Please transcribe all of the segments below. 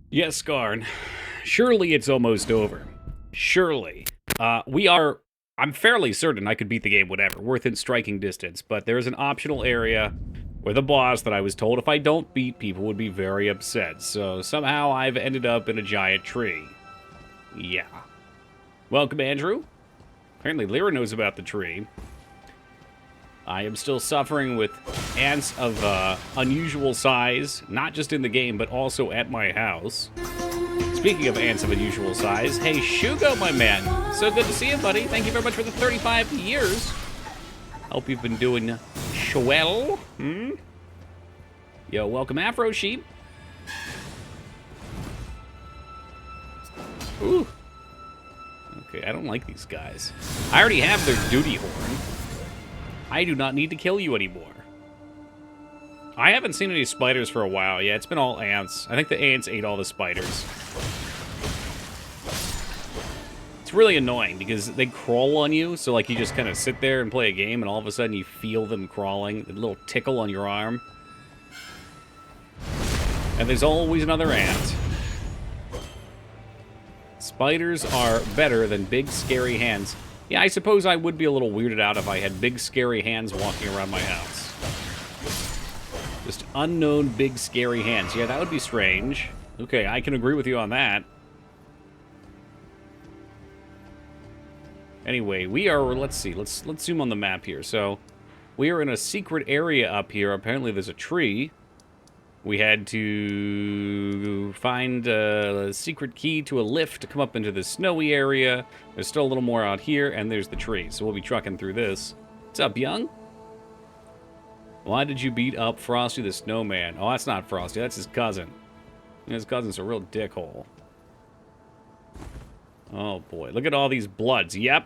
Yes, Skarn. Surely it's almost over. Surely. I'm fairly certain I could beat the game, whatever, within striking distance, but there's an optional area with a boss that I was told if I don't beat, people would be very upset. So somehow I've ended up in a giant tree. Yeah. Welcome, Andrew. Apparently Lyra knows about the tree. I am still suffering with ants of unusual size, not just in the game, but also at my house. Speaking of ants of unusual size, hey, Shugo, my man. So good to see you, buddy. Thank you very much for the 35 years. Hope you've been doing swell. Yo, welcome, Afro Sheep. Ooh. Okay, I don't like these guys. I already have their duty horn. I do not need to kill you anymore. I haven't seen any spiders for a while. Yeah, it's been all ants. I think the ants ate all the spiders. It's really annoying because they crawl on you, so like you just kind of sit there and play a game and all of a sudden you feel them crawling, a little tickle on your arm. And there's always another ant. Spiders are better than big scary hands. Yeah, I suppose I would be a little weirded out if I had big, scary hands walking around my house. Just unknown big, scary hands. Yeah, that would be strange. Okay, I can agree with you on that. Anyway, we are, let's see, let's zoom on the map here. So, we are in a secret area up here. Apparently there's a tree. We had to find a secret key to a lift to come up into the snowy area. There's still a little more out here, and there's the tree. So we'll be trucking through this. What's up, young? Why did you beat up Frosty the Snowman? Oh, that's not Frosty. That's his cousin. His cousin's a real dickhole. Oh, boy. Look at all these bloods. Yep.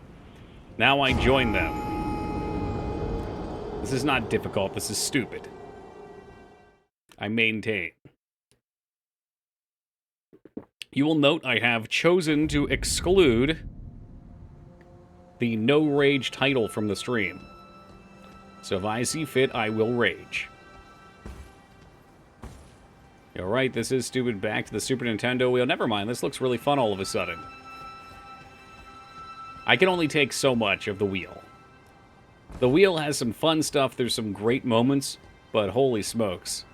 Now I join them. This is not difficult. This is stupid. I maintain. You will note I have chosen to exclude the no rage title from the stream. So if I see fit, I will rage. You're right, this is stupid. Back to the Super Nintendo wheel. Never mind, this looks really fun all of a sudden. I can only take so much of the wheel. The wheel has some fun stuff, there's some great moments, but holy smokes.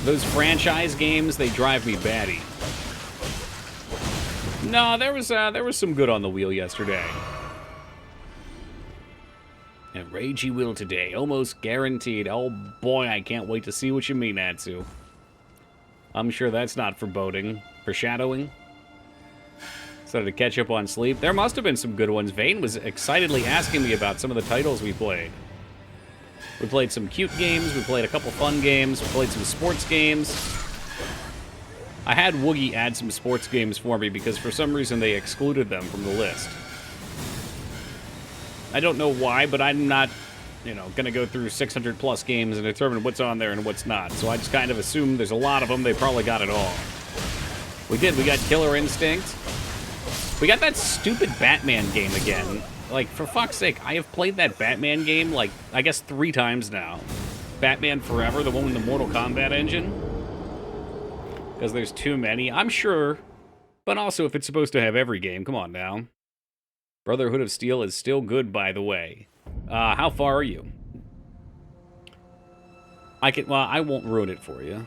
Those franchise games, they drive me batty. No, there was some good on the wheel yesterday. And rage you will today, almost guaranteed. Oh boy, I can't wait to see what you mean, Atsu. I'm sure that's not foreboding. Foreshadowing? So to catch up on sleep. There must have been some good ones. Vane was excitedly asking me about some of the titles we played. We played some cute games, we played a couple fun games, we played some sports games. I had Woogie add some sports games for me because for some reason they excluded them from the list. I don't know why, but I'm not, gonna go through 600 plus games and determine what's on there and what's not. So I just kind of assume there's a lot of them, they probably got it all. We got Killer Instinct. We got that stupid Batman game again. Like, for fuck's sake, I have played that Batman game, like, I guess 3 times now. Batman Forever, the one with the Mortal Kombat engine. Because there's too many, I'm sure. But also, if it's supposed to have every game, come on now. Brotherhood of Steel is still good, by the way. How far are you? I won't ruin it for you.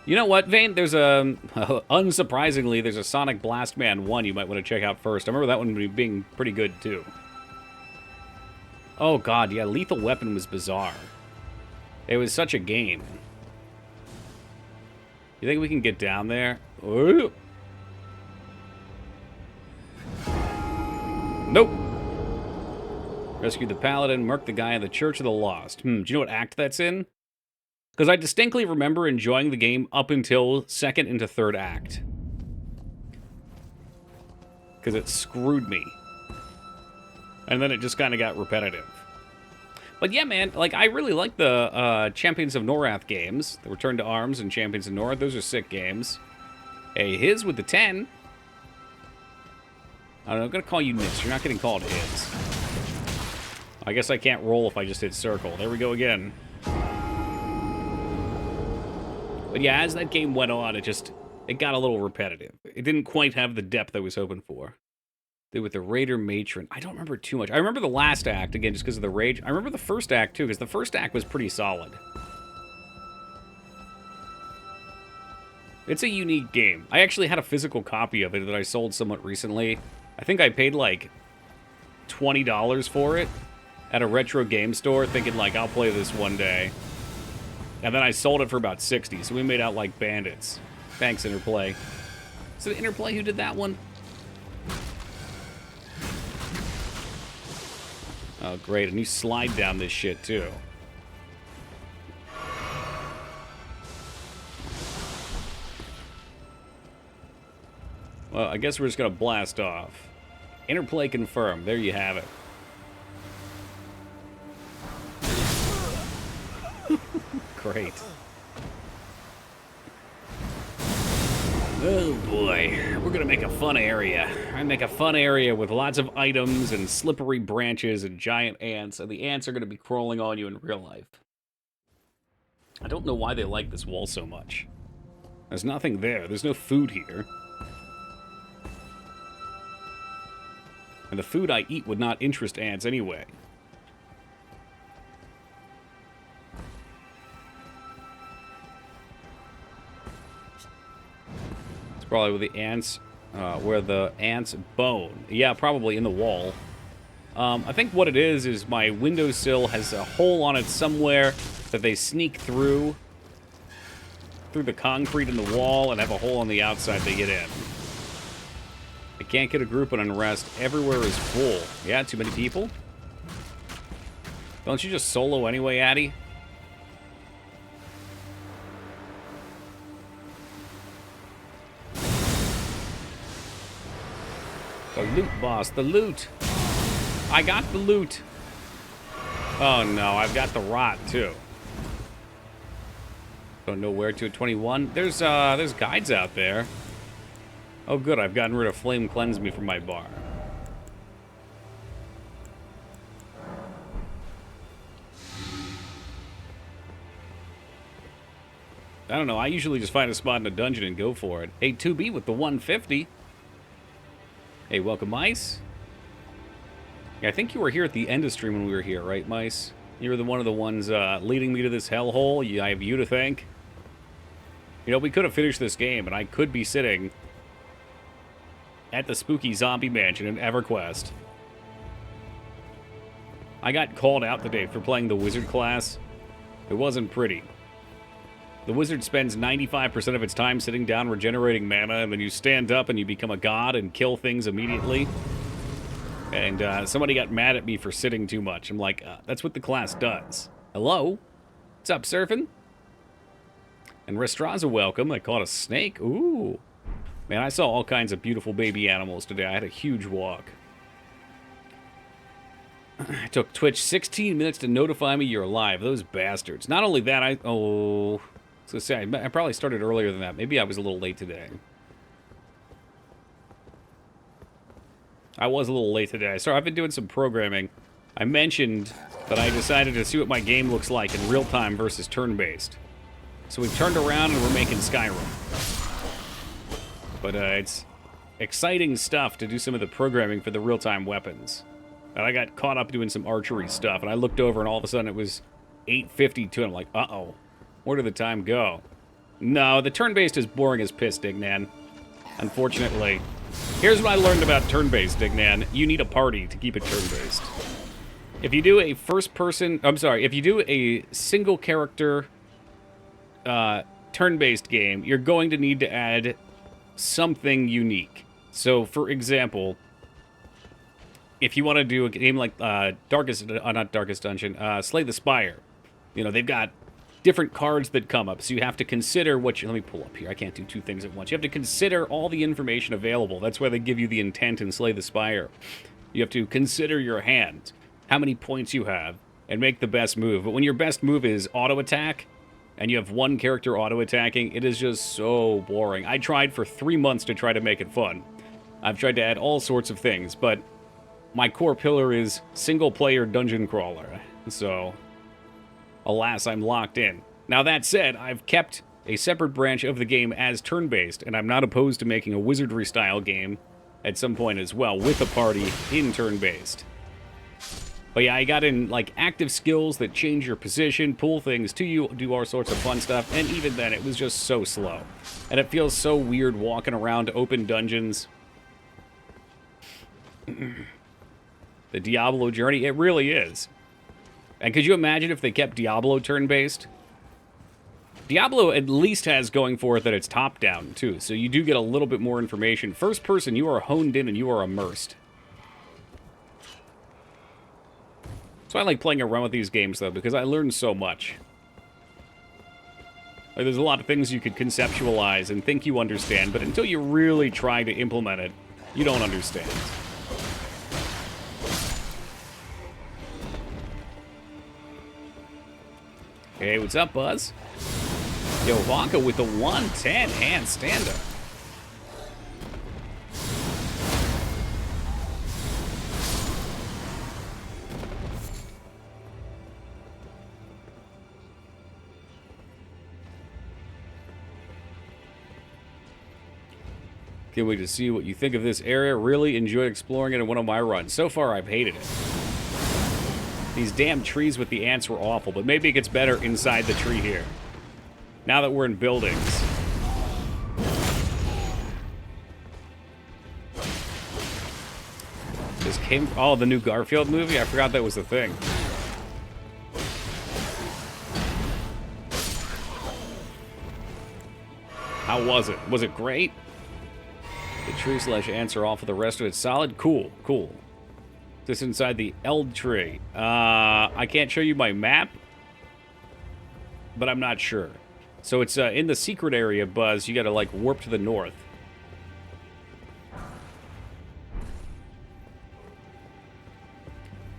You know what, Vane? There's unsurprisingly, there's a Sonic Blast Man 1 you might want to check out first. I remember that one being pretty good, too. Oh, God, yeah, Lethal Weapon was bizarre. It was such a game. You think we can get down there? Ooh. Nope. Rescue the Paladin, murk the guy in the Church of the Lost. Do you know what act that's in? Because I distinctly remember enjoying the game up until 2nd into 3rd act. Because it screwed me. And then it just kind of got repetitive. But yeah, man, like, I really like the Champions of Norath games. The Return to Arms and Champions of Norath. Those are sick games. Hey, his with the 10. I don't know, I'm going to call you Nis. You're not getting called his. I guess I can't roll if I just hit circle. There we go again. But yeah, as that game went on, it got a little repetitive. It didn't quite have the depth I was hoping for. With the Raider Matron, I don't remember too much. I remember the last act, again, just because of the rage. I remember the first act, too, because the first act was pretty solid. It's a unique game. I actually had a physical copy of it that I sold somewhat recently. I think I paid, like, $20 for it at a retro game store, thinking, like, I'll play this one day. And then I sold it for about 60, so we made out like bandits. Thanks, Interplay. Is it Interplay who did that one? Oh, great. And you slide down this shit, too. Well, I guess we're just going to blast off. Interplay confirmed. There you have it. Great. Oh boy, we're gonna make a fun area. I make a fun area with lots of items and slippery branches and giant ants, and the ants are gonna be crawling on you in real life. I don't know why they like this wall so much. There's nothing there. There's no food here. And the food I eat would not interest ants anyway. Probably where the ants bone. Yeah, probably in the wall. I think what it is my windowsill has a hole on it somewhere that they sneak through the concrete in the wall and have a hole on the outside they get in. I can't get a group on unrest. Everywhere is full. Yeah, too many people? Don't you just solo anyway, Addy? The loot, boss. The loot. I got the loot. Oh, no. I've got the rot, too. Don't know where to at 21. There's guides out there. Oh, good. I've gotten rid of Flame Cleanse Me from my bar. I don't know. I usually just find a spot in a dungeon and go for it. Hey, 2B with the 150. Hey, welcome, Mice. Yeah, I think you were here at the end of stream when we were here, right, Mice? You were one of the ones leading me to this hellhole. I have you to thank. You know, we could have finished this game, and I could be sitting at the spooky zombie mansion in EverQuest. I got called out today for playing the wizard class. It wasn't pretty. The wizard spends 95% of its time sitting down regenerating mana, and then you stand up and you become a god and kill things immediately. And somebody got mad at me for sitting too much. I'm like, that's what the class does. Hello? What's up, surfing? And Restraza, welcome. I caught a snake. Ooh. Man, I saw all kinds of beautiful baby animals today. I had a huge walk. It took Twitch 16 minutes to notify me you're alive. Those bastards. Not only that, I was gonna say, I probably started earlier than that. Maybe I was a little late today. I was a little late today. So I've been doing some programming. I mentioned that I decided to see what my game looks like in real time versus turn-based. So we've turned around and we're making Skyrim. But it's exciting stuff to do some of the programming for the real-time weapons. And I got caught up doing some archery stuff, and I looked over and all of a sudden it was 8:52, and I'm like, uh-oh. Where did the time go? No, the turn-based is boring as piss, Dignan. Unfortunately. Here's what I learned about turn-based, Dignan. You need a party to keep it turn-based. If you do a first-person... if you do a single-character turn-based game, you're going to need to add something unique. So, for example, if you want to do a game like not Darkest Dungeon, Slay the Spire, you know, they've got different cards that come up, so you have to consider what you... Let me pull up here. I can't do two things at once. You have to consider all the information available. That's why they give you the intent in Slay the Spire. You have to consider your hand, how many points you have, and make the best move. But when your best move is auto-attack, and you have one character auto-attacking, it is just so boring. I tried for 3 months to try to make it fun. I've tried to add all sorts of things, but my core pillar is single-player dungeon crawler. So, alas, I'm locked in. Now, that said, I've kept a separate branch of the game as turn-based, and I'm not opposed to making a wizardry-style game at some point as well, with a party in turn-based. But yeah, I got in, like, active skills that change your position, pull things to you, do all sorts of fun stuff, and even then, it was just so slow. And it feels so weird walking around open dungeons. The Diablo journey, it really is. And could you imagine if they kept Diablo turn-based? Diablo at least has going for it that it's top-down, too, so you do get a little bit more information. First person, you are honed in and you are immersed. So I like playing around with these games, though, because I learn so much. Like, there's a lot of things you could conceptualize and think you understand, but until you really try to implement it, you don't understand. Hey, what's up, Buzz? Yo, Vonka with the 110 hand stand-up. Can't wait to see what you think of this area. Really enjoyed exploring it in one of my runs. So far, I've hated it. These damn trees with the ants were awful, but maybe it gets better inside the tree here. Now that we're in buildings. This came... Oh, the new Garfield movie? I forgot that was the thing. How was it? Was it great? The tree/ants are off, for the rest of it solid? Cool, cool. This inside the Eld tree. I can't show you my map, but I'm not sure. So it's in the secret area, Buzz. You gotta, like, warp to the north.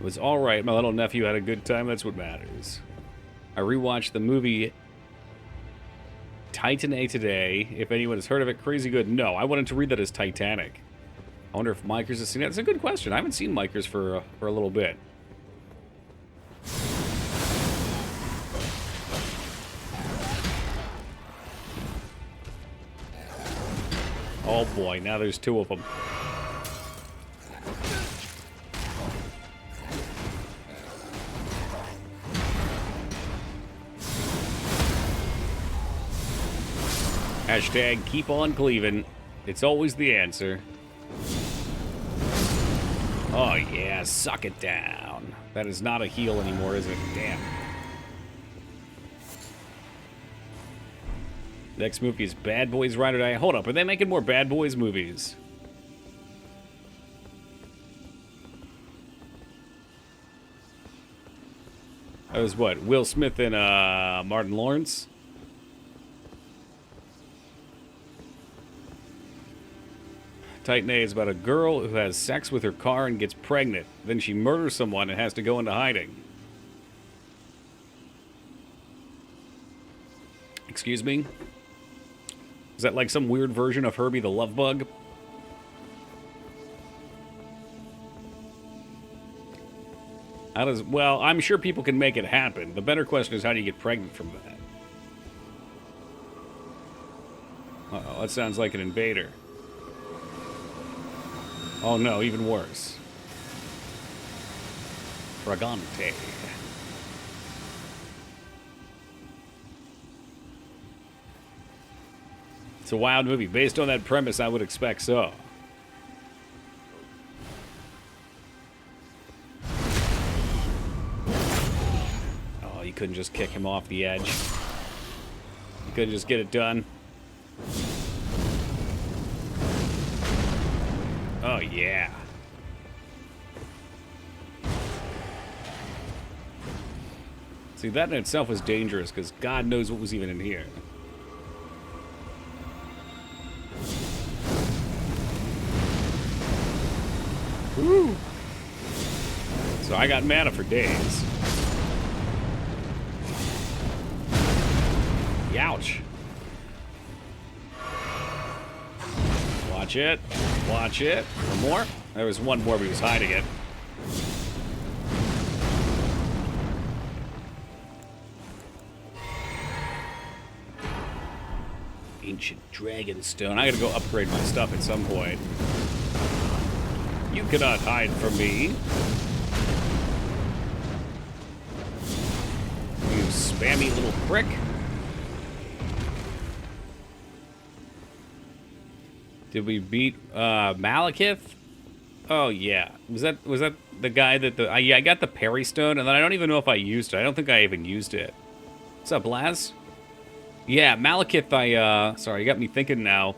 It was alright. My little nephew had a good time. That's what matters. I rewatched the movie Titan today. If anyone has heard of it, crazy good. No, I wanted to read that as Titanic. I wonder if Micers has seen it. That's a good question. I haven't seen Micers for a little bit. Oh boy, now there's two of them. Hashtag keep on cleaving. It's always the answer. Oh yeah, suck it down. That is not a heal anymore, is it? Damn. Next movie is Bad Boys Ride or Die. Hold up, are they making more Bad Boys movies? That was what? Will Smith and Martin Lawrence? Titan A is about a girl who has sex with her car and gets pregnant. Then she murders someone and has to go into hiding. Excuse me? Is that like some weird version of Herbie the Love Bug? How does... Well, I'm sure people can make it happen. The better question is, how do you get pregnant from that? Uh-oh, that sounds like an invader. Oh no, even worse. Fragante. It's a wild movie. Based on that premise, I would expect so. Oh, you couldn't just kick him off the edge. You couldn't just get it done. Oh, yeah. See, that in itself was dangerous, because God knows what was even in here. Woo! So I got mana for days. Youch. Watch it. Watch it. One more. There was one more, but he was hiding it. Ancient Dragon Stone. I gotta go upgrade my stuff at some point. You cannot hide from me. You spammy little prick. Did we beat Malekith? Oh yeah. Was that the guy that yeah, I got the Parry Stone, and then I don't even know if I used it. I don't think I even used it. What's up, Laz? Yeah, Malekith, sorry, you got me thinking now.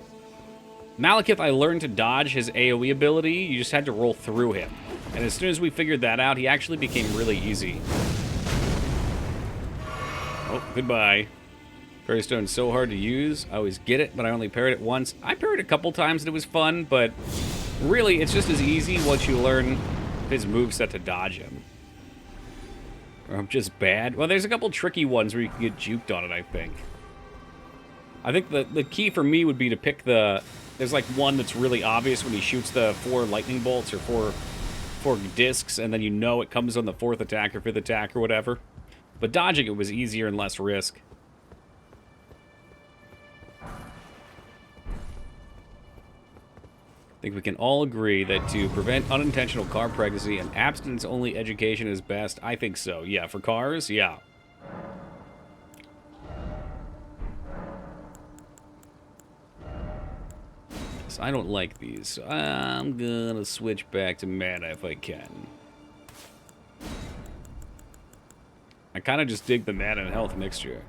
Malekith, I learned to dodge his AoE ability. You just had to roll through him. And as soon as we figured that out, he actually became really easy. Oh, goodbye. Parry Stone's so hard to use. I always get it, but I only parried it once. I parried a couple times and it was fun, but really, it's just as easy once you learn his moveset to dodge him. Or I'm just bad. Well, there's a couple tricky ones where you can get juked on it, I think. I think the key for me would be to pick the... There's like one that's really obvious when he shoots the 4 lightning bolts or four discs, and then you know it comes on the 4th attack or 5th attack or whatever. But dodging it was easier and less risk. I think we can all agree that to prevent unintentional car pregnancy, an abstinence-only education is best. I think so. Yeah, for cars, yeah. I don't like these, so I'm gonna switch back to mana if I can. I kind of just dig the mana and health mixture.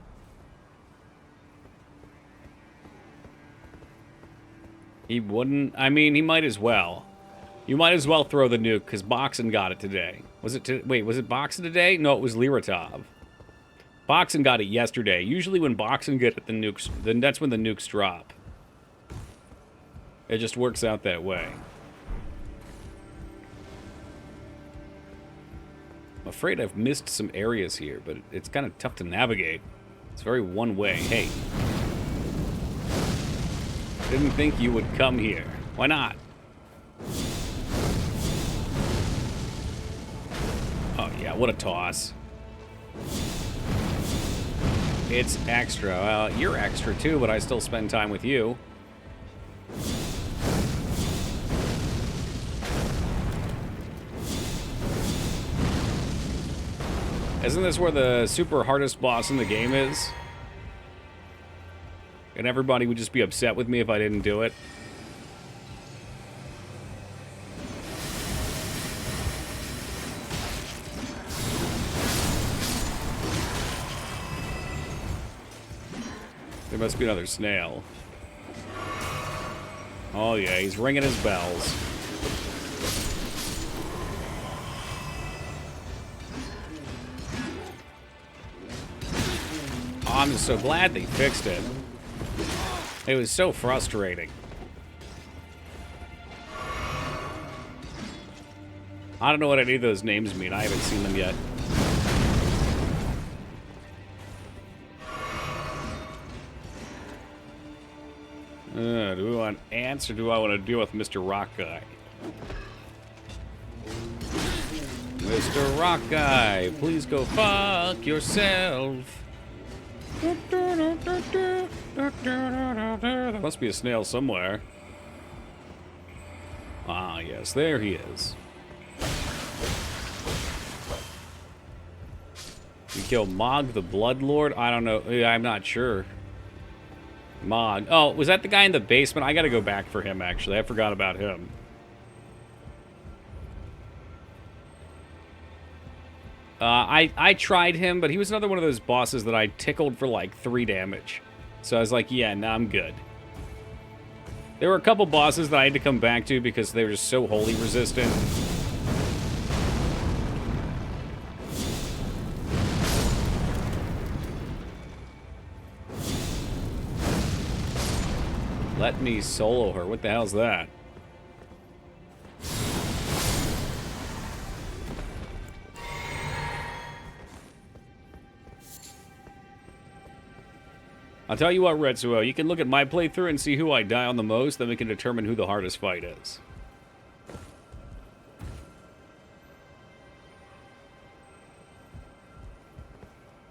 He wouldn't... I mean, he might as well. You might as well throw the nuke, because Boxen got it today. Was it... Wait, was it Boxen today? No, it was Liratov. Boxen got it yesterday. Usually when Boxen get it, the nukes... Then that's when the nukes drop. It just works out that way. I'm afraid I've missed some areas here, but it's kind of tough to navigate. It's very one way. Hey. Didn't think you would come here. Why not? Oh yeah, what a toss. It's extra. You're extra too, but I still spend time with you. Isn't this where the super hardest boss in the game is? And everybody would just be upset with me if I didn't do it. There must be another snail. Oh yeah, he's ringing his bells. Oh, I'm just so glad they fixed it. It was so frustrating. I don't know what any of those names mean. I haven't seen them yet. Do we want ants or do I want to deal with Mr. Rock Guy? Mr. Rock Guy, please go fuck yourself. There must be a snail somewhere. Ah, yes, there he is. You kill Mog the Bloodlord? I don't know. I'm not sure. Mog. Oh, was that the guy in the basement? I gotta go back for him, actually. I forgot about him. I tried him, but he was another one of those bosses that I tickled for like 3 damage. So I was like, yeah, now I'm good. There were a couple bosses that I had to come back to because they were just so holy resistant. Let me solo her. What the hell's that? I'll tell you what, Retsuo, you can look at my playthrough and see who I die on the most, then we can determine who the hardest fight is.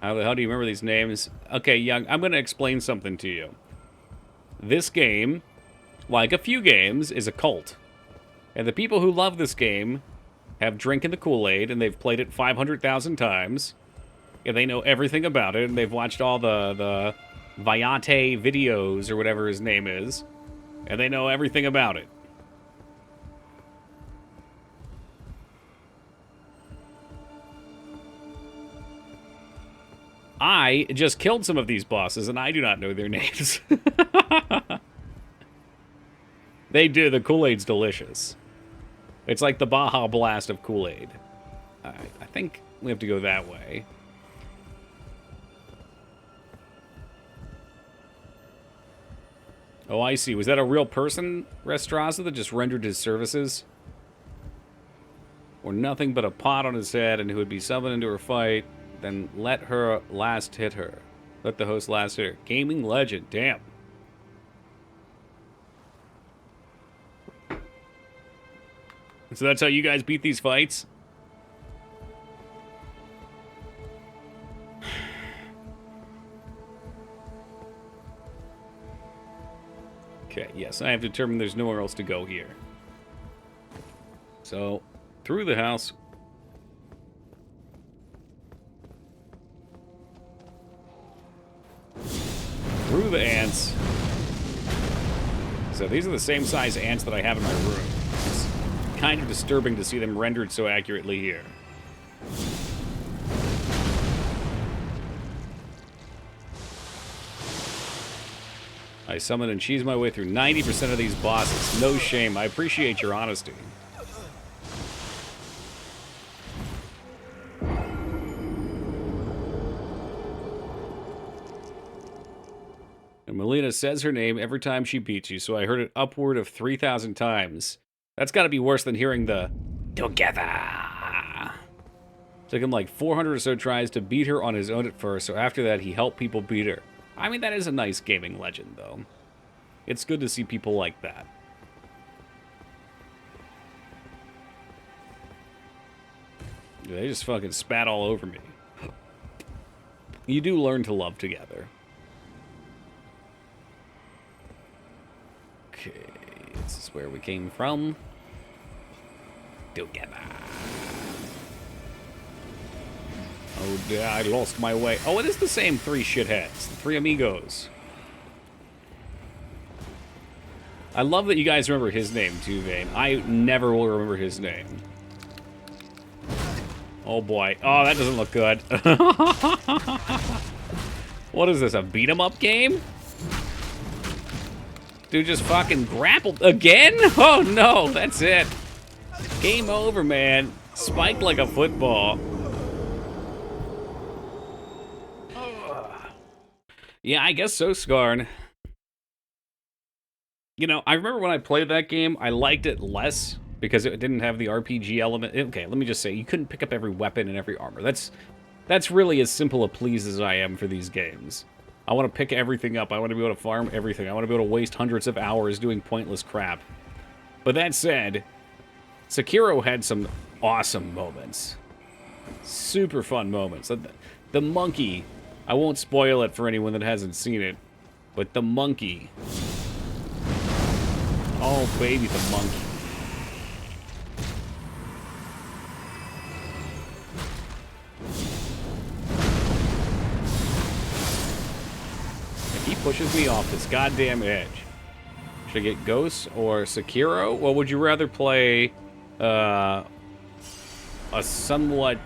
How the hell do you remember these names? Okay, Young, I'm going to explain something to you. this game, like a few games, is a cult. And the people who love this game have drinking the Kool-Aid, and they've played it 500,000 times. And they know everything about it, and they've watched all the Viate videos, or whatever his name is. And they know everything about it. I just killed some of these bosses, and I do not know their names. They do. The Kool-Aid's delicious. It's like the Baja Blast of Kool-Aid. I think we have to go that way. Oh, I see. Was that a real person, Restrasa, that just rendered his services? Or nothing but a pot on his head, and who would be summoned into her fight, then let her last hit her. Let the host last hit her. Gaming legend. Damn. So that's how you guys beat these fights? Okay, yes, I have determined there's nowhere else to go here. So, through the house. Through the ants. So these are the same size ants that I have in my room. It's kind of disturbing to see them rendered so accurately here. I summon and cheese my way through 90% of these bosses. No shame. I appreciate your honesty. And Malenia says her name every time she beats you, so I heard it upward of 3,000 times. That's got to be worse than hearing the together. Took him like 400 or so tries to beat her on his own at first, so after that he helped people beat her. I mean, that is a nice gaming legend, though. It's good to see people like that. They just fucking spat all over me. You do learn to love together. Okay, this is where we came from. Together. Oh, dear, I lost my way. Oh, it is the same three shitheads. The three amigos. I love that you guys remember his name, too, Vane. I never will remember his name. Oh, boy. Oh, that doesn't look good. What is this, a beat-em-up game? Dude just fucking grappled again? Oh, no, that's it. Game over, man. Spiked like a football. Yeah, I guess so, Scarn. You know, I remember when I played that game, I liked it less because it didn't have the RPG element. Okay, let me just say, you couldn't pick up every weapon and every armor. That's really as simple a please as I am for these games. I want to pick everything up. I want to be able to farm everything. I want to be able to waste hundreds of hours doing pointless crap. But that said, Sekiro had some awesome moments. Super fun moments. The monkey, I won't spoil it for anyone that hasn't seen it, but the monkey. Oh, baby, the monkey. He pushes me off this goddamn edge. Should I get Ghosts or Sekiro? Well, would you rather play a somewhat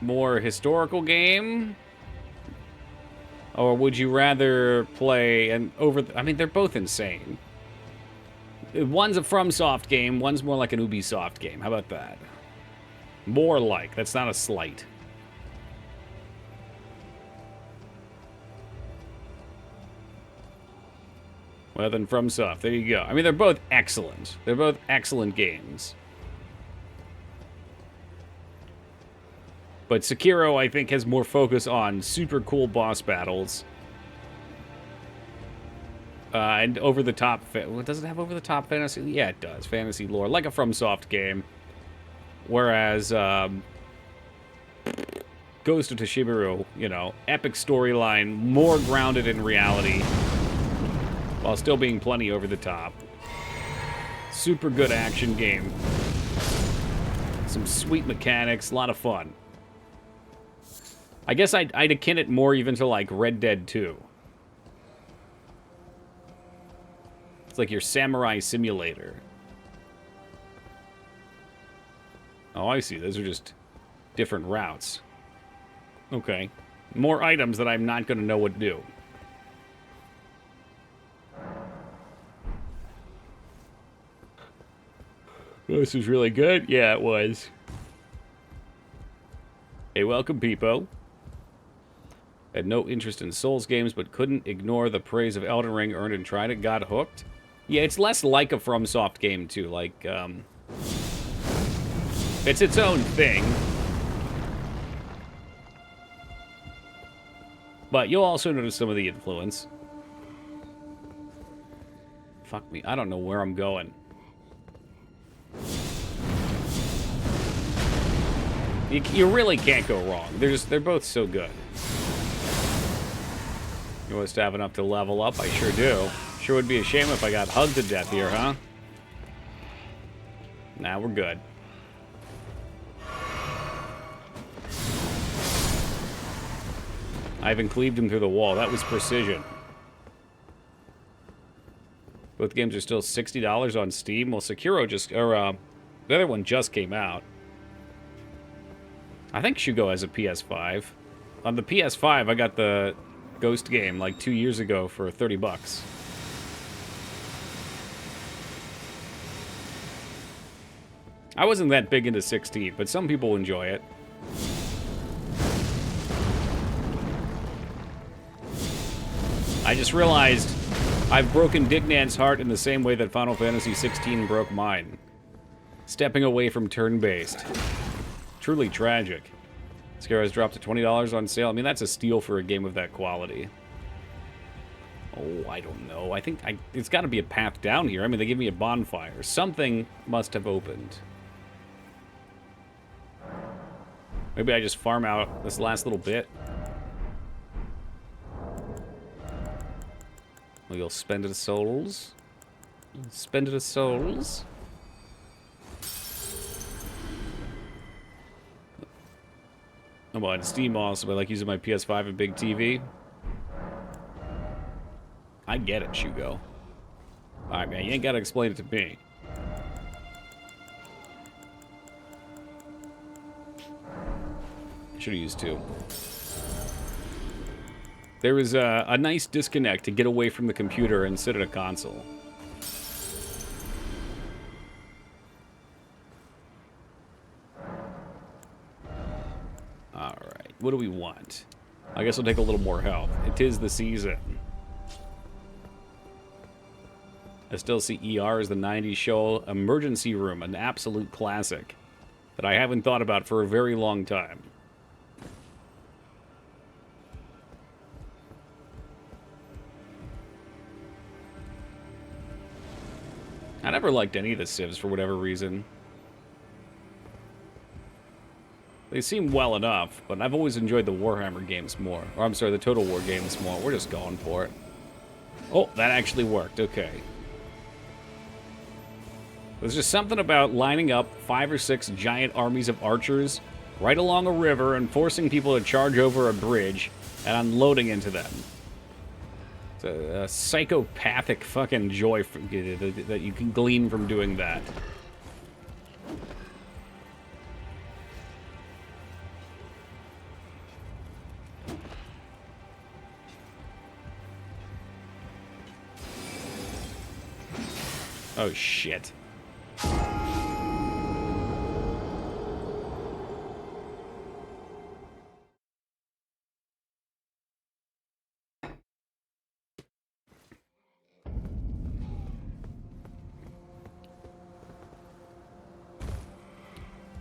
more historical game? Or would you rather play an I mean, they're both insane. One's a FromSoft game, one's more like an Ubisoft game. How about that? More like. That's not a slight. Well, then FromSoft. There you go. I mean, they're both excellent. They're both excellent games. But Sekiro, I think, has more focus on super cool boss battles. And over-the-top... Well, does it have over-the-top fantasy? Yeah, it does. Fantasy lore. Like a FromSoft game. Whereas, Ghost of Tsushima, you know, epic storyline, more grounded in reality. while still being plenty over the top. Super good action game. Some sweet mechanics, a lot of fun. I guess I'd akin it more even to like Red Dead 2. It's like your samurai simulator. Oh, I see. Those are just different routes. Okay. More items that I'm not going to know what to do. This was really good. Yeah, it was. Hey, welcome, Peepo. Had no interest in Souls games, but couldn't ignore the praise of Elden Ring earned and tried it. Got hooked. Yeah, it's less like a FromSoft game, too. Like, it's its own thing. But you'll also notice some of the influence. Fuck me. I don't know where I'm going. You really can't go wrong. They're both so good. You must have enough to level up. I sure do. Sure would be a shame if I got hugged to death here, huh? Nah, we're good. I even cleaved him through the wall. That was precision. Both games are still $60 on Steam. Well, Sekiro just... Or, the other one just came out. I think Shugo has a PS5. On the PS5, I got the Ghost game like 2 years ago for 30 bucks. I wasn't that big into 16, but some people enjoy it. I just realized I've broken Dignan's heart in the same way that Final Fantasy 16 broke mine. Stepping away from turn-based. Truly tragic. Sekiro's dropped to $20 on sale. I mean, that's a steal for a game of that quality. Oh, I don't know. I think it's got to be a path down here. I mean, they give me a bonfire. Something must have opened. Maybe I just farm out this last little bit. We'll spend it souls. Spend it souls. I'm on Steam also, but I like using my PS5 and big TV. I get it, Shugo. Alright, man, you ain't gotta explain it to me. Should've used two. There was a nice disconnect to get away from the computer and sit at a console. Alright, what do we want? I guess we'll take a little more health. It is the season. I still see ER as the 90s show. Emergency Room, an absolute classic that I haven't thought about for a very long time. I never liked any of the Civs for whatever reason. They seem well enough, but I've always enjoyed the Warhammer games more. Or, I'm sorry, the Total War games more. We're just going for it. Oh, that actually worked. Okay. There's just something about lining up 5 or 6 giant armies of archers right along a river and forcing people to charge over a bridge and unloading into them. It's a psychopathic fucking joy that you can glean from doing that. Oh, shit.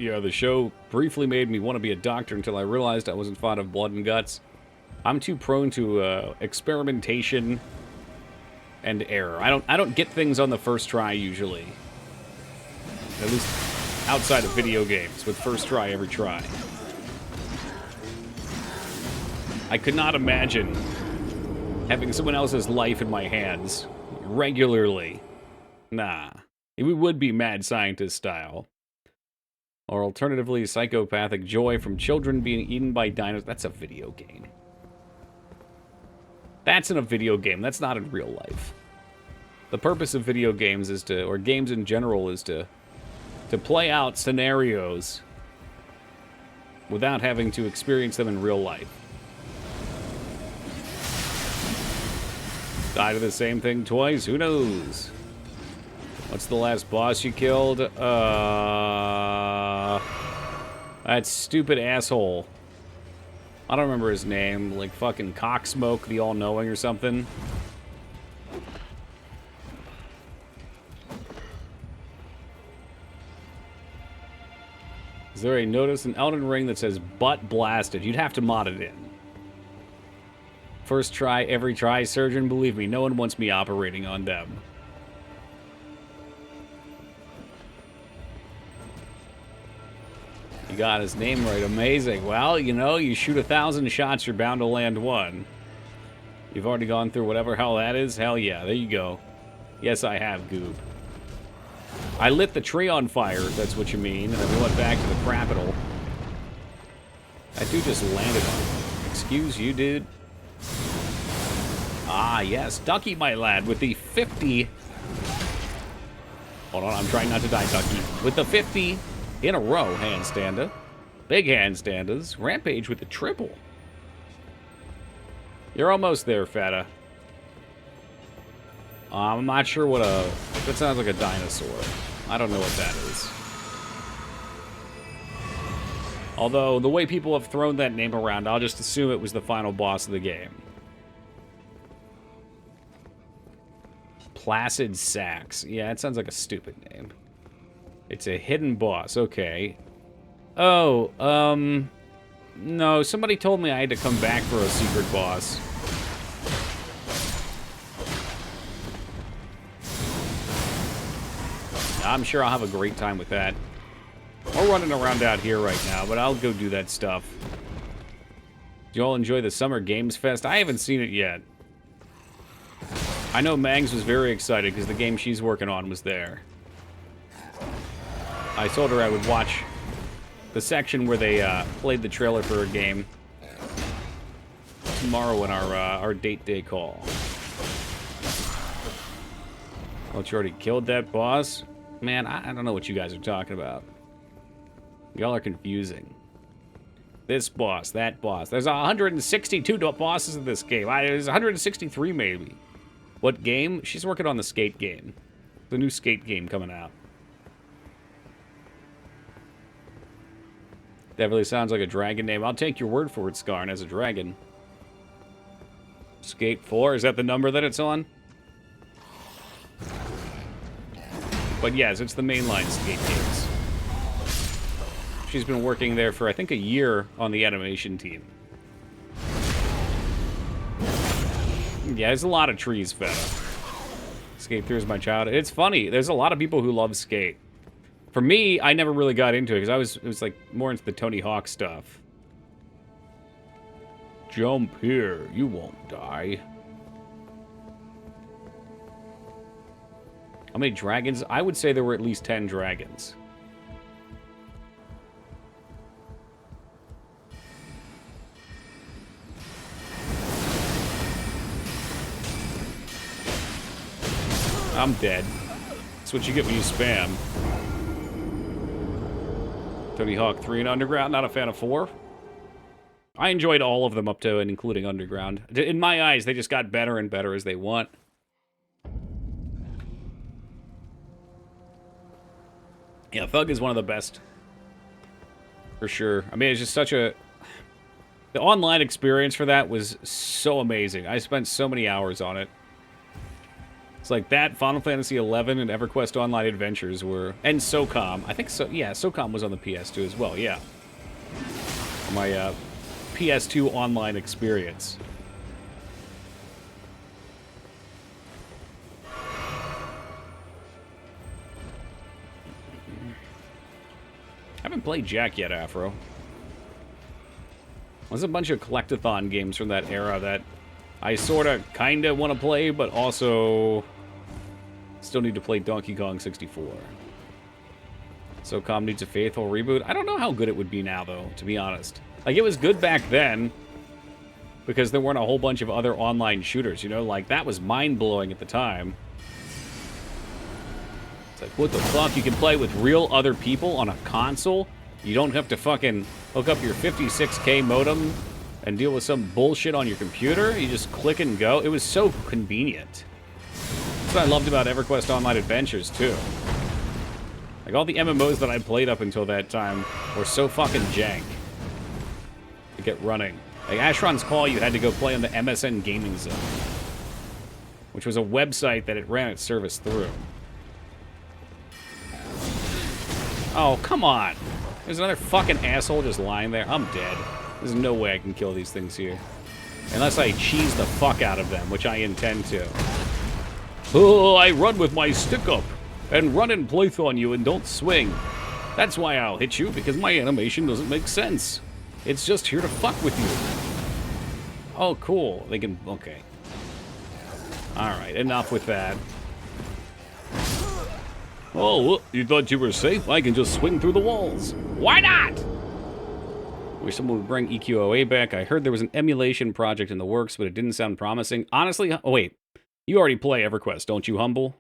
Yeah, the show briefly made me want to be a doctor until I realized I wasn't fond of blood and guts. I'm too prone to experimentation and error. I don't get things on the first try usually. At least outside of video games, with first try every try. I could not imagine having someone else's life in my hands regularly. Nah. We would be mad scientist style. Or alternatively, psychopathic joy from children being eaten by dinosaurs. That's a video game. That's in a video game. That's not in real life. The purpose of video games is to, or games in general, is to play out scenarios without having to experience them in real life. Die to the same thing twice? Who knows? What's the last boss you killed? That stupid asshole. I don't remember his name. Like fucking Cocksmoke the All-Knowing or something. Is there a notice in Elden Ring that says butt blasted? You'd have to mod it in. First try, every try, surgeon. Believe me, no one wants me operating on them. You got his name right. Amazing. Well, you know, you shoot 1,000 shots, you're bound to land one. You've already gone through whatever hell that is? Hell yeah, there you go. Yes, I have, Goob. I lit the tree on fire, if that's what you mean, and then we went back to the capital. That dude just landed on me. Excuse you, dude. Ah, yes. Ducky, my lad, with the 50... Hold on, I'm trying not to die, Ducky. With the 50 in a row handstander. Big handstanders. Rampage with the triple. You're almost there, Feta. I'm not sure what a... That sounds like a dinosaur. I don't know what that is. Although, the way people have thrown that name around, I'll just assume it was the final boss of the game. Placid Sax. Yeah, it sounds like a stupid name. It's a hidden boss. Okay. Oh, no, somebody told me I had to come back for a secret boss. I'm sure I'll have a great time with that. We're running around out here right now, but I'll go do that stuff. Do you all enjoy the Summer Games Fest? I haven't seen it yet. I know Mags was very excited because the game she's working on was there. I told her I would watch the section where they played the trailer for her game tomorrow in our date day call. Oh, you already killed that boss? Man, I don't know what you guys are talking about. Y'all are confusing. This boss, that boss. There's 162 bosses in this game. There's 163 maybe. What game? She's working on the skate game. The new skate game coming out. Definitely sounds like a dragon name. I'll take your word for it, Skarn, as a dragon. Skate 4, is that the number that it's on? But yes, it's the mainline skate games. She's been working there for, I think, a year on the animation team. Yeah, there's a lot of trees, Feta. Skate 3 is my childhood. It's funny, there's a lot of people who love Skate. For me, I never really got into it, because it was like more into the Tony Hawk stuff. Jump here, you won't die. How many dragons? I would say there were at least 10 dragons. I'm dead. That's what you get when you spam. Tony Hawk 3 and Underground, not a fan of 4. I enjoyed all of them up to and including Underground. In my eyes, they just got better and better as they went. Yeah, Thug is one of the best. For sure. I mean, it's just such a... The online experience for that was so amazing. I spent so many hours on it. It's like that, Final Fantasy XI, and EverQuest Online Adventures were... And SOCOM. I think so. Yeah, SOCOM was on the PS2 as well, yeah. My PS2 online experience. I haven't played Jack yet, Afro. There's a bunch of collectathon games from that era that I sorta, kinda want to play, but also Still need to play Donkey Kong 64. SOCOM needs a faithful reboot. I don't know how good it would be now, though, to be honest. Like, it was good back then because there weren't a whole bunch of other online shooters, you know? Like, that was mind-blowing at the time. It's like, what the fuck? You can play with real other people on a console? You don't have to fucking hook up your 56K modem and deal with some bullshit on your computer? You just click and go? It was so convenient. That's what I loved about EverQuest Online Adventures, too. Like, all the MMOs that I played up until that time were so fucking jank to get running. Like, Ashron's Call, you had to go play on the MSN Gaming Zone, which was a website that it ran its service through. Oh, come on. There's another fucking asshole just lying there. I'm dead. There's no way I can kill these things here. Unless I cheese the fuck out of them, which I intend to. Oh, I run with my stick up and run and playth on you and don't swing. That's why I'll hit you, because my animation doesn't make sense. It's just here to fuck with you. Oh, cool. They can... Okay. Alright, enough with that. Oh, well, you thought you were safe? I can just swing through the walls. Why not? Wish someone would bring EQOA back. I heard there was an emulation project in the works, but it didn't sound promising. Honestly... Oh, wait. You already play EverQuest, don't you, Humble?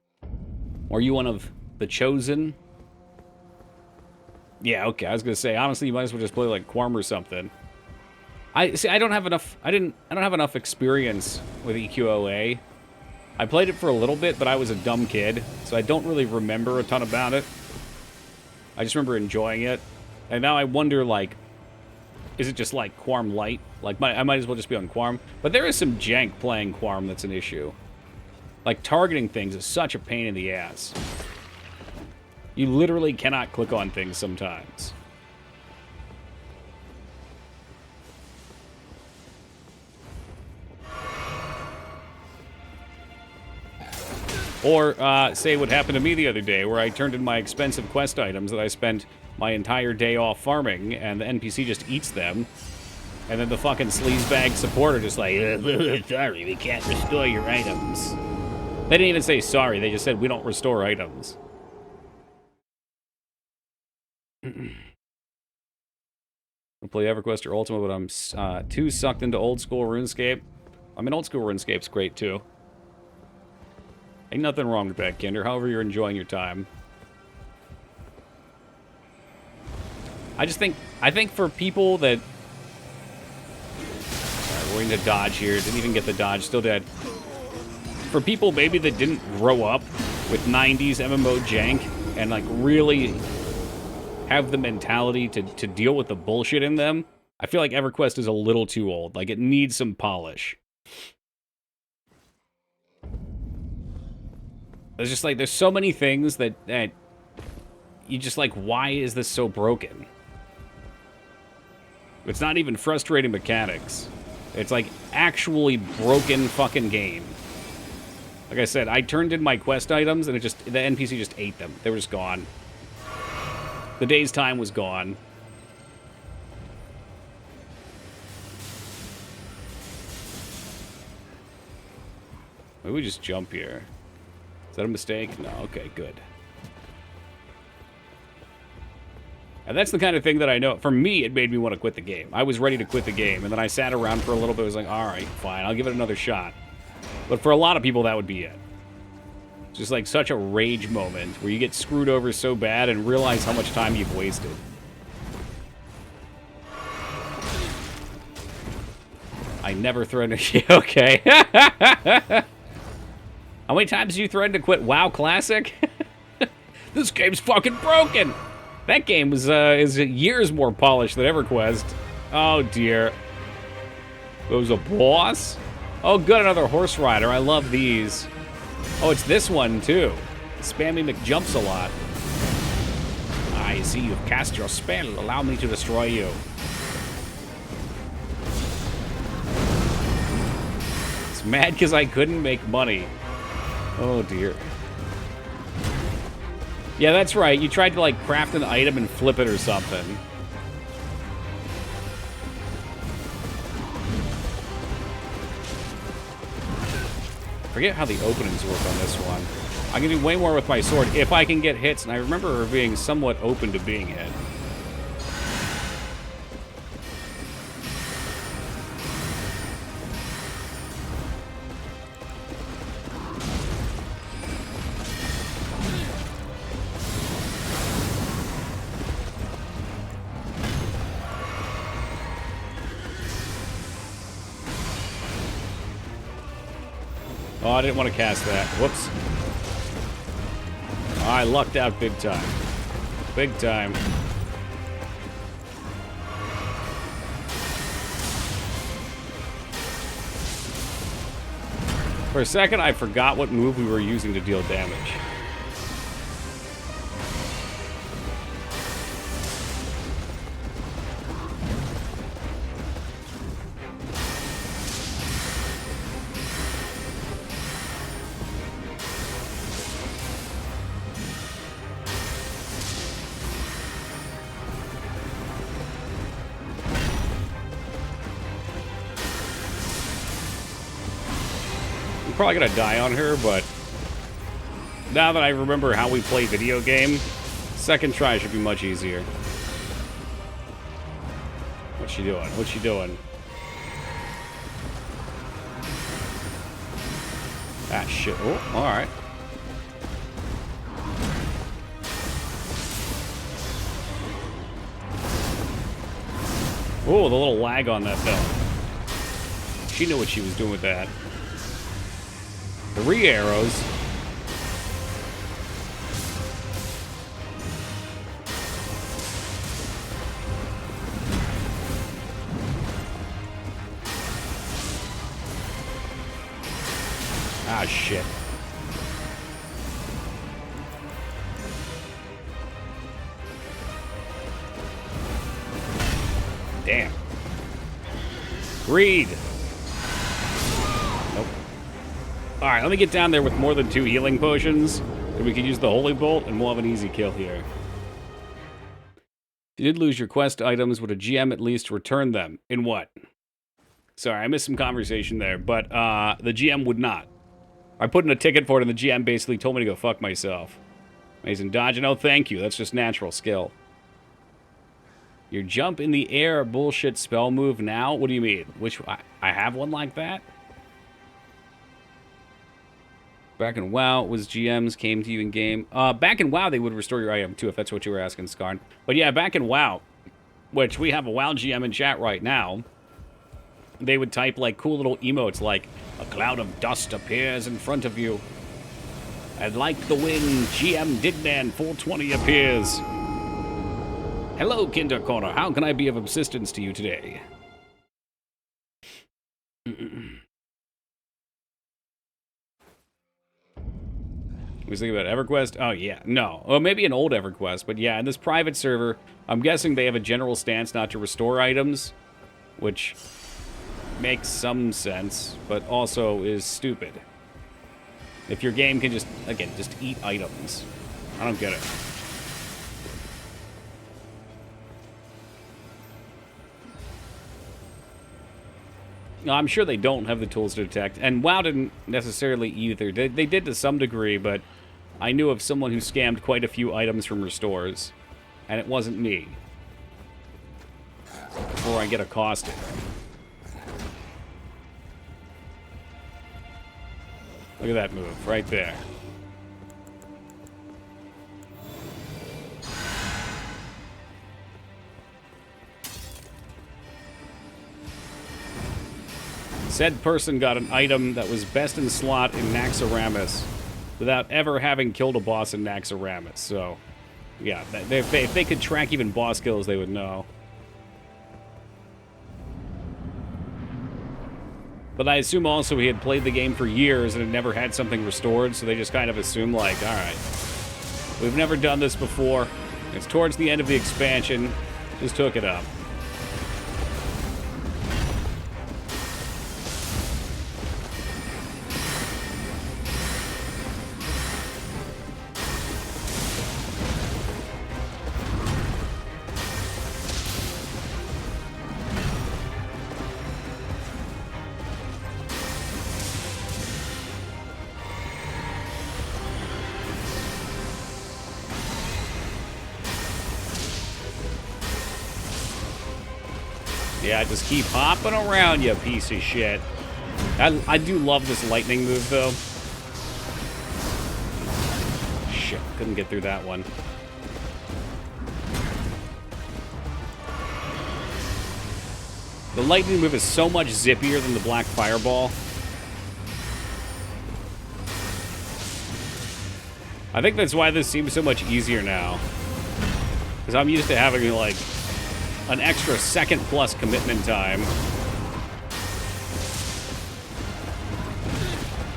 Or are you one of the chosen? Yeah, okay. I was gonna say, honestly, you might as well just play like Quarm or something. I don't have enough. I don't have enough experience with EQOA. I played it for a little bit, but I was a dumb kid, so I don't really remember a ton about it. I just remember enjoying it, and now I wonder, like, is it just like Quarm Light? Like, I might as well just be on Quarm. But there is some jank playing Quarm that's an issue. Like, targeting things is such a pain in the ass. You literally cannot click on things sometimes. Or, say what happened to me the other day, where I turned in my expensive quest items that I spent my entire day off farming, and the NPC just eats them. And then the fucking sleazebag supporter just like, sorry, we can't restore your items. They didn't even say sorry, they just said, we don't restore items. I play EverQuest or Ultima, but I'm too sucked into old school RuneScape. I mean, old school RuneScape's great, too. Ain't nothing wrong with that, Kinder, however you're enjoying your time. I think for people that... Alright, we're going to dodge here. Didn't even get the dodge, still dead. For people maybe that didn't grow up with 90s MMO jank and like really have the mentality to deal with the bullshit in them, I feel like EverQuest is a little too old. Like, it needs some polish. There's just like, there's so many things that you just like, why is this so broken? It's not even frustrating mechanics. It's like actually broken fucking game. Like I said, I turned in my quest items, and the NPC just ate them. They were just gone. The day's time was gone. Maybe we just jump here. Is that a mistake? No, okay, good. And that's the kind of thing that I know. For me, it made me want to quit the game. I was ready to quit the game, and then I sat around for a little bit. I was like, alright, fine, I'll give it another shot. But for a lot of people, that would be it. It's just like such a rage moment where you get screwed over so bad and realize how much time you've wasted. I never threatened to... Okay. How many times do you threaten to quit WoW Classic? This game's fucking broken! That game was is years more polished than EverQuest. Oh, dear. It was a boss? Oh, good, another horse rider. I love these. Oh, it's this one, too. Spammy McJumps a lot. I see you've cast your spell. Allow me to destroy you. It's mad because I couldn't make money. Oh, dear. Yeah, that's right. You tried to, like, craft an item and flip it or something. I forget how the openings work on this one. I can do way more with my sword if I can get hits, and I remember her being somewhat open to being hit. Oh, I didn't want to cast that. Whoops. Oh, I lucked out big time. Big time. For a second, I forgot what move we were using to deal damage. Probably gonna die on her, but now that I remember how we play video game, second try should be much easier. What's she doing? What's she doing? Ah, shit. Oh, alright. Oh, the little lag on that, though. She knew what she was doing with that. 3 arrows. Ah, shit. Damn. Greed. Alright, let me get down there with more than 2 healing potions, and we can use the Holy Bolt, and we'll have an easy kill here. If you did lose your quest items, would a GM at least return them? In what? Sorry, I missed some conversation there, but the GM would not. I put in a ticket for it, and the GM basically told me to go fuck myself. Amazing dodge, no thank you, that's just natural skill. Your jump in the air bullshit spell move now? What do you mean? Which, I have one like that? Back in WoW, was GMs came to you in game. Back in WoW, they would restore your item too, if that's what you were asking, Skarn. But yeah, back in WoW, which we have a WoW GM in chat right now, they would type like cool little emotes like, a cloud of dust appears in front of you. And like the wind, GM Dignan 420 appears. Hello, Kinder Corner. How can I be of assistance to you today? Was thinking about EverQuest? Oh, yeah. No. Well, maybe an old EverQuest, but yeah, in this private server, I'm guessing they have a general stance not to restore items, which makes some sense, but also is stupid. If your game can just, again, just eat items. I don't get it. No, I'm sure they don't have the tools to detect, and WoW didn't necessarily either. They did to some degree, but I knew of someone who scammed quite a few items from restores, and it wasn't me. Or I get accosted. Look at that move, right there. Said person got an item that was best in slot in Naxxramas without ever having killed a boss in Naxxramas. So, yeah, if they could track even boss kills, they would know. But I assume also he had played the game for years and had never had something restored, so they just kind of assumed, like, alright, we've never done this before. It's towards the end of the expansion. Just hook it up. Yeah, just keep hopping around, you piece of shit. I do love this lightning move, though. Shit, couldn't get through that one. The lightning move is so much zippier than the black fireball. I think that's why this seems so much easier now. Because I'm used to having, like, an extra second plus commitment time.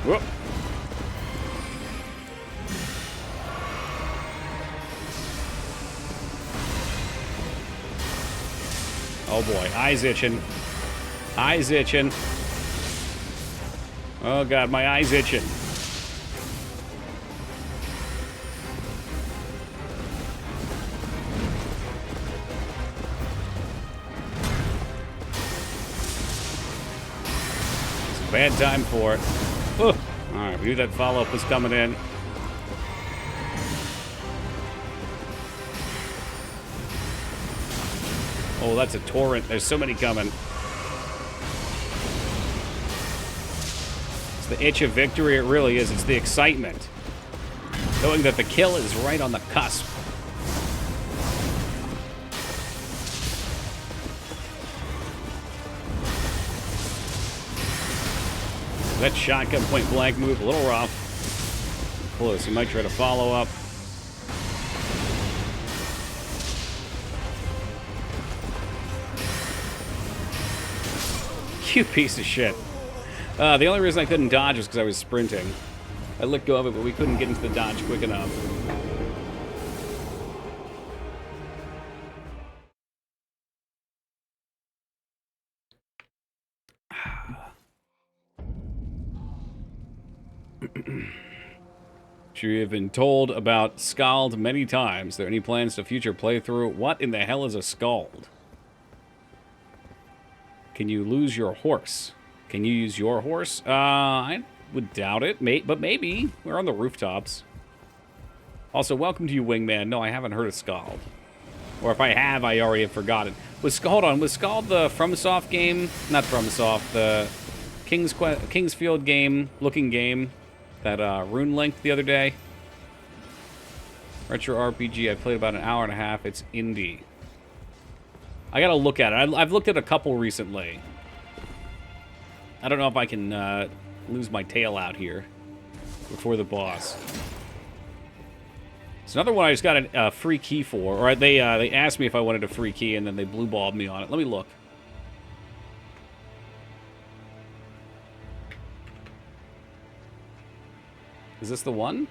Whoop. Oh boy, eyes itching. Eyes itching. Oh god, my eyes itching. It's a bad time for it. Oh. Alright, we knew that follow-up was coming in. Oh, that's a torrent. There's so many coming. It's the itch of victory, it really is. It's the excitement. Knowing that the kill is right on the cusp. That shotgun point blank move, a little rough. Close, he might try to follow up. You piece of shit. The only reason I couldn't dodge was because I was sprinting. I let go of it, but we couldn't get into the dodge quick enough. You have been told about Scald many times. Are there any plans to future playthrough? What in the hell is a Scald? Can you lose your horse? Can you use your horse? I would doubt it, but maybe. We're on the rooftops. Also, welcome to you, Wingman. No, I haven't heard of Scald. Or if I have, I already have forgotten. Hold on, was Scald the FromSoft game? Not FromSoft, the Kingsfield game, looking game that Rune linked the other day. Retro RPG, I played about an hour and a half. It's indie. I gotta look at it. I've looked at a couple recently. I don't know if I can lose my tail out here before the boss. It's another one I just got a free key for. Or they asked me if I wanted a free key, and then they blue-balled me on it. Let me look. Is this the one?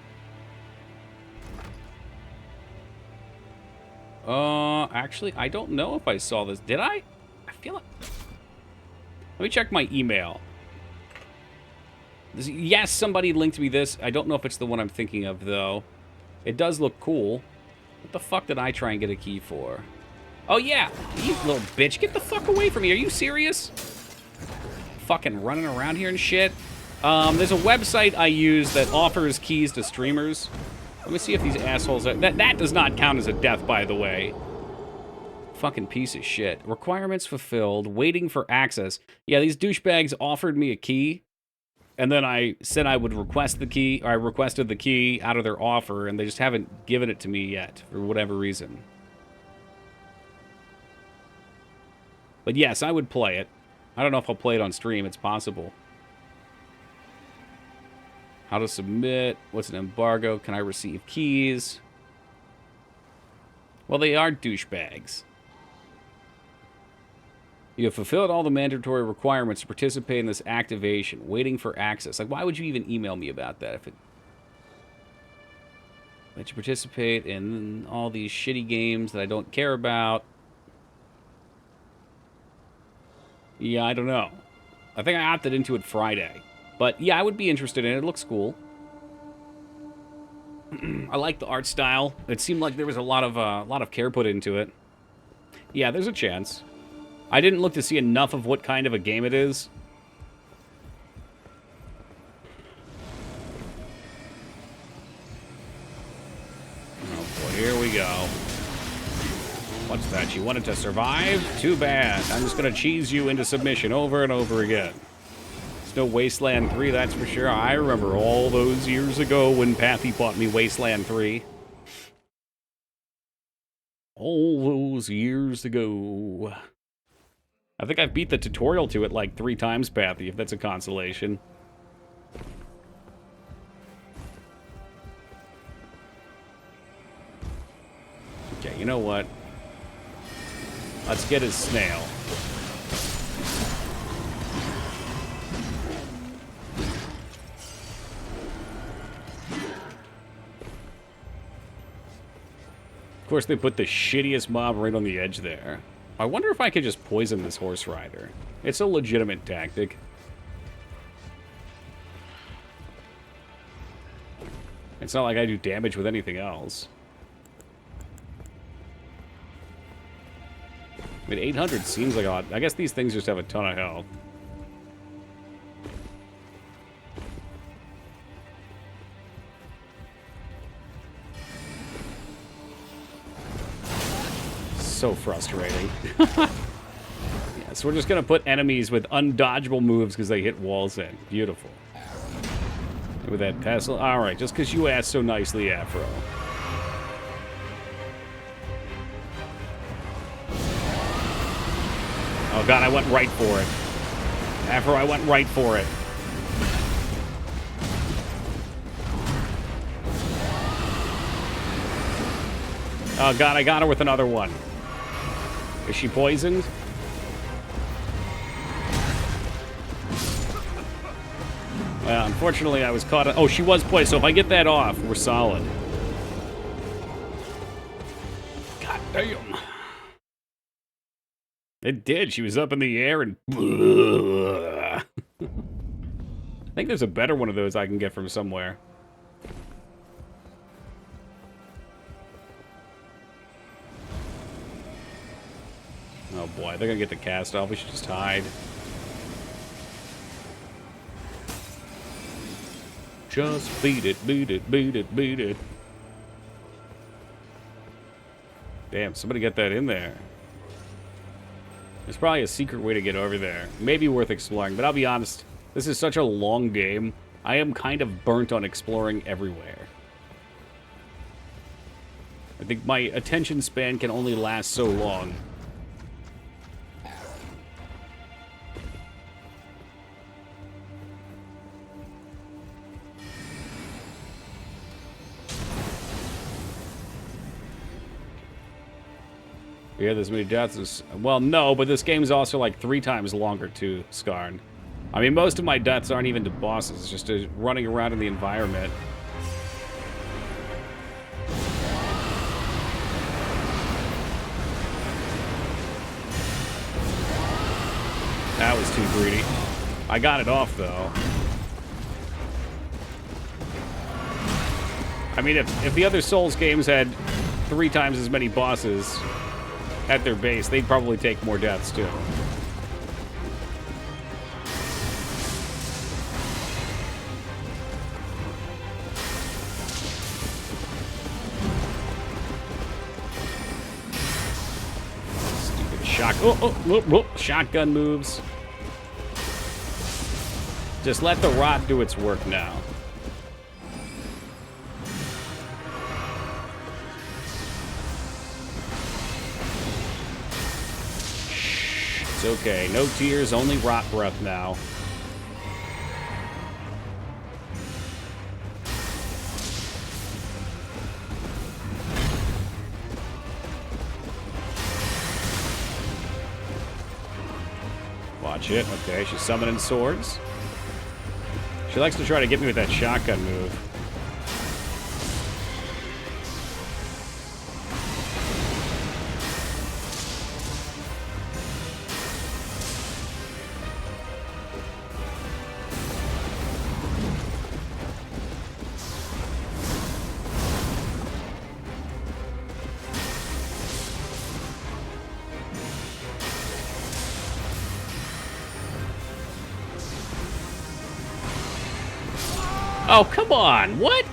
Actually, I don't know if I saw this. Did I? I feel like... Let me check my email. Yes, somebody linked me this. I don't know if it's the one I'm thinking of, though. It does look cool. What the fuck did I try and get a key for? Oh, yeah. You little bitch. Get the fuck away from me. Are you serious? Fucking running around here and shit. There's a website I use that offers keys to streamers. Let me see if these assholes are... That does not count as a death, by the way. Fucking piece of shit. Requirements fulfilled. Waiting for access. Yeah, these douchebags offered me a key. And then I said I would request the key. Or I requested the key out of their offer. And they just haven't given it to me yet. For whatever reason. But yes, I would play it. I don't know if I'll play it on stream. It's possible. How to submit. What's an embargo? Can I receive keys? Well, they are douchebags. You have fulfilled all the mandatory requirements to participate in this activation. Waiting for access. Like, why would you even email me about that if it... Let you participate in all these shitty games that I don't care about. Yeah, I don't know. I think I opted into it Friday. But yeah, I would be interested in it. It looks cool. I like the art style. It seemed like there was a lot of care put into it. Yeah, there's a chance. I didn't look to see enough of what kind of a game it is. Oh boy, here we go. What's that? You wanted to survive? Too bad. I'm just gonna cheese you into submission over and over again. There's no Wasteland 3, that's for sure. I remember all those years ago when Pathy bought me Wasteland 3. All those years ago. I think I've beat the tutorial to it like 3 times, Pathy, if that's a consolation. Okay, you know what? Let's get his snail. Of course, they put the shittiest mob right on the edge there. I wonder if I could just poison this horse rider. It's a legitimate tactic. It's not like I do damage with anything else. I mean, 800 seems like a lot. I guess these things just have a ton of health. So frustrating. Yeah, so we're just gonna put enemies with undodgeable moves because they hit walls in. Beautiful. With that pestle. Alright, just because you asked so nicely, Afro. Oh god, I went right for it. Afro, I went right for it. Oh god, I got her with another one. Is she poisoned? Well, unfortunately, I was caught. Oh, she was poisoned, so if I get that off, we're solid. God damn. It did. She was up in the air and... I think there's a better one of those I can get from somewhere. Oh boy, they're gonna get the cast off. We should just hide. Just beat it, beat it, beat it, beat it. Damn, somebody get that in there. There's probably a secret way to get over there. Maybe worth exploring, but I'll be honest, this is such a long game. I am kind of burnt on exploring everywhere. I think my attention span can only last so long. Yeah, there's many deaths as... Well, no, but this game's also like 3 times longer too, Skarn. I mean, most of my deaths aren't even to bosses, it's just running around in the environment. That was too greedy. I got it off, though. I mean, if the other Souls games had 3 times as many bosses at their base, they'd probably take more deaths, too. Stupid shotgun moves. Just let the rod do its work now. It's okay. No tears, only rot breath now. Watch it. Okay, she's summoning swords. She likes to try to get me with that shotgun move. Oh, come on. What?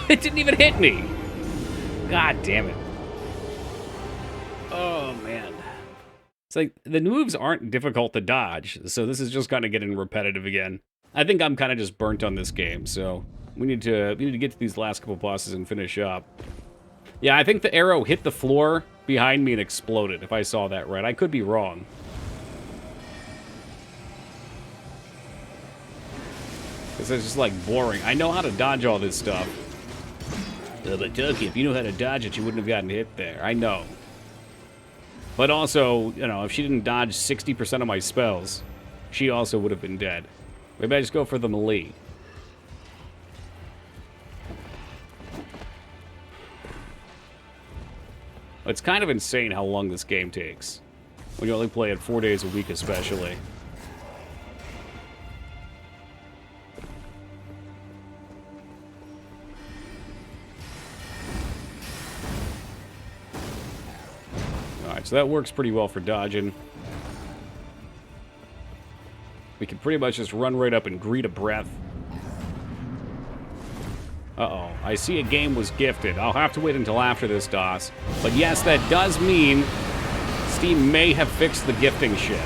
It didn't even hit me. God damn it. Oh, man. It's like, the moves aren't difficult to dodge, so this is just kind of getting repetitive again. I think I'm kind of just burnt on this game, so we need to get to these last couple bosses and finish up. Yeah, I think the arrow hit the floor behind me and exploded, if I saw that right. I could be wrong. Because it's just, like, boring. I know how to dodge all this stuff. But Ducky, if you knew how to dodge it, you wouldn't have gotten hit there. I know. But also, you know, if she didn't dodge 60% of my spells, she also would have been dead. Maybe I just go for the melee. It's kind of insane how long this game takes. When you only play it 4 days a week, especially. Alright, so that works pretty well for dodging. We can pretty much just run right up and greet a breath. Uh-oh. I see a game was gifted. I'll have to wait until after this, DOS. But yes, that does mean Steam may have fixed the gifting shit.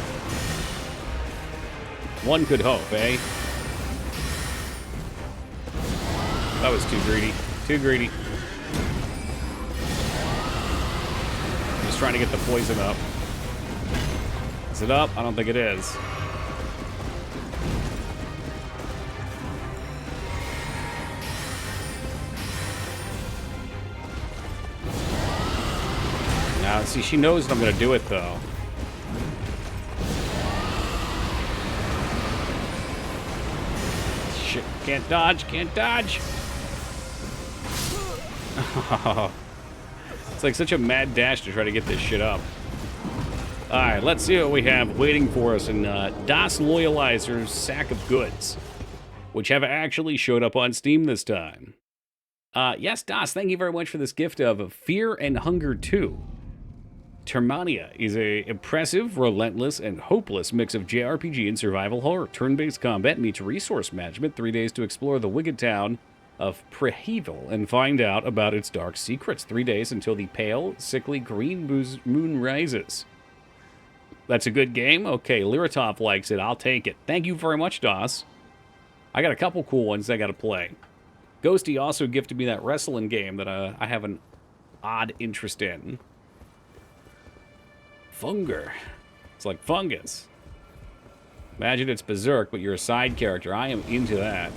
One could hope, eh? That was too greedy. Too greedy. Just trying to get the poison up. Is it up? I don't think it is. Now, see, she knows that I'm going to do it, though. Shit, can't dodge, can't dodge! It's like such a mad dash to try to get this shit up. Alright, let's see what we have waiting for us in DOS Loyalizer's Sack of Goods, which have actually showed up on Steam this time. Yes, DOS, thank you very much for this gift of Fear and Hunger 2. Termania is a impressive, relentless, and hopeless mix of JRPG and survival horror. Turn-based combat meets resource management. 3 days to explore the wicked town of Prehevel and find out about its dark secrets. 3 days until the pale, sickly green moon rises. That's a good game? Okay, Liratov likes it. I'll take it. Thank you very much, DOS. I got a couple cool ones I gotta play. Ghosty also gifted me that wrestling game that I have an odd interest in. Funger. It's like fungus. Imagine it's Berserk, but you're a side character. I am into that.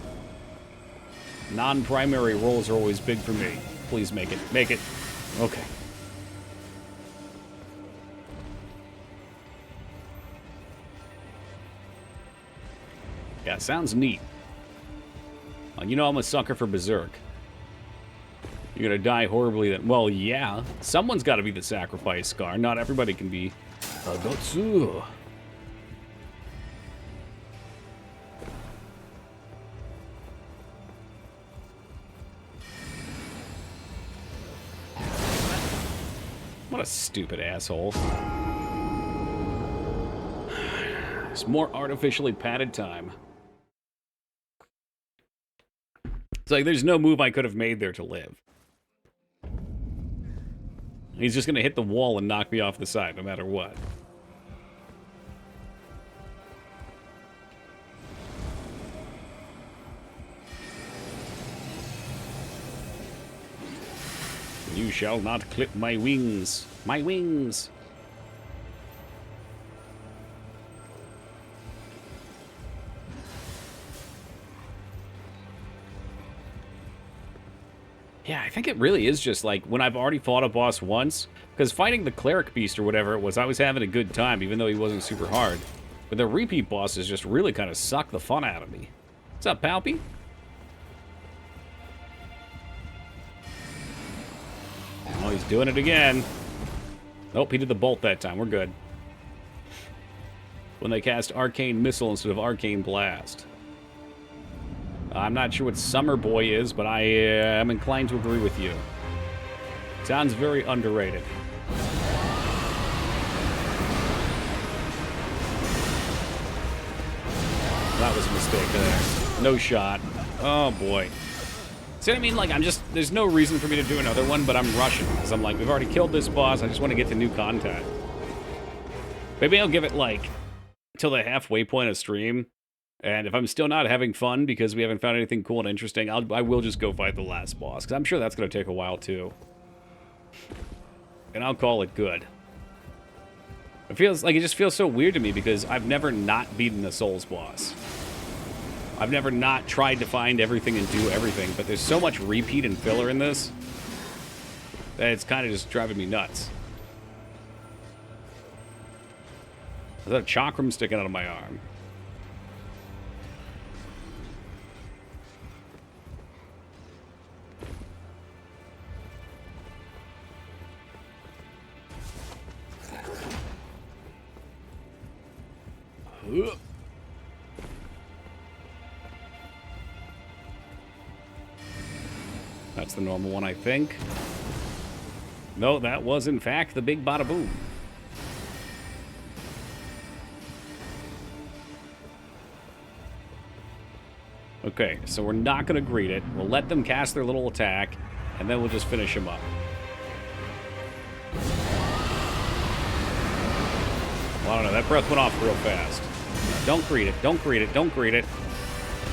Non-primary roles are always big for me. Please make it. Make it. Okay. Yeah, sounds neat. You know I'm a sucker for Berserk. You're gonna die horribly then. Well, yeah. Someone's gotta be the sacrifice, Scar. Not everybody can be a Gotsu. What a stupid asshole. It's more artificially padded time. It's like there's no move I could have made there to live. He's just going to hit the wall and knock me off the side, no matter what. You shall not clip my wings. My wings! Yeah, I think it really is just like when I've already fought a boss once, because fighting the cleric beast or whatever it was, I was having a good time, even though he wasn't super hard. But the repeat bosses just really kind of suck the fun out of me. What's up, Palpy? Oh, he's doing it again. Nope, he did the bolt that time. We're good. When they cast Arcane Missile instead of Arcane Blast. I'm not sure what Summer Boy is, but I am inclined to agree with you. Sounds very underrated. That was a mistake there. No shot. Oh, boy. See what I mean? Like, there's no reason for me to do another one, but I'm rushing. Because I'm like, we've already killed this boss. I just want to get to new content. Maybe I'll give it, like, till the halfway point of stream. And if I'm still not having fun because we haven't found anything cool and interesting, I will just go fight the last boss. Because I'm sure that's going to take a while, too. And I'll call it good. It just feels so weird to me because I've never not beaten a Souls boss. I've never not tried to find everything and do everything, but there's so much repeat and filler in this that it's kind of just driving me nuts. There's a chakram sticking out of my arm. That's the normal one, I think. No, that was, in fact, the big bada boom. Okay, so we're not going to greet it. We'll let them cast their little attack, and then we'll just finish them up. Well, I don't know. That breath went off real fast. Don't greet it. Don't greet it. Don't greet it.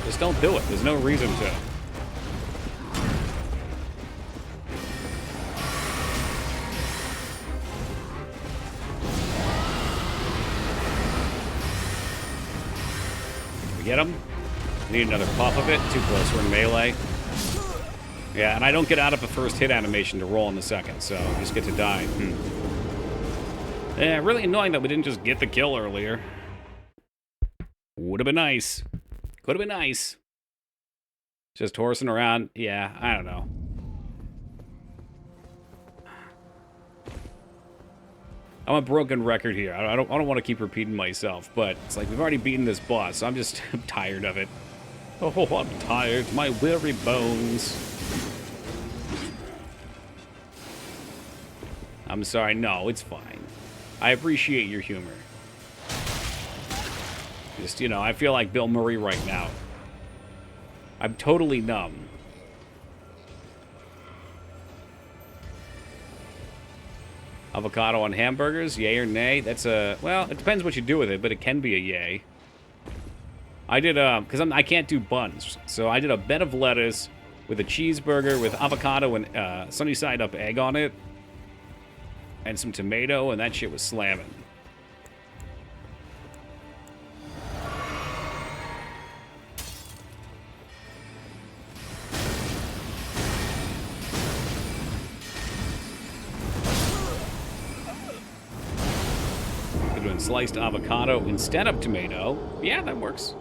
Just don't do it. There's no reason to. Get him. Need another puff of it. Too close. We're in melee. Yeah, and I don't get out of a first hit animation to roll in the second, so I just get to die. Yeah, really annoying that we didn't just get the kill earlier. Would have been nice. Could have been nice. Just horsing around. Yeah, I don't know. I'm a broken record here. I don't want to keep repeating myself, but it's like we've already beaten this boss, so I'm tired of it. Oh, I'm tired. My weary bones. I'm sorry. No, it's fine. I appreciate your humor. Just, I feel like Bill Murray right now. I'm totally numb. Avocado on hamburgers, yay or nay? That's well, it depends what you do with it, but it can be a yay. I did, because I can't do buns, so I did a bed of lettuce with a cheeseburger with avocado and sunny side up egg on it, and some tomato, and that shit was slamming. Doing sliced avocado instead of tomato. Yeah, that works.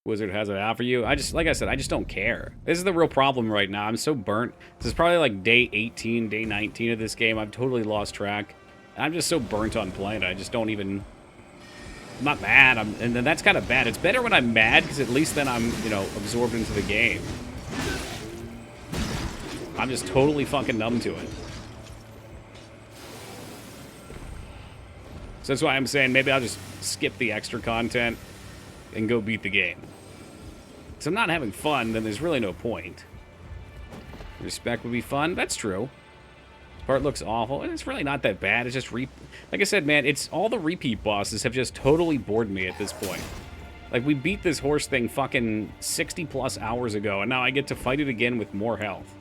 Wizard has it out for you. Like I said, I just don't care. This is the real problem right now. I'm so burnt. This is probably like day 18, day 19 of this game. I've totally lost track. I'm just so burnt on playing it. I just don't even... I'm not mad. And then that's kind of bad. It's better when I'm mad, because at least then I'm, absorbed into the game. I'm just totally fucking numb to it. So that's why I'm saying maybe I'll just skip the extra content and go beat the game. So I'm not having fun, then there's really no point. Respect would be fun. That's true. This part looks awful, and it's really not that bad. It's just like I said, man, it's all the repeat bosses have just totally bored me at this point. Like, we beat this horse thing fucking 60 plus hours ago, and now I get to fight it again with more health.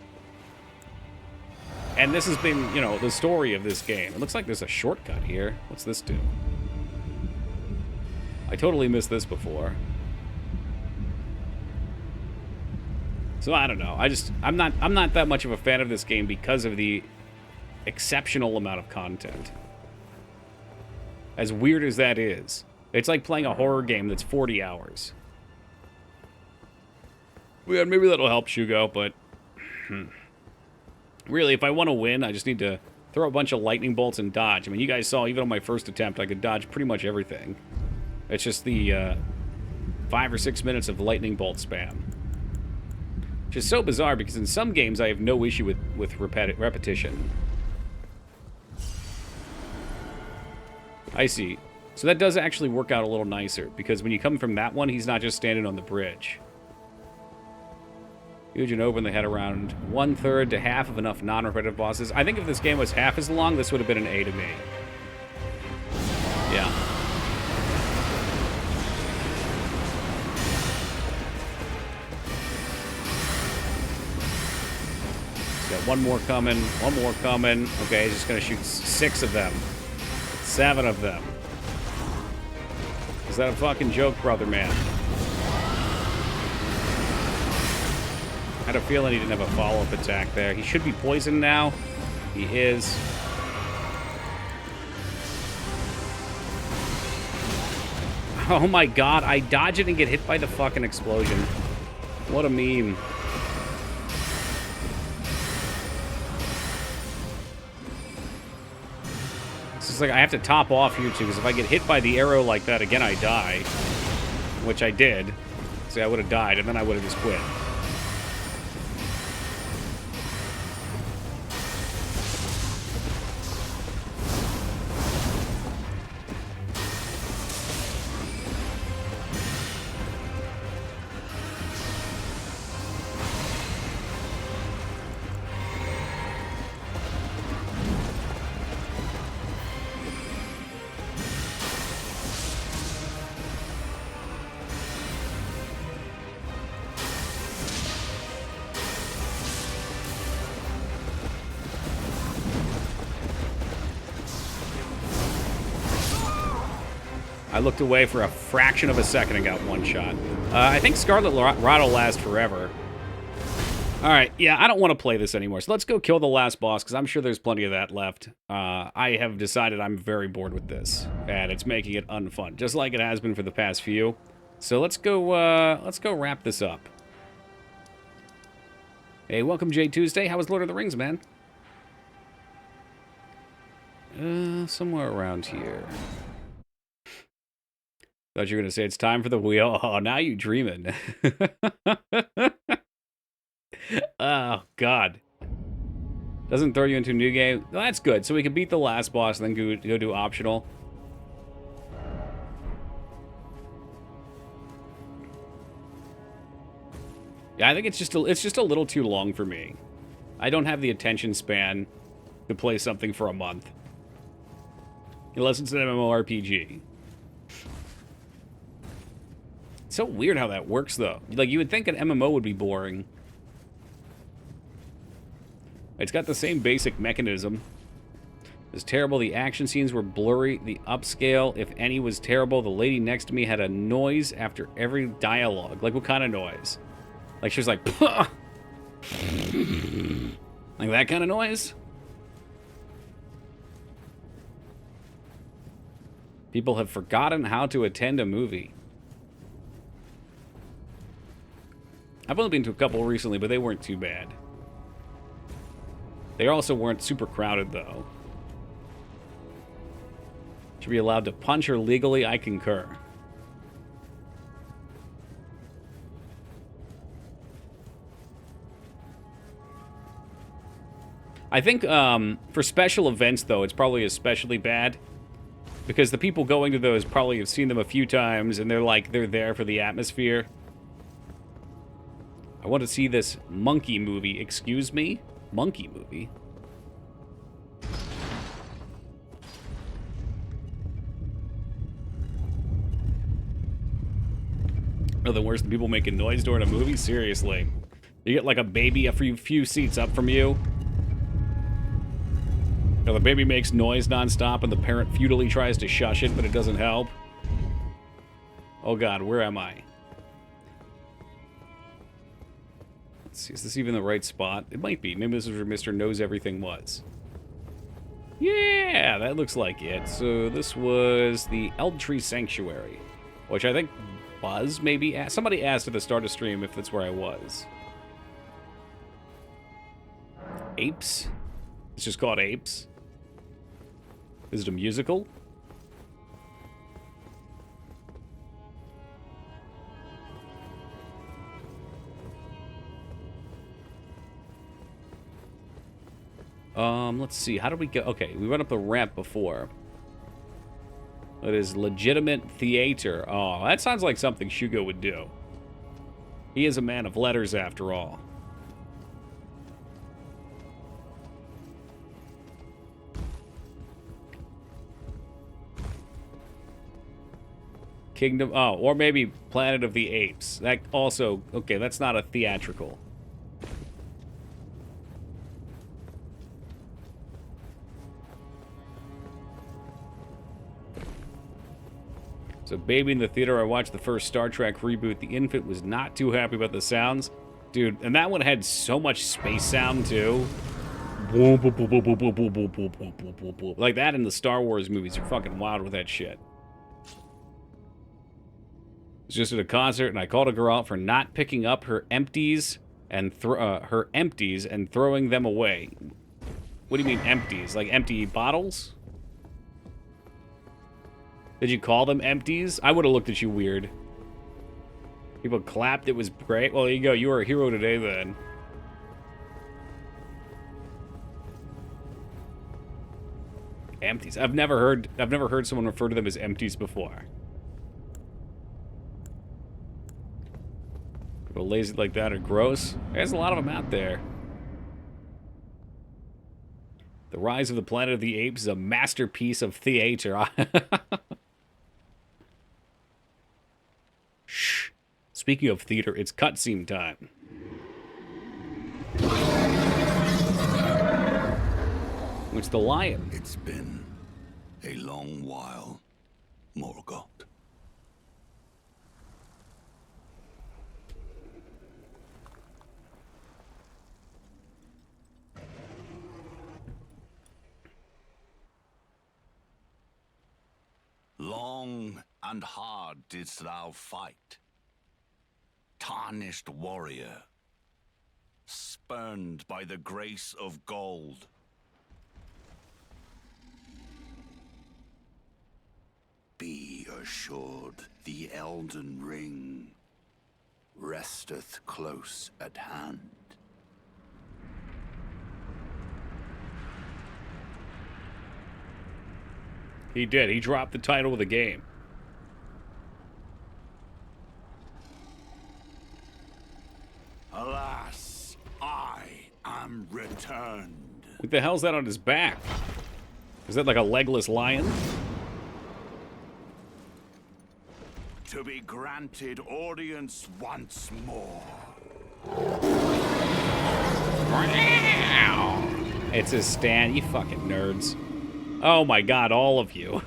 And this has been, the story of this game. It looks like there's a shortcut here. What's this do? I totally missed this before. So I don't know. I'm not that much of a fan of this game because of the exceptional amount of content. As weird as that is. It's like playing a horror game that's 40 hours. Yeah, maybe that'll help Shugo, but... Really, if I want to win, I just need to throw a bunch of lightning bolts and dodge. I mean, you guys saw, even on my first attempt, I could dodge pretty much everything. It's just the 5 or 6 minutes of lightning bolt spam. Which is so bizarre, because in some games I have no issue with repetition. I see. So that does actually work out a little nicer, because when you come from that one, he's not just standing on the bridge. Huge and open, they had around 1/3 to half of enough non-repetitive bosses. I think if this game was half as long, this would have been an A to me. Yeah. Got one more coming, one more coming. Okay, he's just gonna shoot 6 of them. 7 of them. Is that a fucking joke, brother man? I had a feeling he didn't have a follow-up attack there. He should be poisoned now. He is. Oh my god, I dodge it and get hit by the fucking explosion. What a meme. It's like I have to top off here too, because if I get hit by the arrow like that again, I die. Which I did. See, I would have died, and then I would have just quit. I looked away for a fraction of a second and got one shot. I think Scarlet Rot will last forever. Alright, yeah, I don't want to play this anymore. So let's go kill the last boss, because I'm sure there's plenty of that left. I have decided I'm very bored with this, and it's making it unfun, just like it has been for the past few. So let's go wrap this up. Hey, welcome Jay Tuesday. How was Lord of the Rings, man? Somewhere around here. Thought you were going to say it's time for the wheel. Oh, now you dreaming. Oh, God. Doesn't throw you into a new game. Well, that's good. So we can beat the last boss and then go do optional. Yeah, I think it's just a little too long for me. I don't have the attention span to play something for a month. Unless it's an MMORPG. It's so weird how that works, though. Like, you would think an MMO would be boring. It's got the same basic mechanism. It was terrible. The action scenes were blurry. The upscale, if any, was terrible. The lady next to me had a noise after every dialogue. Like, what kind of noise? Like, she was like, Puh! Like that kind of noise? People have forgotten how to attend a movie. I've only been to a couple recently, but they weren't too bad. They also weren't super crowded, though. Should be allowed to punch her legally, I concur. I think for special events, though, it's probably especially bad. Because the people going to those probably have seen them a few times, and they're there for the atmosphere. I want to see this monkey movie. Excuse me? Monkey movie? Nothing worse than people making noise during a movie? Seriously. You get like a baby a few seats up from you. You know, the baby makes noise nonstop and the parent futilely tries to shush it, but it doesn't help. Oh god, where am I? Let's see, is this even the right spot? It might be. Maybe this is where Mr. Knows Everything was. Yeah, that looks like it. So this was the Elden Tree Sanctuary, which I think Buzz maybe asked. Somebody asked at the start of stream if that's where I was. Apes? It's just called Apes? Is it a musical? Let's see. How did we go? Okay, we went up the ramp before. That is legitimate theater. Oh, that sounds like something Shugo would do. He is a man of letters, after all. Kingdom, oh, or maybe Planet of the Apes. That also, okay, that's not a theatrical. So, baby in the theater, I watched the first Star Trek reboot. The infant was not too happy about the sounds. Dude, and that one had so much space sound, too. Like that in the Star Wars movies are fucking wild with that shit. I was just at a concert, and I called a girl out for not picking up her empties and throwing them away. What do you mean empties? Like empty bottles? Did you call them empties? I would have looked at you weird. People clapped. It was great. Well, there you go. You were a hero today, then. Empties. I've never heard someone refer to them as empties before. People lazy like that are gross. There's a lot of them out there. The Rise of the Planet of the Apes is a masterpiece of theater. Shh. Speaking of theater, it's cutscene time. It's the lion. It's been a long while, Morgoth. Long and hard didst thou fight, tarnished warrior, spurned by the grace of gold. Be assured the Elden Ring resteth close at hand. He did. He dropped the title of the game. Alas, I am returned. What the hell's that on his back? Is that like a legless lion? To be granted audience once more. It's his stand, you fucking nerds. Oh my god, all of you.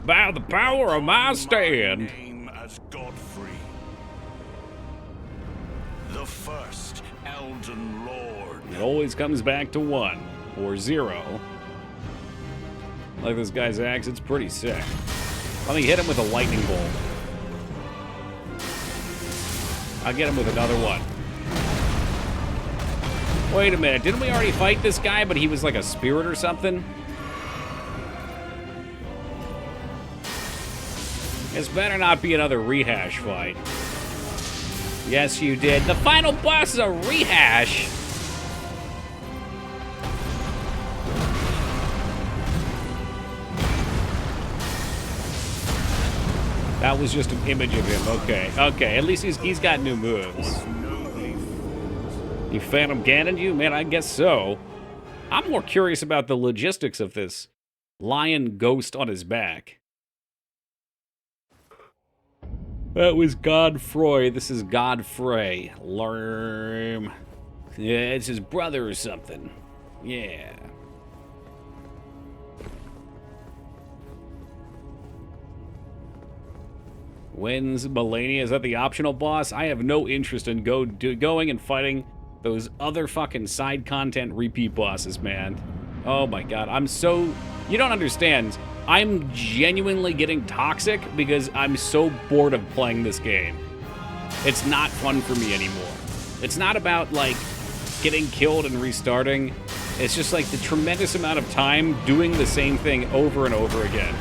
By the power of my stand. My name as Godfrey, the first Elden Lord. It always comes back to 1 or 0. Like this guy's axe, it's pretty sick. Let me hit him with a lightning bolt. I'll get him with another one. Wait a minute, didn't we already fight this guy, but he was like a spirit or something? This better not be another rehash fight. Yes, you did. The final boss is a rehash. That was just an image of him. Okay, okay. At least he's got new moves. You Phantom Ganon you? Man, I guess so. I'm more curious about the logistics of this lion ghost on his back. That was Godfrey. This is Godfrey. Lurm. Yeah, it's his brother or something. Yeah. When's Malenia? Is that the optional boss? I have no interest in going and fighting those other fucking side content repeat bosses, man. Oh my god, I'm so... You don't understand. I'm genuinely getting toxic because I'm so bored of playing this game. It's not fun for me anymore. It's not about, like, getting killed and restarting. It's just, like, the tremendous amount of time doing the same thing over and over again.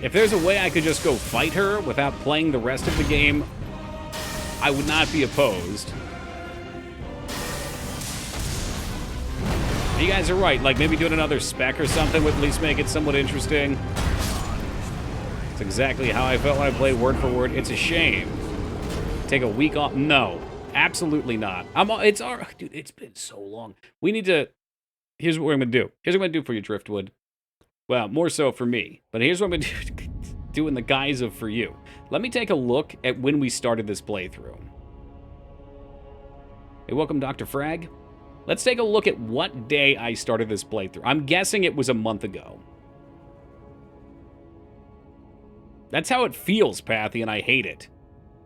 If there's a way I could just go fight her without playing the rest of the game, I would not be opposed. You guys are right. Like, maybe doing another spec or something would at least make it somewhat interesting. It's exactly how I felt when I played word for word. It's a shame. Take a week off? No, absolutely not. Dude, it's been so long. We need to... Here's what we're going to do. Here's what I'm going to do for you, Driftwood. Well, more so for me. But here's what I'm going to do in the guise of for you. Let me take a look at when we started this playthrough. Hey, welcome, Dr. Frag. Let's take a look at what day I started this playthrough. I'm guessing it was a month ago. That's how it feels, Pathy, and I hate it.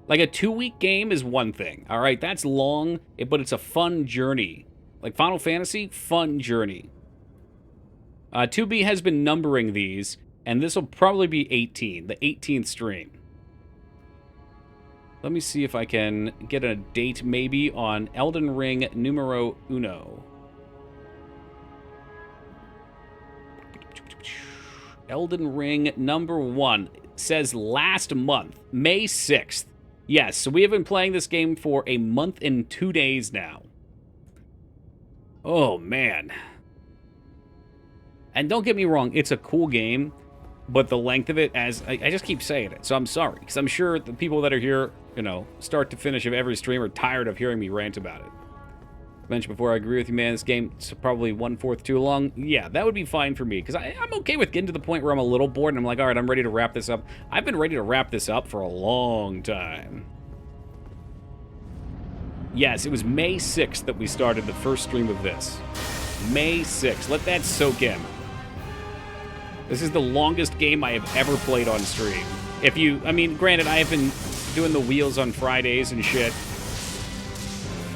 Like, a 2-week game is one thing, all right? That's long, but it's a fun journey. Like Final Fantasy, fun journey. 2B has been numbering these, and this will probably be 18, the 18th stream. Let me see if I can get a date maybe on Elden Ring numero uno. Elden Ring number 1 says last month, May 6th. Yes, so we have been playing this game for a month and 2 days now. Oh, man. And don't get me wrong, it's a cool game, but the length of it, as I just keep saying it, so I'm sorry, because I'm sure the people that are here, you know, start to finish of every stream are tired of hearing me rant about it. I mentioned before, I agree with you, man, this game's probably 1/4 too long. Yeah, that would be fine for me, because I'm okay with getting to the point where I'm a little bored, and I'm like, all right, I'm ready to wrap this up. I've been ready to wrap this up for a long time. Yes, it was May 6th that we started the first stream of this. May 6th. Let that soak in. This is the longest game I have ever played on stream. I mean, granted, I have been doing the wheels on Fridays and shit.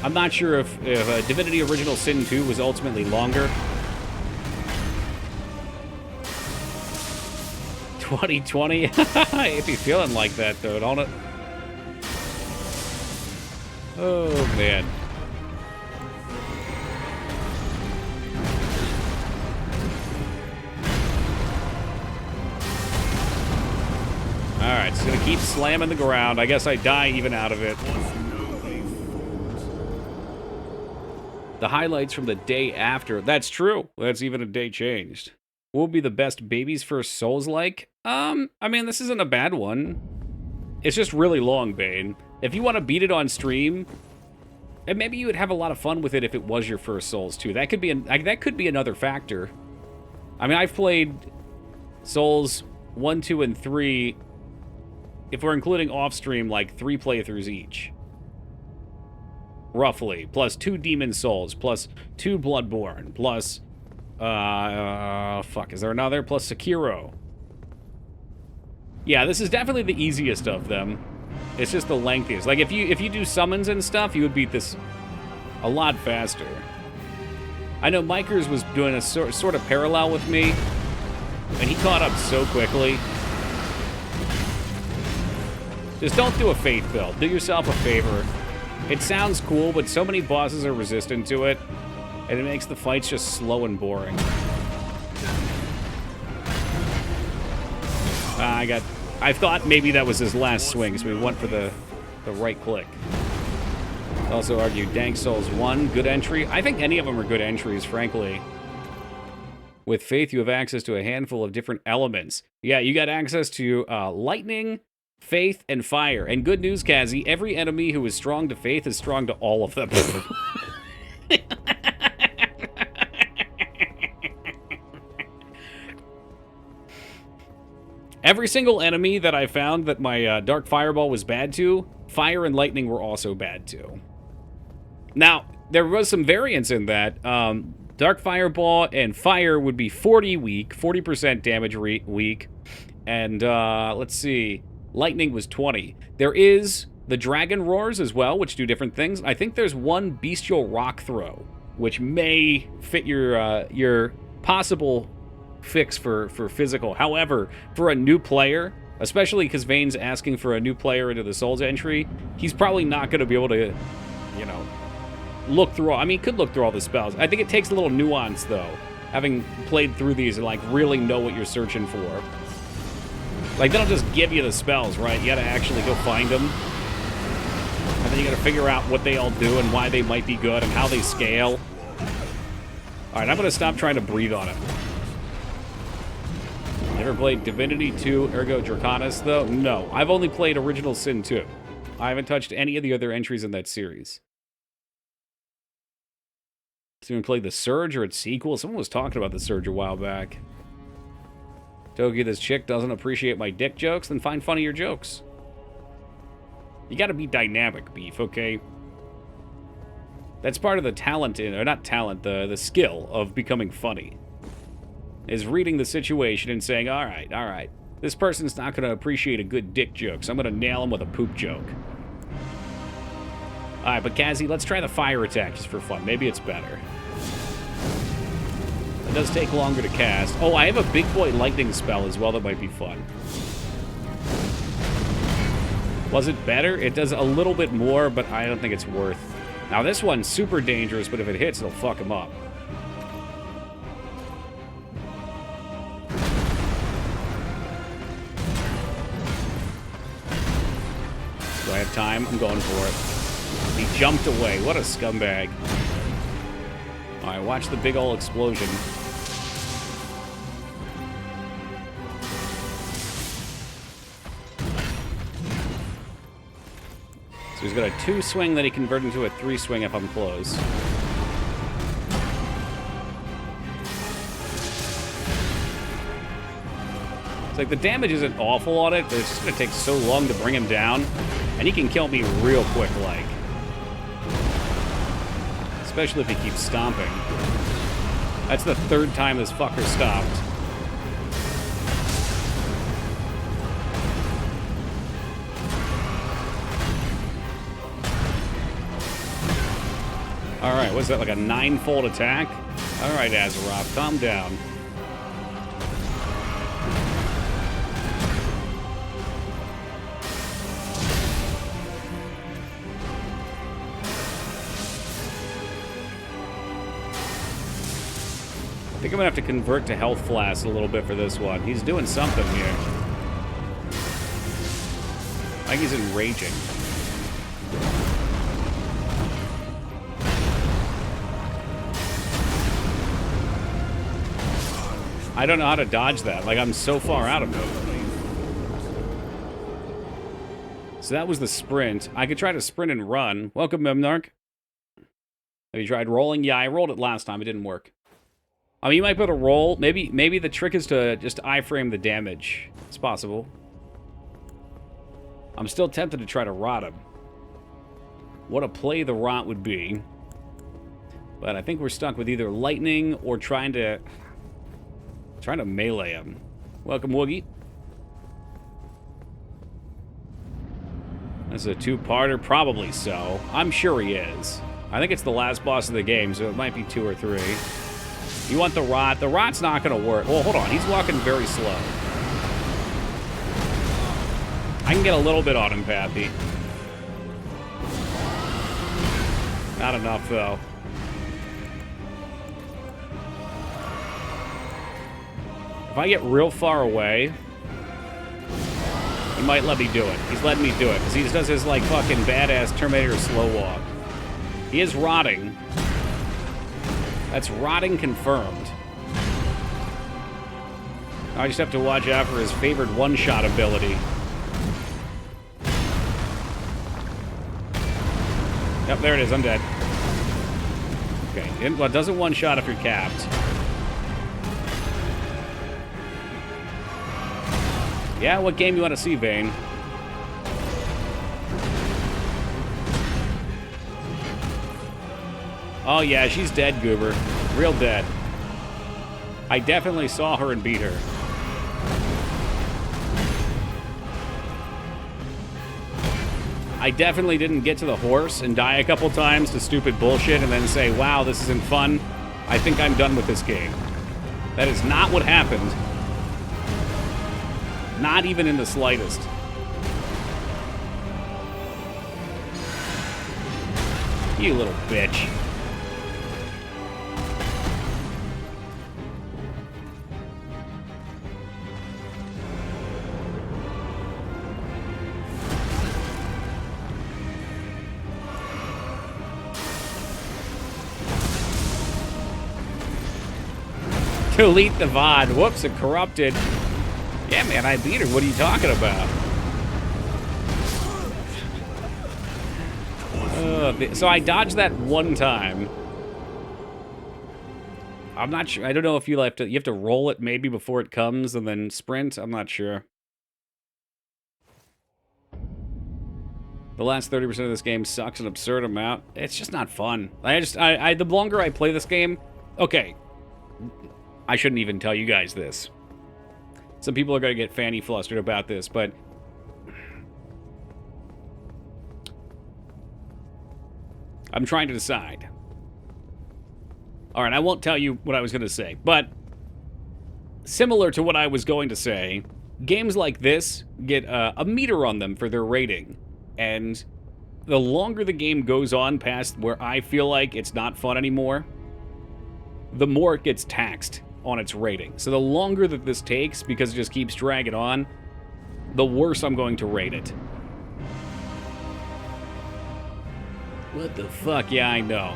I'm not sure if Divinity Original Sin 2 was ultimately longer. 2020? It be feeling like that, though, don't it? Oh, man. Alright, it's gonna keep slamming the ground. I guess I die even out of it. The highlights from the day after. That's true. That's even a day changed. What would be the best Baby's First Souls-like? I mean, this isn't a bad one. It's just really long, Bane. If you want to beat it on stream, and maybe you would have a lot of fun with it if it was your first Souls, too. That could be another factor. I mean, I've played Souls 1, 2, and 3, if we're including off-stream, like 3 playthroughs each. Roughly. Plus 2 Demon Souls, plus 2 Bloodborne, plus... fuck, is there another? Plus Sekiro. Yeah, this is definitely the easiest of them. It's just the lengthiest. Like, if you do summons and stuff, you would beat this a lot faster. I know Mikers was doing a sort of parallel with me, and he caught up so quickly. Just don't do a Faith build. Do yourself a favor. It sounds cool, but so many bosses are resistant to it, and it makes the fights just slow and boring. I thought maybe that was his last swing, so we went for the right click. Also argued Dank Souls 1, good entry. I think any of them are good entries, frankly. With Faith, you have access to a handful of different elements. Yeah, you got access to lightning, Faith, and fire. And good news, Kazi, every enemy who is strong to Faith is strong to all of them. Every single enemy that I found that my Dark Fireball was bad to, Fire and Lightning were also bad to. Now, there was some variance in that. Dark Fireball and Fire would be 40% damage weak. And, let's see, Lightning was 20. There is the Dragon Roars as well, which do different things. I think there's one Bestial Rock Throw, which may fit your possible fix for physical. However, for a new player, especially because Vane's asking for a new player into the Souls entry, he's probably not going to be able to, you know, look through all... I mean, he could look through all the spells. I think it takes a little nuance, though, having played through these and, like, really know what you're searching for. Like, they don't just give you the spells, right? You gotta actually go find them. And then you gotta figure out what they all do and why they might be good and how they scale. Alright, I'm gonna stop trying to breathe on him. Never played Divinity 2 Ergo Draconis, though? No. I've only played Original Sin 2. I haven't touched any of the other entries in that series. Has anyone played The Surge or its sequel? Someone was talking about The Surge a while back. Toki, this chick doesn't appreciate my dick jokes? Then find funnier jokes. You gotta be dynamic, Beef, okay? That's part of the talent, or not talent, the skill of becoming funny. Is reading the situation and saying, all right, this person's not gonna appreciate a good dick joke, so I'm gonna nail him with a poop joke. Alright, but Kazzy, let's try the fire attack just for fun. Maybe it's better. It does take longer to cast. Oh, I have a big boy lightning spell as well that might be fun. Was it better? It does a little bit more, but I don't think it's worth. Now this one's super dangerous, but if it hits, it'll fuck him up. Do I have time? I'm going for it. He jumped away. What a scumbag. Alright, watch the big ol' explosion. So he's got a 2 swing that he converted into a 3 swing if I'm close. It's like the damage isn't awful on it, but it's just going to take so long to bring him down. And he can kill me real quick, like. Especially if he keeps stomping. That's the 3rd time this fucker stopped. Alright, what's that, like a 9-fold attack? Alright, Azeroth, calm down. I think I'm gonna have to convert to health flask a little bit for this one. He's doing something here. I think he's enraging. I don't know how to dodge that. Like, I'm so far out of it. So that was the sprint. I could try to sprint and run. Welcome, Memnarch. Have you tried rolling? Yeah, I rolled it last time. It didn't work. I mean, you might be able to roll. Maybe the trick is to just iframe the damage. It's possible. I'm still tempted to try to rot him. What a play the rot would be. But I think we're stuck with either lightning or trying to melee him. Welcome, Woogie. This is a 2-parter? Probably so. I'm sure he is. I think it's the last boss of the game, so it might be 2 or 3. You want the rot? The rot's not going to work. Well, hold on. He's walking very slow. I can get a little bit on him, Pappy. Not enough, though. If I get real far away, he might let me do it. He's letting me do it, because he just does his, like, fucking badass Terminator slow walk. He is rotting. That's rotting confirmed. I just have to watch out for his favorite one-shot ability. Yep, there it is. I'm dead. Okay, well, it doesn't one-shot if you're capped. Yeah, what game you want to see, Vayne? Oh, yeah, she's dead, Goober. Real dead. I definitely saw her and beat her. I definitely didn't get to the horse and die a couple times to stupid bullshit and then say, wow, this isn't fun. I think I'm done with this game. That is not what happened. Not even in the slightest. You little bitch. Delete the VOD. Whoops, it corrupted. Yeah, man, I beat her. What are you talking about? So I dodged that one time. I'm not sure. I don't know if you have to roll it maybe before it comes and then sprint. I'm not sure. The last 30% of this game sucks an absurd amount. It's just not fun. The longer I play this game, okay. I shouldn't even tell you guys this. Some people are going to get fanny flustered about this, but I'm trying to decide. All right, I won't tell you what I was going to say, but similar to what I was going to say, games like this get a meter on them for their rating, and the longer the game goes on past where I feel like it's not fun anymore, the more it gets taxed on its rating. So the longer that this takes, because it just keeps dragging on, the worse I'm going to rate it. What the fuck? Yeah, I know.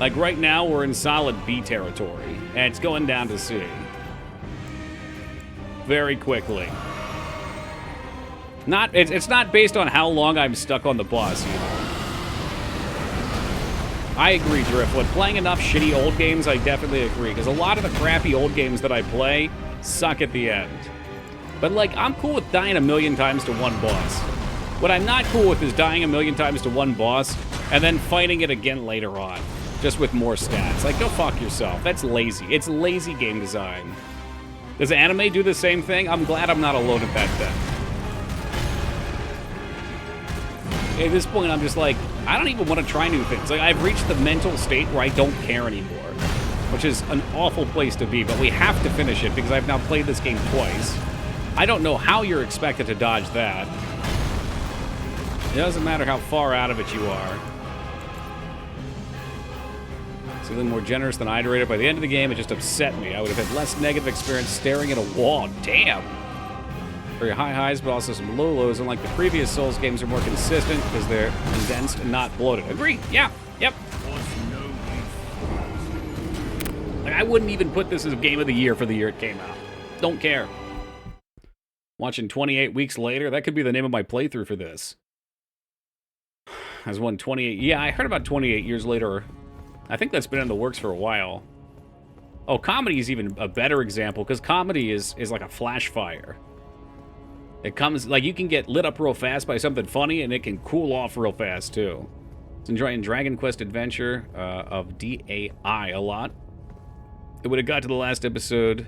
Like right now, we're in solid B territory, and it's going down to C. Very quickly. It's not based on how long I'm stuck on the boss, you know. I agree, Driftwood. Playing enough shitty old games, I definitely agree, because a lot of the crappy old games that I play suck at the end. But, like, I'm cool with dying a million times to one boss. What I'm not cool with is dying a million times to one boss, and then fighting it again later on, just with more stats. Like, go fuck yourself. That's lazy. It's lazy game design. Does anime do the same thing? I'm glad I'm not alone at that then. At this point, I'm just like, I don't even want to try new things. Like, I've reached the mental state where I don't care anymore, which is an awful place to be, but we have to finish it because I've now played this game twice. I don't know how you're expected to dodge that. It doesn't matter how far out of it you are. It's even more generous than I'd rated. By the end of the game, it just upset me. I would have had less negative experience staring at a wall. Damn! Very high highs, but also some low lows. Unlike the previous Souls games, are more consistent because they're condensed and not bloated. Agreed. Yeah. Yep. Like, I wouldn't even put this as Game of the Year for the year it came out. Don't care. Watching 28 weeks later, that could be the name of my playthrough for this. As one 28. Yeah, I heard about 28 years later. I think that's been in the works for a while. Oh, comedy is even a better example because comedy is like a flash fire. It comes, like, you can get lit up real fast by something funny, and it can cool off real fast, too. It's enjoying Dragon Quest Adventure of DAI a lot. It would have got to the last episode,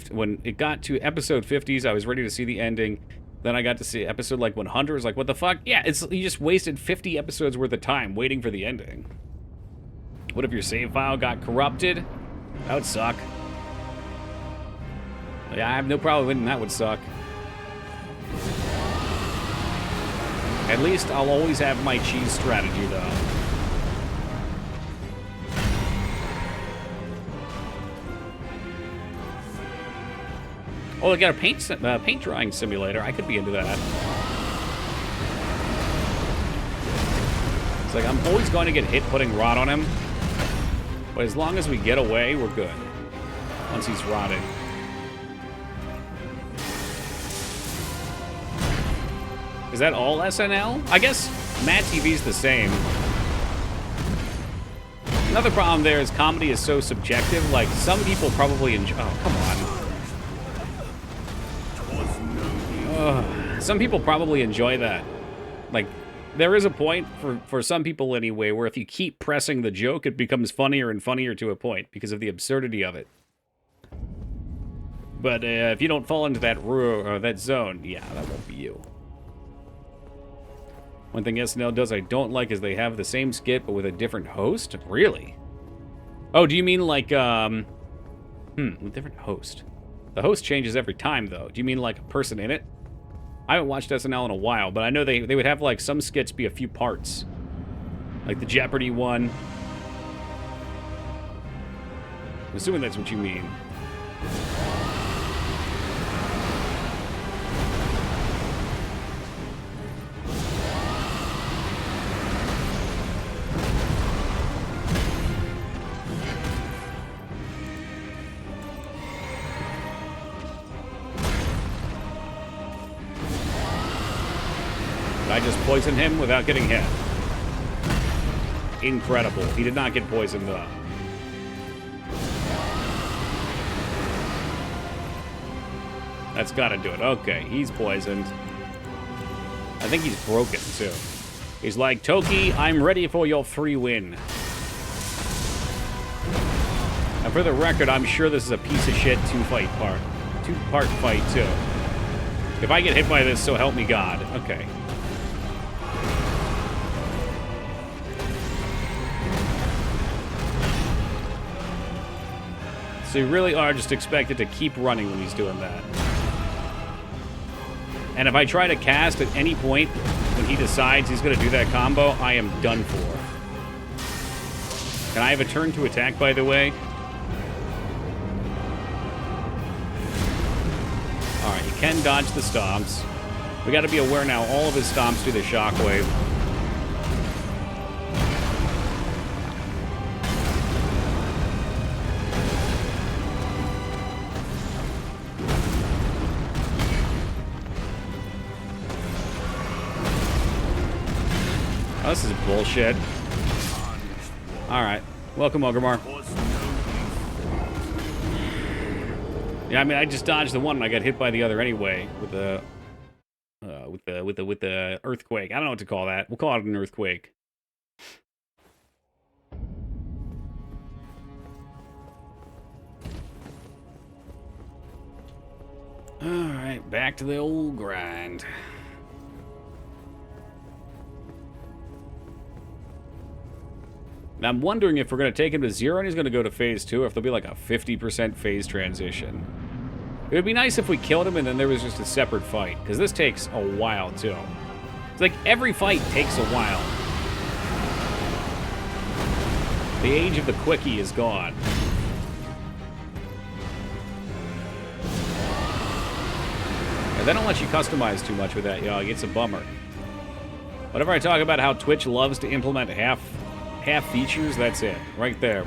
when it got to episode 50s, I was ready to see the ending. Then I got to see episode, like, 100. I was like, what the fuck? Yeah, you just wasted 50 episodes worth of time waiting for the ending. What if your save file got corrupted? That would suck. Yeah, I have no problem with it, and that would suck. At least I'll always have my cheese strategy, though. Oh, they got a paint drawing simulator. I could be into that. It's like, I'm always going to get hit putting rot on him. But as long as we get away, we're good. Once he's rotting. Is that all SNL? I guess Mad TV's the same. Another problem there is comedy is so subjective. Like, some people probably enjoy... Oh, come on. Some people probably enjoy that. Like, there is a point, for some people anyway, where if you keep pressing the joke, it becomes funnier and funnier to a point because of the absurdity of it. But if you don't fall into that zone, yeah, that won't be you. One thing SNL does I don't like is they have the same skit, but with a different host? Really? Oh, do you mean like, a different host? The host changes every time, though. Do you mean like a person in it? I haven't watched SNL in a while, but I know they would have, like, some skits be a few parts. Like the Jeopardy one. I'm assuming that's what you mean. I just poison him without getting hit? Incredible. He did not get poisoned, though. That's gotta do it. Okay, he's poisoned. I think he's broken, too. He's like, Toki, I'm ready for your free win. And for the record, I'm sure this is a piece of shit two-part fight, too. If I get hit by this, so help me God. Okay. So you really are just expected to keep running when he's doing that. And if I try to cast at any point when he decides he's going to do that combo, I am done for. Can I have a turn to attack, by the way? Alright, he can dodge the stomps. We got to be aware now, all of his stomps do the shockwave. Oh, this is bullshit. Alright. Welcome, Ogremar. Yeah, I mean, I just dodged the one and I got hit by the other anyway with the earthquake. I don't know what to call that. We'll call it an earthquake. Alright, back to the old grind. Now, I'm wondering if we're going to take him to 0 and he's going to go to phase 2, or if there'll be like a 50% phase transition. It would be nice if we killed him and then there was just a separate fight, because this takes a while, too. It's like every fight takes a while. The age of the quickie is gone. And they don't let you customize too much with that, y'all. It's a bummer. Whenever I talk about how Twitch loves to implement half features, that's it. Right there.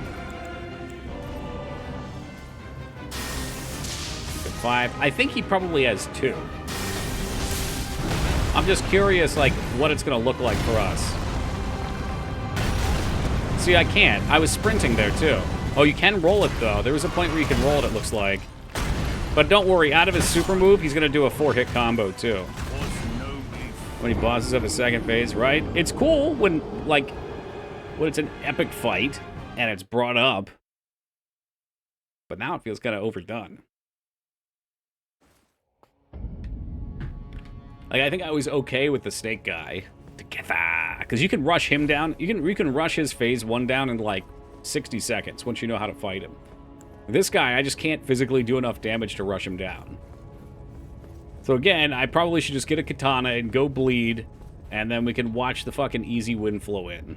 5. I think he probably has 2. I'm just curious, like, what it's going to look like for us. See, I can't. I was sprinting there, too. Oh, you can roll it, though. There was a point where you can roll it looks like. But don't worry, out of his super move, he's going to do a 4-hit combo, too. When he bosses up his second phase, right? It's cool when, like, when it's an epic fight and it's brought up. But now it feels kind of overdone. Like, I think I was okay with the snake guy together, because you can rush him down. You can rush his phase 1 down in like 60 seconds once you know how to fight him. This guy, I just can't physically do enough damage to rush him down. So again, I probably should just get a katana and go bleed, and then we can watch the fucking easy win flow in.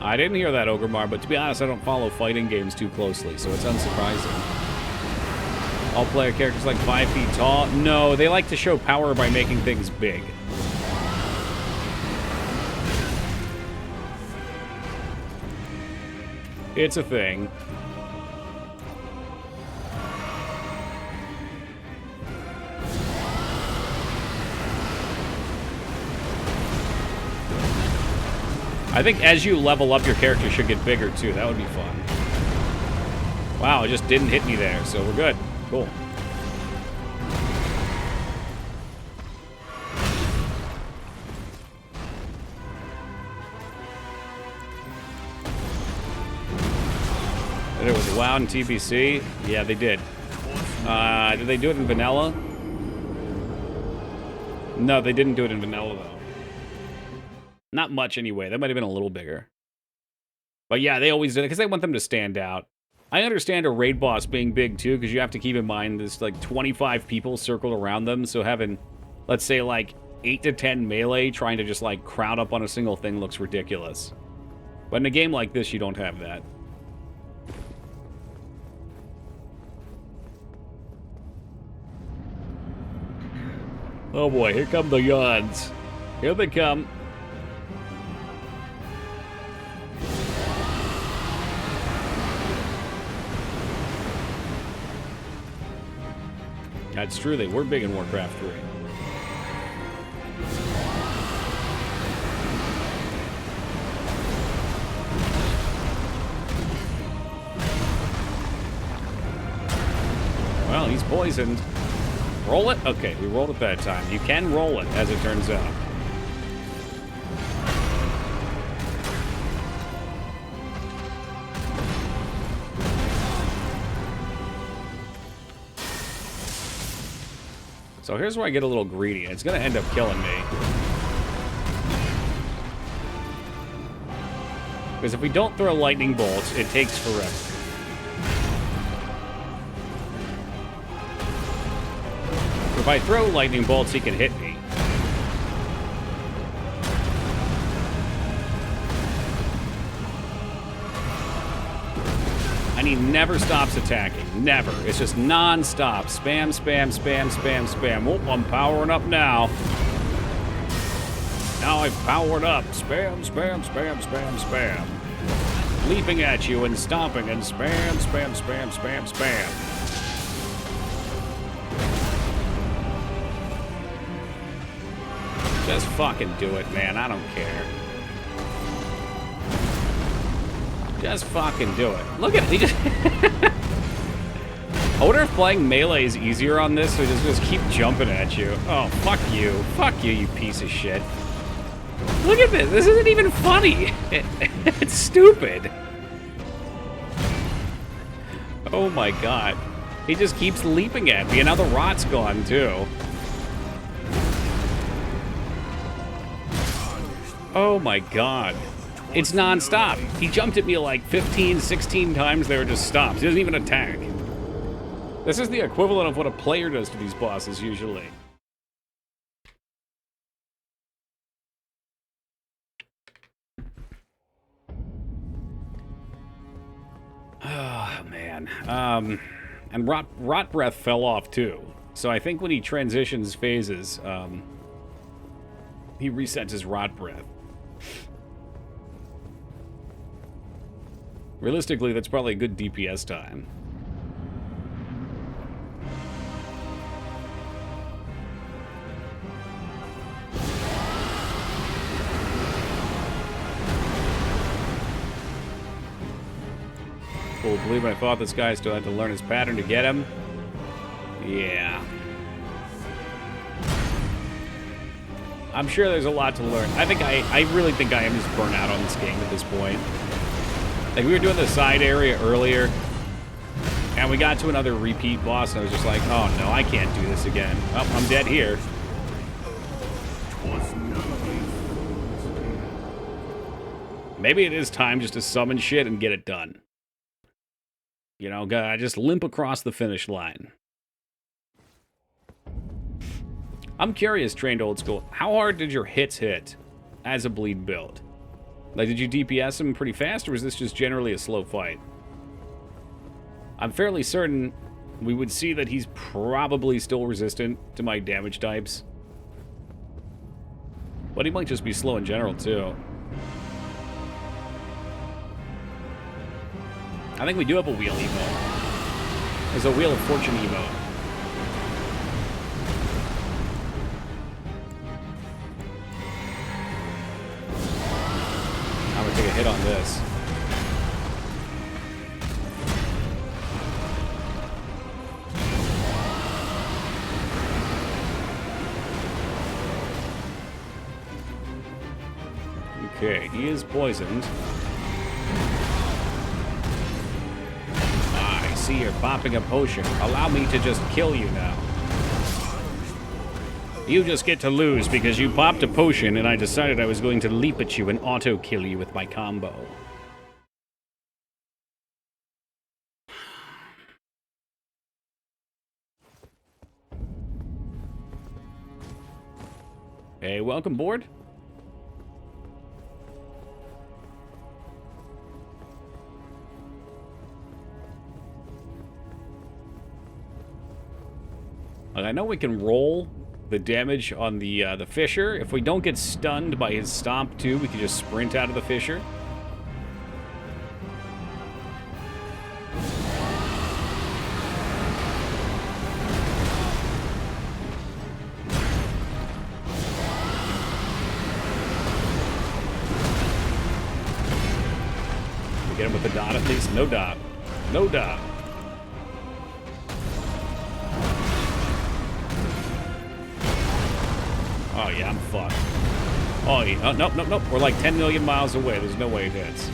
I didn't hear that, Ogremar, but to be honest, I don't follow fighting games too closely, so it's unsurprising. All player characters like 5 feet tall? No, they like to show power by making things big. It's a thing. I think as you level up, your character should get bigger, too. That would be fun. Wow, it just didn't hit me there, so we're good. Cool. Did it with WoW and TBC? Yeah, they did. Did they do it in vanilla? No, they didn't do it in vanilla, though. Not much, anyway. That might have been a little bigger. But yeah, they always did it, because they want them to stand out. I understand a raid boss being big, too, because you have to keep in mind there's, like, 25 people circled around them, so having, let's say, like, 8 to 10 melee trying to just, like, crowd up on a single thing looks ridiculous. But in a game like this, you don't have that. Oh boy, here come the yawns. Here they come. That's true, they were big in Warcraft 3. Well, he's poisoned. Roll it? Okay, we rolled it that time. You can roll it, as it turns out. So here's where I get a little greedy. It's going to end up killing me. Because if we don't throw lightning bolts, it takes forever. If I throw lightning bolts, he can hit me. And he never stops attacking. Never. It's just non-stop. Spam, spam, spam, spam, spam. Whoop, I'm powering up now. Now I've powered up. Spam, spam, spam, spam, spam. Leaping at you and stomping and spam, spam, spam, spam, spam. Just fucking do it, man. I don't care. Just fucking do it. Look at it. He just... I wonder if playing melee is easier on this, so just keep jumping at you. Oh, fuck you. Fuck you, you piece of shit. Look at this. This isn't even funny. It's stupid. Oh my god. He just keeps leaping at me, and now the rot's gone, too. Oh my god. It's non-stop. He jumped at me like 15, 16 times there, just stops. He doesn't even attack. This is the equivalent of what a player does to these bosses, usually. Oh, man. And Rot Breath fell off, too. So I think when he transitions phases, he resets his Rot Breath. Realistically, that's probably a good DPS time. Cool, believe I thought this guy still had to learn his pattern to get him. Yeah. I'm sure there's a lot to learn. I really think I am just burnt out on this game at this point. Like, we were doing the side area earlier, and we got to another repeat boss, and I was just like, oh no, I can't do this again. Oh, I'm dead here. Maybe it is time just to summon shit and get it done. You know, just limp across the finish line. I'm curious, Trained Old School, how hard did your hits hit as a bleed build? Like, did you DPS him pretty fast, or was this just generally a slow fight? I'm fairly certain we would see that he's probably still resistant to my damage types. But he might just be slow in general, too. I think we do have a wheel emote. There's a Wheel of Fortune emote. I'm gonna take a hit on this. Okay, he is poisoned. I see you're popping a potion. Allow me to just kill you now. You just get to lose because you popped a potion and I decided I was going to leap at you and auto-kill you with my combo. Hey, welcome board. I know we can roll the damage on the fissure. If we don't get stunned by his stomp too, we can just sprint out of the fissure. Get him with the dot at least. No dot. No dot. Oh, yeah, I'm fucked. Oh, yeah. Oh, nope, nope, nope. We're like 10 million miles away. There's no way it hits.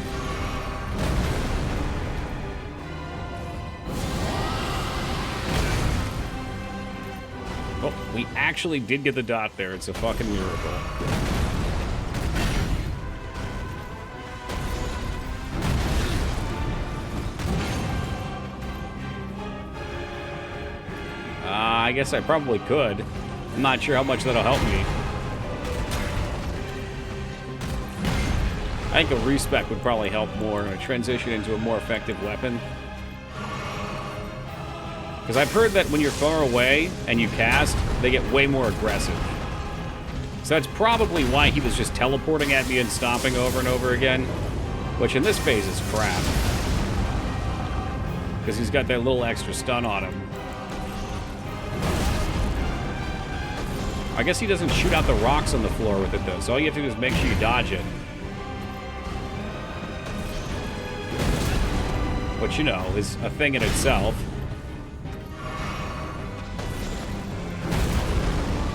Oh, we actually did get the dot there. It's a fucking miracle. I guess I probably could. I'm not sure how much that'll help me. I think a respec would probably help more. A transition into a more effective weapon. Because I've heard that when you're far away and you cast, they get way more aggressive. So that's probably why he was just teleporting at me and stomping over and over again. Which in this phase is crap. Because he's got that little extra stun on him. I guess he doesn't shoot out the rocks on the floor with it, though. So all you have to do is make sure you dodge it. Which, you know, is a thing in itself.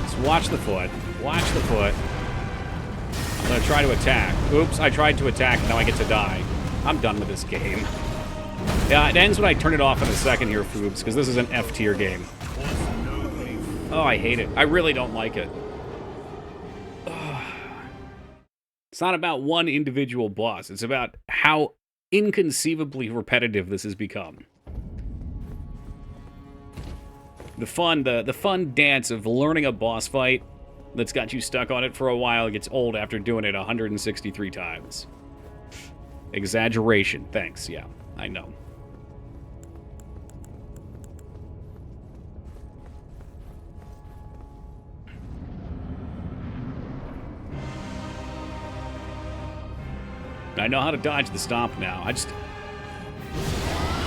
Just watch the foot. Watch the foot. I'm going to try to attack. Oops, I tried to attack, and now I get to die. I'm done with this game. Yeah, it ends when I turn it off in a second here, Foobs, because this is an F-tier game. Oh, I hate it. I really don't like it. It's not about one individual boss. It's about how inconceivably repetitive this has become. The fun dance of learning a boss fight that's got you stuck on it for a while gets old after doing it 163 times. Exaggeration. Thanks. Yeah, I know. I know how to dodge the stomp now.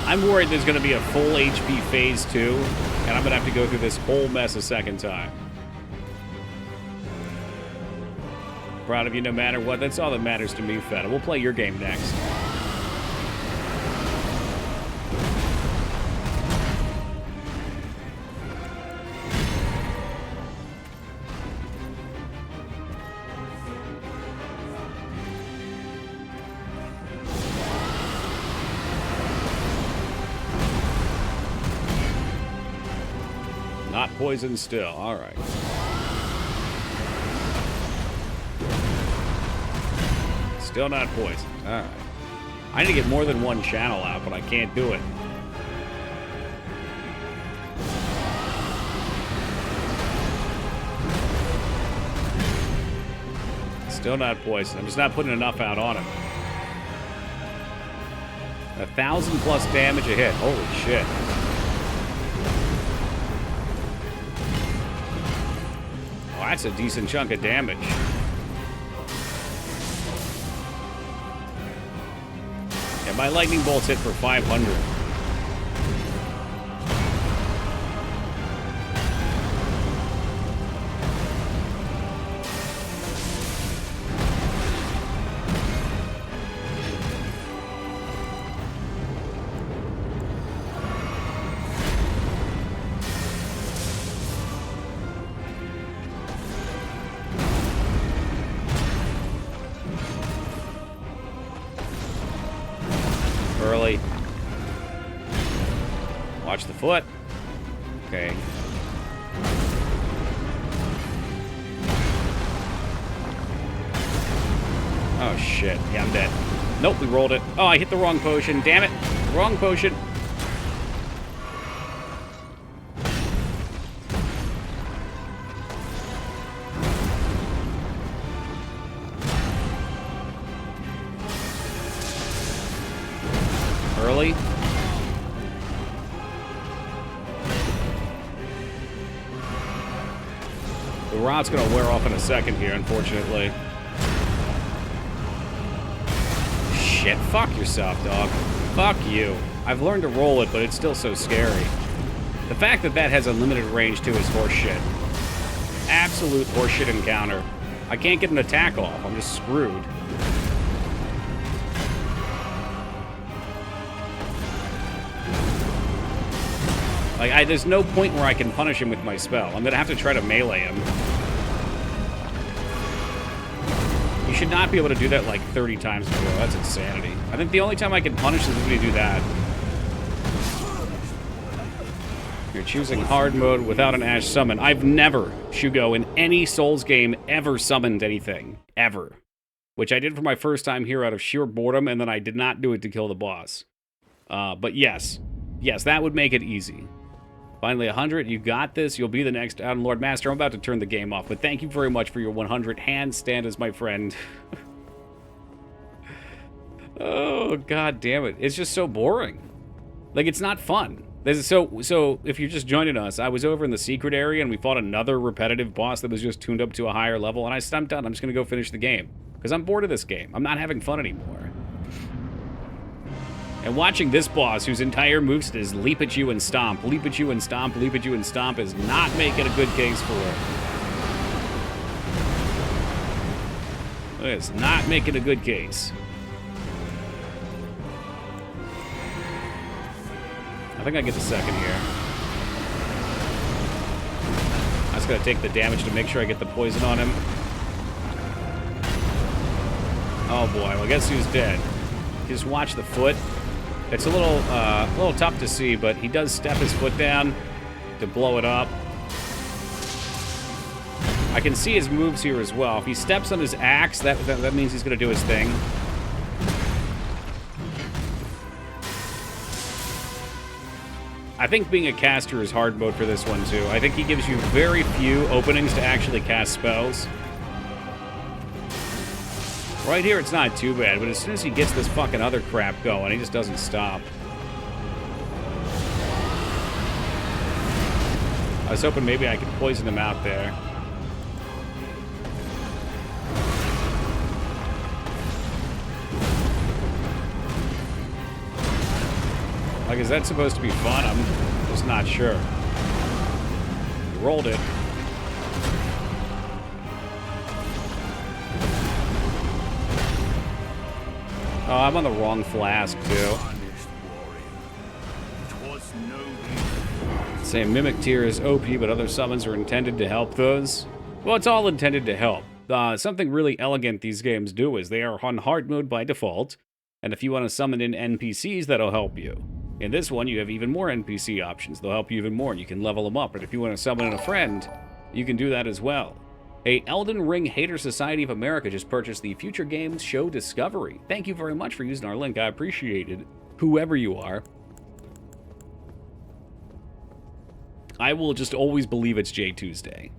I'm worried there's going to be a full HP phase 2, and I'm going to have to go through this whole mess a second time. Proud of you no matter what. That's all that matters to me, Feta. We'll play your game next. Not poisoned still. All right. Still not poisoned. All right. I need to get more than one channel out, but I can't do it. Still not poisoned. I'm just not putting enough out on him. 1,000+ damage a hit. Holy shit. That's a decent chunk of damage. Yeah, my lightning bolts hit for 500. Early. Watch the foot. Okay. Oh shit. Yeah, I'm dead. Nope, we rolled it. Oh, I hit the wrong potion. Damn it. Wrong potion. Early. The rod's gonna wear off in a second here, unfortunately. Shit, fuck yourself, dog. Fuck you. I've learned to roll it, but it's still so scary. The fact that that has unlimited range, too, is horseshit. Absolute horseshit encounter. I can't get an attack off. I'm just screwed. Like, there's no point where I can punish him with my spell. I'm gonna have to try to melee him. You should not be able to do that like 30 times in a row. That's insanity. I think the only time I can punish is when you do that. You're choosing hard mode without an Ash summon. I've never, Shugo, in any Souls game ever summoned anything. Ever. Which I did for my first time here out of sheer boredom, and then I did not do it to kill the boss. But yes. Yes, that would make it easy. Finally, 100. You got this. You'll be the next Adam Lord Master. I'm about to turn the game off, but thank you very much for your 100 handstand as my friend. Oh, god damn it. It's just so boring. Like, it's not fun. So if you're just joining us, I was over in the secret area, and we fought another repetitive boss that was just tuned up to a higher level, and I stumped out. I'm just going to go finish the game. Because I'm bored of this game. I'm not having fun anymore. And watching this boss, whose entire moveset is leap at you and stomp, leap at you and stomp, leap at you and stomp, is not making a good case for it. It's not making a good case. I think I get the second here. I just gotta take the damage to make sure I get the poison on him. Oh boy, well, guess who's dead? Just watch the foot. It's a little tough to see, but he does step his foot down to blow it up. I can see his moves here as well. If he steps on his axe, that means he's going to do his thing. I think being a caster is hard mode for this one, too. I think he gives you very few openings to actually cast spells. Right here, it's not too bad, but as soon as he gets this fucking other crap going, he just doesn't stop. I was hoping maybe I could poison him out there. Like, is that supposed to be fun? I'm just not sure. He rolled it. Oh, I'm on the wrong flask, too. Same Mimic tier is OP, but other summons are intended to help those. Well, it's all intended to help. Something really elegant these games do is they are on hard mode by default, and if you want to summon in NPCs, that'll help you. In this one, you have even more NPC options. They'll help you even more, and you can level them up. And if you want to summon in a friend, you can do that as well. A Elden Ring Hater Society of America just purchased the Future Games Show Discovery. Thank you very much for using our link. I appreciate it, whoever you are. I will just always believe it's J Tuesday.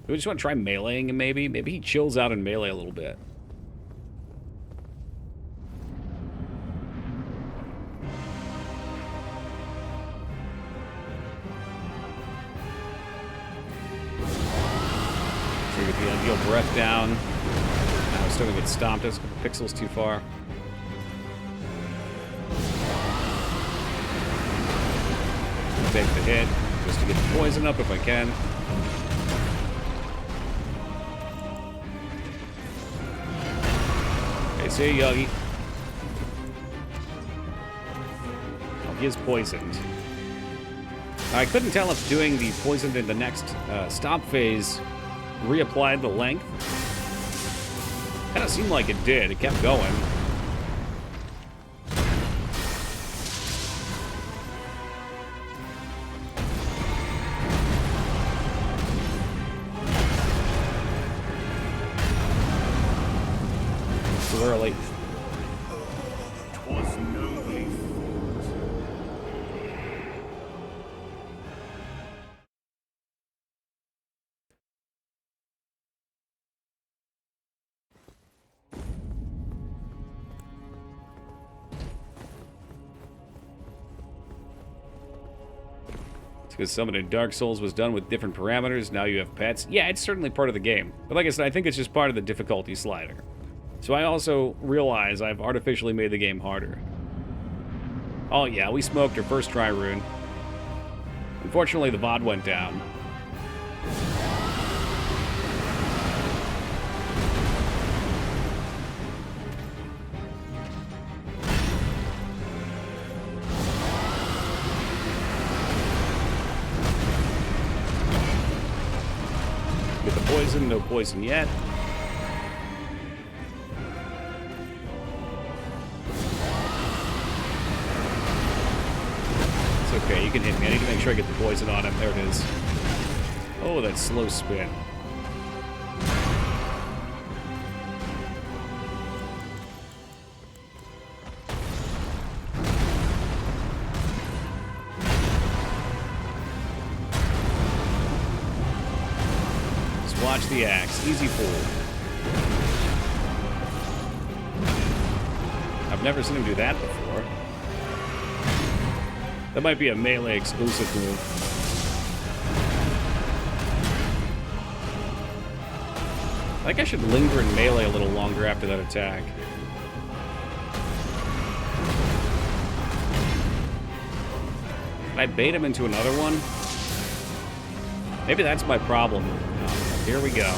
We just want to try meleeing him, maybe? Maybe he chills out in melee a little bit. Get the ideal breath down. Now we're still gonna get stomped. That's a couple pixels too far. Take the hit just to get the poison up if I can. Okay, see you, Yogi. Oh, he is poisoned. I couldn't tell if doing the poisoned in the next stop phase reapplied the length. Kind of seemed like it did. It kept going. Too early. Because someone in Dark Souls was done with different parameters, now you have pets. Yeah, it's certainly part of the game. But like I said, I think it's just part of the difficulty slider. So I also realize I've artificially made the game harder. Oh yeah, we smoked our first try rune. Unfortunately, the VOD went down. poison. No poison yet. It's okay. You can hit me. I need to make sure I get the poison on him. There it is. Oh, that slow spin. Watch the axe. Easy pull. I've never seen him do that before. That might be a melee exclusive move. I think I should linger in melee a little longer after that attack. Can I bait him into another one? Maybe that's my problem. Here we go.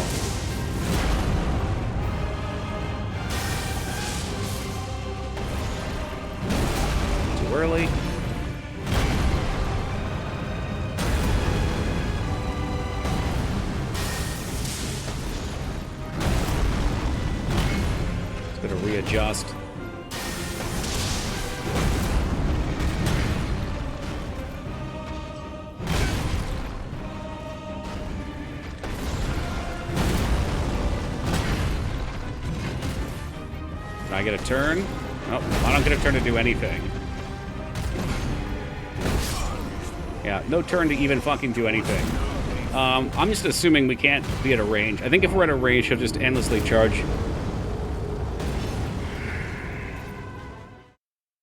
Too early. Just gonna readjust. I get a turn? Nope, I don't get a turn to do anything. Yeah, no turn to even fucking do anything. I'm just assuming we can't be at a range. I think if we're at a range, he'll just endlessly charge.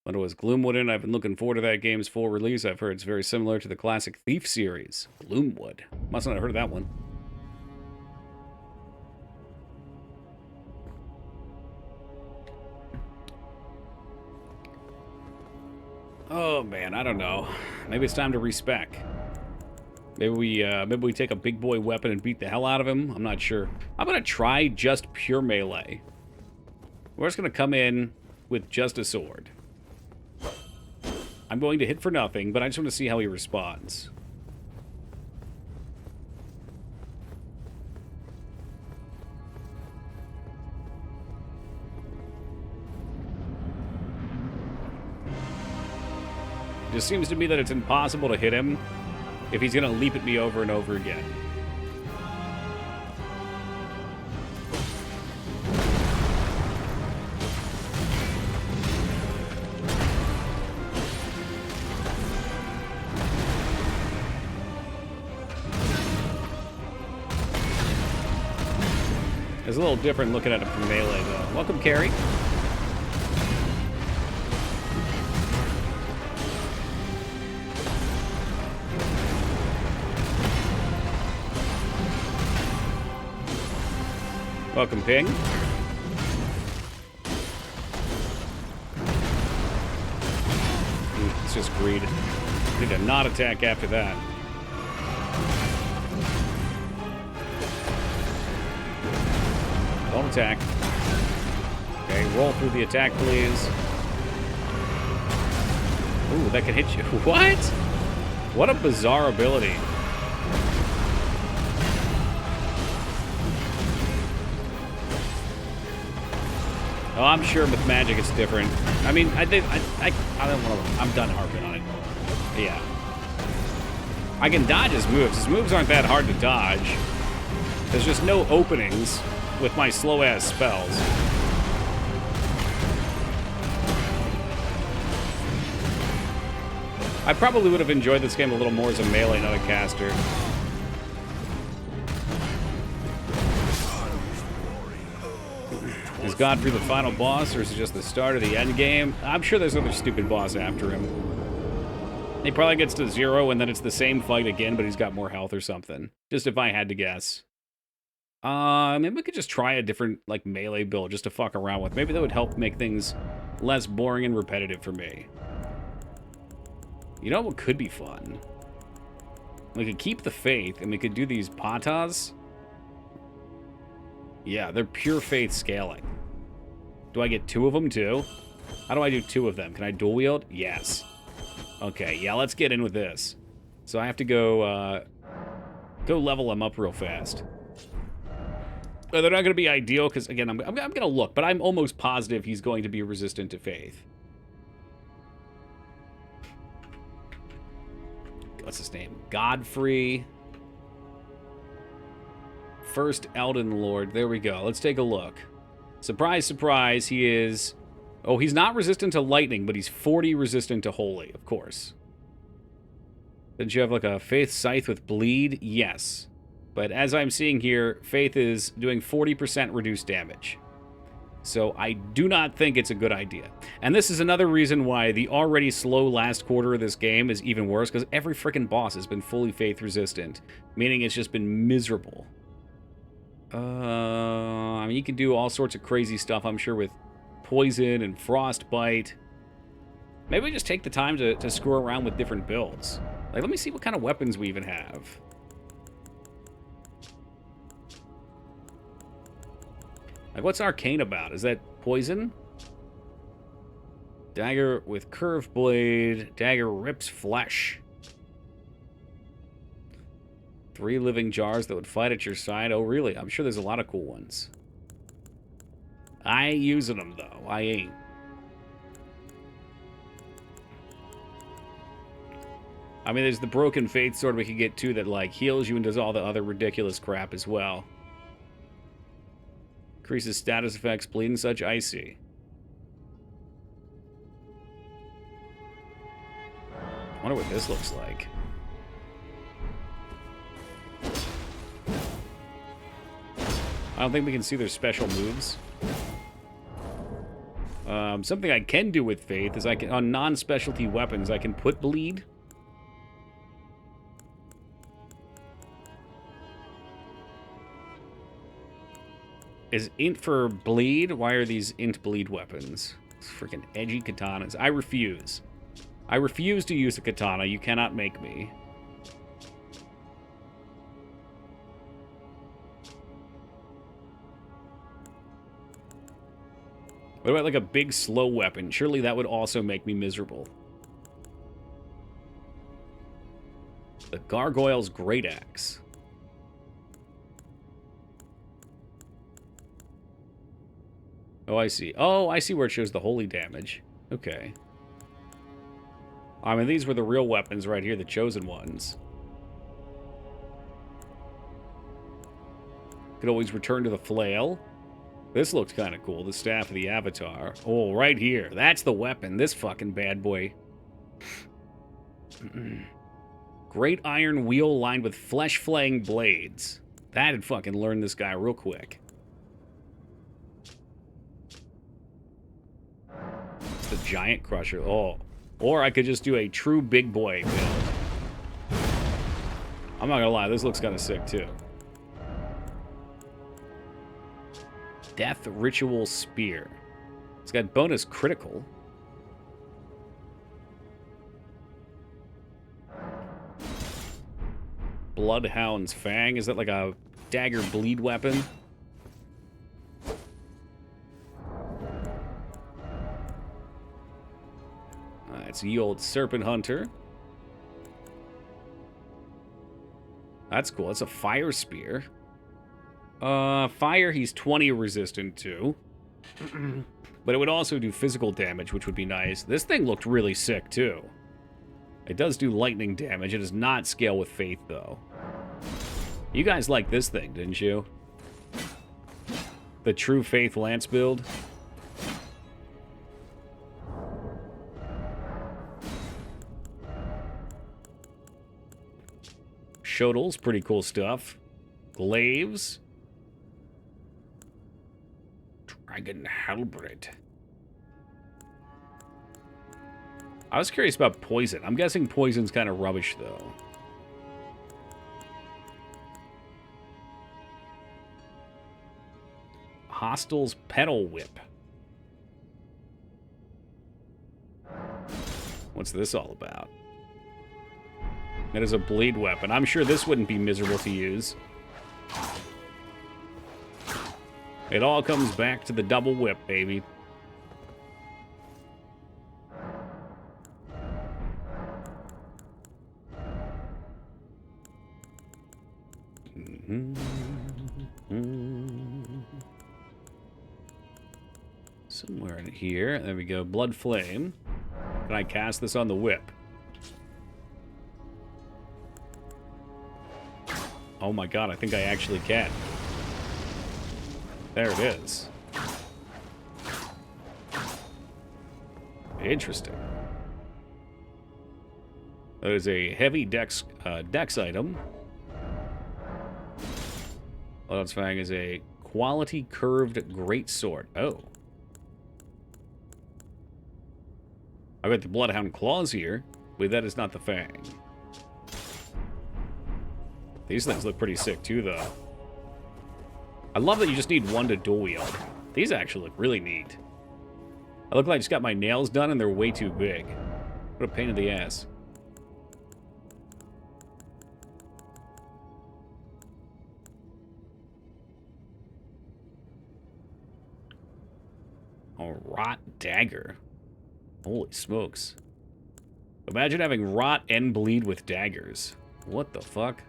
But it was Gloomwood, and I've been looking forward to that game's full release. I've heard it's very similar to the classic Thief series. Gloomwood. Must not have heard of that one. Oh man, I don't know. Maybe it's time to respec. Maybe we take a big boy weapon and beat the hell out of him. I'm not sure. I'm gonna try just pure melee. We're just gonna come in with just a sword. I'm going to hit for nothing, but I just want to see how he responds. It just seems to me that it's impossible to hit him if he's going to leap at me over and over again. It's a little different looking at it from melee, though. Welcome, Carrie. Welcome, Ping. It's just greed. Need to not attack after that. Don't attack. Okay, roll through the attack, please. Ooh, that can hit you. What? What a bizarre ability. Oh, I'm sure with magic it's different. I mean, I don't want to. I'm done harping on it. Yeah. I can dodge his moves. His moves aren't that hard to dodge. There's just no openings with my slow-ass spells. I probably would have enjoyed this game a little more as a melee, not a caster. Is Godfrey the final boss, or is it just the start of the end game? I'm sure there's another stupid boss after him. He probably gets to 0, and then it's the same fight again, but he's got more health or something. Just if I had to guess. Maybe we could just try a different, like, melee build just to fuck around with. Maybe that would help make things less boring and repetitive for me. You know what could be fun? We could keep the faith, and we could do these patas. Yeah, they're pure faith scaling. Do I get 2 of them, too? How do I do 2 of them? Can I dual wield? Yes. Okay, yeah, let's get in with this. So I have to go level them up real fast. They're not going to be ideal because, again, I'm going to look, but I'm almost positive he's going to be resistant to faith. What's his name? Godfrey. First Elden Lord. There we go. Let's take a look. Surprise, surprise, he is... Oh, he's not resistant to lightning, but he's 40 resistant to holy, of course. Didn't you have, like, a Faith Scythe with bleed? Yes. But as I'm seeing here, Faith is doing 40% reduced damage. So I do not think it's a good idea. And this is another reason why the already slow last quarter of this game is even worse, because every freaking boss has been fully Faith resistant, meaning it's just been miserable. I mean, you can do all sorts of crazy stuff, I'm sure, with poison and frostbite. Maybe we just take the time to screw around with different builds. Like, let me see what kind of weapons we even have. Like, what's Arcane about? Is that poison? Dagger with curved blade. Dagger rips flesh. 3 living jars that would fight at your side. Oh, really? I'm sure there's a lot of cool ones. I ain't using them, though. I ain't. I mean, there's the Broken Faith sword we could get, too, that, like, heals you and does all the other ridiculous crap as well. Increases status effects, bleed and such. I see. I wonder what this looks like. I don't think we can see their special moves. Something I can do with Faith is I can, on non-specialty weapons, I can put bleed. Is int for bleed? Why are these int bleed weapons? It's freaking edgy katanas. I refuse. I refuse to use a katana. You cannot make me. What about, like, a big slow weapon? Surely that would also make me miserable. The Gargoyle's Great Axe. Oh, I see. Oh, I see where it shows the holy damage. Okay. I mean, these were the real weapons right here, the chosen ones. Could always return to the flail. This looks kind of cool. The Staff of the Avatar. Oh, right here. That's the weapon. This fucking bad boy. Great iron wheel lined with flesh-flaying blades. That'd fucking learn this guy real quick. It's the Giant Crusher. Oh. Or I could just do a true big boy build. I'm not gonna lie. This looks kind of sick, too. Death Ritual Spear. It's got bonus critical. Bloodhound's Fang. Is that like a dagger bleed weapon? It's the old Serpent Hunter. That's cool. It's a fire spear. Fire he's 20 resistant to. But it would also do physical damage, which would be nice. This thing looked really sick, too. It does do lightning damage. It does not scale with Faith, though. You guys liked this thing, didn't you? The True Faith Lance build. Shodels, pretty cool stuff. Glaives. Dragon Halberd. I was curious about poison. I'm guessing poison's kind of rubbish, though. Hostel's Pedal Whip. What's this all about? That is a bleed weapon. I'm sure this wouldn't be miserable to use. It all comes back to the double whip, baby. Somewhere in here. There we go. Blood Flame. Can I cast this on the whip? Oh my god, I think I actually can. There it is. Interesting. That is a heavy dex item. Bloodhound's Fang is a quality curved greatsword. Oh. I got the Bloodhound Claws here. Wait, that is not the Fang. These things look pretty sick too, though. I love that you just need one to dual wield. These actually look really neat. I look like I just got my nails done and they're way too big. What a pain in the ass. A rot dagger. Holy smokes. Imagine having rot and bleed with daggers. What the fuck?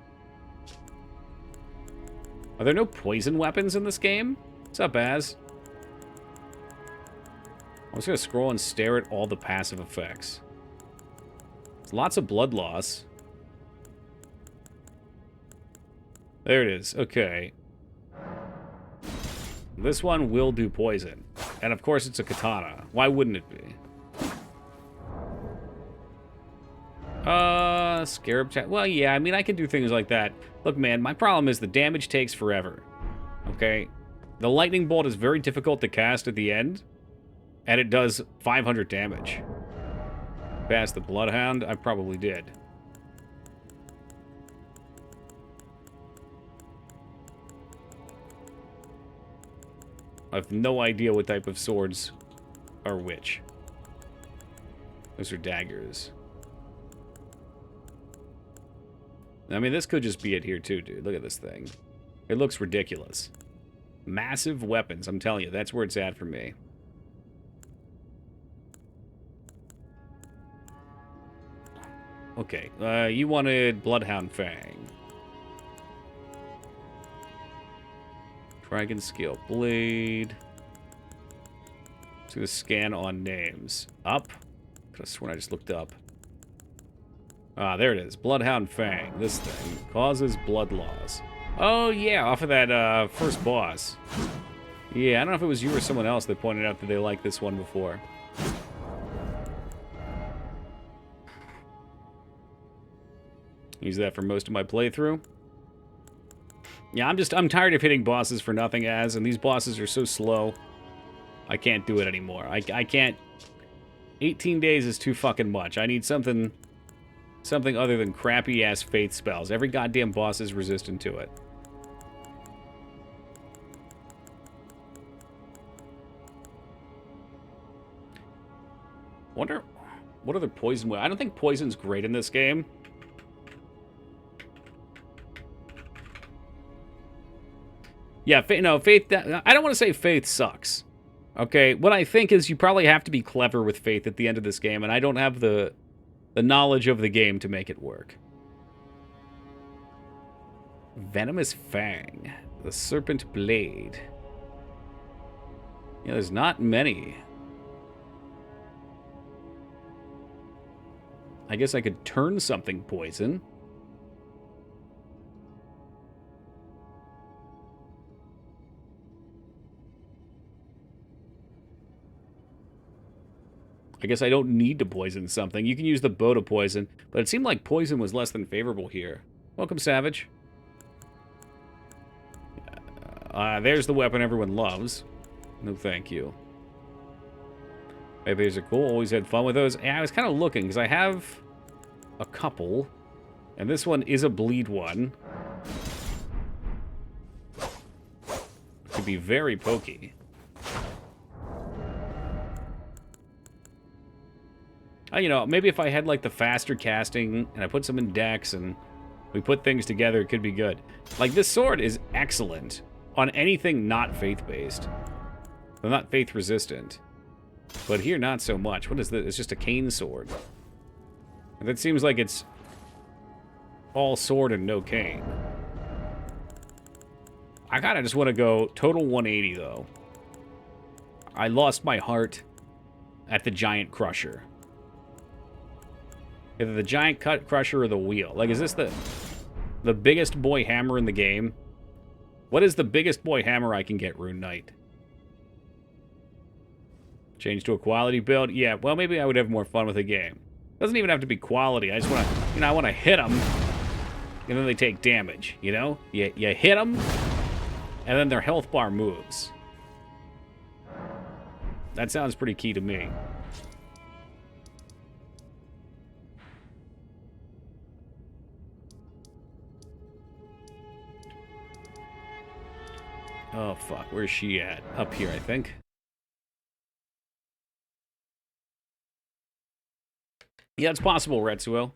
Are there no poison weapons in this game? What's up, Az? I'm just gonna scroll and stare at all the passive effects. There's lots of blood loss. There it is. Okay. This one will do poison. And of course it's a katana. Why wouldn't it be? Scarab chat. Well, yeah, I mean, I can do things like that. Look, man, my problem is the damage takes forever. Okay? The lightning bolt is very difficult to cast at the end, and it does 500 damage. Past the Bloodhound? I probably did. I have no idea what type of swords are which. Those are daggers. I mean, this could just be it here too, dude. Look at this thing. It looks ridiculous. Massive weapons, I'm telling you. That's where it's at for me. Okay, you wanted Bloodhound Fang. Dragon Scale Blade. Just gonna scan on names. Up? Could have sworn I just looked up. Ah, there it is. Bloodhound Fang. This thing causes blood loss. Oh, yeah, off of that first boss. Yeah, I don't know if it was you or someone else that pointed out that they liked this one before. Use that for most of my playthrough. Yeah, I'm tired of hitting bosses for nothing, and these bosses are so slow. I can't do it anymore. I can't... 18 days is too fucking much. I need something other than crappy-ass faith spells. Every goddamn boss is resistant to it. Wonder what other poison... I don't think poison's great in this game. Yeah, Faith... I don't want to say Faith sucks. Okay, what I think is you probably have to be clever with Faith at the end of this game, and I don't have the knowledge of the game to make it work. Venomous Fang. The Serpent Blade. Yeah, there's not many. I guess I could turn something poison. I guess I don't need to poison something. You can use the bow to poison, but it seemed like poison was less than favorable here. Welcome, Savage. There's the weapon everyone loves. No thank you. Maybe these are cool. Always had fun with those. Yeah, I was kind of looking, because I have a couple. And this one is a bleed one. Could be very pokey. You know, maybe if I had, like, the faster casting, and I put some in dex, and we put things together, it could be good. Like, this sword is excellent on anything not faith-based. Well, not faith-resistant. But here, not so much. What is this? It's just a cane sword. And that seems like it's all sword and no cane. I kind of just want to go total 180, though. I lost my heart at the giant crusher. Either the giant crusher or the wheel. Like, is this the biggest boy hammer in the game? What is the biggest boy hammer I can get, Rune Knight? Change to a quality build? Yeah, well, maybe I would have more fun with the game. Doesn't even have to be quality. I just want to, you know, I want to hit them, and then they take damage, you know? You hit them, and then their health bar moves. That sounds pretty key to me. Oh, fuck. Where's she at? Up here, I think. Yeah, it's possible, Retsuo.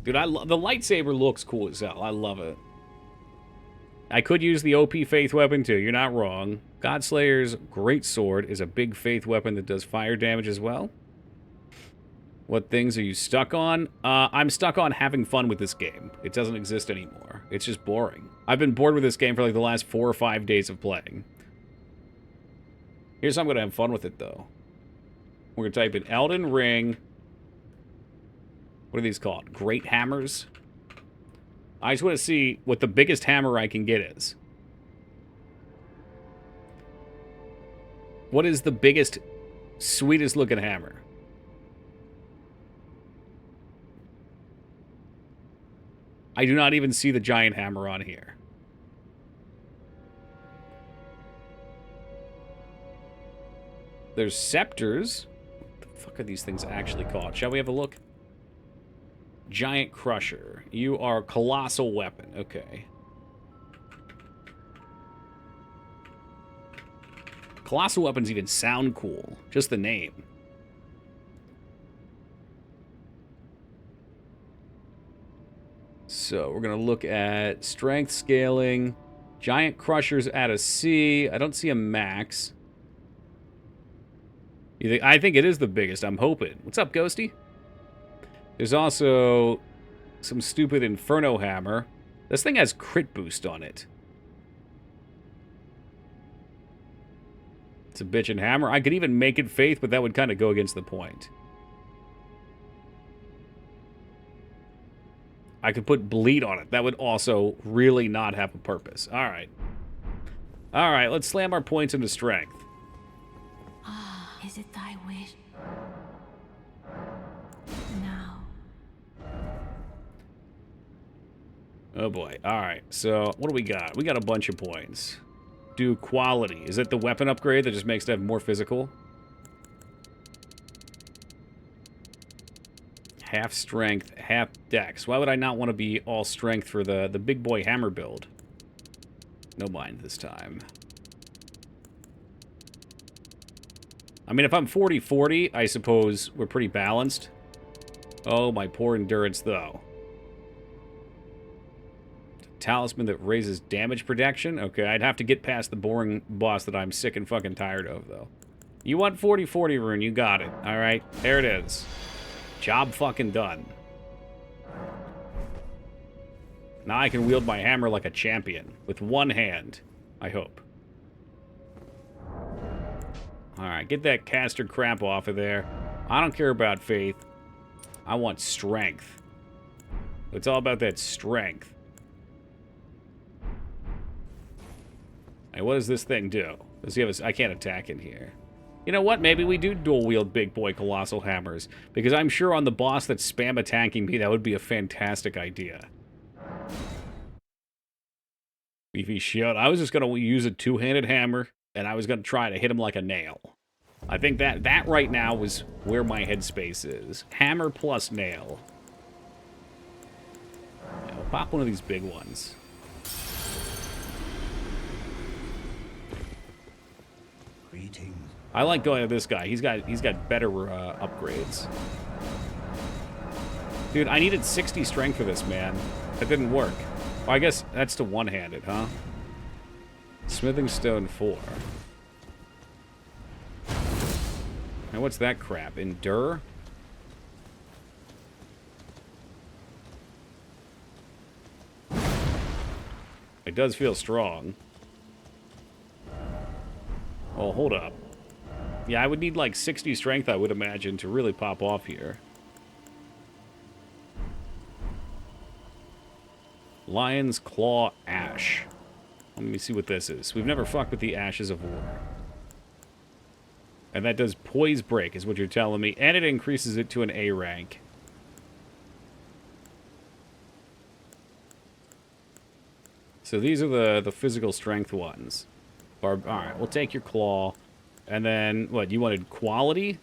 Dude, the lightsaber looks cool as hell. I love it. I could use the OP faith weapon, too. You're not wrong. Godslayer's great sword is a big faith weapon that does fire damage as well. What things are you stuck on? I'm stuck on having fun with this game. It doesn't exist anymore. It's just boring. I've been bored with this game for like the last 4 or 5 days of playing. Here's how I'm going to have fun with it, though. We're going to type in Elden Ring. What are these called? Great hammers? I just want to see what the biggest hammer I can get is. What is the biggest, sweetest looking hammer? I do not even see the giant hammer on here. There's scepters. What the fuck are these things actually called? Shall we have a look? Giant Crusher. You are a colossal weapon. Okay. Colossal weapons even sound cool. Just the name. So we're going to look at strength scaling. Giant Crushers at a C. I don't see a max. I think it is the biggest. I'm hoping. What's up, Ghosty? There's also some stupid Inferno Hammer. This thing has crit boost on it. It's a bitchin' hammer. I could even make it faith, but that would kind of go against the point. I could put bleed on it. That would also really not have a purpose. All right. All right, let's slam our points into strength. Ah, is it thy wish? Now. Oh boy. All right. So what do we got? We got a bunch of points. Do quality. Is it the weapon upgrade that just makes it have more physical? Half strength, half dex. Why would I not want to be all strength for the big boy hammer build? No mind this time. I mean, if I'm 40-40, I suppose we're pretty balanced. Oh, my poor endurance, though. Talisman that raises damage protection? Okay, I'd have to get past the boring boss that I'm sick and fucking tired of, though. You want 40-40, Rune, you got it. Alright, there it is. Job fucking done. Now I can wield my hammer like a champion. With one hand, I hope. Alright, get that caster crap off of there. I don't care about faith. I want strength. It's all about that strength. Hey, what does this thing do? Does he have a... I can't attack in here. You know what? Maybe we do dual-wield big boy colossal hammers. Because I'm sure on the boss that's spam attacking me, that would be a fantastic idea. Beefy shield. I was just going to use a two-handed hammer, and I was going to try to hit him like a nail. I think that right now is where my headspace is. Hammer plus nail. Yeah, we'll pop one of these big ones. Greetings. I like going to this guy. He's got better upgrades. Dude, I needed 60 strength for this, man. That didn't work. Well, I guess that's to one-handed, huh? Smithing stone 4. Now what's that crap? Endure? It does feel strong. Oh, hold up. Yeah, I would need like 60 strength, I would imagine, to really pop off here. Lion's Claw Ash. Let me see what this is. We've never fucked with the Ashes of War. And that does Poise Break, is what you're telling me. And it increases it to an A rank. So these are the physical strength ones. Alright, we'll take your claw. And then, what, you wanted quality?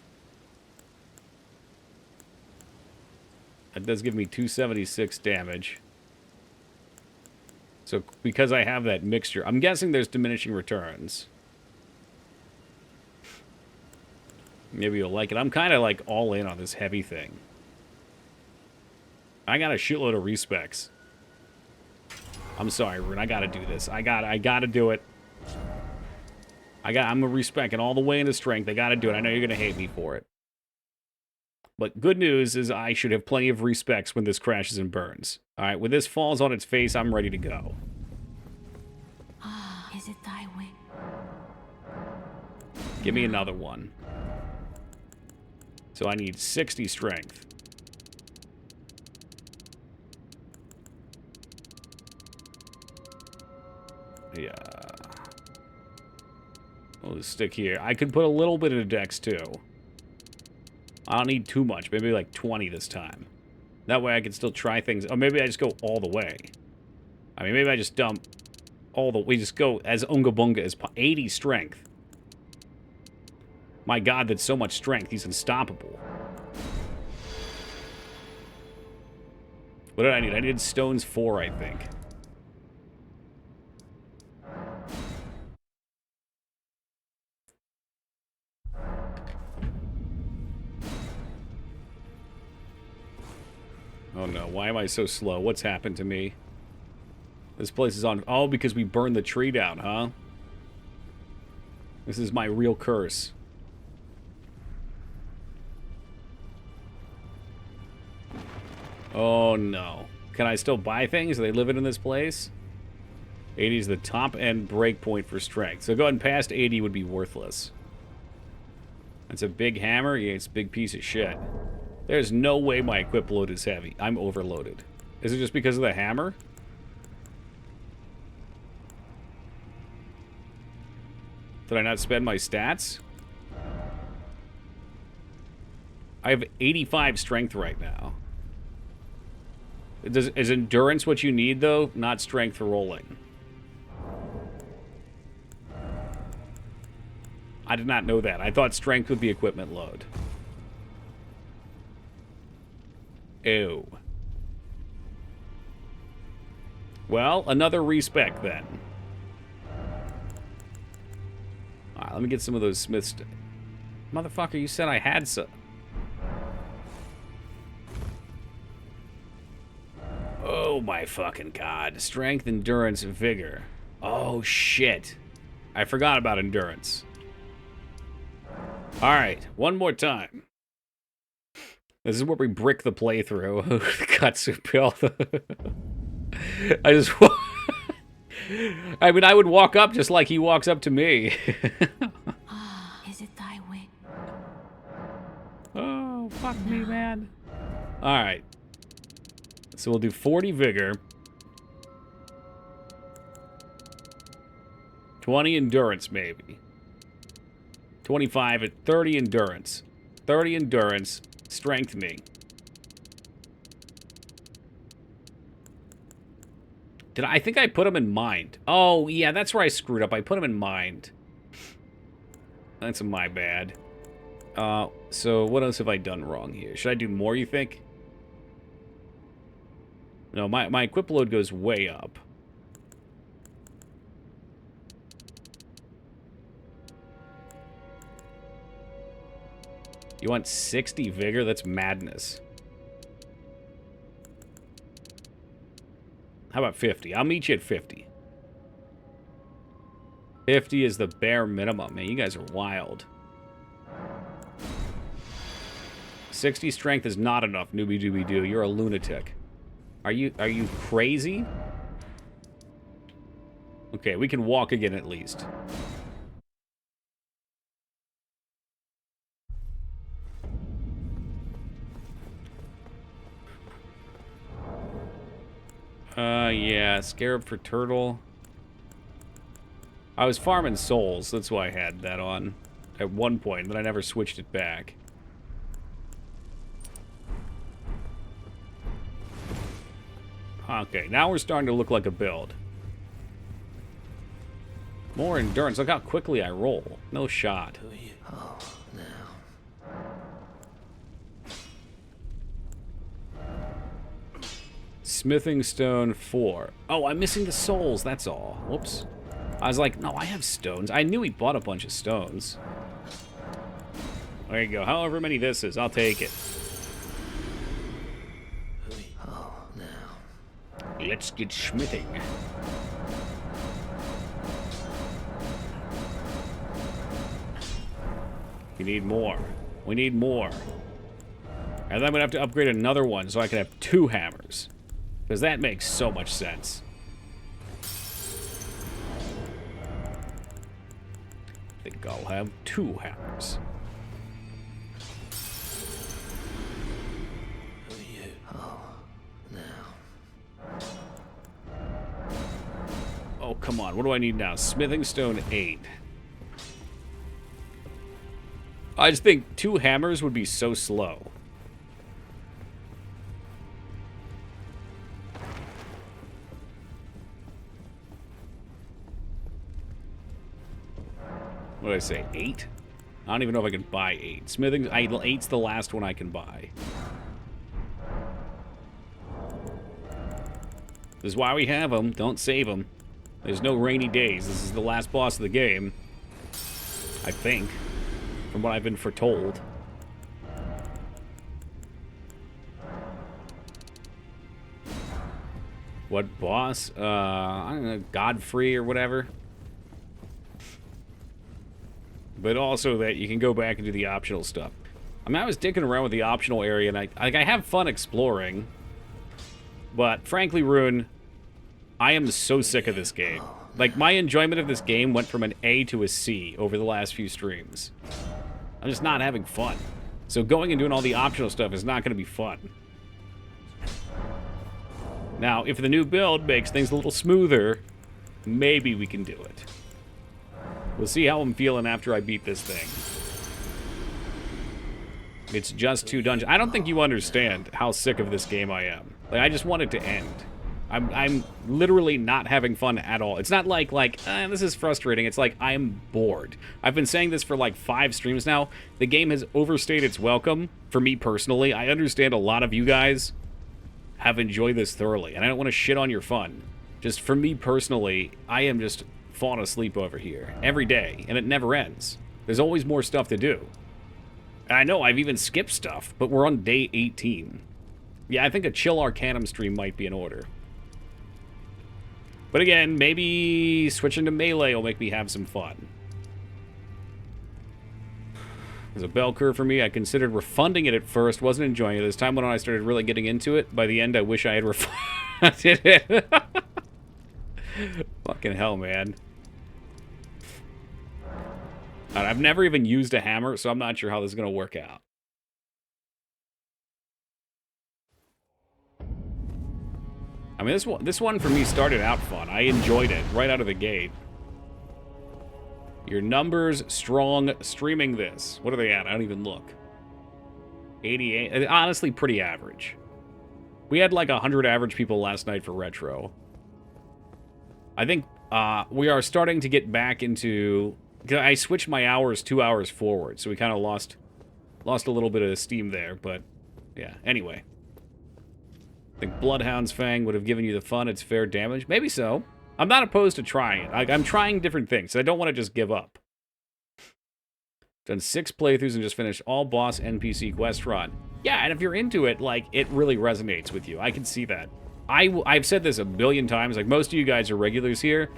That does give me 276 damage. So, because I have that mixture, I'm guessing there's diminishing returns. Maybe you'll like it. I'm kind of, like, all in on this heavy thing. I got a shitload of respecs. I'm sorry, Rune. I gotta do this. I gotta do it. I'm a respecting all the way into strength. I gotta do it. I know you're gonna hate me for it. But good news is I should have plenty of respecs when this crashes and burns. Alright, when this falls on its face, I'm ready to go. Ah, is it thy wish? Give me another one. So I need 60 strength. Yeah. We'll just stick here. I could put a little bit of dex, too. I don't need too much. Maybe like 20 this time. That way I can still try things. Or maybe I just go all the way. I mean, maybe I just dump all the... We just go as Unga Bunga as... 80 strength. My god, that's so much strength. He's unstoppable. What did I need? I needed stones 4, I think. Oh no, why am I so slow? What's happened to me? This place is on... Oh, because we burned the tree down, huh? This is my real curse. Oh no. Can I still buy things? Are they living in this place? 80 is the top end break point for strength. So going past 80 would be worthless. That's a big hammer? Yeah, it's a big piece of shit. There's no way my equip load is heavy. I'm overloaded. Is it just because of the hammer? Did I not spend my stats? I have 85 strength right now. Is endurance what you need, though? Not strength for rolling. I did not know that. I thought strength would be equipment load. Ew. Well, another respec then. Alright, let me get some of those smiths. Motherfucker, you said I had some. Oh my fucking god. Strength, endurance, vigor. Oh shit. I forgot about endurance. Alright, one more time. This is where we brick the playthrough. Katsu pill. I just... I mean, I would walk up just like he walks up to me. Ah, is it thy wish? Oh, fuck me, man. Alright. So we'll do 40 vigor. 20 endurance, maybe. 25 at 30 endurance. 30 endurance. Strength me. I think I put him in mind. Oh, yeah, that's where I screwed up. I put him in mind. That's my bad. So what else have I done wrong here? Should I do more, you think? No, my equip load goes way up. You want 60 vigor? That's madness. How about 50? I'll meet you at 50. 50 is the bare minimum. Man, you guys are wild. 60 strength is not enough, newbie dooby doo. You're a lunatic. Are you crazy? Okay, we can walk again at least. Yeah, scarab for turtle. I was farming souls, that's why I had that on at one point, but I never switched it back. Okay, now we're starting to look like a build. More endurance. Look how quickly I roll. No shot. Oh, now. Smithing stone 4. Oh, I'm missing the souls, that's all. Whoops. I was like, no, I have stones. I knew he bought a bunch of stones. There you go. However many this is, I'll take it. Oh, now. Let's get smithing. We need more. We need more. And then I'm going to have to upgrade another one so I can have 2 hammers. Because that makes so much sense. I think I'll have 2 hammers. Who are you? Oh, now. Oh, come on. What do I need now? Smithing stone 8. I just think 2 hammers would be so slow. What did I say? 8? I don't even know if I can buy 8. Smithing, 8's the last one I can buy. This is why we have them. Don't save them. There's no rainy days. This is the last boss of the game. I think. From what I've been foretold. What boss? I don't know, Godfrey or whatever. But also that you can go back and do the optional stuff. I mean, I was dicking around with the optional area, and I have fun exploring. But frankly, Rune, I am so sick of this game. Like, my enjoyment of this game went from an A to a C over the last few streams. I'm just not having fun. So going and doing all the optional stuff is not going to be fun. Now, if the new build makes things a little smoother, maybe we can do it. We'll see how I'm feeling after I beat this thing. It's just 2 dungeons. I don't think you understand how sick of this game I am. Like, I just want it to end. I'm literally not having fun at all. It's not like this is frustrating. It's like, I'm bored. I've been saying this for like 5 streams now. The game has overstayed its welcome for me personally. I understand a lot of you guys have enjoyed this thoroughly, and I don't want to shit on your fun. Just for me personally, I am just falling asleep over here every day, and it never ends. There's always more stuff to do. And I know I've even skipped stuff, but we're on day 18. Yeah, I think a Chill Arcanum stream might be in order. But again, maybe switching to melee will make me have some fun. There's a bell curve for me. I considered refunding it at first, wasn't enjoying it. As time went on, I started really getting into it. By the end, I wish I had refunded it. Fucking hell, man. And I've never even used a hammer, so I'm not sure how this is going to work out. I mean, this one for me started out fun. I enjoyed it right out of the gate. Your numbers strong streaming this. What are they at? I don't even look. 88. Honestly, pretty average. We had like 100 average people last night for Retro. I think we are starting to get back into... I switched my hours 2 hours forward, so we kind of lost a little bit of steam there, but yeah, anyway. I think Bloodhound's Fang would have given you the fun. It's fair damage. Maybe so. I'm not opposed to trying it. I'm trying different things. I don't want to just give up. Done 6 playthroughs and just finished all boss NPC quest run. Yeah, and if you're into it, like, it really resonates with you. I can see that. I've said this a billion times. Like, most of you guys are regulars here.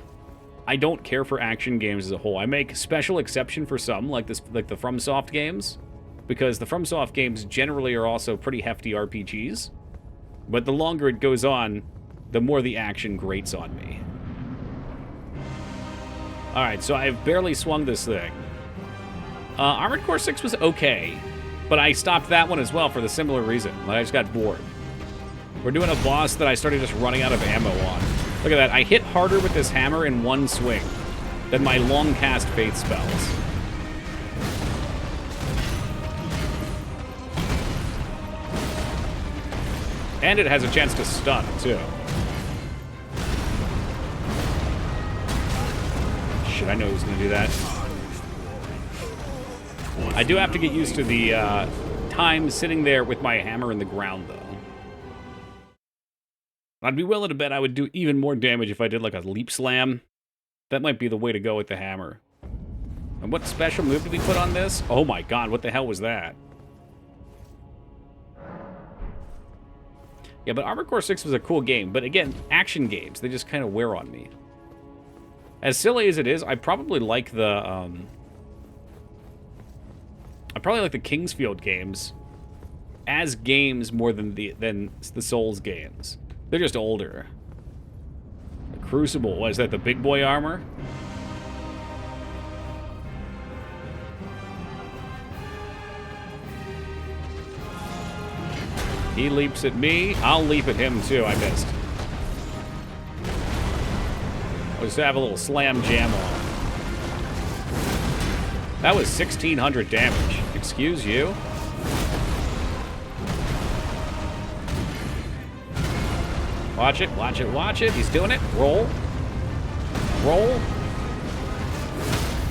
I don't care for action games as a whole. I make special exception for some, like the FromSoft games, because the FromSoft games generally are also pretty hefty RPGs. But the longer it goes on, the more the action grates on me. Alright, so I've barely swung this thing. Armored Core 6 was okay, but I stopped that one as well for the similar reason. Like, I just got bored. We're doing a boss that I started just running out of ammo on. Look at that. I hit harder with this hammer in one swing than my long cast faith spells. And it has a chance to stun, too. Shit, I know who's going to do that. I do have to get used to the time sitting there with my hammer in the ground, though. I'd be willing to bet I would do even more damage if I did, like, a leap slam. That might be the way to go with the hammer. And what special move did we put on this? Oh my god, what the hell was that? Yeah, but Armored Core 6 was a cool game. But again, action games, they just kind of wear on me. As silly as it is, I probably like the, Kingsfield games as games more than the Souls games. They're just older. The Crucible, what is that, the big boy armor? He leaps at me. I'll leap at him, too. I missed. I'll just have a little slam jam on. That was 1,600 damage. Excuse you? Watch it, watch it, watch it. He's doing it. Roll. Roll.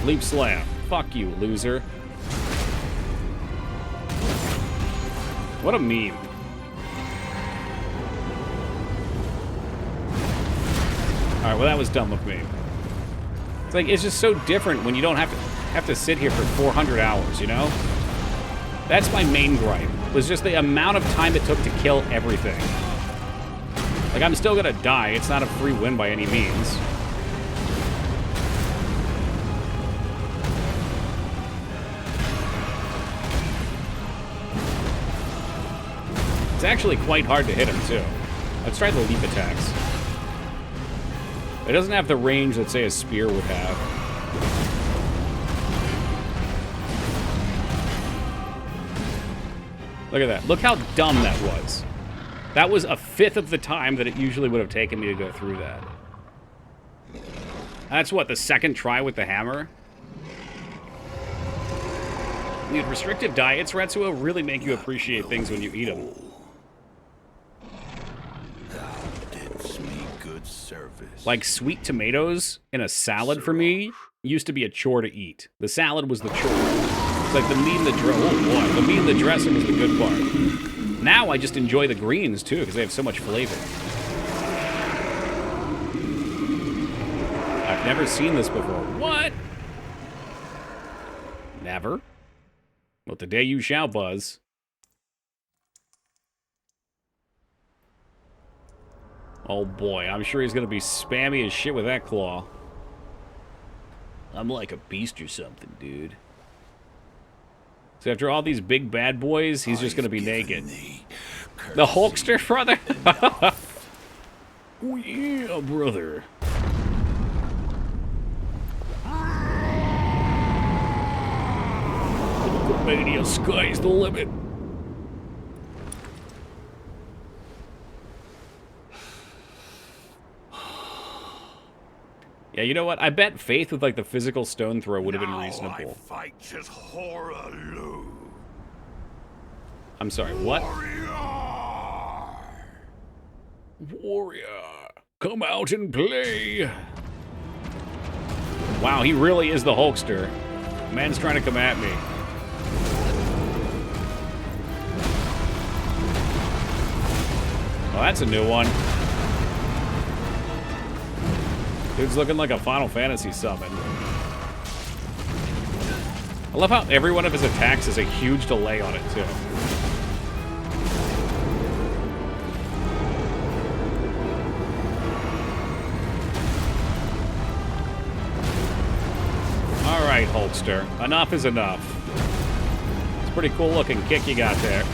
Leap slam. Fuck you, loser. What a meme. Alright, well that was dumb of me. It's like, it's just so different when you don't have to sit here for 400 hours, you know? That's my main gripe, was just the amount of time it took to kill everything. Like, I'm still gonna die. It's not a free win by any means. It's actually quite hard to hit him, too. Let's try the leap attacks. It doesn't have the range that, say, a spear would have. Look at that. Look how dumb that was. That was a fifth of the time that it usually would have taken me to go through that. That's what, the second try with the hammer? Dude, restrictive diets, Retsuo, really make you appreciate things when you eat them. Like sweet tomatoes in a salad for me used to be a chore to eat. The salad was the chore. It's like the meat and the oh boy, the meat and the dressing was the good part. Now I just enjoy the greens too because they have so much flavor. I've never seen this before. What? Never? Well, today you shall, Buzz. Oh boy, I'm sure he's gonna be spammy as shit with that claw. I'm like a beast or something, dude. So after all these big bad boys, he's just gonna be naked. The Hulkster, brother? Oh yeah, brother. Mania, sky's the limit. Yeah, you know what? I bet Faith with like the physical stone throw would have been reasonable. I'm sorry, what? Warrior, come out and play. Wow, he really is the Hulkster. Man's trying to come at me. Oh, that's a new one. Dude's looking like a Final Fantasy summon. I love how every one of his attacks has a huge delay on it, too. Alright, Hulkster. Enough is enough. It's a pretty cool looking kick you got there.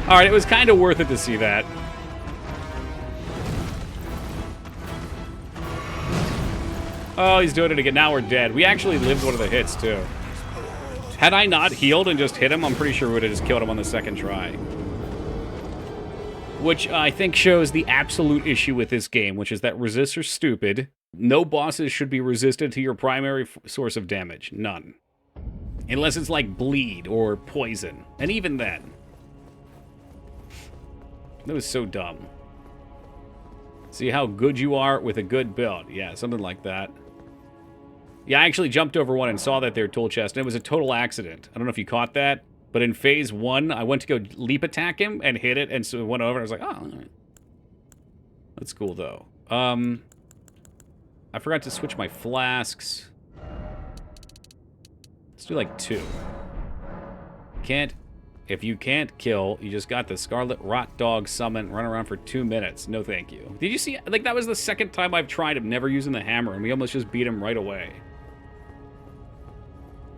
Alright, it was kind of worth it to see that. Oh, he's doing it again. Now we're dead. We actually lived one of the hits, too. Had I not healed and just hit him, I'm pretty sure we would have just killed him on the second try. Which I think shows the absolute issue with this game, which is that resists are stupid. No bosses should be resisted to your primary source of damage. None. Unless it's like bleed or poison. And even then. That was so dumb. See how good you are with a good build. Yeah, something like that. Yeah, I actually jumped over one and saw that there tool chest, and it was a total accident. I don't know if you caught that, but in phase 1, I went to go leap attack him and hit it, and so it went over, and I was like, oh, all right. That's cool, though. I forgot to switch my flasks. Let's do, like, 2. If you can't kill, you just got the Scarlet Rot Dog summon, run around for 2 minutes. No thank you. Did you see, like, that was the second time I've tried him, never using the hammer, and we almost just beat him right away.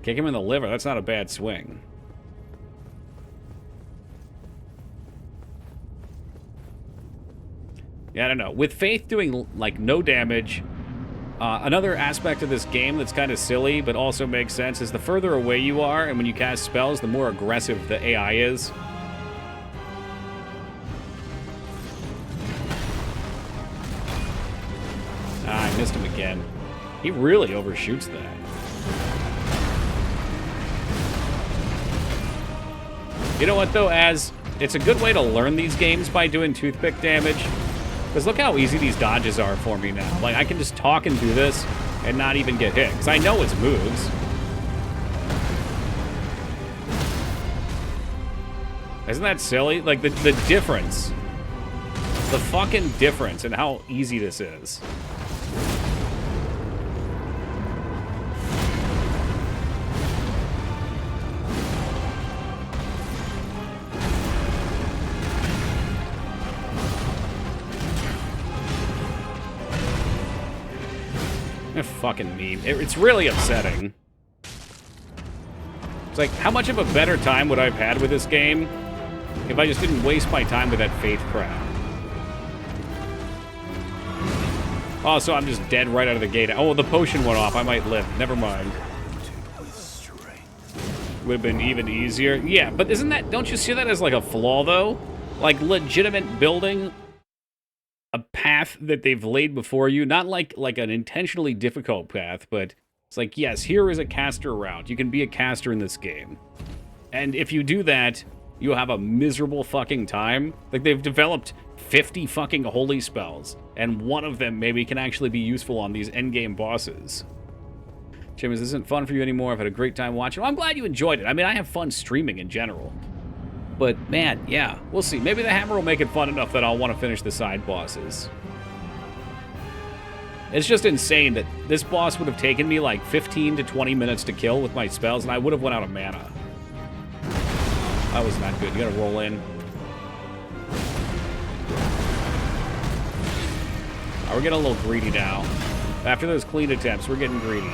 Kick him in the liver, that's not a bad swing. Yeah, I don't know. With Faith doing, like, no damage, another aspect of this game that's kind of silly, but also makes sense, is the further away you are, and when you cast spells, the more aggressive the AI is. Ah, I missed him again. He really overshoots that. You know what, though, it's a good way to learn these games by doing toothpick damage. Because look how easy these dodges are for me now. Like, I can just talk and do this and not even get hit. Because I know its moves. Isn't that silly? Like, the difference. The fucking difference in how easy this is. A fucking meme. It's really upsetting. It's like, how much of a better time would I have had with this game if I just didn't waste my time with that Faith crap? Oh, so I'm just dead right out of the gate. Oh, the potion went off. I might live. Never mind. Would have been even easier. Yeah, but isn't that... Don't you see that as like a flaw, though? Like, legitimate building a path that they've laid before you, not like an intentionally difficult path, but it's like, yes, here is a caster route. You can be a caster in this game. And if you do that, you'll have a miserable fucking time. Like, they've developed 50 fucking holy spells, and one of them maybe can actually be useful on these endgame bosses. Jim, this isn't fun for you anymore. I've had a great time watching. Well, I'm glad you enjoyed it. I mean, I have fun streaming in general. But, man, yeah, we'll see. Maybe the hammer will make it fun enough that I'll want to finish the side bosses. It's just insane that this boss would have taken me like 15 to 20 minutes to kill with my spells, and I would have went out of mana. That was not good. You gotta roll in. We're getting a little greedy now. After those clean attempts, we're getting greedy.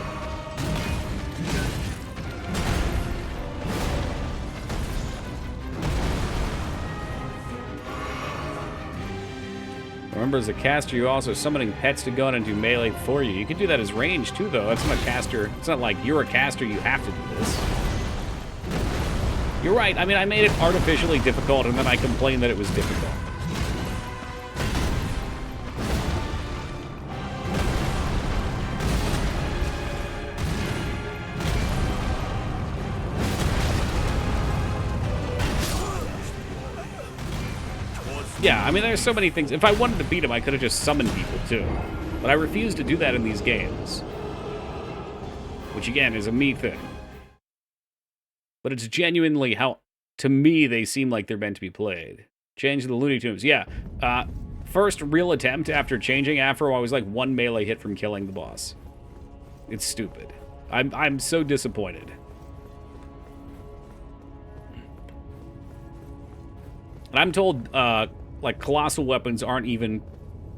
Remember, as a caster, you're also summoning pets to go in and do melee for you. You can do that as range, too, though. That's not a caster. It's not like you're a caster, you have to do this. You're right. I mean, I made it artificially difficult, and then I complained that it was difficult. Yeah, I mean, there's so many things. If I wanted to beat him, I could have just summoned people, too. But I refuse to do that in these games. Which, again, is a me thing. But it's genuinely how, to me, they seem like they're meant to be played. Change the Looney Tunes. Yeah. First real attempt after changing Afro, I was like one melee hit from killing the boss. It's stupid. I'm so disappointed. And I'm told, like, colossal weapons aren't even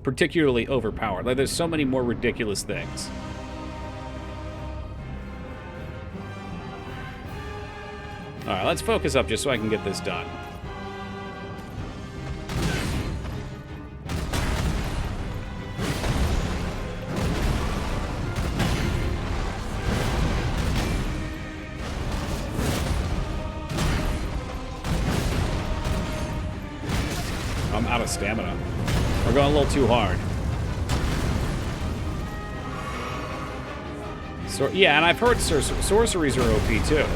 particularly overpowered. Like, there's so many more ridiculous things. Alright, let's focus up just so I can get this done. out of stamina. We're going a little too hard. Yeah, and I've heard sorceries are OP too.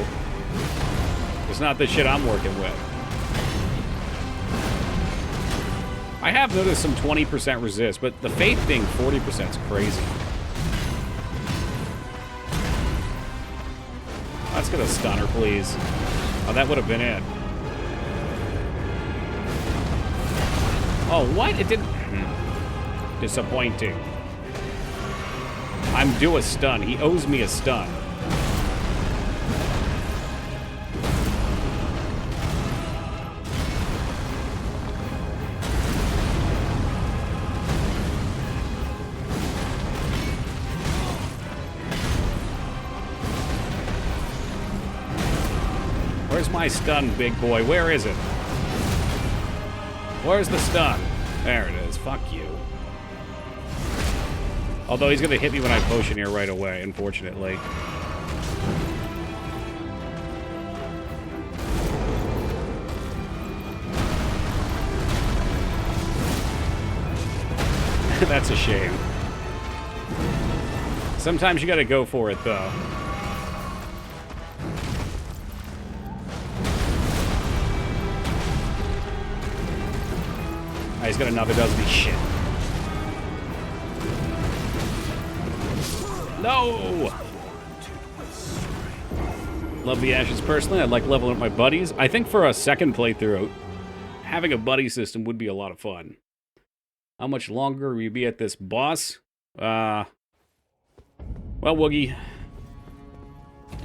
It's not the shit I'm working with. I have noticed some 20% resist, but the faith being 40% is crazy. Let's get a stunner, please. Oh, that would have been it. Oh, what? It didn't... Disappointing. I'm due a stun. He owes me a stun. Where's my stun, big boy? Where is it? Where's the stun? There it is. Fuck you. Although he's gonna hit me when I potion here right away, unfortunately. That's a shame. Sometimes you gotta go for it, though. Oh, he's got another, doesn't he? Shit. No! Love the Ashes personally. I'd like leveling up my buddies. I think for a second playthrough, having a buddy system would be a lot of fun. How much longer will you be at this boss? Well, Woogie,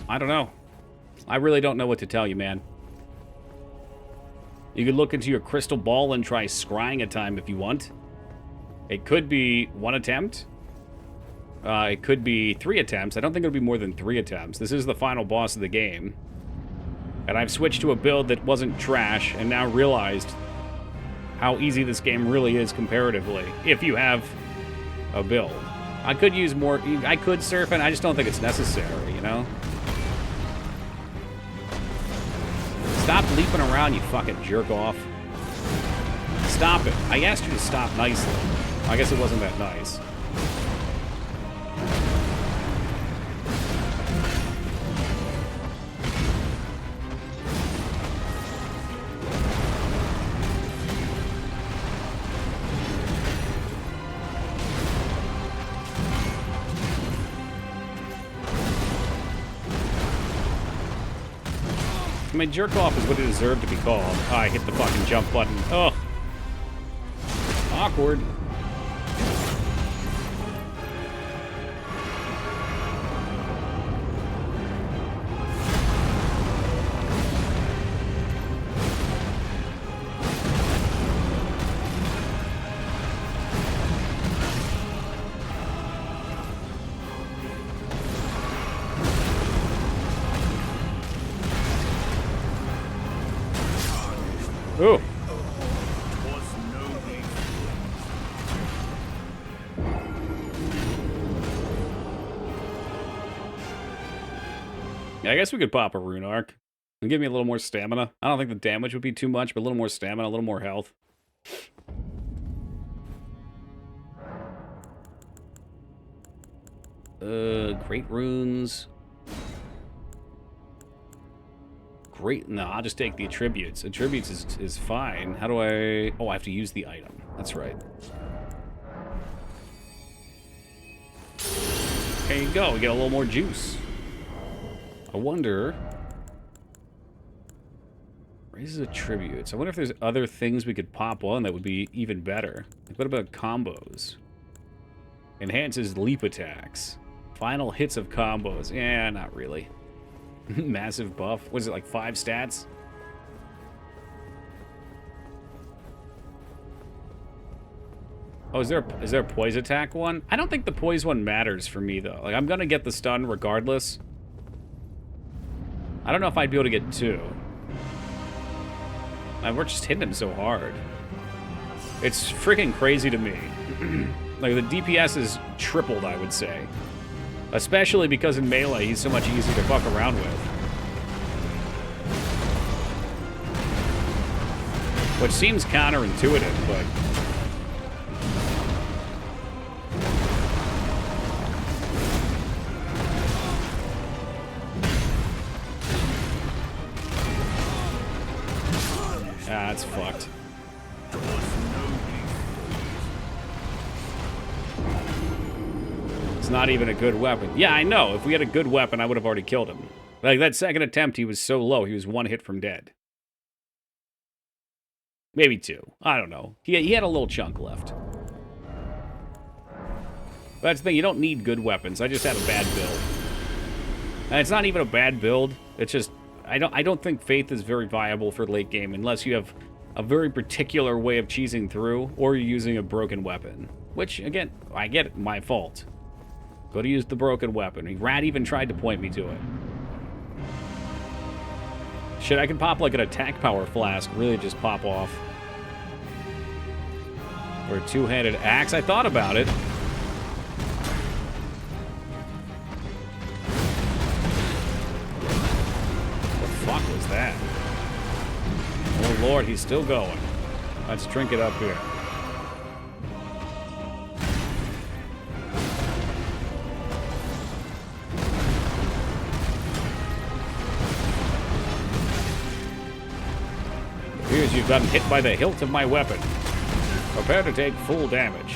I don't know. I really don't know what to tell you, man. You could look into your crystal ball and try scrying a time if you want. It could be 1 attempt. It could be 3 attempts. I don't think it'll be more than 3 attempts. This is the final boss of the game. And I've switched to a build that wasn't trash and now realized how easy this game really is comparatively, if you have a build. I could use more... I could surf it, I just don't think it's necessary, you know? Stop leaping around, you fucking jerk off. Stop it. I asked you to stop nicely. I guess it wasn't that nice. I mean, jerk off is what it deserved to be called. Oh, I hit the fucking jump button. Ugh. Awkward. Ooh. Yeah, I guess we could pop a rune arc and give me a little more stamina. I don't think the damage would be too much, but a little more stamina, a little more health. Great runes. Great. No, I'll just take the attributes. Attributes is fine. How do I... Oh, I have to use the item. That's right. There you go. We get a little more juice. I wonder... Raises attributes. I wonder if there's other things we could pop on that would be even better. Like, what about combos? Enhances leap attacks. Final hits of combos. Yeah, not really. Massive buff. What is it, like 5 stats? Oh, is there a poise attack one? I don't think the poise one matters for me, though. Like, I'm gonna get the stun regardless. I don't know if I'd be able to get 2. We're just hitting him so hard. It's freaking crazy to me. Like, the DPS is tripled, I would say. Especially because in melee, he's so much easier to fuck around with. Which seems counterintuitive, but... Ah, that's fucked. It's not even a good weapon. Yeah, I know. If we had a good weapon, I would have already killed him. Like, that second attempt, he was so low, he was one hit from dead. Maybe two. I don't know. He had a little chunk left. But that's the thing, you don't need good weapons. I just had a bad build. And it's not even a bad build. It's just, I don't think Faith is very viable for late game unless you have a very particular way of cheesing through, or you're using a broken weapon. Which, again, I get it, my fault. Could have used the broken weapon. Rat even tried to point me to it. Shit, I can pop like an attack power flask, really just pop off. Or a two-handed axe. I thought about it. What the fuck was that? Oh lord, he's still going. Let's drink it up here. Appears you've gotten hit by the hilt of my weapon. Prepare to take full damage.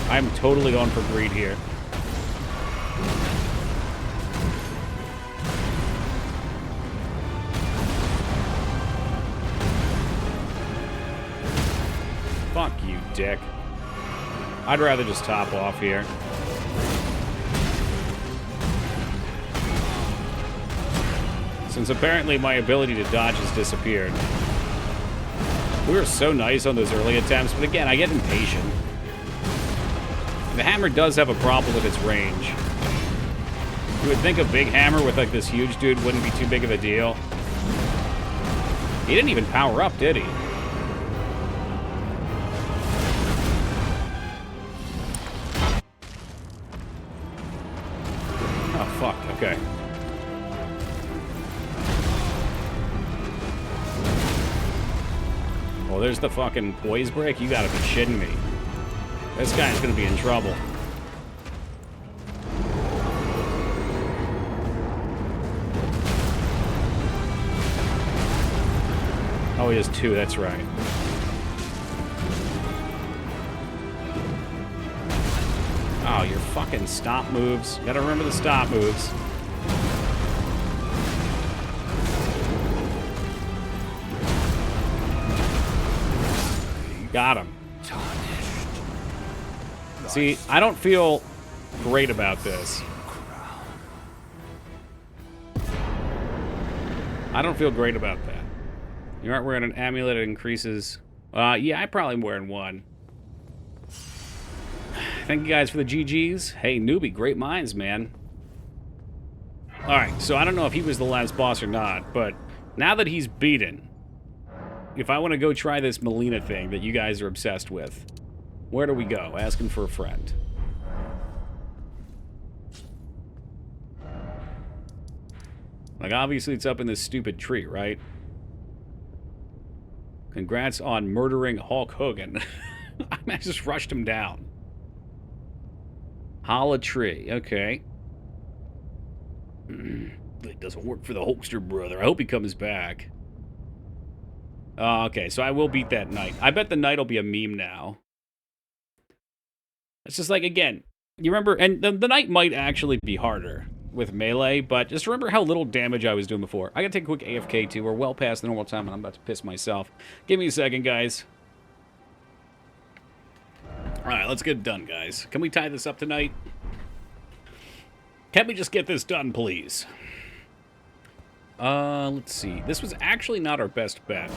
I'm totally going for greed here. Fuck you, dick. I'd rather just top off here. Since apparently my ability to dodge has disappeared. We were so nice on those early attempts, but again, I get impatient. The hammer does have a problem with its range. You would think a big hammer with like this huge dude wouldn't be too big of a deal. He didn't even power up, did he? Oh, fuck, okay. Oh, there's the fucking poise break? You gotta be shitting me. This guy's gonna be in trouble. Oh, he has two, that's right. Oh, your fucking stop moves. Gotta remember the stop moves. Got him. See, I don't feel great about this. I don't feel great about that. You aren't wearing an amulet that increases... yeah, I'm probably wearing one. Thank you guys for the GGs. Hey, newbie, great minds, man. Alright, so I don't know if he was the last boss or not, but now that he's beaten... If I want to go try this Malenia thing that you guys are obsessed with, where do we go? Asking for a friend. Like, obviously it's up in this stupid tree, right? Congrats on murdering Hulk Hogan. I just rushed him down. Holla tree, okay. It doesn't work for the Hulkster brother. I hope he comes back. Okay, so I will beat that knight. I bet the knight will be a meme now. It's just like, again, you remember, and the knight might actually be harder with melee, but just remember how little damage I was doing before. I gotta take a quick AFK too. We're well past the normal time, and I'm about to piss myself. Give me a second, guys. Alright, let's get it done, guys. Can we tie this up tonight? Can we just get this done, please? Let's see. This was actually not our best bet.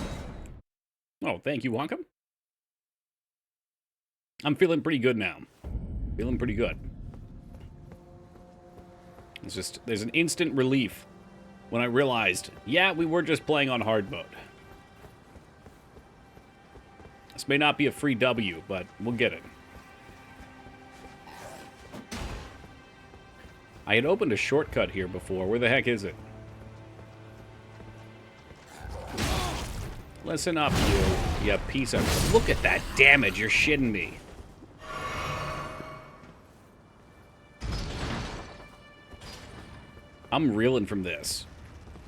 Oh, thank you, Wonkum. I'm feeling pretty good now. Feeling pretty good. It's just, there's an instant relief when I realized, yeah, we were just playing on hard mode. This may not be a free W, but we'll get it. I had opened a shortcut here before. Where the heck is it? Listen up, you piece of... Look at that damage. You're shitting me. I'm reeling from this.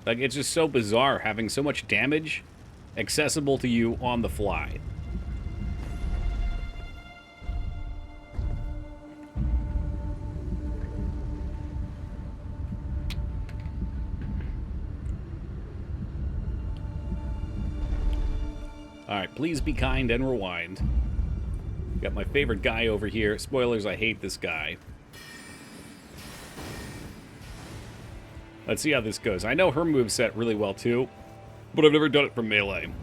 Like, it's just so bizarre having so much damage accessible to you on the fly. Alright, please be kind and rewind. Got my favorite guy over here. Spoilers, I hate this guy. Let's see how this goes. I know her moveset really well, too, but I've never done it from melee. And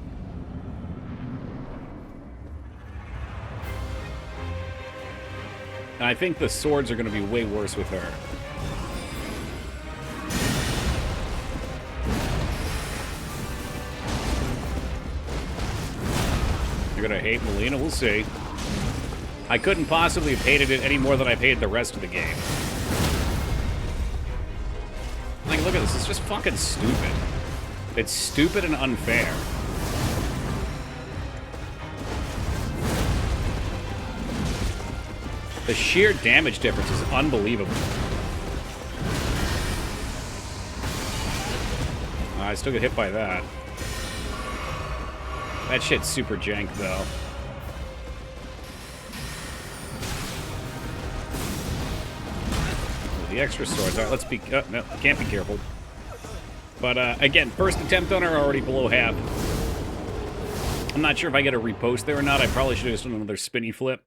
I think the swords are going to be way worse with her. You're going to hate Malenia? We'll see. I couldn't possibly have hated it any more than I've hated the rest of the game. Like, look at this. It's just fucking stupid. It's stupid and unfair. The sheer damage difference is unbelievable. I still get hit by that. That shit's super jank, though. The extra swords. All right, let's be... Oh, no, can't be careful. But, again, first attempt on her, already below half. I'm not sure if I get a repost there or not. I probably should have just done another spinny flip.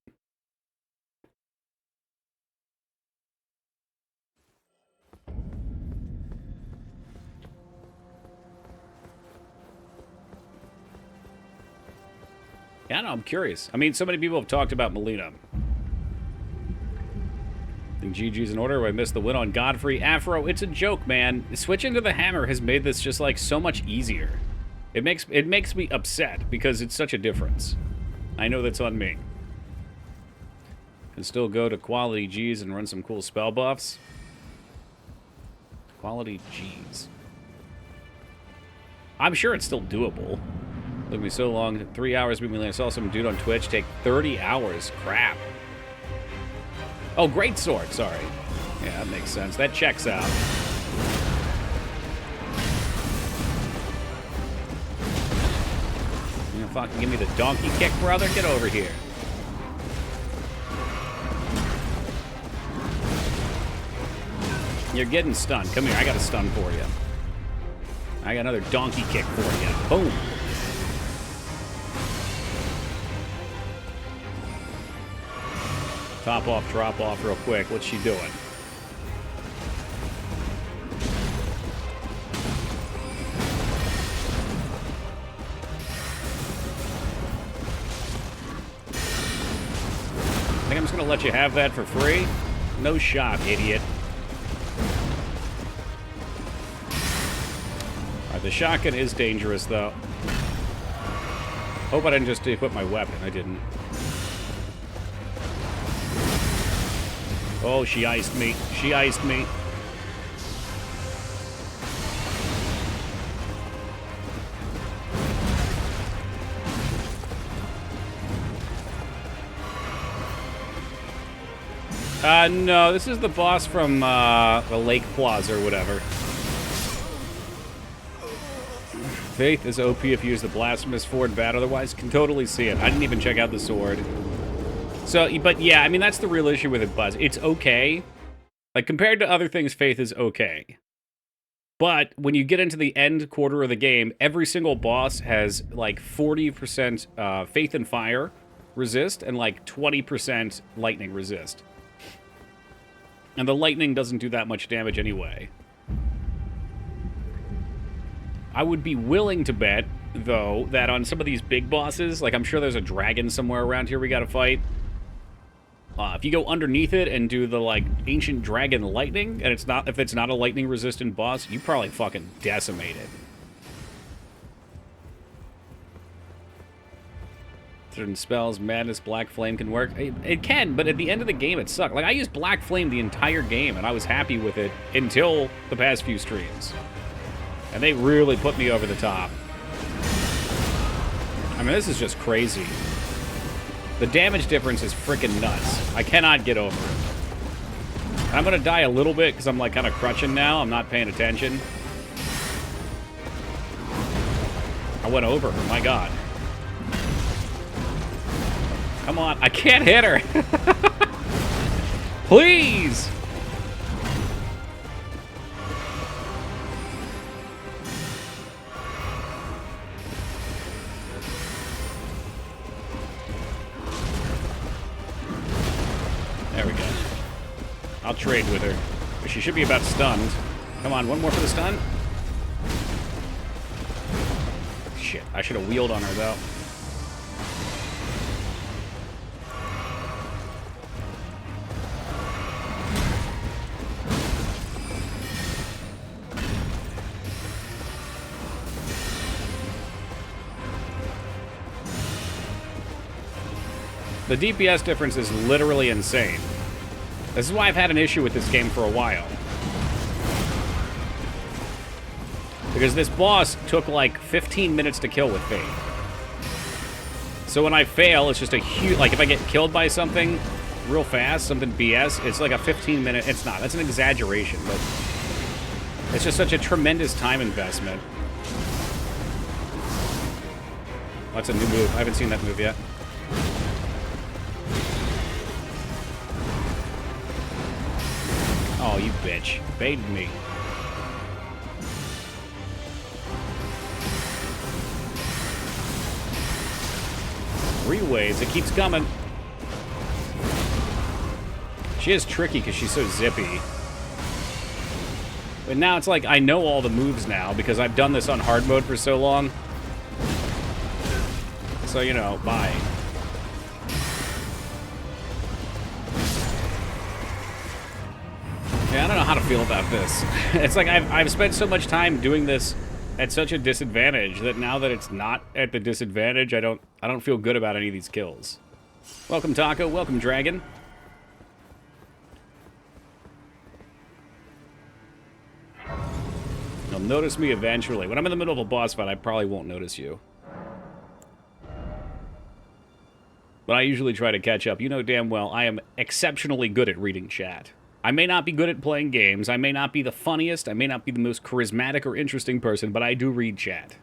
Yeah, no, I'm curious. I mean, so many people have talked about Malenia. I think GG's in order. I missed the win on Godfrey. Afro, it's a joke, man. Switching to the hammer has made this just, like, so much easier. It makes me upset because it's such a difference. I know that's on me. Can still go to quality G's and run some cool spell buffs. Quality G's. I'm sure it's still doable. Took me so long. 3 hours. I saw some dude on Twitch take 30 hours. Crap. Oh, great sword. Sorry. Yeah, that makes sense. That checks out. You know, fucking give me the donkey kick, brother. Get over here. You're getting stunned. Come here. I got a stun for you. I got another donkey kick for you. Boom. Top off, drop off real quick. What's she doing? I think I'm just going to let you have that for free? No shot, idiot. Alright, the shotgun is dangerous, though. Hope I didn't just equip my weapon. I didn't. Oh, she iced me. She iced me. No, this is the boss from the Lake Plaza or whatever. Faith is OP if you use the Blasphemous Sword bad, otherwise can totally see it. I didn't even check out the sword. So, but yeah, I mean, that's the real issue with it, Buzz. It's okay. Like, compared to other things, Faith is okay. But when you get into the end quarter of the game, every single boss has, like, 40% Faith and Fire resist and, like, 20% Lightning resist. And the Lightning doesn't do that much damage anyway. I would be willing to bet, though, that on some of these big bosses, like, I'm sure there's a dragon somewhere around here we gotta fight. If you go underneath it and do the, like, Ancient Dragon Lightning, and if it's not a lightning-resistant boss, you probably fucking decimate it. Certain spells, Madness, Black Flame can work. It can, but at the end of the game, it sucked. Like, I used Black Flame the entire game, and I was happy with it until the past few streams. And they really put me over the top. I mean, this is just crazy. The damage difference is freaking nuts. I cannot get over it. I'm gonna die a little bit because I'm like kind of crutching now. I'm not paying attention. I went over her. My God. Come on. I can't hit her. Please. There we go. I'll trade with her. But she should be about stunned. Come on, one more for the stun. Shit, I should have wheeled on her, though. The DPS difference is literally insane. This is why I've had an issue with this game for a while. Because this boss took like 15 minutes to kill with Faith. So when I fail, it's just a huge... Like, if I get killed by something real fast, something BS, it's like a 15-minute... It's not. That's an exaggeration, but... It's just such a tremendous time investment. That's a new move. I haven't seen that move yet. Oh, you bitch. Baited me. Reways. It keeps coming. She is tricky because she's so zippy. But now it's like I know all the moves now because I've done this on hard mode for so long. So, you know, bye. Yeah, I don't know how to feel about this. It's like I've spent so much time doing this at such a disadvantage that now that it's not at the disadvantage, I don't feel good about any of these kills. Welcome, Taco. Welcome, Dragon. You'll notice me eventually. When I'm in the middle of a boss fight, I probably won't notice you. But I usually try to catch up. You know damn well I am exceptionally good at reading chat. I may not be good at playing games, I may not be the funniest, I may not be the most charismatic or interesting person, but I do read chat.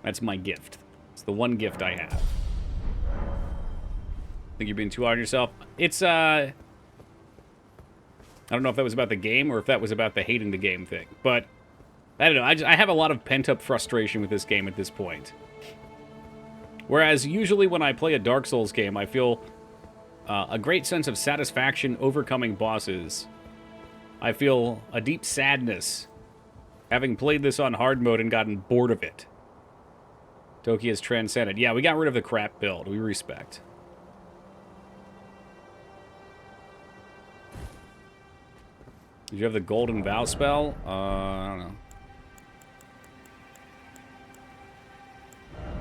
That's my gift. It's the one gift I have. Think you're being too hard on yourself? It's, I don't know if that was about the game or if that was about the hating the game thing, but I don't know. I have a lot of pent-up frustration with this game at this point. Whereas usually when I play a Dark Souls game, I feel a great sense of satisfaction overcoming bosses. I feel a deep sadness having played this on hard mode and gotten bored of it. Toki has transcended. Yeah, we got rid of the crap build. We respect. Did you have the Golden Vow spell? I don't know.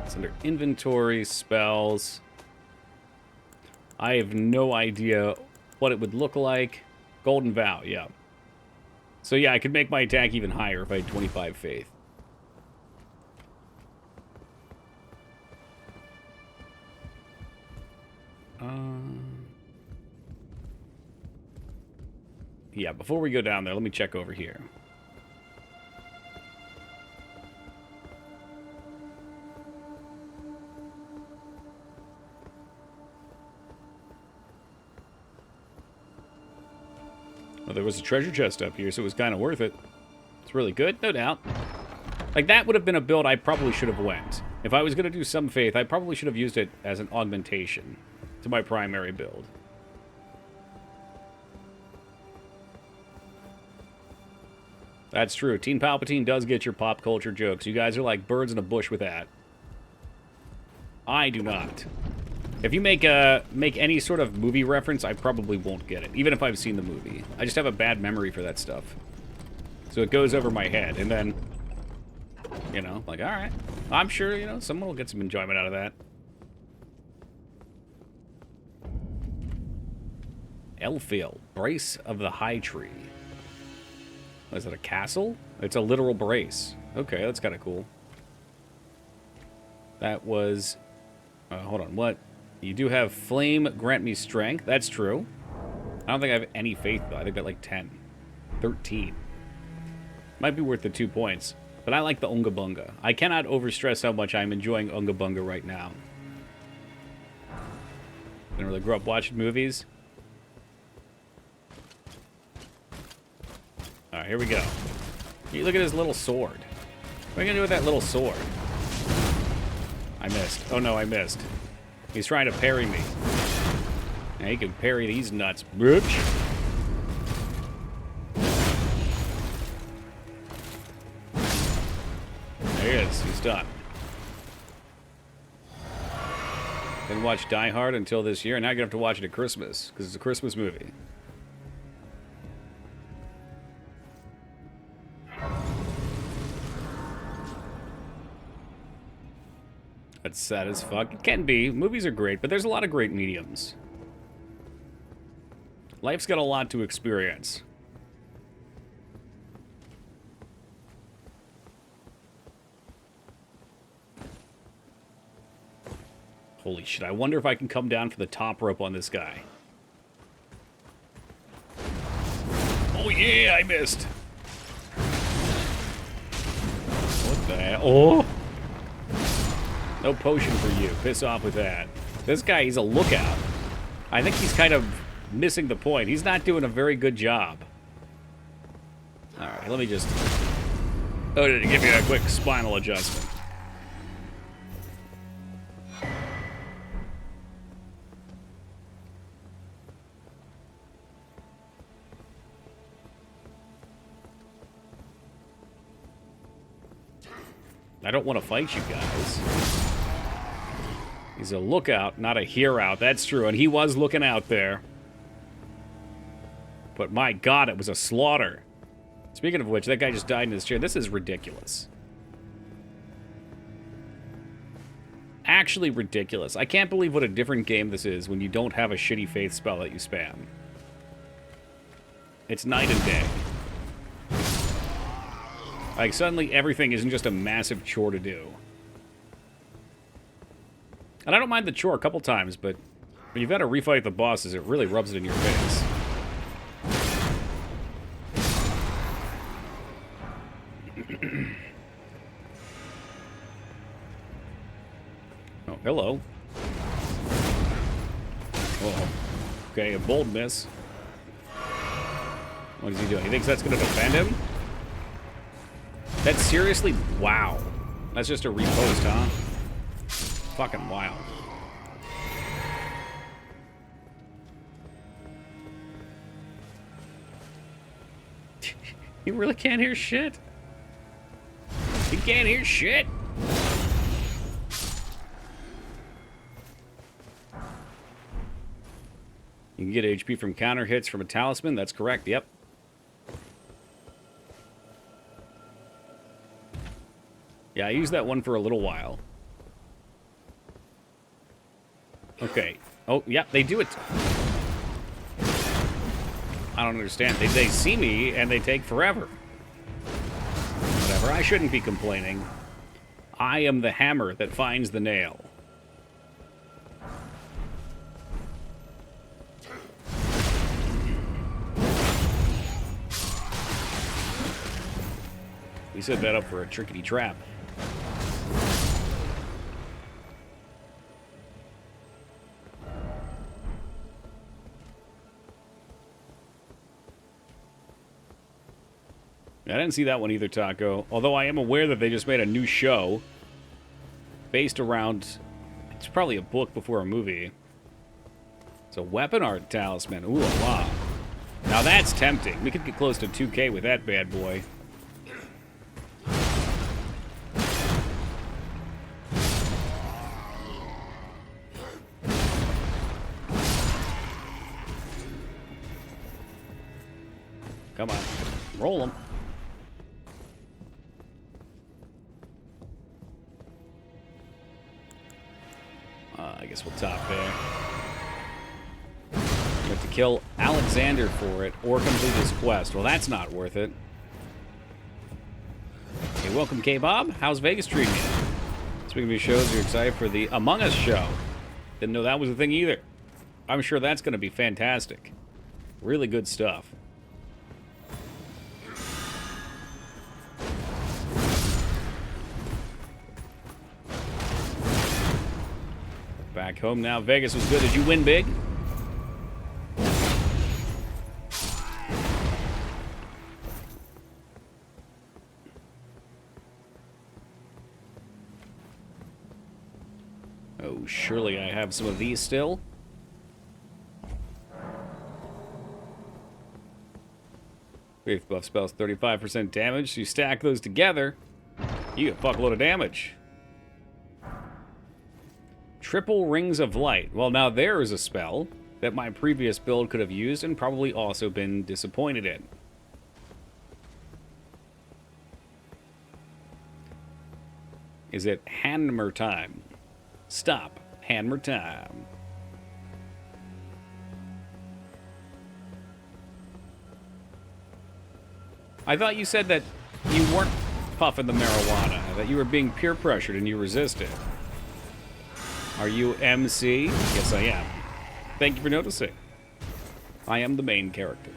It's under inventory, spells. I have no idea what it would look like. Golden Vow, yeah. So yeah, I could make my attack even higher if I had 25 faith. Yeah, before we go down there, let me check over here. Well, there was a treasure chest up here, so it was kind of worth it. It's really good, no doubt. Like, that would have been a build I probably should have went. If I was going to do some faith, I probably should have used it as an augmentation to my primary build. That's true. Teen Palpatine does get your pop culture jokes. You guys are like birds in a bush with that. I do not. If you make any sort of movie reference, I probably won't get it, even if I've seen the movie. I just have a bad memory for that stuff. So it goes over my head, and then, you know, like, all right. I'm sure, you know, someone will get some enjoyment out of that. Elfil, Brace of the High Tree. Is it a castle? It's a literal brace. Okay, that's kind of cool. That was... hold on, what? You do have flame grant me strength. That's true. I don't think I have any faith, though. I think I got like 10. 13. Might be worth the 2 points. But I like the Unga Bunga. I cannot overstress how much I'm enjoying Unga Bunga right now. Didn't really grow up watching movies. Alright, here we go. You look at his little sword. What are you gonna do with that little sword? I missed. Oh no, I missed. He's trying to parry me. Now he can parry these nuts, bitch. There he is. He's done. Didn't watch Die Hard until this year, and now you're gonna have to watch it at Christmas, because it's a Christmas movie. That's sad as fuck. It can be. Movies are great, but there's a lot of great mediums. Life's got a lot to experience. Holy shit, I wonder if I can come down for the top rope on this guy. Oh yeah, I missed. What the hell? Oh! No potion for you. Piss off with that. This guy, he's a lookout. I think he's kind of missing the point. He's not doing a very good job. Alright, let me just... Oh, to give you a quick spinal adjustment. I don't want to fight you guys. He's a lookout, not a hear-out. That's true, and he was looking out there. But my god, it was a slaughter. Speaking of which, that guy just died in his chair. This is ridiculous. Actually ridiculous. I can't believe what a different game this is when you don't have a shitty faith spell that you spam. It's night and day. Like, suddenly everything isn't just a massive chore to do. And I don't mind the chore a couple times, but when you've got to refight the bosses, it really rubs it in your face. Oh, hello. Oh, okay, a bold miss. What is he doing? He thinks that's going to defend him? That's seriously... Wow. That's just a repost, huh? Fucking wild. You really can't hear shit? You can't hear shit? You can get HP from counter hits from a talisman. That's correct, yep. Yeah, I used that one for a little while. Okay. Oh, yeah, they do it. I don't understand. They see me, and they take forever. Whatever, I shouldn't be complaining. I am the hammer that finds the nail. We set that up for a trickety trap. I didn't see that one either, Taco. Although I am aware that they just made a new show based around... It's probably a book before a movie. It's a weapon art talisman. Ooh, wow. Now that's tempting. We could get close to 2K with that bad boy. Come on. Roll them. I guess we'll top there. You have to kill Alexander for it, or complete his quest. Well, that's not worth it. Hey, welcome, K-Bob. How's Vegas treating you? Speaking of new shows, you're excited for the Among Us show. Didn't know that was a thing either. I'm sure that's going to be fantastic. Really good stuff. Back home now. Vegas was good. Did you win big? Oh, surely I have some of these still. Faith buff spells 35% damage, so you stack those together, you get a fuckload of damage. Triple Rings of Light. Well, now there is a spell that my previous build could have used and probably also been disappointed in. Is it Hammer time? Stop. Hammer time. I thought you said that you weren't puffing the marijuana, that you were being peer pressured and you resisted. Are you MC? Yes, I am. Thank you for noticing. I am the main character.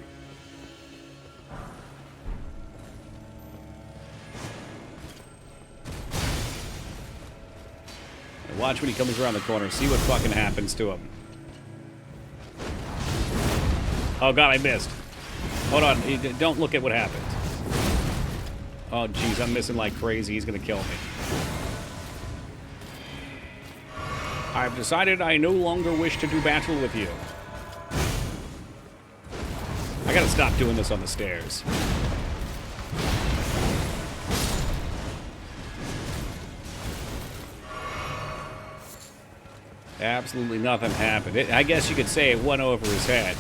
And watch when he comes around the corner. See what fucking happens to him. Oh god, I missed. Hold on. Don't look at what happened. Oh jeez, I'm missing like crazy. He's gonna kill me. I've decided I no longer wish to do battle with you. I gotta stop doing this on the stairs. Absolutely nothing happened. I guess you could say it went over his head.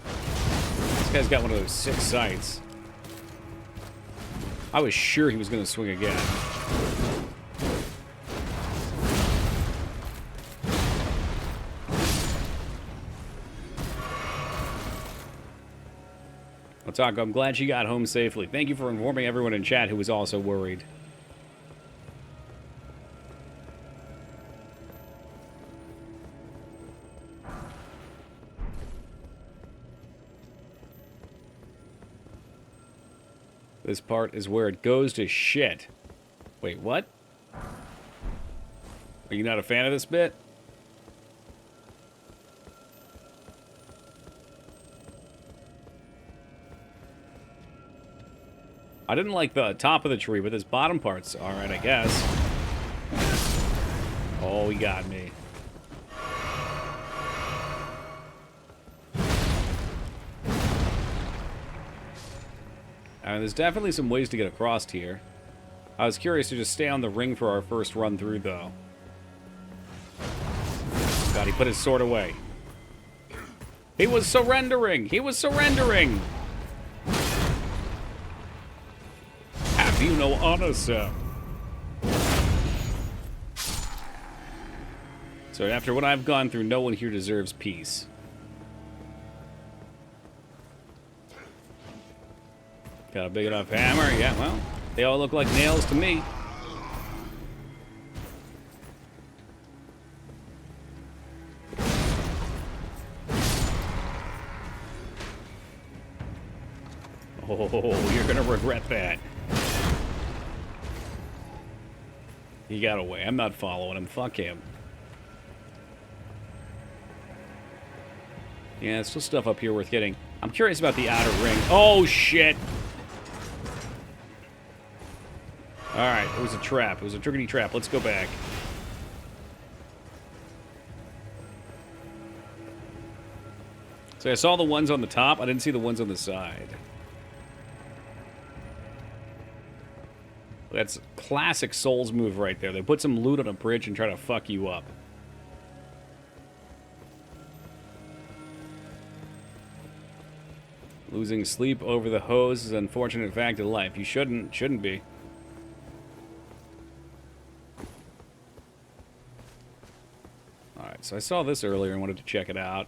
This guy's got one of those 6 sights. I was sure he was gonna swing again. Otako, I'm glad she got home safely. Thank you for informing everyone in chat who was also worried. This part is where it goes to shit. Wait, what? Are you not a fan of this bit? I didn't like the top of the tree, but this bottom part's alright, I guess. Oh, he got me. There's definitely some ways to get across here. I was curious to just stay on the ring for our first run through, though. God, he put his sword away. He was surrendering! He was surrendering! Have you no honor, sir? So after what I've gone through, no one here deserves peace. Got a big enough hammer? Yeah, well, they all look like nails to me. Oh, you're gonna regret that. He got away. I'm not following him. Fuck him. Yeah, there's still stuff up here worth getting. I'm curious about the outer ring. Oh, shit! Alright, it was a trap. It was a trickety trap. Let's go back. So I saw the ones on the top. I didn't see the ones on the side. That's classic Souls move right there. They put some loot on a bridge and try to fuck you up. Losing sleep over the hose is an unfortunate fact of life. You shouldn't be. Alright, so I saw this earlier and wanted to check it out.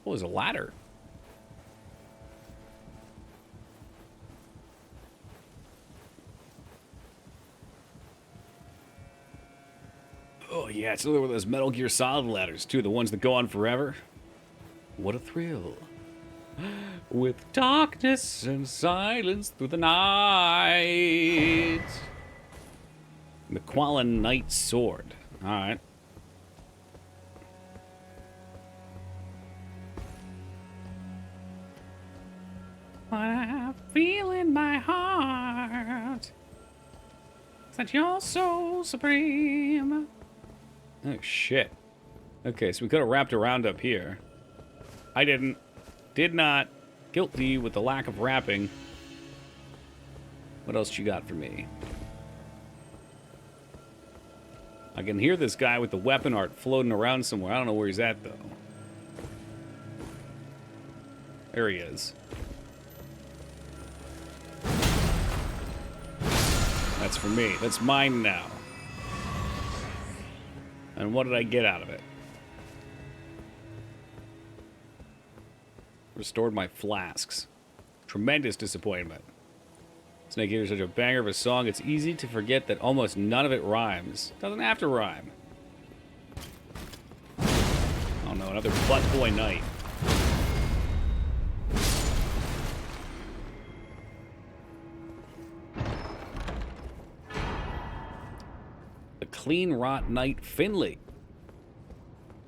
Oh, there's a ladder. yeah, it's another one of those Metal Gear Solid ladders, too. The ones that go on forever. What a thrill. With darkness and silence through the night. McQuallen Knight Sword. Alright. What I feel in my heart is that you're so supreme. Oh, shit. Okay, so we could have wrapped around up here. I didn't. Did not. Guilty with the lack of wrapping. What else you got for me? I can hear this guy with the weapon art floating around somewhere. I don't know where he's at, though. There he is. That's for me. That's mine now. And what did I get out of it? Restored my flasks. Tremendous disappointment. Snake Eater is such a banger of a song, it's easy to forget that almost none of it rhymes. Doesn't have to rhyme. Oh no, another butt boy night. The Clean Rot Knight Finley.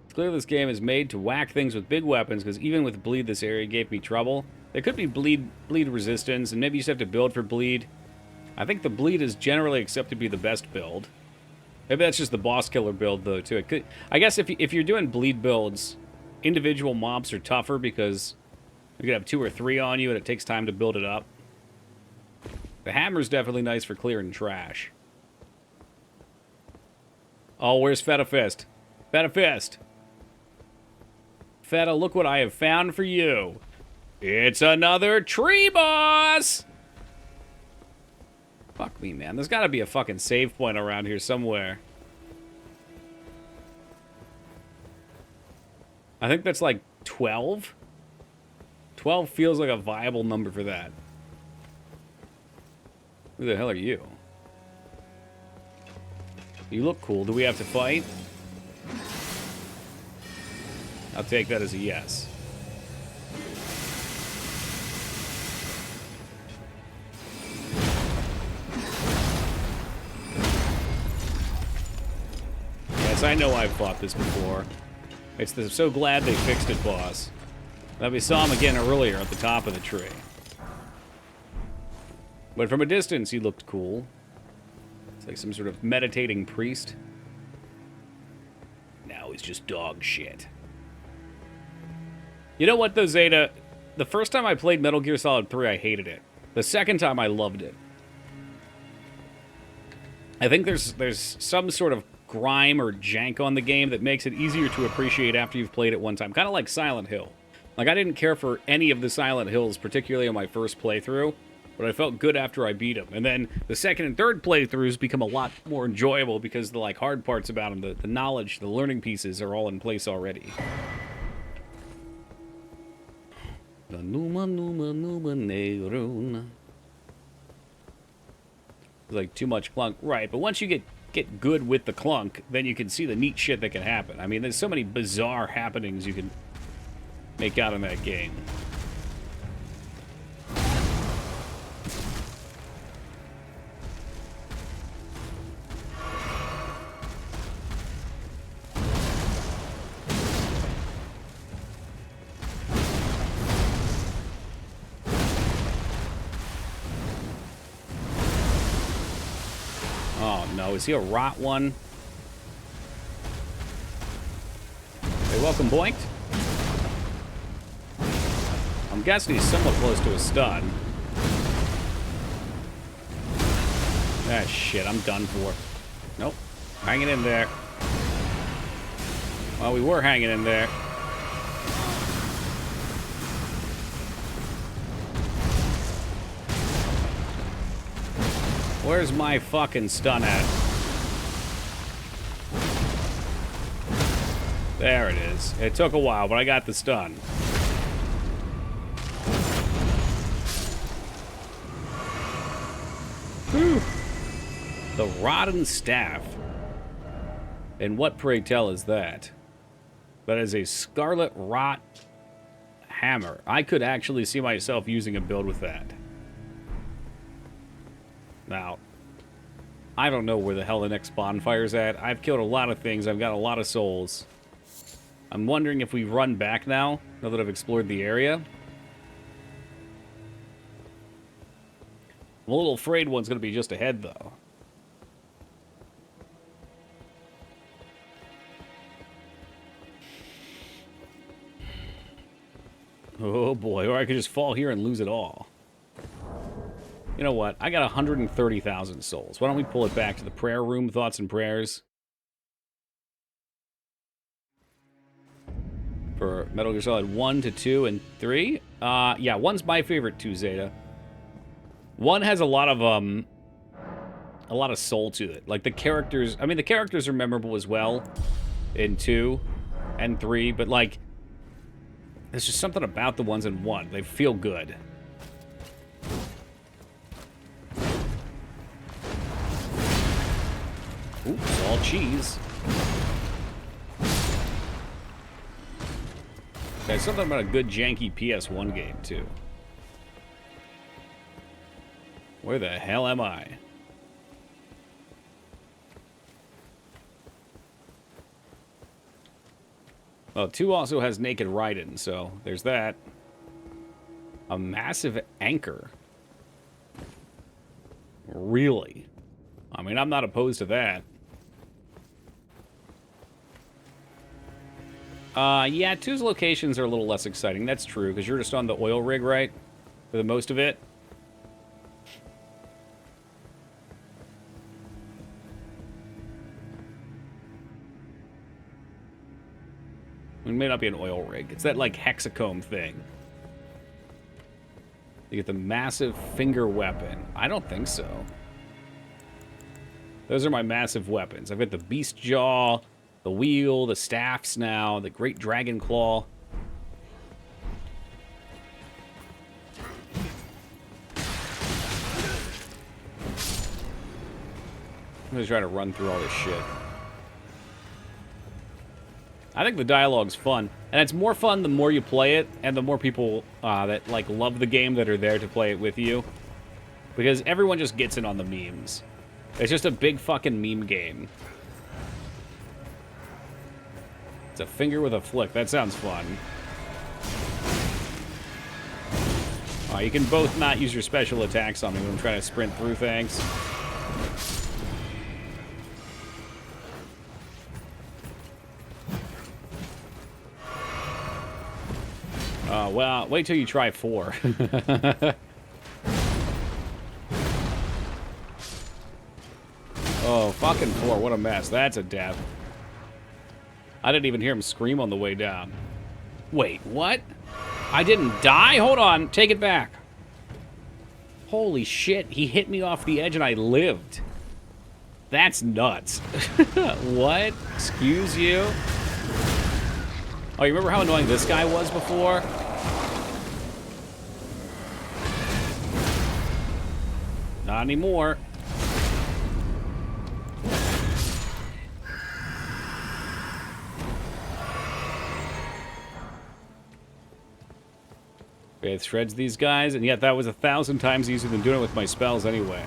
It's clear this game is made to whack things with big weapons, because even with bleed, this area gave me trouble. There could be bleed resistance, and maybe you just have to build for bleed. I think the bleed is generally accepted to be the best build. Maybe that's just the boss killer build, though, too. It could, I guess if you're doing bleed builds, individual mobs are tougher because you could have 2 or 3 on you, and it takes time to build it up. The hammer's definitely nice for clearing trash. Oh, where's Feta Fist? Feta Fist! Feta, look what I have found for you. It's another tree boss! Fuck me, man. There's gotta be a fucking save point around here somewhere. I think that's like 12? 12 feels like a viable number for that. Who the hell are you? You look cool. Do we have to fight? I'll take that as a yes. Yes, I know I've fought this before. It's the so glad they fixed it, boss. That we saw him again earlier at the top of the tree. But from a distance, he looked cool. It's like some sort of meditating priest. Now he's just dog shit. You know what, though, Zeta? The first time I played Metal Gear Solid 3, I hated it. The second time, I loved it. I think there's some sort of grime or jank on the game that makes it easier to appreciate after you've played it one time. Kind of like Silent Hill. Like, I didn't care for any of the Silent Hills, particularly on my first playthrough, but I felt good after I beat them. And then the second and third playthroughs become a lot more enjoyable because the, like, hard parts about them, the knowledge, the learning pieces are all in place already. The Numa Negrun. It's like too much clunk. Right, but once you get good with the clunk, then you can see the neat shit that can happen. I mean, there's so many bizarre happenings you can make out in that game. Oh no, is he a rot one? Hey, welcome, Boinked. I'm guessing he's somewhat close to a stun. Ah, shit, I'm done for. Nope. Hanging in there. Well, we were hanging in there. Where's my fucking stun at? There it is. It took a while, but I got the stun. Whew. The Rotten Staff. And what, pray tell, is that? That is a Scarlet Rot hammer. I could actually see myself using a build with that. Now, I don't know where the hell the next bonfire's at. I've killed a lot of things. I've got a lot of souls. I'm wondering if we run back now that I've explored the area. I'm a little afraid one's going to be just ahead, though. Oh boy, or I could just fall here and lose it all. You know what? I got 130,000 souls. Why don't we pull it back to the prayer room, thoughts and prayers? For Metal Gear Solid 1 to 2 and 3? Yeah, 1's my favorite too, Zeta. 1 has a lot of soul to it. Like the characters, I mean the characters are memorable as well in 2 and 3, but like there's just something about the ones in 1. They feel good. Oops, all cheese. There's something about a good janky PS1 game, too. Where the hell am I? Well, 2 also has Naked Raiden, so there's that. A massive anchor. Really? I mean, I'm not opposed to that. Yeah, 2's locations are a little less exciting. That's true, because you're just on the oil rig, right? For the most of it. It may not be an oil rig. It's that, like, hexacomb thing. You get the massive finger weapon. I don't think so. Those are my massive weapons. I've got the beast jaw, the wheel, the staffs now, the great dragon claw. I'm gonna try to run through all this shit. I think the dialogue's fun, and it's more fun the more you play it, and the more people that like love the game that are there to play it with you, because everyone just gets in on the memes. It's just a big fucking meme game. It's a finger with a flick. That sounds fun. You can both not use your special attacks on me when I'm trying to sprint through things. Well, wait till you try 4. Oh, fucking 4. What a mess. That's a death. I didn't even hear him scream on the way down. Wait, what? I didn't die? Hold on. Take it back. Holy shit. He hit me off the edge and I lived. That's nuts. What? Excuse you? Oh, you remember how annoying this guy was before? Not anymore. Okay, it shreds these guys, and yet that was 1,000 times easier than doing it with my spells anyway.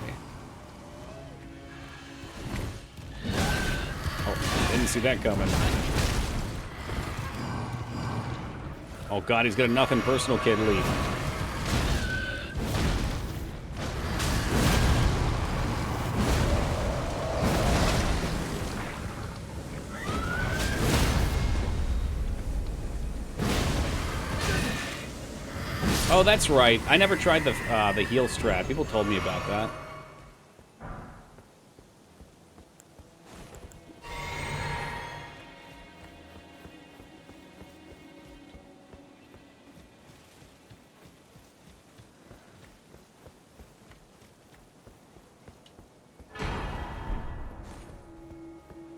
Oh, didn't see that coming. Oh god, he's got a nothing personal kid lead. Oh, that's right. I never tried the heal strat. People told me about that.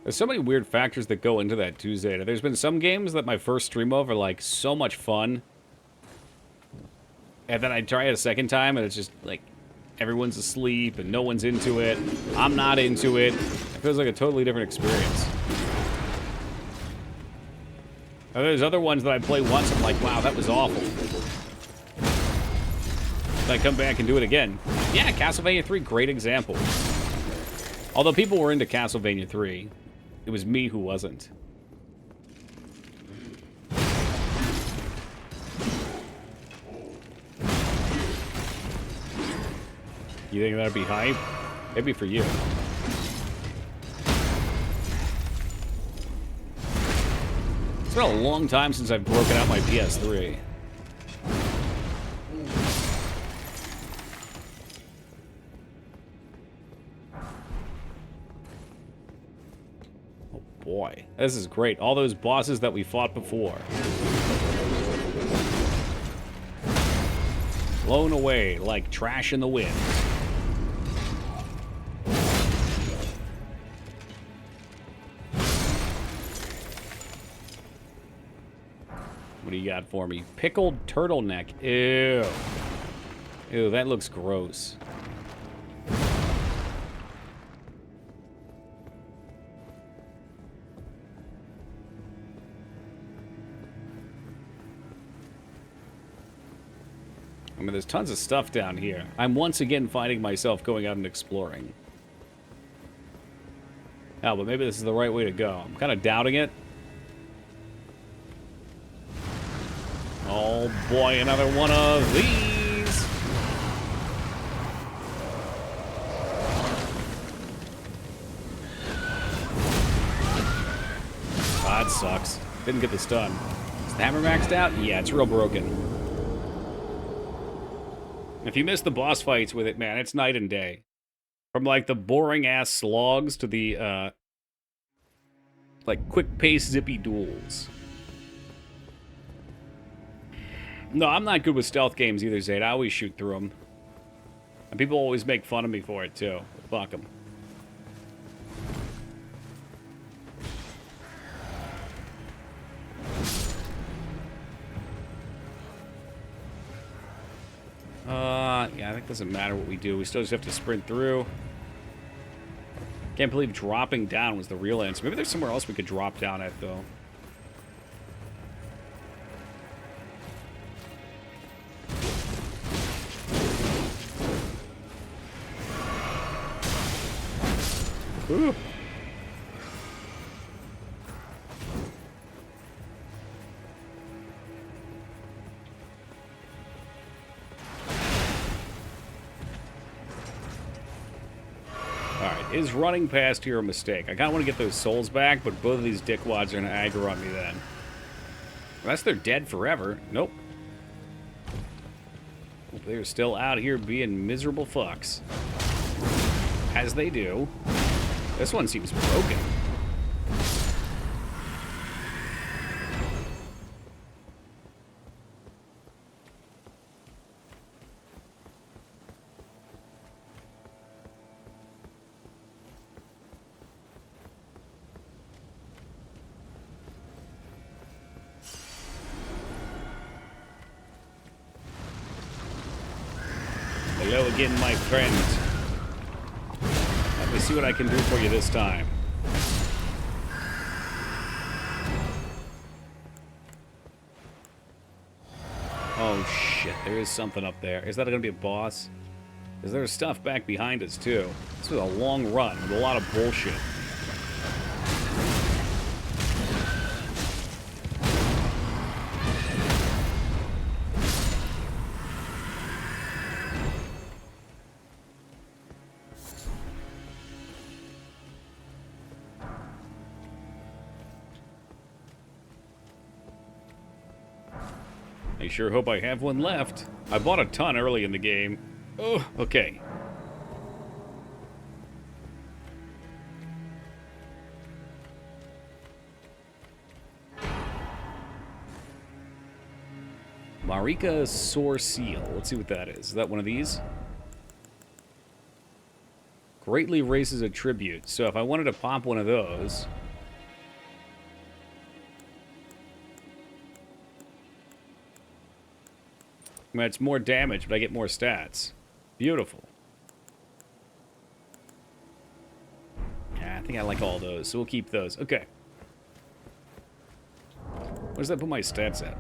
There's so many weird factors that go into that too, Zeta. There's been some games that my first stream of are like so much fun. And then I try it a second time and it's just like everyone's asleep and no one's into it. I'm not into it. It feels like a totally different experience. There's other ones that I play once, I'm like, wow, that was awful. Then I come back and do it again. Yeah, Castlevania 3, great example. Although people were into Castlevania 3, it was me who wasn't. You think that'd be hype? Maybe for you. It's been a long time since I've broken out my PS3. Oh boy, this is great. All those bosses that we fought before. Blown away like trash in the wind. What do you got for me? Pickled turtleneck. Ew. Ew, that looks gross. I mean, there's tons of stuff down here. I'm once again finding myself going out and exploring. Oh, but maybe this is the right way to go. I'm kind of doubting it. Oh boy, another one of these! Ah, that sucks. Didn't get the stun. Is the hammer maxed out? Yeah, it's real broken. If you miss the boss fights with it, man, it's night and day. From, like, the boring-ass slogs to the, like, quick-paced, zippy duels. No, I'm not good with stealth games either, Zayd. I always shoot through them. And people always make fun of me for it, too. Fuck them. Yeah, I think it doesn't matter what we do. We still just have to sprint through. Can't believe dropping down was the real answer. Maybe there's somewhere else we could drop down at, though. Ooh. Alright, is running past here a mistake? I kind of want to get those souls back, but both of these dickwads are going to aggro on me then. Unless they're dead forever. Nope. Well, they're still out here being miserable fucks. As they do. This one seems broken. Hello again, my friend. Let me see what I can do for you this time. Oh shit, there is something up there. Is that gonna be a boss? Is there stuff back behind us too? This was a long run with a lot of bullshit. I sure hope I have one left. I bought a ton early in the game. Oh, okay. Marika Sore Seal. Let's see what that is. Is that one of these? Greatly raises a tribute. So if I wanted to pop one of those... I mean, it's more damage, but I get more stats. Beautiful. Yeah, I think I like all those, so we'll keep those. Okay. What does that put my stats at?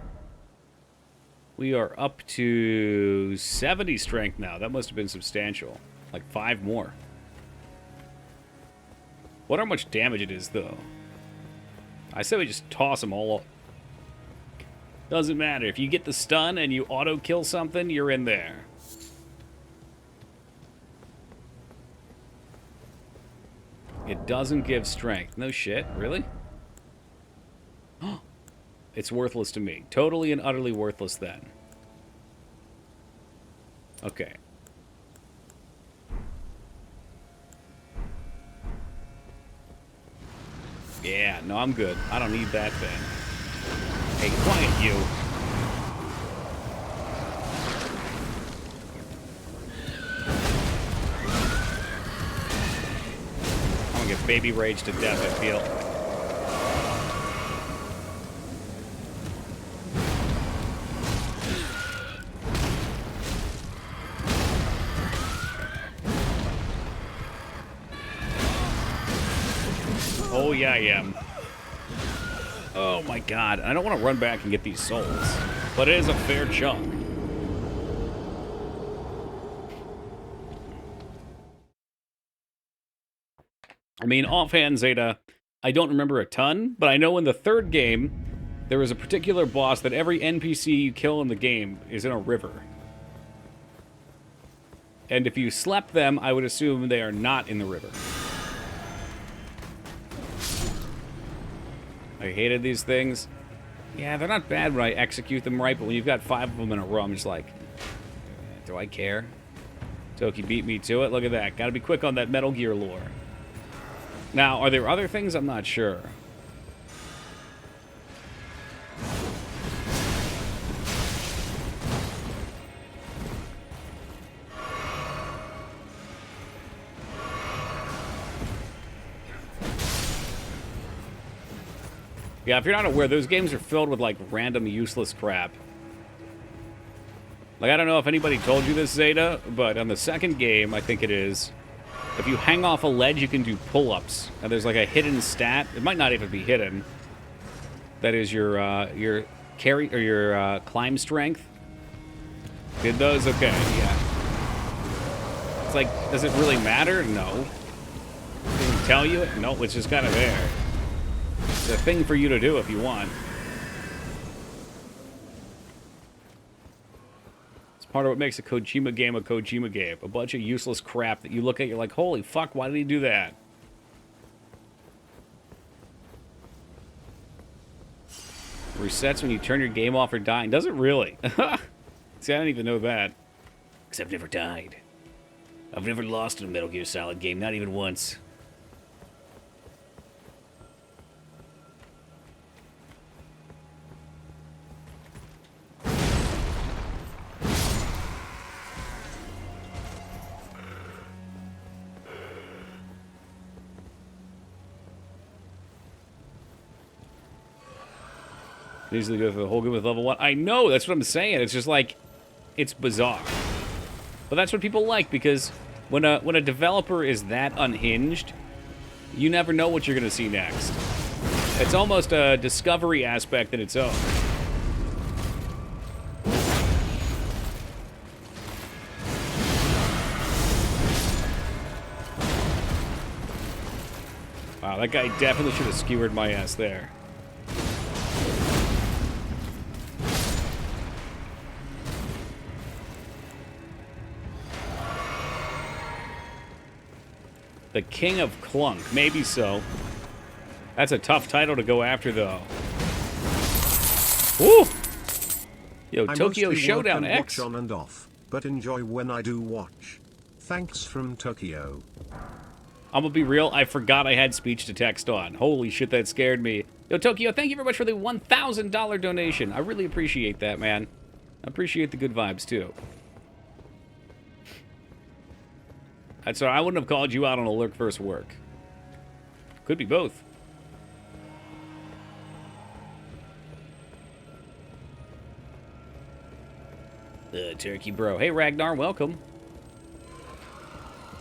We are up to 70 strength now. That must have been substantial. Like 5 more. Wonder how much damage it is, though. I said we just toss them all up. Doesn't matter. If you get the stun and you auto-kill something, you're in there. It doesn't give strength. No shit. Really? It's worthless to me. Totally and utterly worthless then. Okay. Yeah, no, I'm good. I don't need that then. Hey, quiet you. I'm gonna get baby rage to death, I feel. Oh, yeah, I am. Oh, my God. I don't want to run back and get these souls, but it is a fair chunk. I mean, offhand, Zeta, I don't remember a ton, but I know in the third game, there was a particular boss that every NPC you kill in the game is in a river. And if you slept them, I would assume they are not in the river. I hated these things. Yeah, they're not bad when I execute them right, but when you've got 5 of them in a row, I'm just like, do I care? Toki beat me to it. Look at that. Gotta be quick on that Metal Gear lore. Now, are there other things? I'm not sure. Yeah, if you're not aware, those games are filled with, like, random useless crap. Like, I don't know if anybody told you this, Zeta, but on the second game, I think it is, if you hang off a ledge, you can do pull-ups. And there's, like, a hidden stat. It might not even be hidden. That is your carry, or your climb strength. Did those? Okay, yeah. It's like, does it really matter? No. Did it tell you it? No, it's just kind of there. It's a thing for you to do if you want. It's part of what makes a Kojima game a Kojima game. A bunch of useless crap that you look at, you're like, holy fuck, why did he do that? Resets when you turn your game off or dying. Does it really? See, I didn't even know that. Because I've never died. I've never lost in a Metal Gear Solid game, not even once. Easily go through the whole game with level 1. I know, that's what I'm saying. It's just like, it's bizarre. But that's what people like, because when a developer is that unhinged, you never know what you're going to see next. It's almost a discovery aspect in its own. Wow, that guy definitely should have skewered my ass there. The King of Clunk. Maybe so. That's a tough title to go after, though. Woo! Yo, Tokyo Showdown X. Watch on and off, but enjoy when I do watch. Thanks from Tokyo. I'm gonna be real, I forgot I had speech to text on. Holy shit, that scared me. Yo, Tokyo, thank you very much for the $1,000 donation. I really appreciate that, man. I appreciate the good vibes, too. So I wouldn't have called you out on a lurk versus work. Could be both. Turkey bro. Hey, Ragnar, welcome.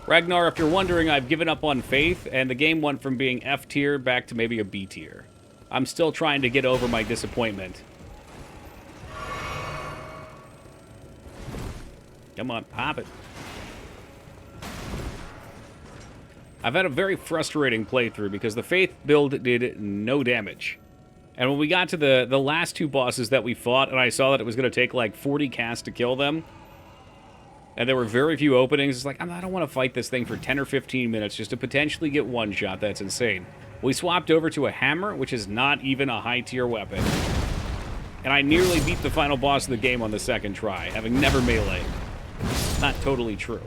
Ragnar, if you're wondering, I've given up on Faith, and the game went from being F tier back to maybe a B tier. I'm still trying to get over my disappointment. Come on, pop it. I've had a very frustrating playthrough because the Faith build did no damage. And when we got to the last two bosses that we fought, and I saw that it was going to take like 40 casts to kill them, and there were very few openings, it's like, I don't want to fight this thing for 10 or 15 minutes just to potentially get one shot. That's insane. We swapped over to a hammer, which is not even a high-tier weapon. And I nearly beat the final boss of the game on the second try, having never meleeed. Not totally true.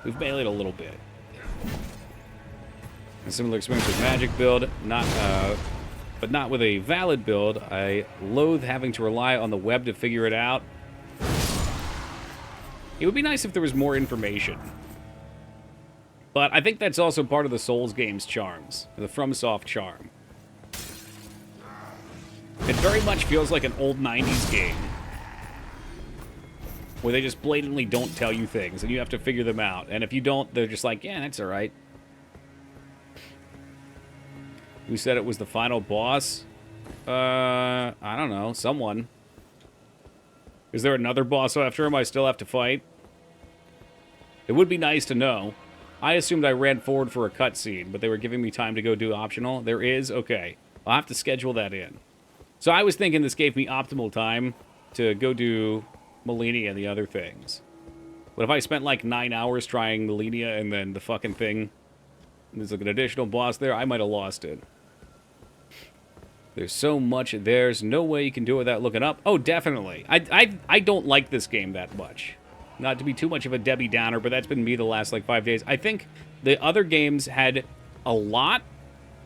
We've meleeed a little bit. A similar experience with magic build, but not with a valid build. I loathe having to rely on the web to figure it out. It would be nice if there was more information. But I think that's also part of the Souls game's charms, the FromSoft charm. It very much feels like an old 90s game, where they just blatantly don't tell you things, and you have to figure them out. And if you don't, they're just like, yeah, that's alright. Who said it was the final boss? I don't know. Someone. Is there another boss after him I still have to fight? It would be nice to know. I assumed I ran forward for a cutscene, but they were giving me time to go do optional. There is? Okay. I'll have to schedule that in. So I was thinking this gave me optimal time to go do Malenia and the other things. But if I spent like 9 hours trying Malenia and then the fucking thing, there's like an additional boss there, I might have lost it. There's so much. There's no way you can do it without looking up. Oh, definitely. I don't like this game that much. Not to be too much of a Debbie Downer, but that's been me the last like 5 days. I think the other games had a lot,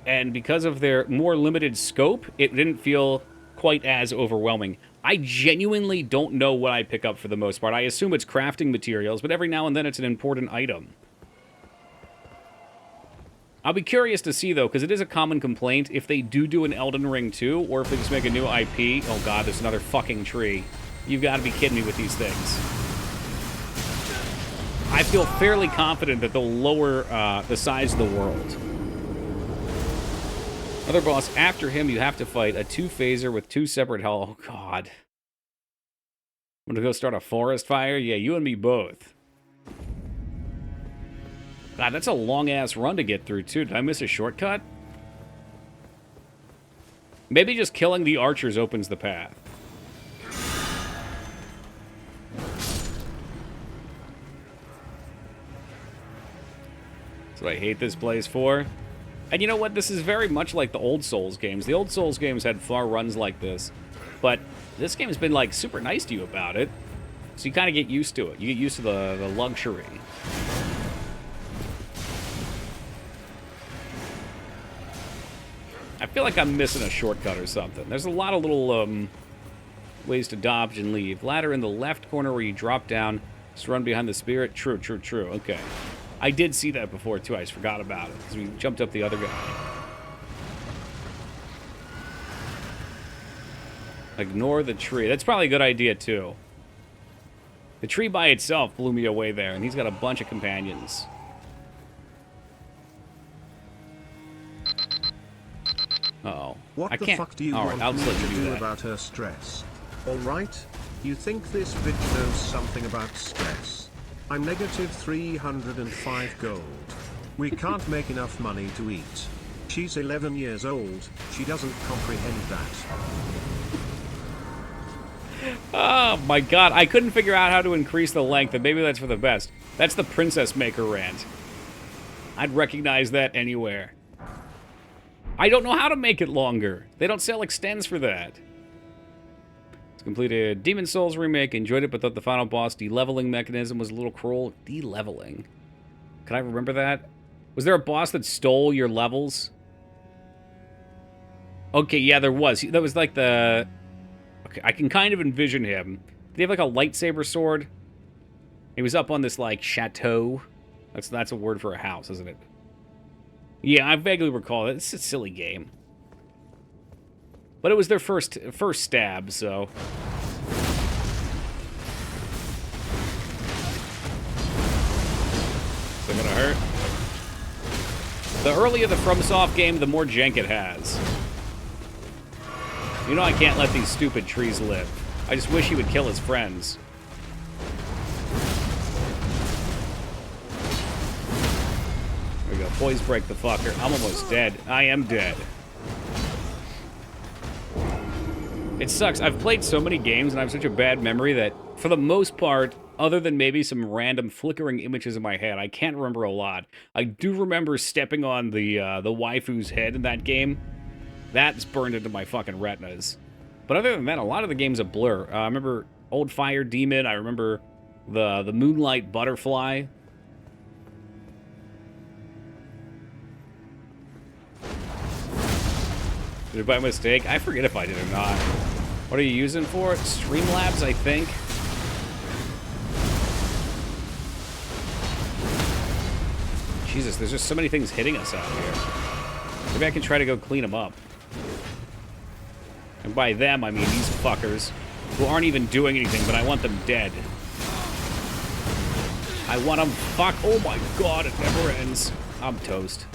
and because of their more limited scope, it didn't feel quite as overwhelming. I genuinely don't know what I pick up for the most part. I assume it's crafting materials, but every now and then it's an important item. I'll be curious to see, though, because it is a common complaint, if they do an Elden Ring 2, or if they just make a new IP. Oh god, there's another fucking tree. You've got to be kidding me with these things. I feel fairly confident that they'll lower the size of the world. Other boss after him, you have to fight a 2-phaser with 2 separate hell. Oh god. I'm gonna go start a forest fire? Yeah, you and me both. God, that's a long-ass run to get through, too. Did I miss a shortcut? Maybe just killing the archers opens the path. That's what I hate this place for. And you know what? This is very much like the old Souls games. The old Souls games had far runs like this. But this game's been, like, super nice to you about it. So you kind of get used to it. You get used to the luxury. I feel like I'm missing a shortcut or something. There's a lot of little ways to dodge and leave. Ladder in the left corner where you drop down. Just run behind the spirit. True, true, true. Okay. I did see that before, too. I just forgot about it. Because we jumped up the other guy. Ignore the tree. That's probably a good idea, too. The tree by itself blew me away there. And he's got a bunch of companions. Uh-oh. What I the can't... fuck do you All right, want I'll me just let to you do do that. about her stress? Alright? You think this bitch knows something about stress? I'm negative 305 gold. We can't make enough money to eat. She's 11 years old, she doesn't comprehend that. Oh my god, I couldn't figure out how to increase the length, and maybe that's for the best. That's the Princess Maker rant. I'd recognize that anywhere. I don't know how to make it longer. They don't sell extends for that. It's completed Demon Souls remake. Enjoyed it, but thought the final boss de-leveling mechanism was a little cruel. De-leveling? Can I remember that? Was there a boss that stole your levels? Okay, yeah, there was. That was like the... Okay, I can kind of envision him. Did he have like a lightsaber sword? He was up on this, like, chateau. That's a word for a house, isn't it? Yeah, I vaguely recall it. It's a silly game. But it was their first stab, so... Is it gonna hurt? The earlier the FromSoft game, the more jank it has. You know I can't let these stupid trees live. I just wish he would kill his friends. There we go. Poise break the fucker. I'm almost dead. I am dead. It sucks. I've played so many games and I have such a bad memory that, for the most part, other than maybe some random flickering images in my head, I can't remember a lot. I do remember stepping on the waifu's head in that game. That's burned into my fucking retinas. But other than that, a lot of the game's a blur. I remember Old Fire Demon. I remember the Moonlight Butterfly. Did it by mistake? I forget if I did or not. What are you using for it? Streamlabs, I think. Jesus, there's just so many things hitting us out here. Maybe I can try to go clean them up. And by them, I mean these fuckers who aren't even doing anything, but I want them dead. I want them fuck. Oh my god, it never ends. I'm toast.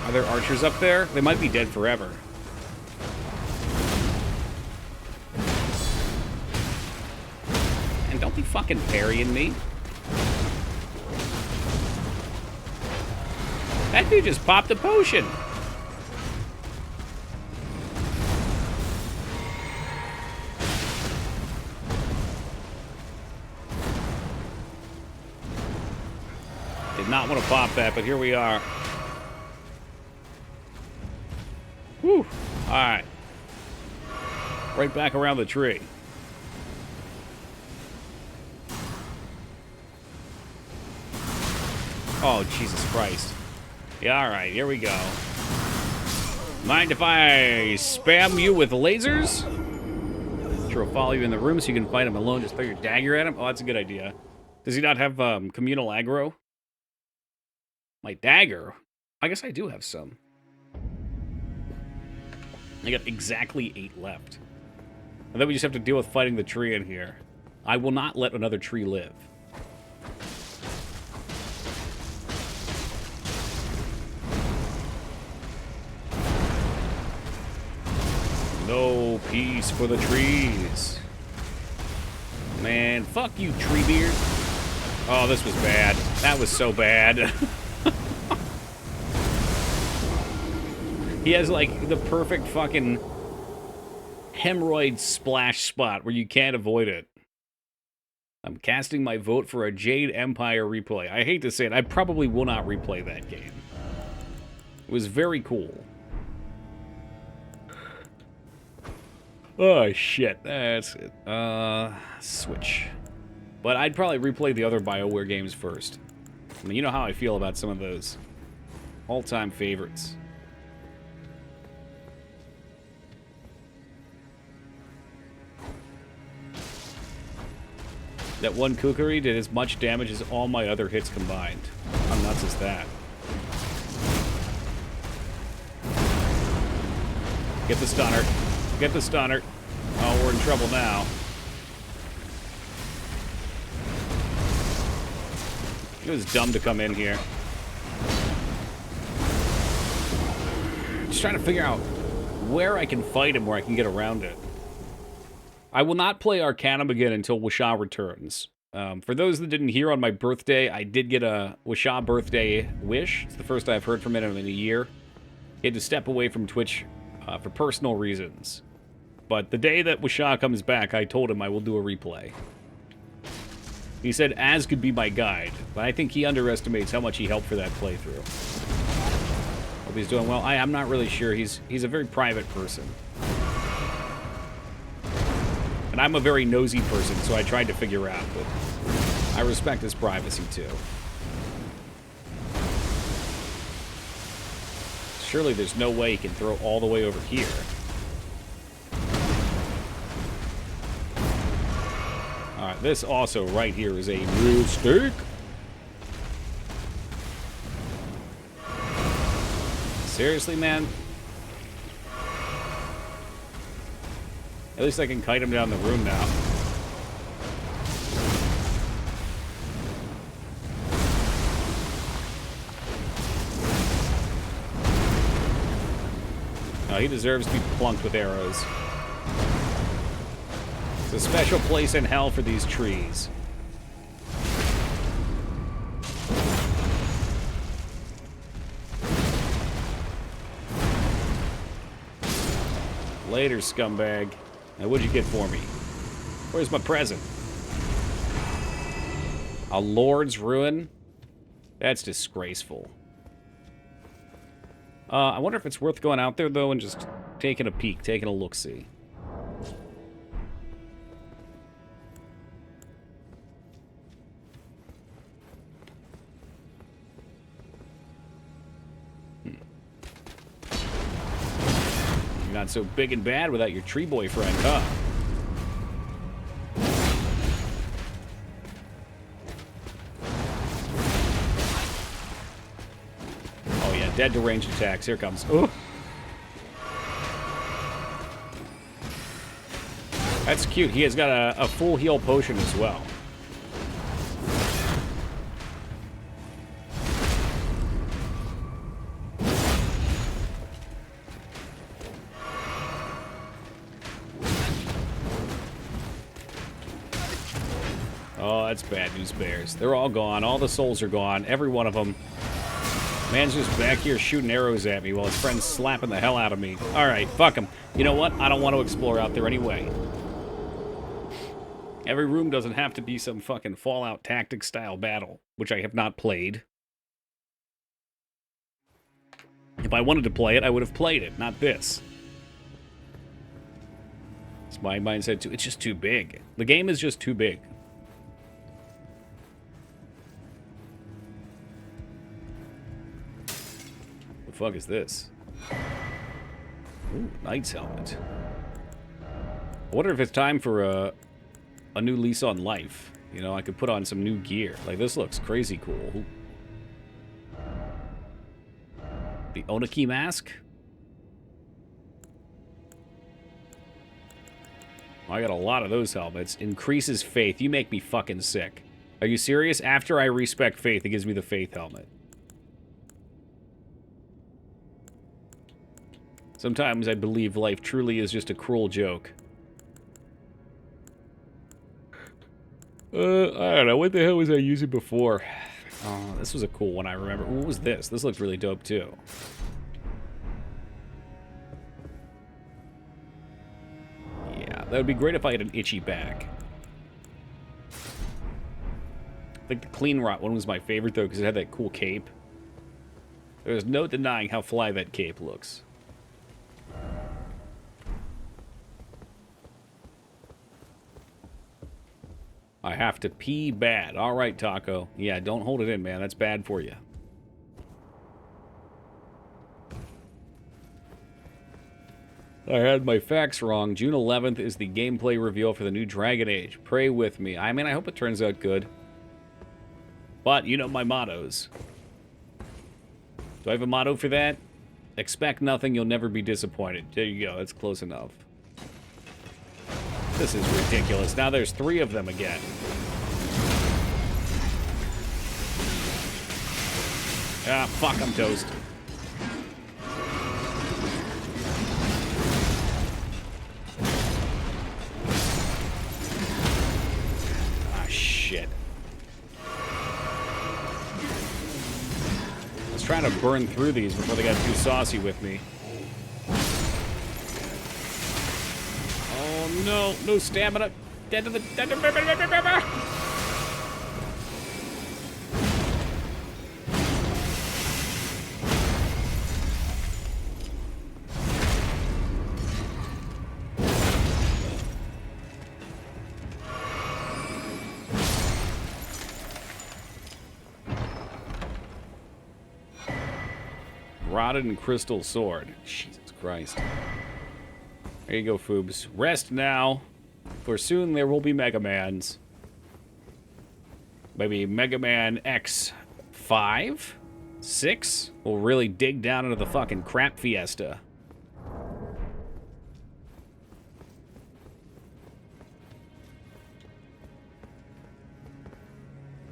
Are there archers up there? They might be dead forever. And don't be fucking parrying me. That dude just popped a potion. Did not want to pop that, but here we are. Whew. Alright. Right back around the tree. Oh, Jesus Christ. Yeah, alright, here we go. Mind if I spam you with lasers? Sure, I'll follow you in the room so you can fight him alone. Just throw your dagger at him? Oh, that's a good idea. Does he not have communal aggro? My dagger? I guess I do have some. I got exactly 8 left. And then we just have to deal with fighting the tree in here. I will not let another tree live. No peace for the trees. Man, fuck you, Treebeard. Oh, this was bad. That was so bad. He has, like, the perfect fucking hemorrhoid splash spot where you can't avoid it. I'm casting my vote for a Jade Empire replay. I hate to say it, I probably will not replay that game. It was very cool. Oh, shit. That's it. Switch. But I'd probably replay the other BioWare games first. I mean, you know how I feel about some of those all-time favorites. That one Kukuri did as much damage as all my other hits combined. How nuts is that? Get the stunner. Get the stunner. Oh, we're in trouble now. It was dumb to come in here. Just trying to figure out where I can fight him, where I can get around it. I will not play Arcanum again until Wisha returns. For those that didn't hear, on my birthday, I did get a Wisha birthday wish. It's the first I've heard from him in a year. He had to step away from Twitch for personal reasons. But the day that Wisha comes back, I told him I will do a replay. He said Az could be my guide, but I think he underestimates how much he helped for that playthrough. Hope he's doing well. I'm not really sure. He's a very private person. And I'm a very nosy person, so I tried to figure out, but I respect his privacy, too. Surely there's no way he can throw all the way over here. Alright, this also right here is a real steak. Seriously, man? At least I can kite him down the room now. He deserves to be plunked with arrows. It's a special place in hell for these trees. Later, scumbag. Now, what'd you get for me? Where's my present? A Lord's Ruin? That's disgraceful. I wonder if it's worth going out there, though, and just taking a peek, taking a look-see. You're not so big and bad without your tree boyfriend, huh? Dead to ranged attacks. Here it comes. Ooh. That's cute. He has got a full heal potion as well. Oh, that's bad news, bears. They're all gone. All the souls are gone. Every one of them. Man's just back here shooting arrows at me while his friend's slapping the hell out of me. Alright, fuck him. You know what? I don't want to explore out there anyway. Every room doesn't have to be some fucking Fallout Tactics-style battle, which I have not played. If I wanted to play it, I would have played it, not this. It's my mindset, too. It's just too big. The game is just too big. Fuck is this? Ooh, Knight's helmet. I wonder if it's time for a new lease on life. You know, I could put on some new gear. Like, this looks crazy cool. The Oniki mask? I got a lot of those helmets. Increases faith. You make me fucking sick. Are you serious? After I respect faith, it gives me the faith helmet. Sometimes I believe life truly is just a cruel joke. I don't know. What the hell was I using before? Oh, this was a cool one, I remember. What was this? This looked really dope, too. Yeah, that would be great if I had an itchy back. I think the Clean Rot one was my favorite, though, because it had that cool cape. There's no denying how fly that cape looks. I have to pee bad. All right, Taco. Yeah, don't hold it in, man. That's bad for you. I had my facts wrong. June 11th is the gameplay reveal for the new Dragon Age. Pray with me. I mean, I hope it turns out good. But, you know my mottos. Do I have a motto for that? Expect nothing, you'll never be disappointed. There you go. That's close enough. This is ridiculous. Now there's 3 of them again. Ah, fuck, I'm toast. Ah, shit. I was trying to burn through these before they got too saucy with me. Oh no, no stamina. Dead to the dead. Rotted and crystal sword. Jesus Christ. There you go, Foobs. Rest now, for soon there will be Mega Mans. Maybe Mega Man X5? 6? We'll really dig down into the fucking crap fiesta.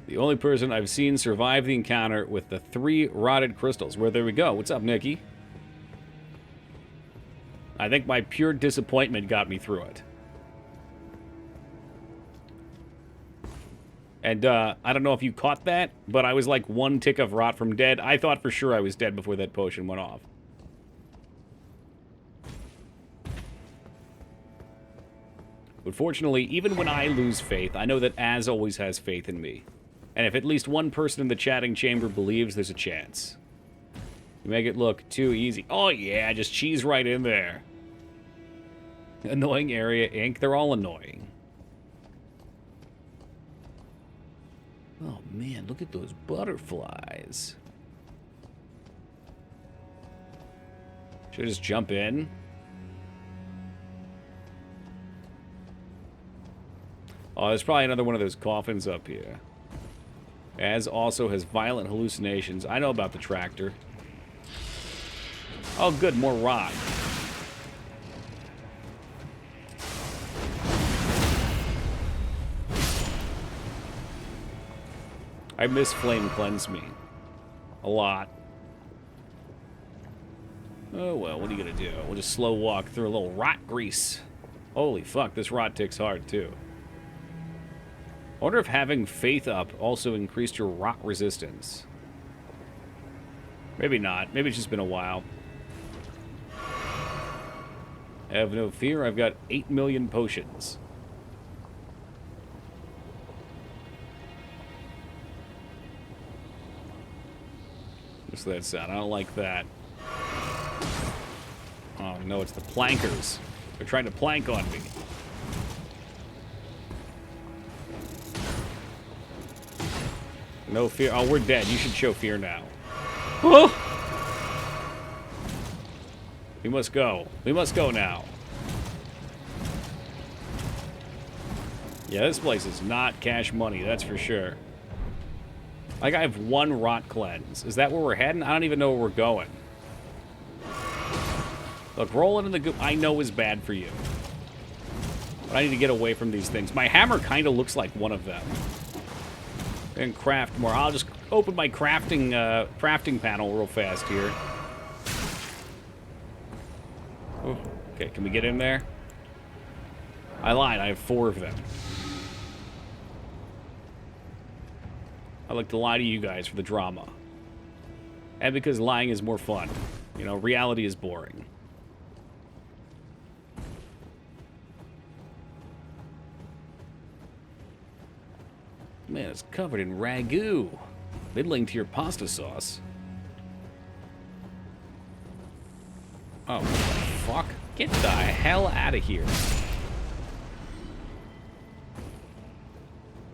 The only person I've seen survive the encounter with the 3 rotted crystals. Well, there we go. What's up, Nikki? I think my pure disappointment got me through it. And I don't know if you caught that, but I was like one tick of rot from dead. I thought for sure I was dead before that potion went off. But fortunately, even when I lose faith, I know that Az always has faith in me. And if at least one person in the chatting chamber believes, there's a chance. You make it look too easy. Oh yeah, just cheese right in there. Annoying area, Inc. They're all annoying. Oh man, look at those butterflies. Should I just jump in? Oh, there's probably another one of those coffins up here. Az also has violent hallucinations. I know about the tractor. Oh good, more rock. I miss Flame Cleanse Me. A lot. Oh well, what are you gonna do? We'll just slow walk through a little rot grease. Holy fuck, this rot ticks hard too. I wonder if having faith up also increased your rot resistance. Maybe not. Maybe it's just been a while. Have no fear, I've got 8 million potions. What's that sound? I don't like that. Oh no, it's the plankers. They're trying to plank on me. No fear. Oh, we're dead. You should show fear now. Oh! We must go. We must go now. Yeah, this place is not cash money, that's for sure. Like, I have one rot cleanse. Is that where we're heading? I don't even know where we're going. Look, rolling in the goop I know is bad for you. But I need to get away from these things. My hammer kind of looks like one of them. And craft more. I'll just open my crafting panel real fast here. Ooh. Okay, can we get in there? I lied, I have 4 of them. I like to lie to you guys for the drama. And because lying is more fun. You know, reality is boring. Man, it's covered in ragu. Middling to your pasta sauce. Oh, what the fuck? Get the hell out of here.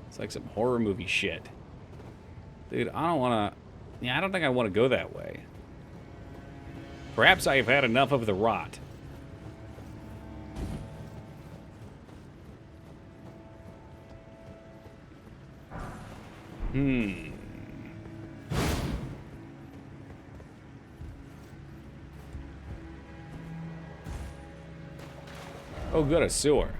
It's like some horror movie shit. Dude, I don't want to... Yeah, I don't think I want to go that way. Perhaps I have had enough of the rot. Oh, good, a sewer.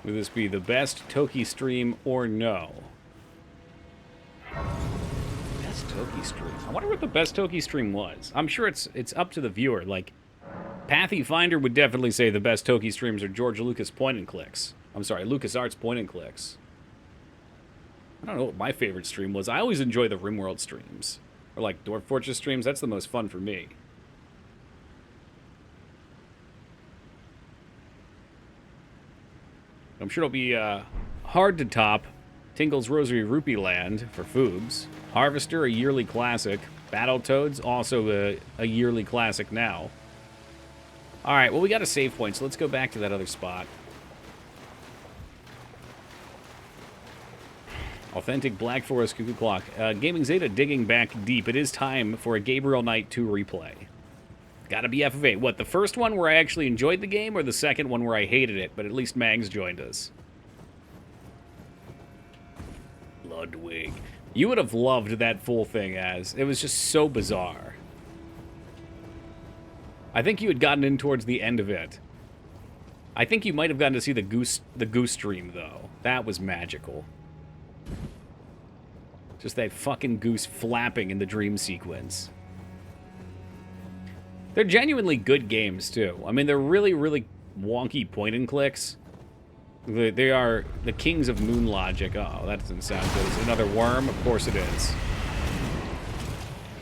Would this be the best Toki stream or no? Best Toki stream? I wonder what the best Toki stream was. I'm sure it's up to the viewer. Like, Pathy Finder would definitely say the best Toki streams are George Lucas point and clicks. I'm sorry, LucasArts point and clicks. I don't know what my favorite stream was. I always enjoy the RimWorld streams. Or like Dwarf Fortress streams. That's the most fun for me. I'm sure it'll be hard to top Tingle's Rosary Rupee Land for Foobs. Harvester, a yearly classic. Battletoads, also a yearly classic now. Alright, well, we got a save point, so let's go back to that other spot. Authentic Black Forest Cuckoo Clock. Gaming Zeta digging back deep. It is time for a Gabriel Knight 2 replay. Gotta be FF8. What, the first one where I actually enjoyed the game, or the second one where I hated it, but at least Mags joined us? Ludwig. You would have loved that full thing, as it was just so bizarre. I think you had gotten in towards the end of it. I think you might have gotten to see the goose stream, though. That was magical. Just that fucking goose flapping in the dream sequence. They're genuinely good games, too. I mean, they're really, really wonky point and clicks. They are the kings of moon logic. Oh, that doesn't sound good. Is it another worm? Of course it is.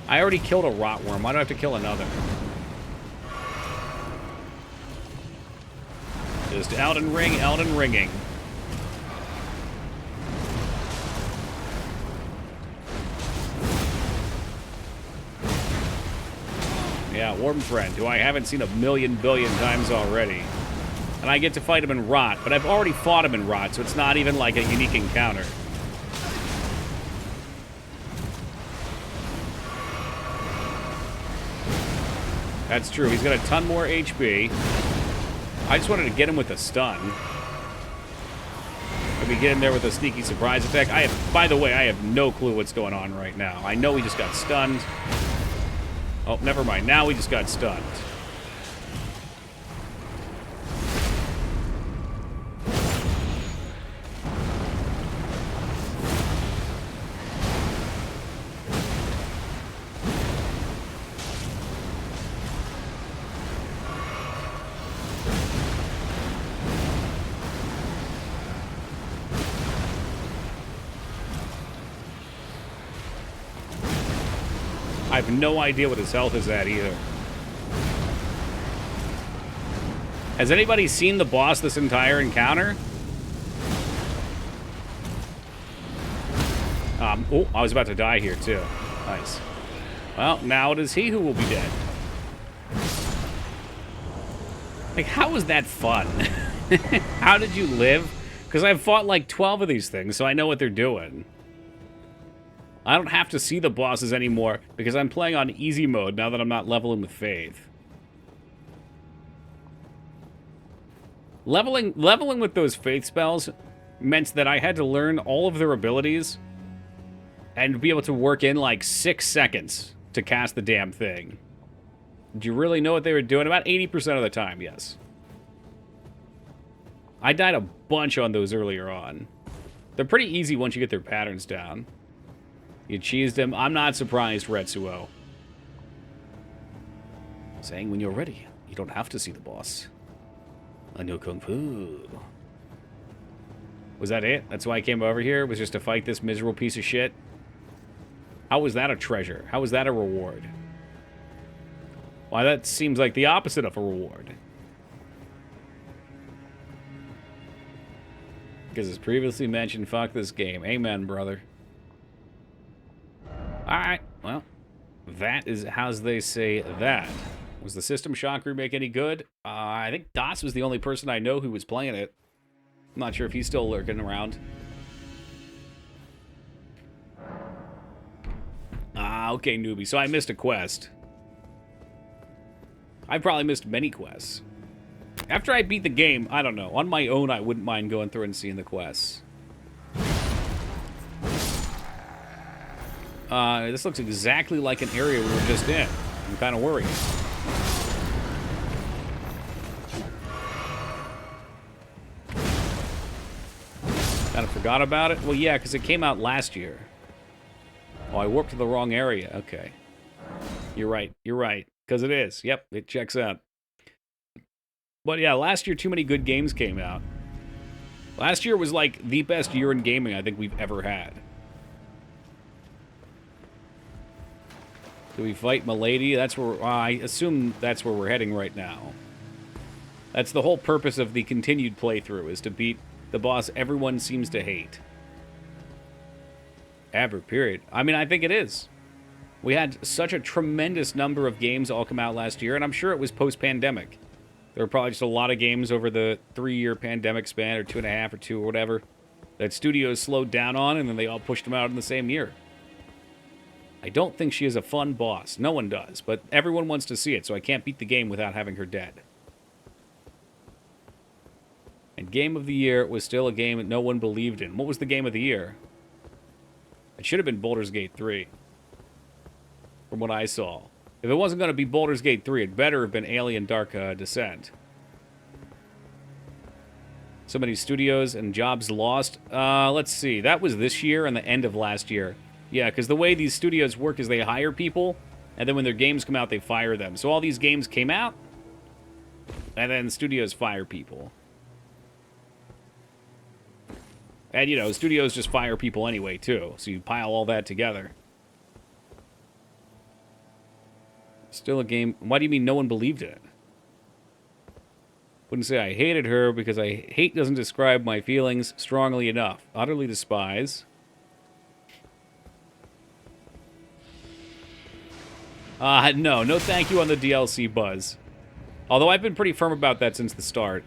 I already killed a rot worm. Why do I have to kill another? Just Elden Ring, Elden Ringing. Yeah, Worm Friend, who I haven't seen a million billion times already. And I get to fight him in Rot, but I've already fought him in Rot, so it's not even like a unique encounter. That's true, he's got a ton more HP. I just wanted to get him with a stun. Maybe get in there with a sneaky surprise attack. By the way, I have no clue what's going on right now. I know he just got stunned. Oh, never mind. Now he just got stunned. I have no idea what his health is at either. Has anybody seen the boss this entire encounter? Oh, I was about to die here too. Nice. Well, now it is he who will be dead. Like, how was that fun? How did you live? Because I've fought like 12 of these things, so I know what they're doing. I don't have to see the bosses anymore because I'm playing on easy mode now that I'm not leveling with Faith. Leveling with those Faith spells meant that I had to learn all of their abilities and be able to work in like 6 seconds to cast the damn thing. Do you really know what they were doing? About 80% of the time, yes. I died a bunch on those earlier on. They're pretty easy once you get their patterns down. You cheesed him. I'm not surprised, Retsuo. Saying when you're ready, you don't have to see the boss. I know Kung Fu. Was that it? That's why I came over here? Was just to fight this miserable piece of shit? How was that a treasure? How was that a reward? Why, that seems like the opposite of a reward. Because as previously mentioned, fuck this game. Amen, brother. Alright, well, that is how they say that. Was the System Shock remake any good? I think Das was the only person I know who was playing it. I'm not sure if he's still lurking around. Okay, newbie, so I missed a quest. I probably missed many quests. After I beat the game, I don't know. On my own, I wouldn't mind going through and seeing the quests. This looks exactly like an area we were just in. I'm kind of worried. Kind of forgot about it? Well, yeah, because it came out last year. Oh, I warped to the wrong area. Okay. You're right. You're right. Because it is. Yep, it checks out. But yeah, last year too many good games came out. Last year was like the best year in gaming I think we've ever had. Do we fight Malenia? That's where I assume that's where we're heading right now. That's the whole purpose of the continued playthrough, is to beat the boss everyone seems to hate. Ever, period. I mean, I think it is. We had such a tremendous number of games all come out last year, and I'm sure it was post-pandemic. There were probably just a lot of games over the 3-year pandemic span, or 2.5 or 2 or whatever, that studios slowed down on, and then they all pushed them out in the same year. I don't think she is a fun boss. No one does, but everyone wants to see it, so I can't beat the game without having her dead. And Game of the Year was still a game that no one believed in. What was the Game of the Year? It should have been Baldur's Gate 3. From what I saw. If it wasn't going to be Baldur's Gate 3, it better have been Alien Dark Descent. So many studios and jobs lost. Let's see. That was this year and the end of last year. Yeah, because the way these studios work is they hire people, and then when their games come out, they fire them. So all these games came out, and then studios fire people. And, you know, studios just fire people anyway, too. So you pile all that together. Still a game. Why do you mean no one believed it? Wouldn't say I hated her, because hate doesn't describe my feelings strongly enough. Utterly despise. No thank you on the DLC buzz. Although I've been pretty firm about that since the start.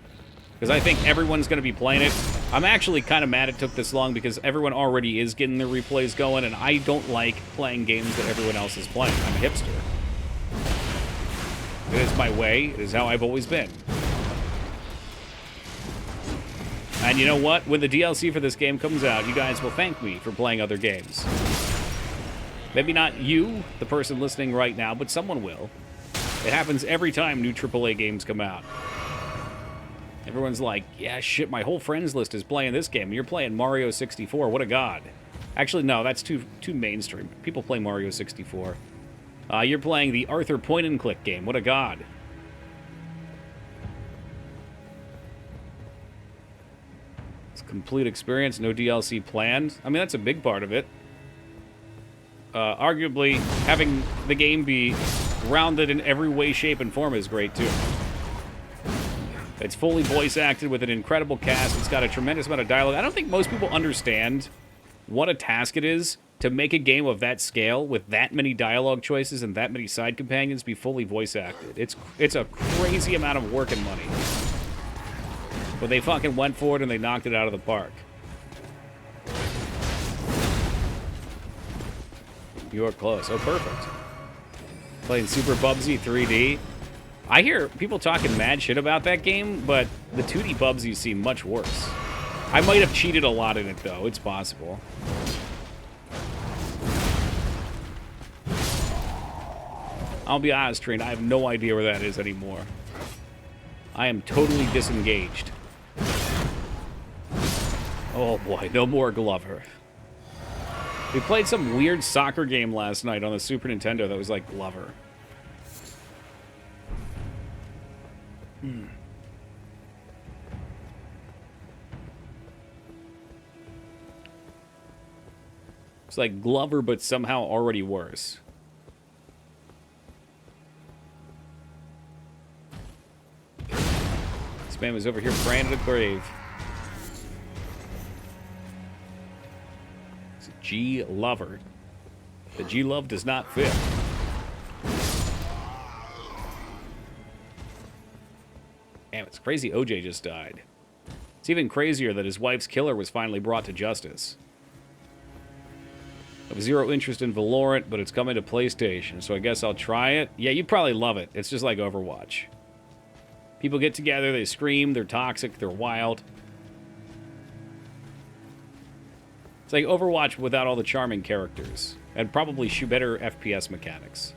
Because I think everyone's going to be playing it. I'm actually kind of mad it took this long because everyone already is getting their replays going, and I don't like playing games that everyone else is playing. I'm a hipster. It is my way. It is how I've always been. And you know what? When the DLC for this game comes out, you guys will thank me for playing other games. Maybe not you, the person listening right now, but someone will. It happens every time new AAA games come out. Everyone's like, yeah, shit, my whole friends list is playing this game. You're playing Mario 64. What a god. Actually, no, that's too mainstream. People play Mario 64. You're playing the Arthur point-and-click game. What a god. It's a complete experience, no DLC planned. I mean, that's a big part of it. Arguably, having the game be rounded in every way, shape, and form is great, too. It's fully voice-acted with an incredible cast. It's got a tremendous amount of dialogue. I don't think most people understand what a task it is to make a game of that scale with that many dialogue choices and that many side companions be fully voice-acted. It's a crazy amount of work and money. But they fucking went for it and they knocked it out of the park. You are close. Oh, perfect. Playing Super Bubsy 3D. I hear people talking mad shit about that game, but the 2D Bubsies seem much worse. I might have cheated a lot in it, though. It's possible. I'll be honest, Train, I have no idea where that is anymore. I am totally disengaged. Oh boy, no more Glover. We played some weird soccer game last night on the Super Nintendo that was like Glover. It's like Glover, but somehow already worse. This man was over here praying at a grave. It's a G Lover. The G Love does not fit. Damn, it's crazy OJ just died. It's even crazier that his wife's killer was finally brought to justice. I have zero interest in Valorant, but it's coming to PlayStation, so I guess I'll try it. Yeah, you'd probably love it. It's just like Overwatch. People get together, they scream, they're toxic, they're wild. It's like Overwatch without all the charming characters, and probably better FPS mechanics.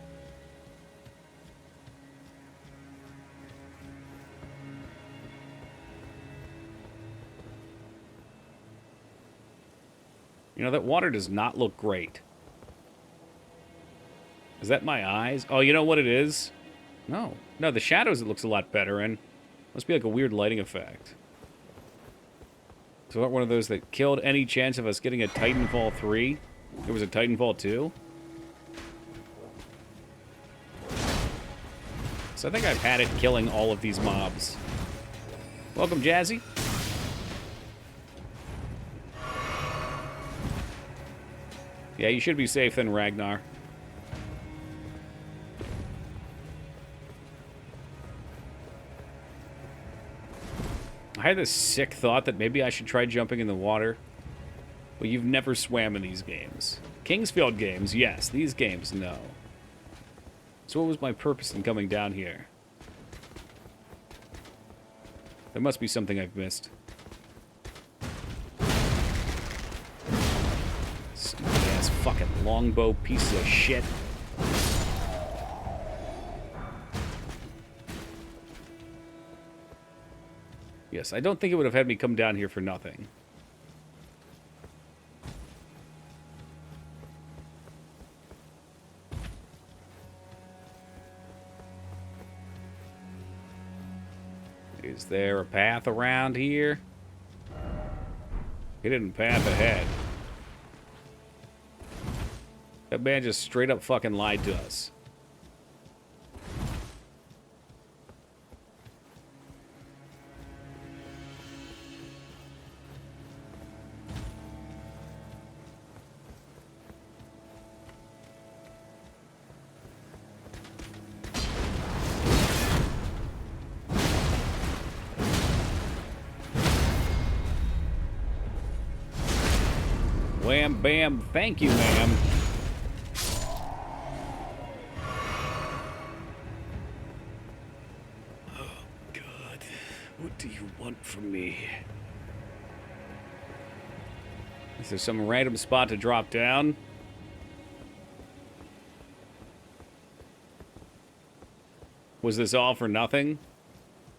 You know, that water does not look great. Is that my eyes? Oh, you know what it is? No. No, the shadows it looks a lot better, and must be like a weird lighting effect. So, one of those that killed any chance of us getting a Titanfall 3? There was a Titanfall 2? So I think I've had it killing all of these mobs. Welcome, Jazzy. Yeah, you should be safe then, Ragnar. I had this sick thought that maybe I should try jumping in the water. Well, you've never swam in these games. Kingsfield games, yes. These games, no. So what was my purpose in coming down here? There must be something I've missed. Stupid ass fucking longbow pieces of shit. Yes, I don't think it would have had me come down here for nothing. Is there a path around here? Hidden path ahead. That man just straight up fucking lied to us. Wham, bam, thank you, ma'am. Oh, God. What do you want from me? Is there some random spot to drop down? Was this all for nothing?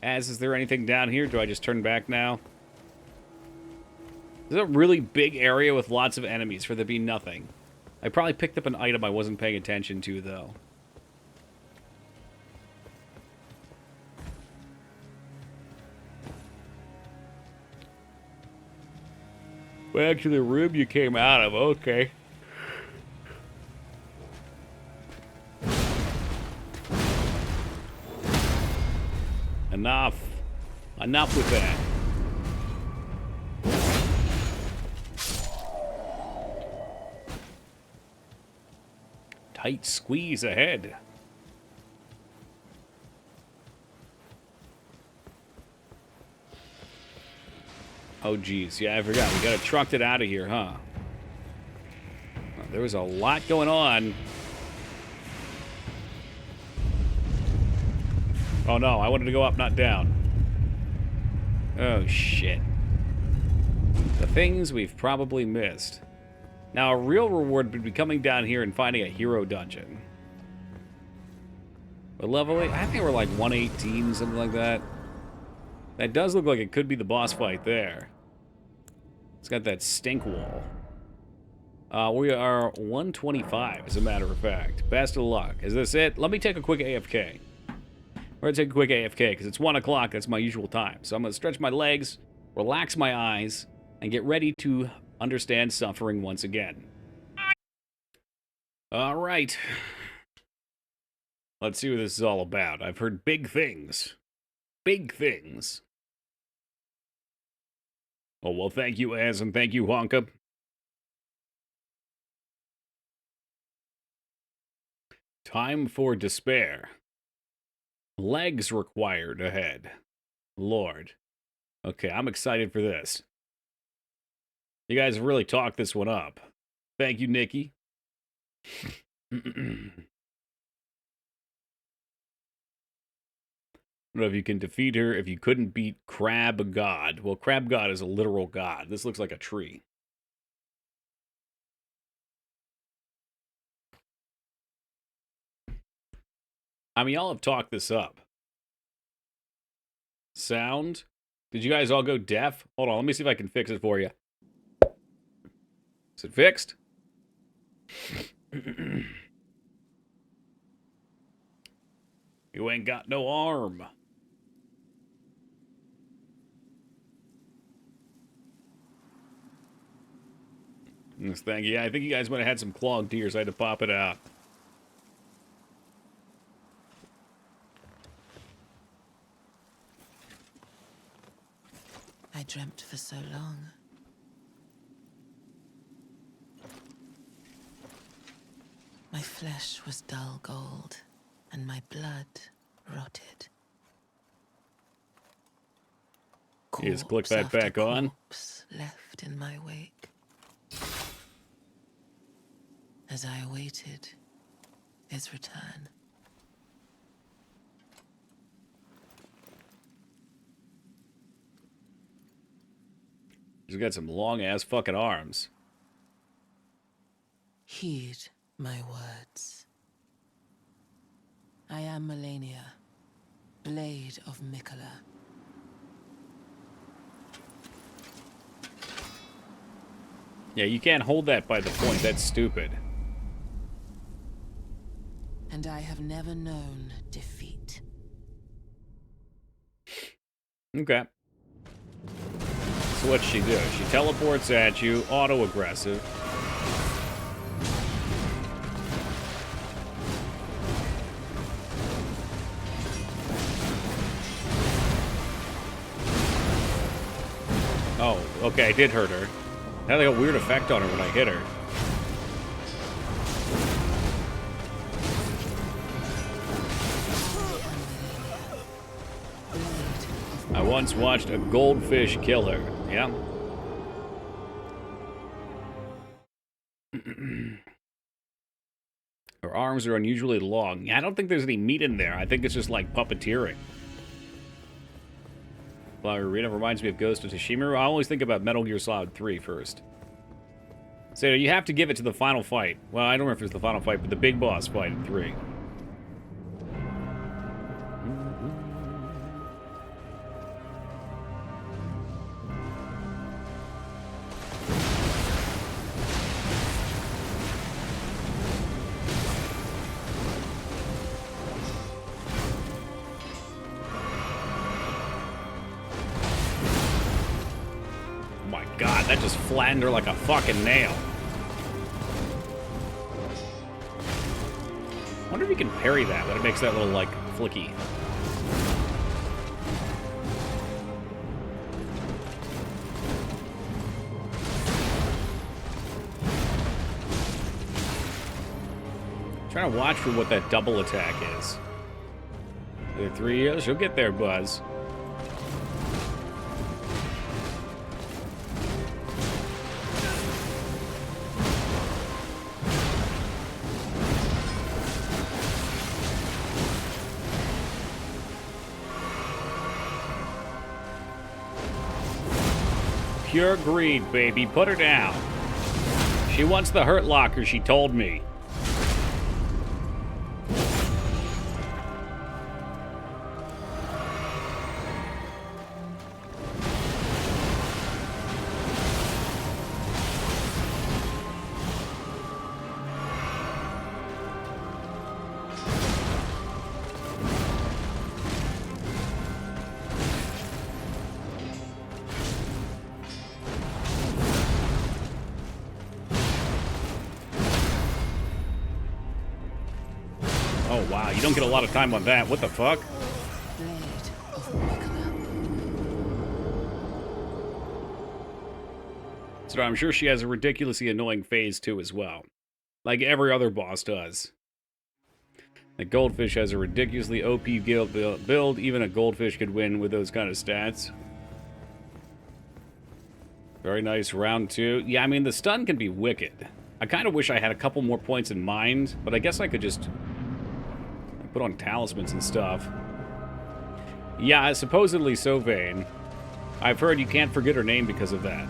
Is there anything down here? Do I just turn back now? This is a really big area with lots of enemies for there to be nothing. I probably picked up an item I wasn't paying attention to, though. Back to the room you came out of, okay. Enough. Enough with that. Tight squeeze ahead. Oh, geez. Yeah, I forgot. We gotta truck it out of here, huh? There was a lot going on. Oh, no. I wanted to go up, not down. Oh, shit. The things we've probably missed. Now, a real reward would be coming down here and finding a hero dungeon. But level 8, I think we're like 118, something like that. That does look like it could be the boss fight there. It's got that stink wall. We are 125, as a matter of fact. Best of luck. Is this it? Let me take a quick AFK. We're going to take a quick AFK, because it's 1 o'clock. That's my usual time. So I'm going to stretch my legs, relax my eyes, and get ready to understand suffering once again. All right. Let's see what this is all about. I've heard big things. Big things. Oh, well, thank you, Az, and thank you, Honka. Time for despair. Legs required ahead. Lord. Okay, I'm excited for this. You guys really talked this one up. Thank you, Nikki. I don't know if you can defeat her if you couldn't beat Crab God. Well, Crab God is a literal god. This looks like a tree. I mean, y'all have talked this up. Sound? Did you guys all go deaf? Hold on, let me see if I can fix it for you. Is it fixed? You ain't got no arm. This thing, yeah, I think you guys might have had some clogged ears. I had to pop it out. I dreamt for so long. My flesh was dull gold, and my blood rotted. You just click that back on. Corpse left in my wake. As I awaited his return. He's got some long-ass fucking arms. Heed my words. I am Malenia, Blade of Mikola. Yeah, you can't hold that by the point. That's stupid. And I have never known defeat. Okay. So what's she do? She teleports at you, auto-aggressive. Oh, okay, I did hurt her. Had like a weird effect on her when I hit her. I once watched a goldfish kill her. Yeah. Her arms are unusually long. Yeah, I don't think there's any meat in there. I think it's just like puppeteering. Flower Arena reminds me of Ghost of Tsushima. I always think about Metal Gear Solid 3 first. So you have to give it to the final fight. Well, I don't know if it's the final fight, but the big boss fight in 3. God, that just flattened her like a fucking nail. I wonder if you can parry that, but it makes that little, like, flicky. Trying to watch for what that double attack is. The 3 years, she'll get there, Buzz. Pure greed, baby. Put her down. She wants the Hurt Locker, she told me. Oh, wow. You don't get a lot of time on that. What the fuck? So I'm sure she has a ridiculously annoying phase, too, as well. Like every other boss does. The Goldfish has a ridiculously OP build. Even a Goldfish could win with those kind of stats. Very nice. Round 2. Yeah, I mean, the stun can be wicked. I kind of wish I had a couple more points in mind, but I guess I could just put on talismans and stuff. Yeah, supposedly so vain. I've heard you can't forget her name because of that.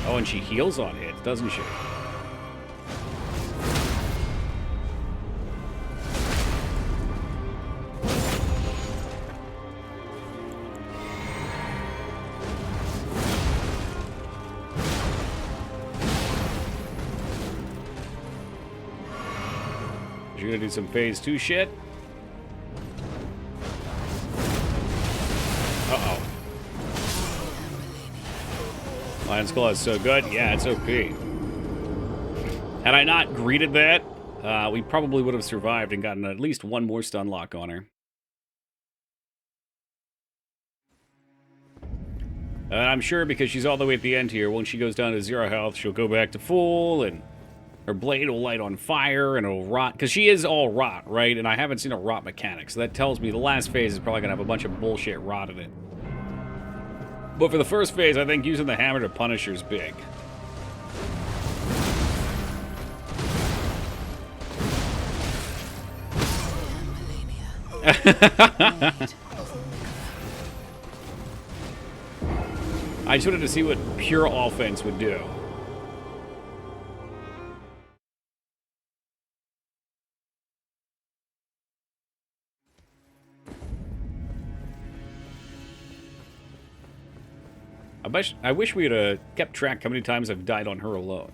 Oh, and she heals on hits, doesn't she? You're gonna do some phase 2 shit? Uh-oh. Lion's Claw is so good. Yeah, it's OP. Had I not greeted that, we probably would have survived and gotten at least one more stun lock on her. And I'm sure because she's all the way at the end here, when she goes down to 0 health, she'll go back to full, and her blade will light on fire, and it'll rot. Because she is all rot, right? And I haven't seen a rot mechanic, so that tells me the last phase is probably going to have a bunch of bullshit rot in it. But for the first phase, I think using the hammer to punish her is big. I just wanted to see what pure offense would do. I wish we had kept track how many times I've died on her alone.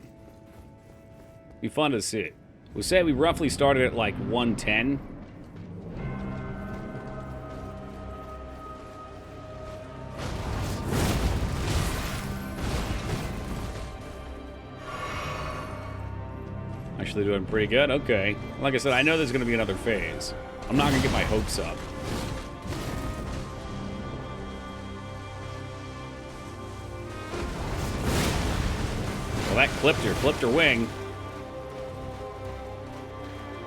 Be fun to see. We'll say we roughly started at like 110. Actually doing pretty good. Okay. Like I said, I know there's going to be another phase. I'm not going to get my hopes up. Well, that clipped her wing.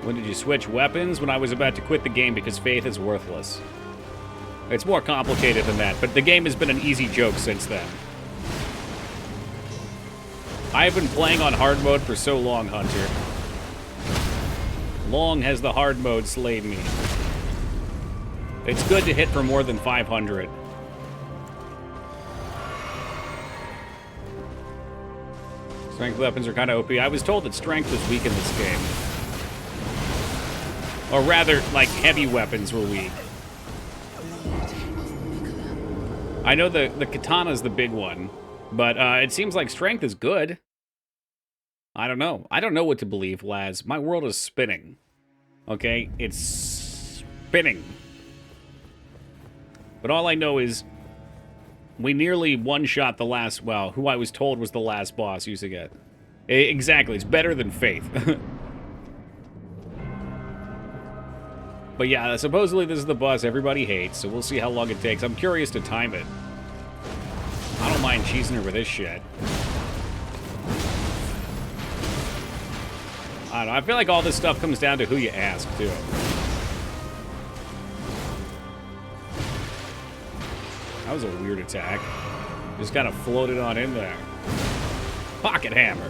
When did you switch weapons? When I was about to quit the game because Faith is worthless. It's more complicated than that, but the game has been an easy joke since then. I have been playing on hard mode for so long, Hunter. Long has the hard mode slayed me. It's good to hit for more than 500. Strength weapons are kind of OP. I was told that strength was weak in this game. Or rather, like, heavy weapons were weak. I know the katana's the big one, but it seems like strength is good. I don't know. I don't know what to believe, Laz. My world is spinning. Okay? It's spinning. But all I know is we nearly one-shot the last, well, who I was told was the last boss using it. Exactly. It's better than Faith. But yeah, supposedly this is the boss everybody hates, so we'll see how long it takes. I'm curious to time it. I don't mind cheesing her with this shit. I don't know. I feel like all this stuff comes down to who you ask, too. That was a weird attack. Just kind of floated on in there. Pocket hammer.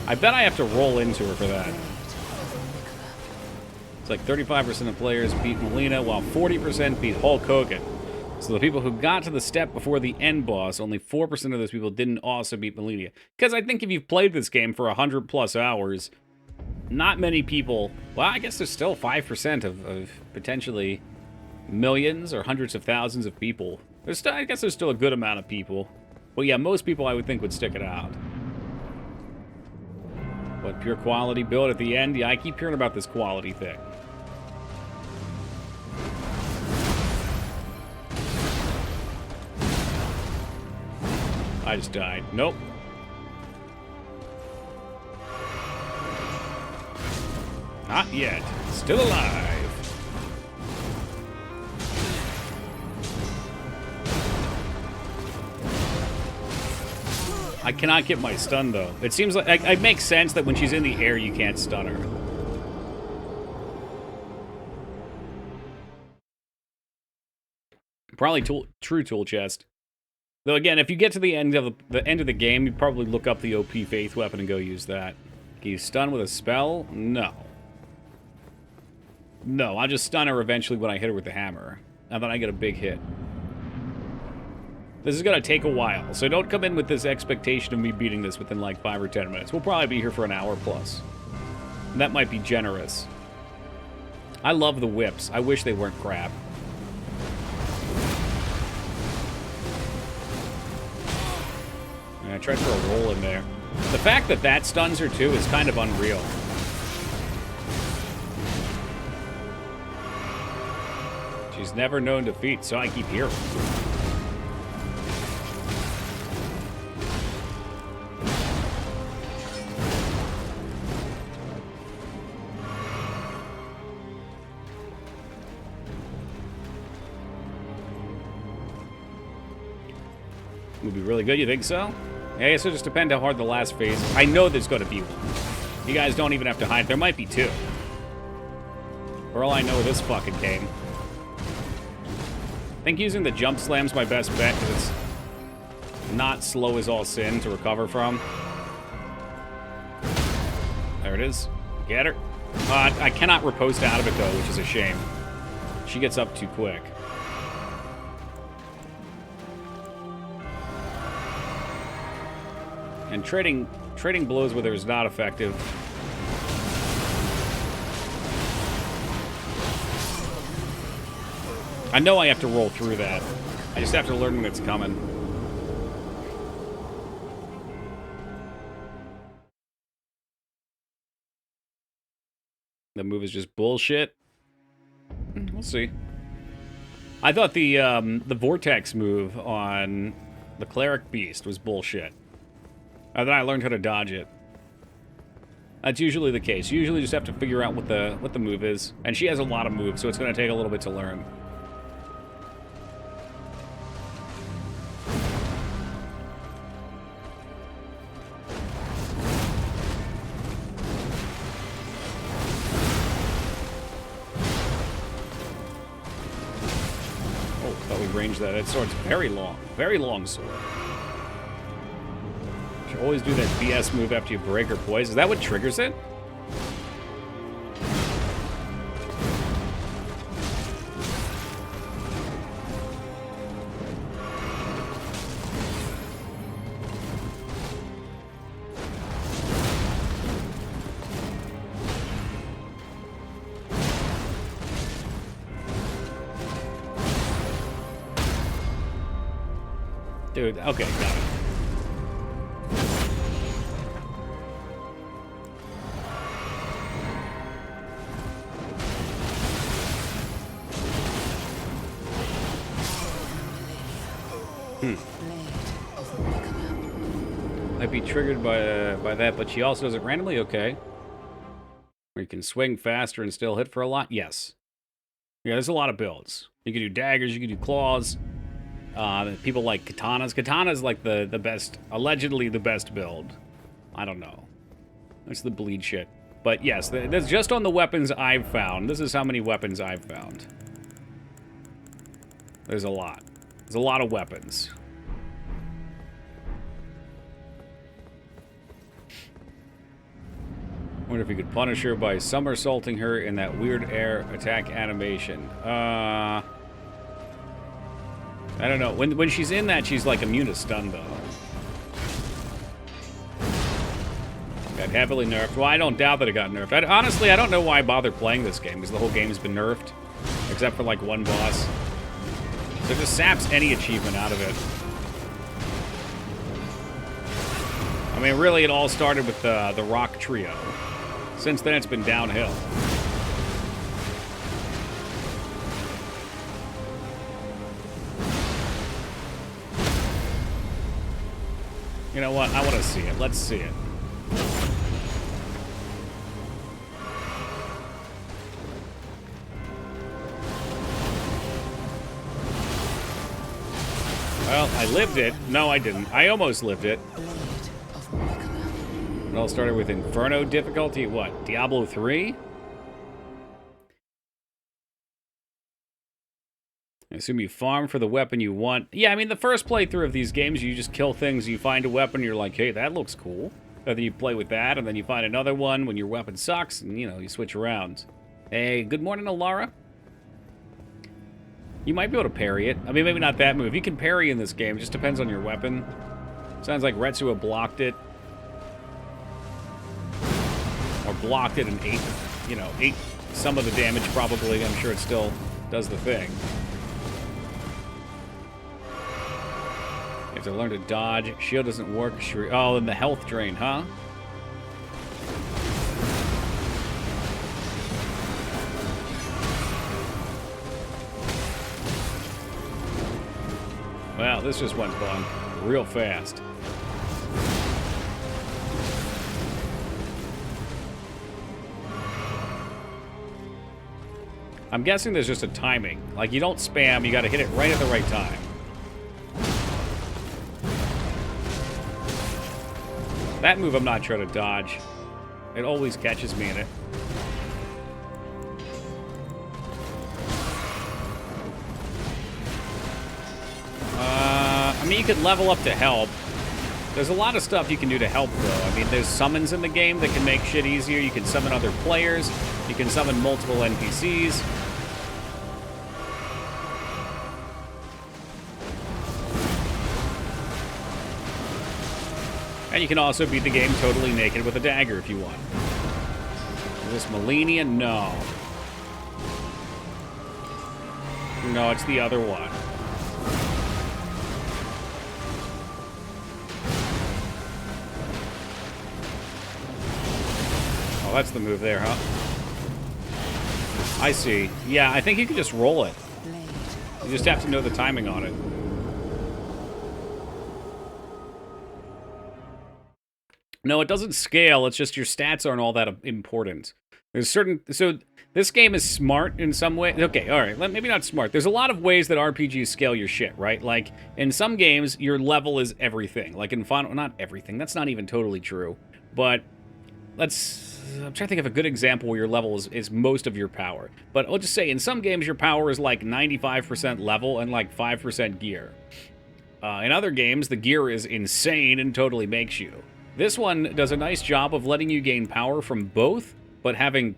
I bet I have to roll into her for that. It's like 35% of players beat Malenia, while 40% beat Hulk Hogan. So the people who got to the step before the end boss, only 4% of those people didn't also beat Malenia. Because I think if you've played this game for 100+ hours, not many people... Well, I guess there's still 5% of potentially millions or hundreds of thousands of people. I guess there's still a good amount of people. Well, yeah, most people I would think would stick it out. But pure quality build at the end? Yeah, I keep hearing about this quality thing. I just died. Nope. Not yet. Still alive. I cannot get my stun, though. It seems like... It makes sense that when she's in the air, you can't stun her. Probably true tool chest. Though, again, if you get to the end of the game, you'd probably look up the OP Faith weapon and go use that. Can you stun with a spell? No. No, I'll just stun her eventually when I hit her with the hammer. And then I get a big hit. This is going to take a while, so don't come in with this expectation of me beating this within like 5 or 10 minutes. We'll probably be here for an hour plus. And that might be generous. I love the whips. I wish they weren't crap. And I tried for a roll in there. The fact that that stuns her too is kind of unreal. She's never known defeat, so I keep hearing. Would be really good, you think so? Yeah, I guess it'll just depend how hard the last phase is. I know there's going to be one. You guys don't even have to hide. There might be 2. For all I know, this fucking game. I think using the jump slam's my best bet, because it's not slow as all sin to recover from. There it is. Get her. I cannot riposte out of it, though, which is a shame. She gets up too quick. And trading blows with her is not effective. I know I have to roll through that. I just have to learn when it's coming. The move is just bullshit. We'll see. I thought the vortex move on the cleric beast was bullshit. And then I learned how to dodge it. That's usually the case. You usually just have to figure out what the move is. And she has a lot of moves, so it's going to take a little bit to learn. Oh, thought we ranged that. That sword's very long sword. You always do that BS move after you break or poise. Is that what triggers it? Dude, okay, got it. Might be triggered by that, but she also does it randomly? Okay. Or you can swing faster and still hit for a lot? Yes. Yeah, there's a lot of builds. You can do daggers, you can do claws. People like katanas. Katana's like the best, allegedly the best build. I don't know. That's the bleed shit. But yes, that's just on the weapons I've found. This is how many weapons I've found. There's a lot. There's a lot of weapons. Wonder if you could punish her by somersaulting her in that weird air attack animation. I don't know. When she's in that, she's like immune to stun, though. Got heavily nerfed. Well, I don't doubt that it got nerfed. Honestly, I don't know why I bother playing this game, because the whole game's been nerfed. Except for, like, one boss. So it just saps any achievement out of it. I mean, really, it all started with the Rock Trio. Since then, it's been downhill. You know what? I want to see it. Let's see it. Well, I lived it. No, I didn't. I almost lived it. It all started with Inferno difficulty. What? Diablo 3? I assume you farm for the weapon you want. Yeah, I mean, the first playthrough of these games, you just kill things, you find a weapon, you're like, hey, that looks cool. And then you play with that, and then you find another one when your weapon sucks, and, you know, you switch around. Hey, good morning, Alara. You might be able to parry it. I mean, maybe not that move. You can parry in this game. It just depends on your weapon. Sounds like Retsua blocked it. Or blocked it and ate, you know, ate some of the damage, probably. I'm sure it still does the thing. You have to learn to dodge. Shield doesn't work. Oh, and the health drain, huh? Wow, this just went by real fast. I'm guessing there's just a timing. Like, you don't spam, you gotta hit it right at the right time. That move I'm not sure to dodge. It always catches me in it. I mean, you could level up to help. There's a lot of stuff you can do to help, though. I mean, there's summons in the game that can make shit easier. You can summon other players. You can summon multiple NPCs. And you can also beat the game totally naked with a dagger if you want. Is this Malenia? No. No, it's the other one. Oh, that's the move there, huh? I see. Yeah, I think you can just roll it. You just have to know the timing on it. No, it doesn't scale. It's just your stats aren't all that important. There's certain... So, this game is smart in some way. Okay, alright. Maybe not smart. There's a lot of ways that RPGs scale your shit, right? Like, in some games, your level is everything. Like in Final... Not everything. That's not even totally true. But, let's... I'm trying to think of a good example where your level is most of your power. But I'll just say, in some games, your power is like 95% level and like 5% gear. In other games, the gear is insane and totally makes you. This one does a nice job of letting you gain power from both, but having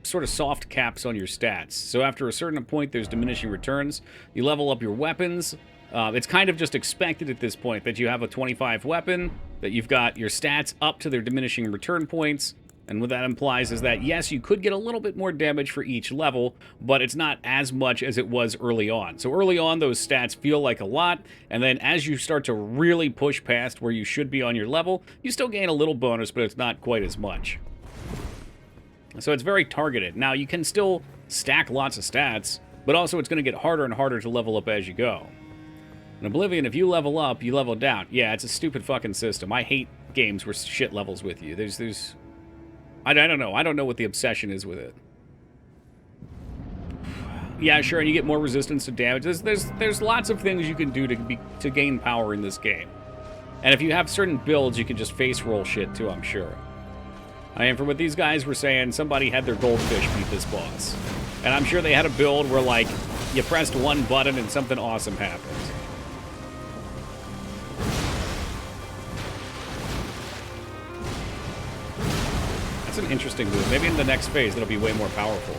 sort of soft caps on your stats. So after a certain point, there's diminishing returns. You level up your weapons. It's kind of just expected at this point that you have a 25 weapon, that you've got your stats up to their diminishing return points. And what that implies is that, yes, you could get a little bit more damage for each level, but it's not as much as it was early on. So early on, those stats feel like a lot, and then as you start to really push past where you should be on your level, you still gain a little bonus, but it's not quite as much. So it's very targeted. Now, you can still stack lots of stats, but also it's going to get harder and harder to level up as you go. In Oblivion, if you level up, you level down. Yeah, it's a stupid fucking system. I hate games where shit levels with you. I don't know. I don't know what the obsession is with it. Yeah, sure, and you get more resistance to damage. There's lots of things you can do to gain power in this game. And if you have certain builds, you can just face roll shit too, I'm sure. I mean, from what these guys were saying, somebody had their goldfish beat this boss. And I'm sure they had a build where, like, you pressed one button and something awesome happened. That's an interesting move. Maybe in the next phase, it'll be way more powerful.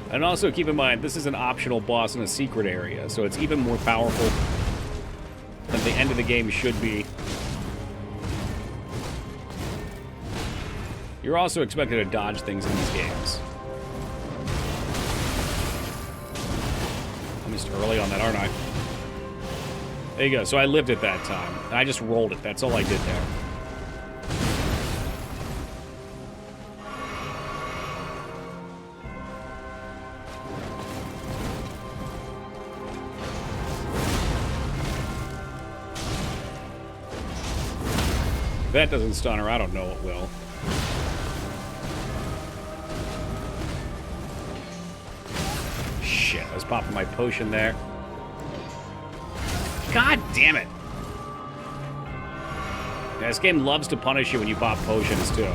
And also keep in mind, this is an optional boss in a secret area, so it's even more powerful than the end of the game should be. You're also expected to dodge things in these games. I'm just early on that, aren't I? There you go. So I lived it that time. I just rolled it. That's all I did there. If that doesn't stun her, I don't know what will. Shit, I was popping my potion there. God damn it! Yeah, this game loves to punish you when you pop potions, too.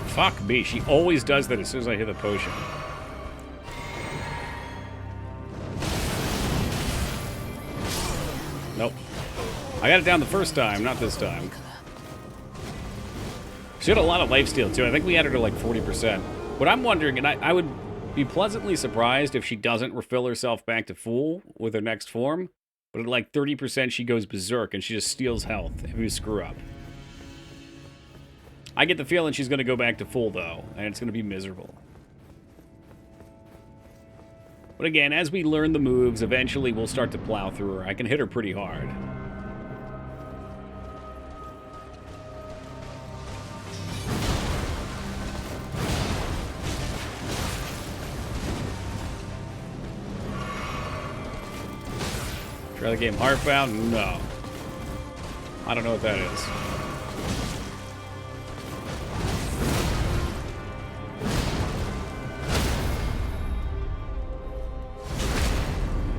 Fuck me, she always does that as soon as I hit the potion. Nope. I got it down the first time, not this time. She had a lot of lifesteal, too. I think we had her to like 40%. What I'm wondering, and I would be pleasantly surprised if she doesn't refill herself back to full with her next form, but at like 30% she goes berserk and she just steals health if you screw up. I get the feeling she's going to go back to full, though, and it's going to be miserable. But again, as we learn the moves, eventually we'll start to plow through her. I can hit her pretty hard. Try the game Heartbound? No. I don't know what that is.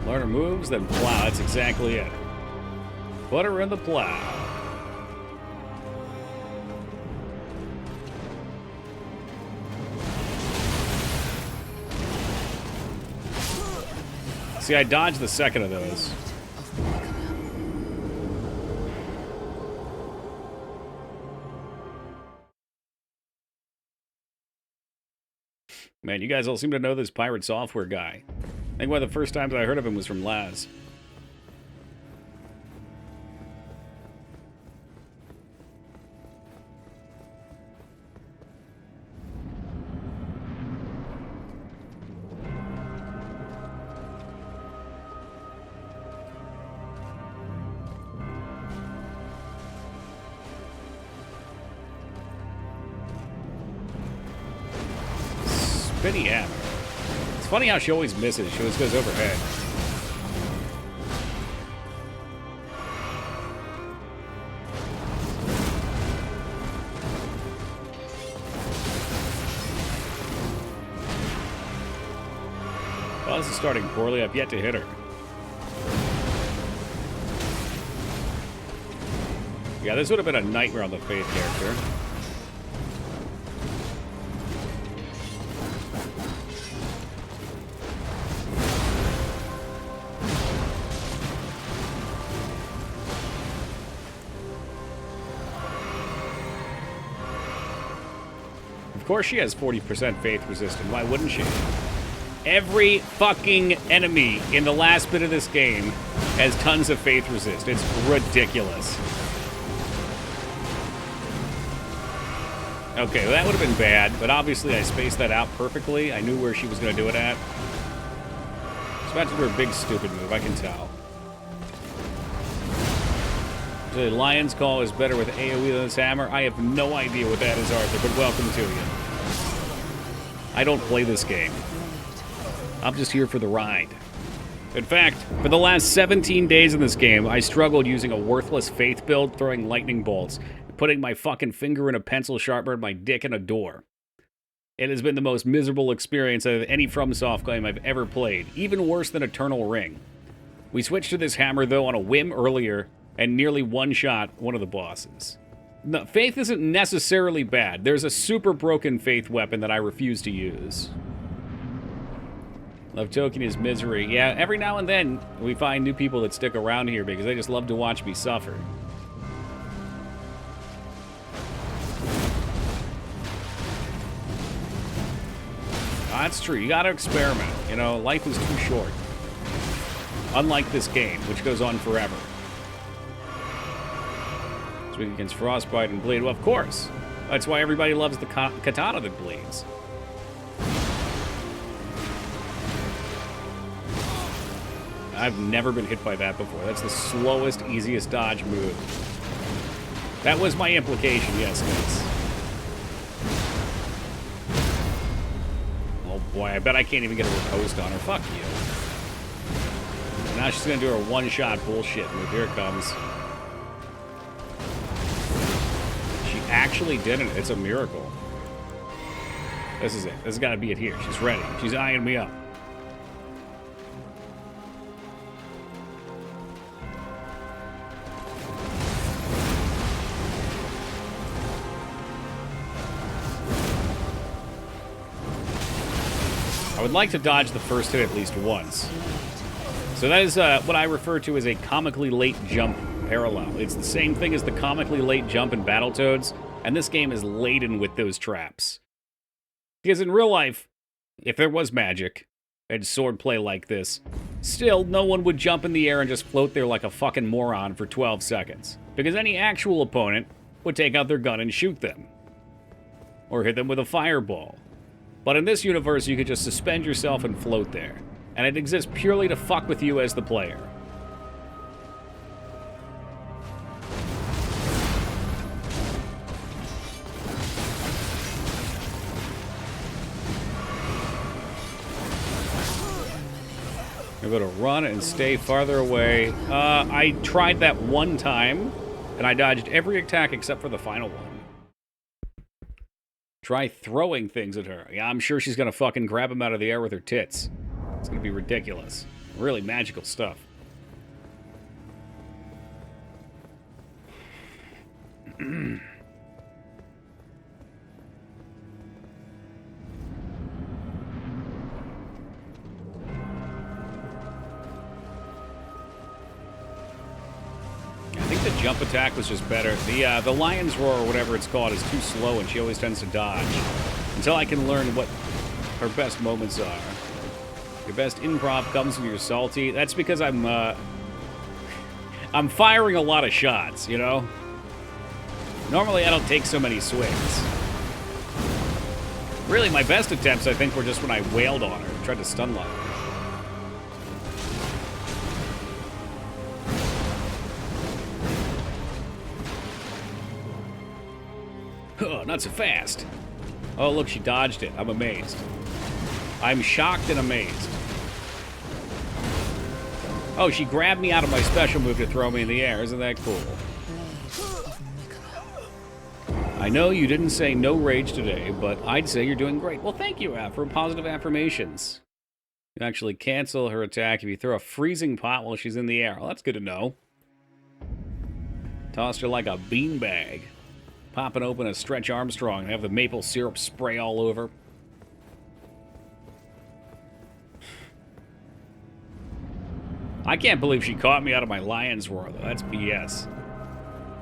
Learn her moves, then plow. That's exactly it. Put her in the plow. See, I dodged the second of those. Man, you guys all seem to know this pirate software guy. I think one of the first times I heard of him was from Laz. Spinny hammer. It's funny how she always misses. She always goes overhead. Well, this is starting poorly. I've yet to hit her. Yeah, this would have been a nightmare on the Faith character. Of course she has 40% faith resistant. Why wouldn't she? Every fucking enemy in the last bit of this game has tons of faith resist. It's ridiculous. Okay, well, that would have been bad, but obviously I spaced that out perfectly. I knew where she was going to do it at. She's about to do her big stupid move, I can tell. The Lion's Call is better with AoE than this hammer. I have no idea what that is, Arthur, but welcome to you. I don't play this game. I'm just here for the ride. In fact, for the last 17 days in this game, I struggled using a worthless faith build, throwing lightning bolts, putting my fucking finger in a pencil sharpener and my dick in a door. It has been the most miserable experience of any FromSoft game I've ever played, even worse than Eternal Ring. We switched to this hammer, though, on a whim earlier, and nearly one-shot one of the bosses. No, Faith isn't necessarily bad. There's a super broken Faith weapon that I refuse to use. Love toking his misery. Yeah, every now and then we find new people that stick around here because they just love to watch me suffer. That's true. You gotta experiment. You know, life is too short. Unlike this game, which goes on forever. It's weak against frostbite and bleed. Well, of course. That's why everybody loves the katana that bleeds. I've never been hit by that before. That's the slowest, easiest dodge move. That was my implication, yes, guys. Oh boy, I bet I can't even get a riposte on her. Fuck you. And now she's gonna do her one-shot bullshit move. Here it comes. She actually did it. It's a miracle. This is it. This has got to be it here. She's ready. She's eyeing me up. I would like to dodge the first hit at least once. So that is what I refer to as a comically late jump parallel. It's the same thing as the comically late jump in Battletoads, and this game is laden with those traps. Because in real life, if there was magic and swordplay like this, still no one would jump in the air and just float there like a fucking moron for 12 seconds. Because any actual opponent would take out their gun and shoot them. Or hit them with a fireball. But in this universe, you could just suspend yourself and float there. And it exists purely to fuck with you as the player. I'm going to run and stay farther away. I tried that one time, and I dodged every attack except for the final one. Try throwing things at her. Yeah, I'm sure she's going to fucking grab them out of the air with her tits. It's going to be ridiculous. Really magical stuff. I think the jump attack was just better. The Lion's Roar, or whatever it's called, is too slow, and she always tends to dodge. Until I can learn what her best moments are. Your best improv comes when you're salty. That's because I'm firing a lot of shots, you know? Normally I don't take so many swings. Really, my best attempts, I think, were just when I wailed on her, tried to stun lock her. Oh, not so fast. Oh, look, she dodged it. I'm amazed. I'm shocked and amazed. Oh, she grabbed me out of my special move to throw me in the air. Isn't that cool? I know you didn't say no rage today, but I'd say you're doing great. Well, thank you, for positive affirmations. You actually cancel her attack if you throw a freezing pot while she's in the air. Well, that's good to know. Tossed her like a beanbag. Popping open a Stretch Armstrong and have the maple syrup spray all over. I can't believe she caught me out of my lion's roar, though. That's BS.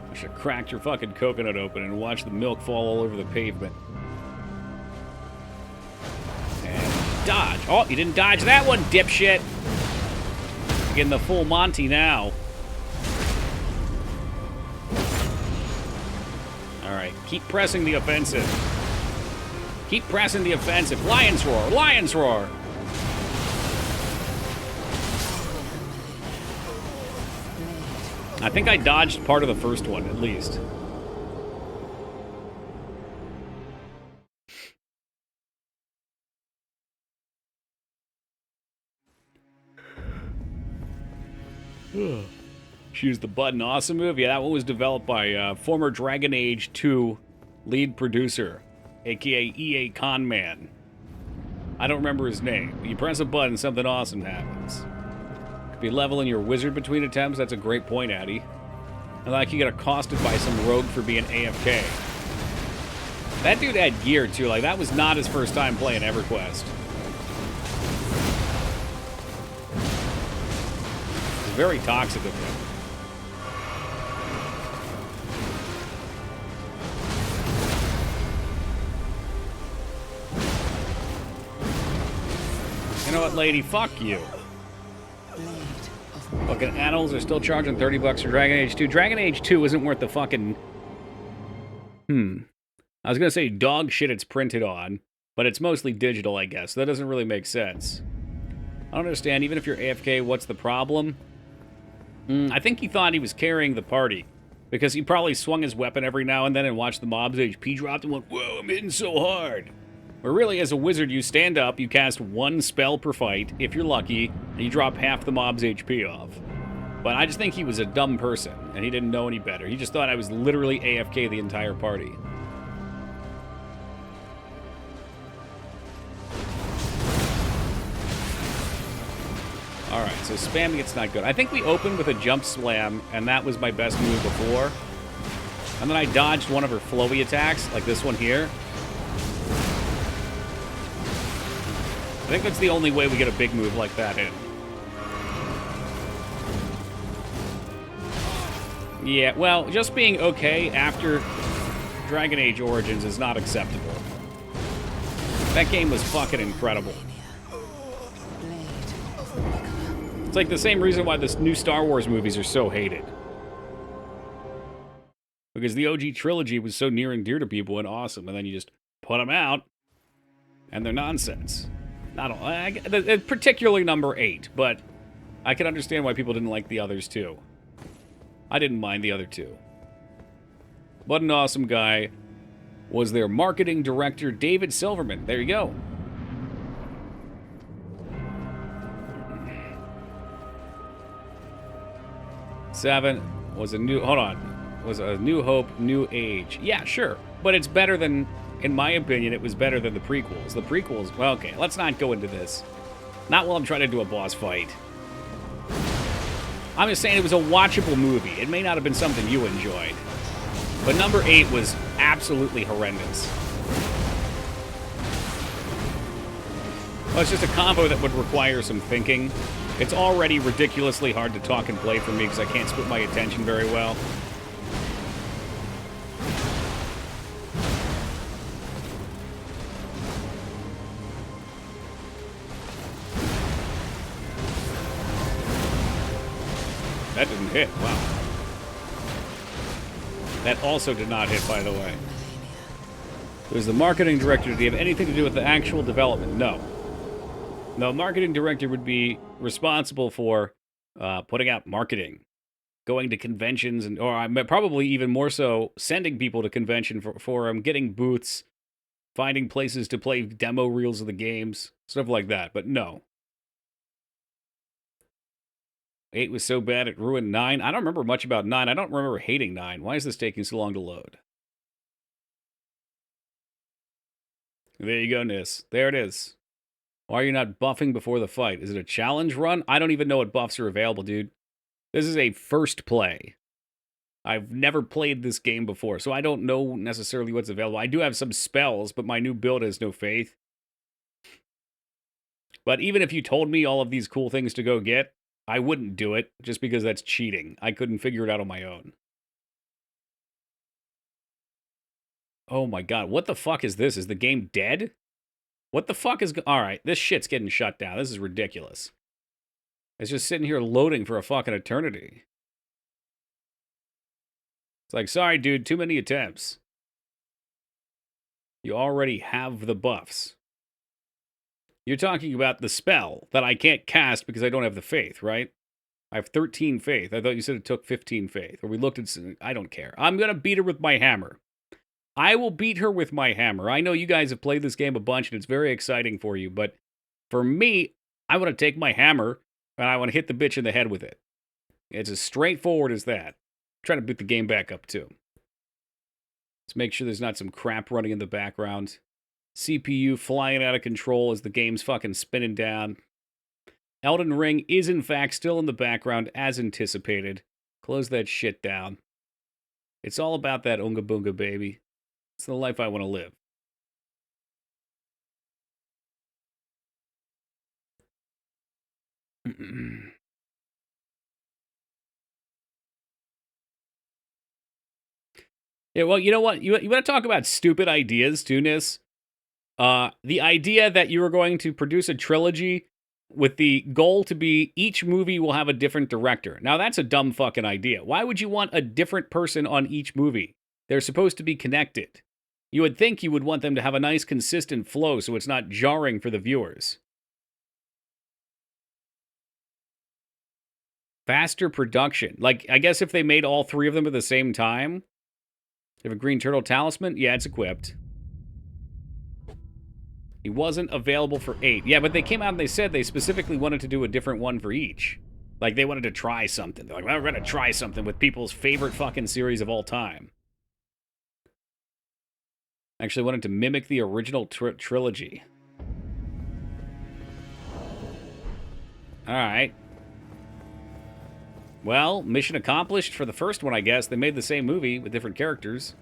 I should have cracked her fucking coconut open and watched the milk fall all over the pavement. And dodge. Oh, you didn't dodge that one, dipshit. You're getting the full Monty now. Alright, keep pressing the offensive. Keep pressing the offensive. Lion's roar! Lion's roar! I think I dodged part of the first one, at least. She used the button awesome move. Yeah, that one was developed by former Dragon Age 2 lead producer, aka EA Conman. I don't remember his name. You press a button, something awesome happens. Be leveling your wizard between attempts. That's a great point, Addy. And like you get accosted by some rogue for being AFK. That dude had gear too. Like that was not his first time playing EverQuest. It's very toxic of him. You know what, lady? Fuck you. Fucking animals are still charging $30 for Dragon Age 2. Dragon Age 2 isn't worth the fucking... I was gonna say dog shit it's printed on, but it's mostly digital, I guess. That doesn't really make sense. I don't understand. Even if you're AFK, what's the problem? I think he thought he was carrying the party, because he probably swung his weapon every now and then and watched the mob's HP drop and went, whoa, I'm hitting so hard. Where really, as a wizard, you stand up, you cast one spell per fight, if you're lucky, and you drop half the mob's HP off. But I just think he was a dumb person, and he didn't know any better. He just thought I was literally AFK the entire party. Alright, so spamming it's not good. I think we opened with a jump slam, and that was my best move before. And then I dodged one of her flowy attacks, like this one here. I think that's the only way we get a big move like that in. Yeah, well, just being okay after Dragon Age Origins is not acceptable. That game was fucking incredible. It's like the same reason why the new Star Wars movies are so hated. Because the OG trilogy was so near and dear to people and awesome, and then you just put them out, and they're nonsense. Not all, particularly number 8, but I can understand why people didn't like the others too. I didn't mind the other two. What an awesome guy was their marketing director, David Silverman. There you go. Seven was a new... Hold on. Was a New Hope, New Age. Yeah, sure. But it's better than... In my opinion, it was better than the prequels. The prequels... Well, okay, let's not go into this. Not while I'm trying to do a boss fight. I'm just saying it was a watchable movie. It may not have been something you enjoyed. But number 8 was absolutely horrendous. Well, it's just a combo that would require some thinking. It's already ridiculously hard to talk and play for me because I can't split my attention very well. hit. Wow. That also did not hit, by the way. It was the marketing director. Do you have anything to do with the actual development? No. No, marketing director would be responsible for putting out marketing, going to conventions, and or probably even more so, sending people to convention for getting booths, finding places to play demo reels of the games, stuff like that. But no. 8 was so bad it ruined 9. I don't remember much about 9. I don't remember hating 9. Why is this taking so long to load? There you go, Nis. There it is. Why are you not buffing before the fight? Is it a challenge run? I don't even know what buffs are available, dude. This is a first play. I've never played this game before, so I don't know necessarily what's available. I do have some spells, but my new build has no faith. But even if you told me all of these cool things to go get, I wouldn't do it, just because that's cheating. I couldn't figure it out on my own. Oh my god, what the fuck is this? Is the game dead? What the fuck is... Alright, this shit's getting shut down. This is ridiculous. It's just sitting here loading for a fucking eternity. It's like, sorry dude, too many attempts. You already have the buffs. You're talking about the spell that I can't cast because I don't have the faith, right? I have 13 faith. I thought you said it took 15 faith. Or we looked at... I don't care. I'm gonna beat her with my hammer. I will beat her with my hammer. I know you guys have played this game a bunch and it's very exciting for you, but for me, I want to take my hammer and I want to hit the bitch in the head with it. It's as straightforward as that. I'm trying to boot the game back up too. Let's make sure there's not some crap running in the background. CPU flying out of control as the game's fucking spinning down. Elden Ring is in fact still in the background as anticipated. Close that shit down. It's all about that Oonga Boonga, baby. It's the life I want to live. Yeah, well, you know what? You want to talk about stupid ideas, too, Nis? The idea that you were going to produce a trilogy with the goal to be each movie will have a different director. Now, that's a dumb fucking idea. Why would you want a different person on each movie? They're supposed to be connected. You would think you would want them to have a nice, consistent flow so it's not jarring for the viewers. Faster production. Like, I guess if they made all 3 of them at the same time. You have a green turtle talisman? Yeah, it's equipped. He wasn't available for 8. Yeah, but they came out and they said they specifically wanted to do a different one for each. Like, they wanted to try something. They're like, well, we're going to try something with people's favorite fucking series of all time. Actually wanted to mimic the original trilogy. Alright. Well, mission accomplished for the first one, I guess. They made the same movie with different characters.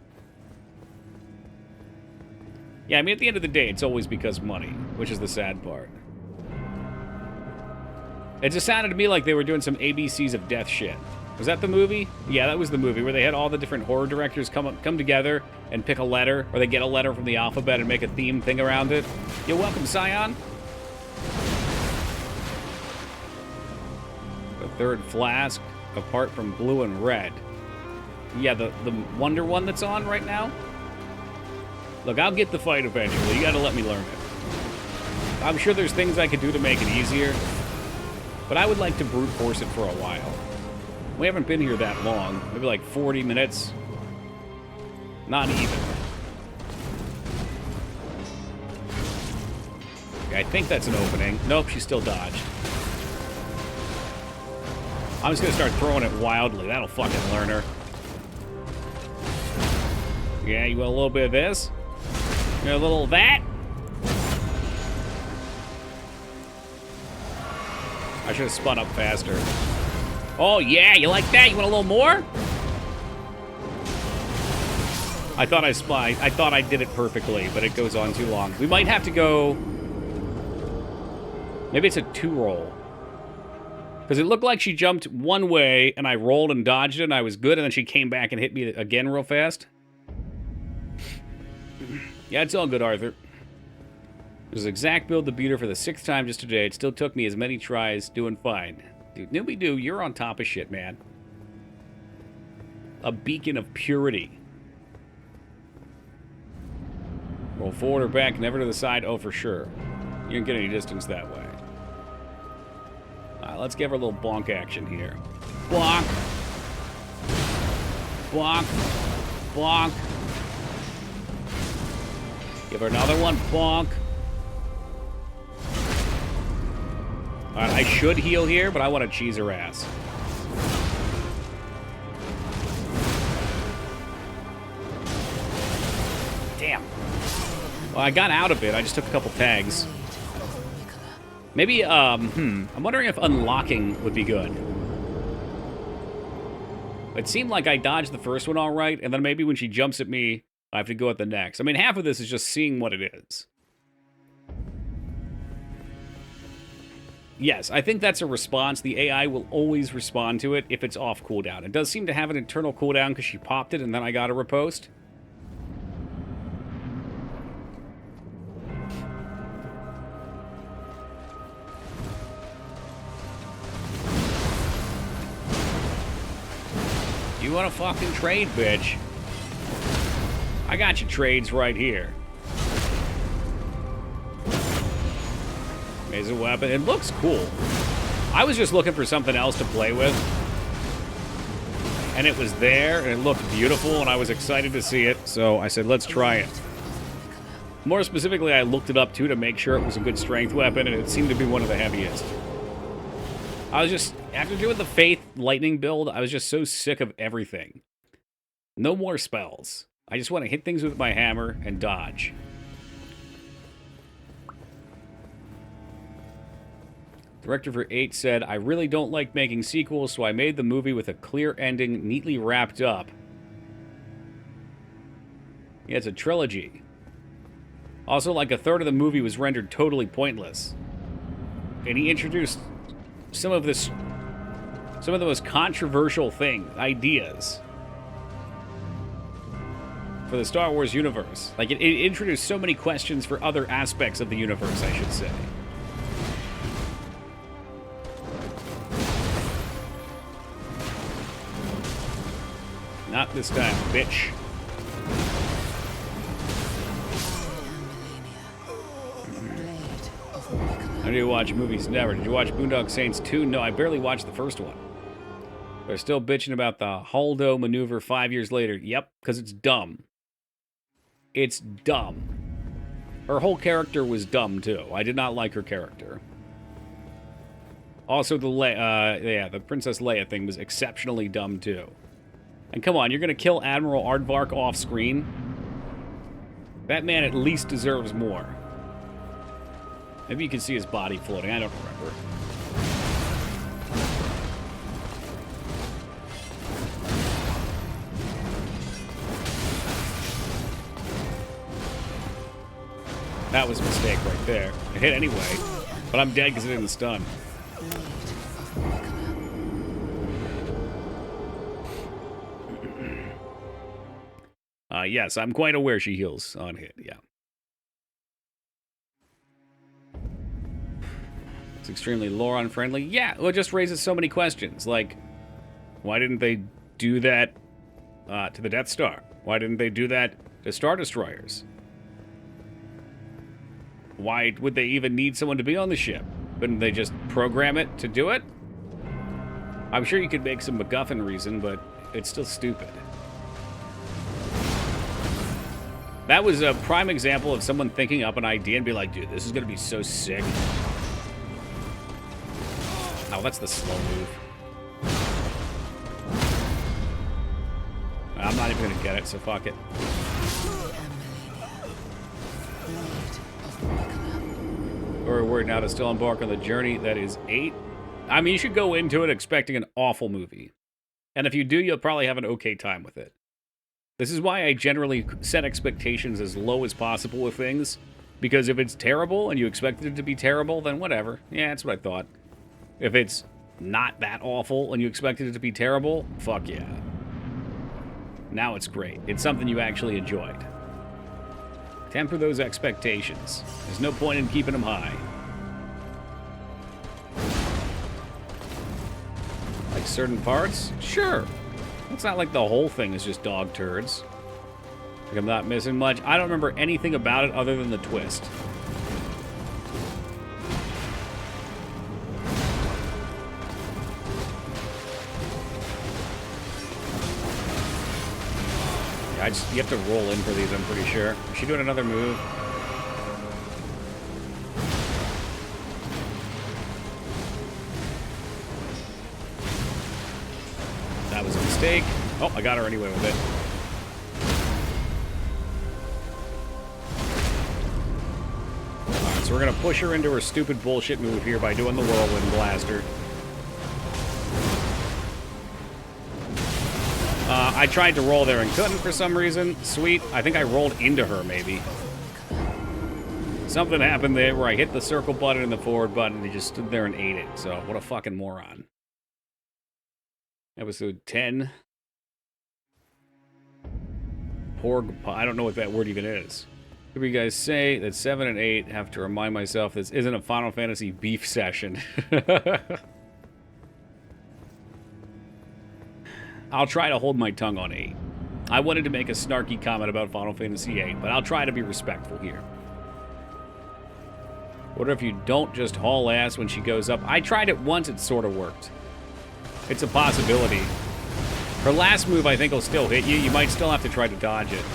Yeah, I mean, at the end of the day, it's always because money, which is the sad part. It just sounded to me like they were doing some ABCs of Death shit. Was that the movie? Yeah, that was the movie where they had all the different horror directors come together and pick a letter, or they get a letter from the alphabet and make a theme thing around it. You're welcome, Scion. The third flask, apart from blue and red. Yeah, the Wonder one that's on right now? Look, I'll get the fight eventually. You gotta let me learn it. I'm sure there's things I could do to make it easier, but I would like to brute force it for a while. We haven't been here that long. Maybe like 40 minutes. Not even. Okay, I think that's an opening. Nope, she still dodged. I'm just gonna start throwing it wildly. That'll fucking learn her. Yeah, you want a little bit of this? You want a little of that? I should have spun up faster. Oh yeah, you like that? You want a little more? I thought I did it perfectly, but it goes on too long. We might have to go... Maybe it's a 2-roll. Because it looked like she jumped one way, and I rolled and dodged it, and I was good, and then she came back and hit me again real fast. Yeah, it's all good, Arthur. There's exact build to beat her for the 6th time just today. It still took me as many tries, doing fine. Dude, Newbie Doo, you're on top of shit, man. a beacon of purity. Roll forward or back, never to the side. Oh, for sure. You don't get any distance that way. Let's give her a little bonk action here. Bonk. Bonk. Bonk. Give her another one. Bonk. Alright, I should heal here, but I want to cheese her ass. Damn. Well, I got out of it. I just took a couple tags. Maybe, I'm wondering if unlocking would be good. It seemed like I dodged the first one all right, and then maybe when she jumps at me, I have to go at the next. I mean, half of this is just seeing what it is. Yes, I think that's a response. The AI will always respond to it if it's off cooldown. It does seem to have an internal cooldown because she popped it and then I got a riposte. You want to fucking trade, bitch? I got your trades right here. Amazing weapon. It looks cool. I was just looking for something else to play with. And it was there, and it looked beautiful, and I was excited to see it, so I said, let's try it. More specifically, I looked it up, too, to make sure it was a good strength weapon, and it seemed to be one of the heaviest. I was just, after doing the Faith Lightning build, I was just so sick of everything. No more spells. I just want to hit things with my hammer and dodge. Director for 8 said, I really don't like making sequels, so I made the movie with a clear ending, neatly wrapped up. Yeah, it's a trilogy. Also, like a third of the movie was rendered totally pointless. And he introduced some of the most controversial ideas for the Star Wars universe. Like, it introduced so many questions for other aspects of the universe, I should say. Not this time, bitch. How do you watch movies? Never. Did you watch Boondock Saints 2? No, I barely watched the first one. They're still bitching about the Holdo maneuver 5 years later. Yep, because it's dumb. It's dumb. Her whole character was dumb, too. I did not like her character. Also, the Princess Leia thing was exceptionally dumb, too. And come on, you're going to kill Admiral Aardvark off-screen? That man at least deserves more. Maybe you can see his body floating. I don't remember. That was a mistake right there. It hit anyway, but I'm dead because it didn't stun. Yes, I'm quite aware she heals on hit, yeah. It's extremely lore-unfriendly. Yeah, well, it just raises so many questions. Like, why didn't they do that to the Death Star? Why didn't they do that to Star Destroyers? Why would they even need someone to be on the ship? Couldn't they just program it to do it? I'm sure you could make some MacGuffin reason, but it's still stupid. That was a prime example of someone thinking up an idea and be like, dude, this is going to be so sick. Oh, that's the slow move. I'm not even going to get it, so fuck it. We're worried now to still embark on the journey that is 8. I mean, you should go into it expecting an awful movie. And if you do, you'll probably have an okay time with it. This is why I generally set expectations as low as possible with things. Because if it's terrible and you expect it to be terrible, then whatever. Yeah, that's what I thought. If it's not that awful and you expected it to be terrible, fuck yeah. Now it's great. It's something you actually enjoyed. Temper those expectations. There's no point in keeping them high. Like certain parts? Sure. It's not like the whole thing is just dog turds. Like I'm not missing much. I don't remember anything about it other than the twist. Yeah, you have to roll in for these, I'm pretty sure. Is she doing another move? That was a mistake. Oh, I got her anyway with it. Alright, so we're gonna push her into her stupid bullshit move here by doing the Whirlwind Blaster. I tried to roll there and couldn't for some reason. Sweet. I think I rolled into her, maybe. Something happened there where I hit the circle button and the forward button and he just stood there and ate it. So, what a fucking moron. Episode 10. Porg. I don't know what that word even is. What do you guys say that 7 and 8 have to remind myself this isn't a Final Fantasy beef session? I'll try to hold my tongue on 8. I wanted to make a snarky comment about Final Fantasy 8, but I'll try to be respectful here. What if you don't just haul ass when she goes up? I tried it once, it sort of worked. It's a possibility. Her last move, I think, will still hit you. You might still have to try to dodge it.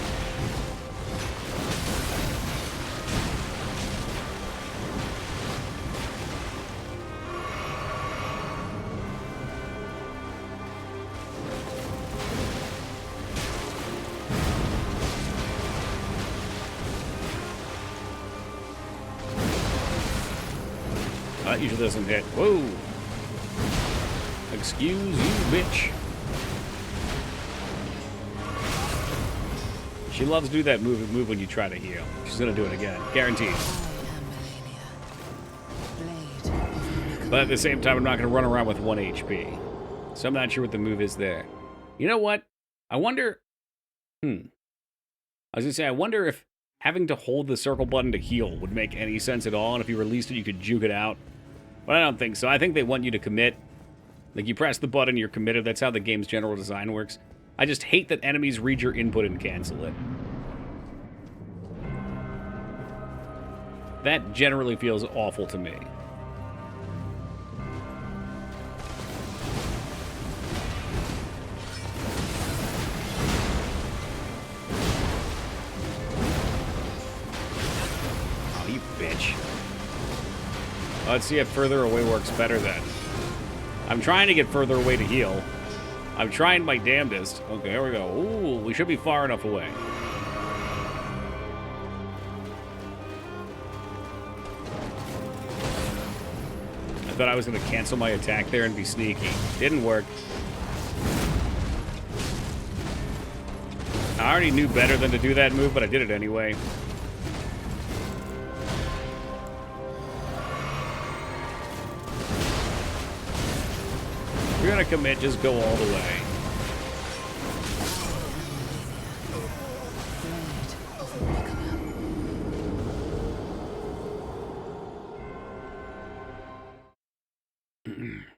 That usually doesn't hit. Whoa! Excuse you, bitch. She loves to do that move when you try to heal. She's gonna do it again. Guaranteed. But at the same time, I'm not gonna run around with 1 HP. So I'm not sure what the move is there. You know what? I wonder... I was gonna say, I wonder if having to hold the circle button to heal would make any sense at all, and if you released it, you could juke it out. But I don't think so. I think they want you to commit. Like, you press the button, you're committed. That's how the game's general design works. I just hate that enemies read your input and cancel it. That generally feels awful to me. Oh, you bitch. Let's see if further away works better then. I'm trying to get further away to heal. I'm trying my damnedest. Okay, here we go. Ooh, we should be far enough away. I thought I was going to cancel my attack there and be sneaky. Didn't work. I already knew better than to do that move, but I did it anyway. If you're gonna commit, just go all the way.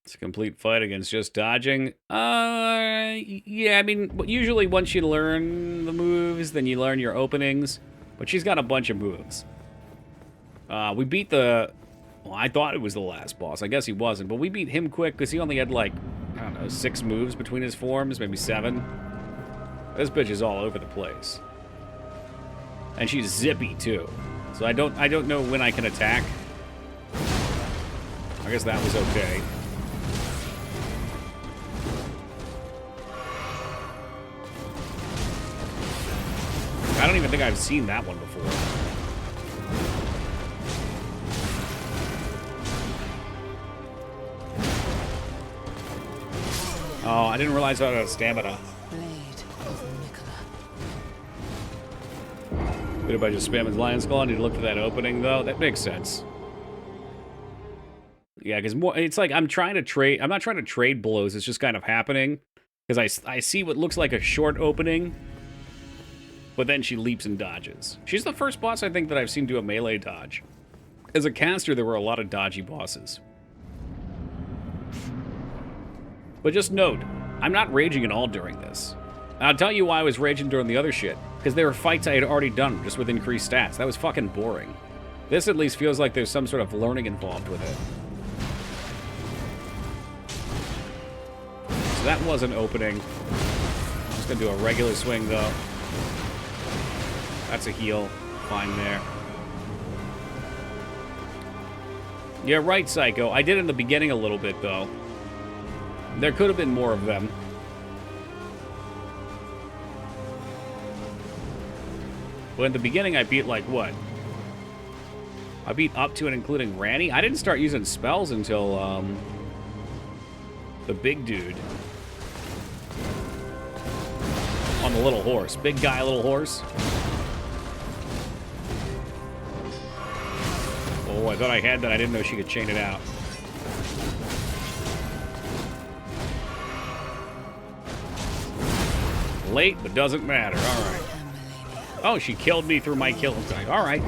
It's a complete fight against just dodging. Yeah, I mean, usually once you learn the moves, then you learn your openings. But she's got a bunch of moves. We beat the... Well, I thought it was the last boss. I guess he wasn't. But we beat him quick because he only had, like, I don't know, 6 moves between his forms. Maybe 7. This bitch is all over the place. And she's zippy, too. So I don't know when I can attack. I guess that was okay. I don't even think I've seen that one before. Oh, I didn't realize I had stamina. What if I just spam his Lion's Claw? I need to look for that opening, though. That makes sense. Yeah, because more, it's like I'm trying to trade. I'm not trying to trade blows. It's just kind of happening because I see what looks like a short opening, but then she leaps and dodges. She's the first boss I think that I've seen do a melee dodge. As a caster, there were a lot of dodgy bosses. But just note, I'm not raging at all during this. I'll tell you why I was raging during the other shit. Because they were fights I had already done, just with increased stats. That was fucking boring. This at least feels like there's some sort of learning involved with it. So that wasn't opening. I'm just gonna do a regular swing, though. That's a heal. Fine there. Yeah, right, Psycho. I did in the beginning a little bit, though. There could have been more of them. But in the beginning, I beat, like, what? I beat up to and including Ranny? I didn't start using spells until, the big dude. On the little horse. Big guy, little horse. Oh, I thought I had that. I didn't know she could chain it out. Late, but doesn't matter. All right. Oh, she killed me through my kill attack. All right.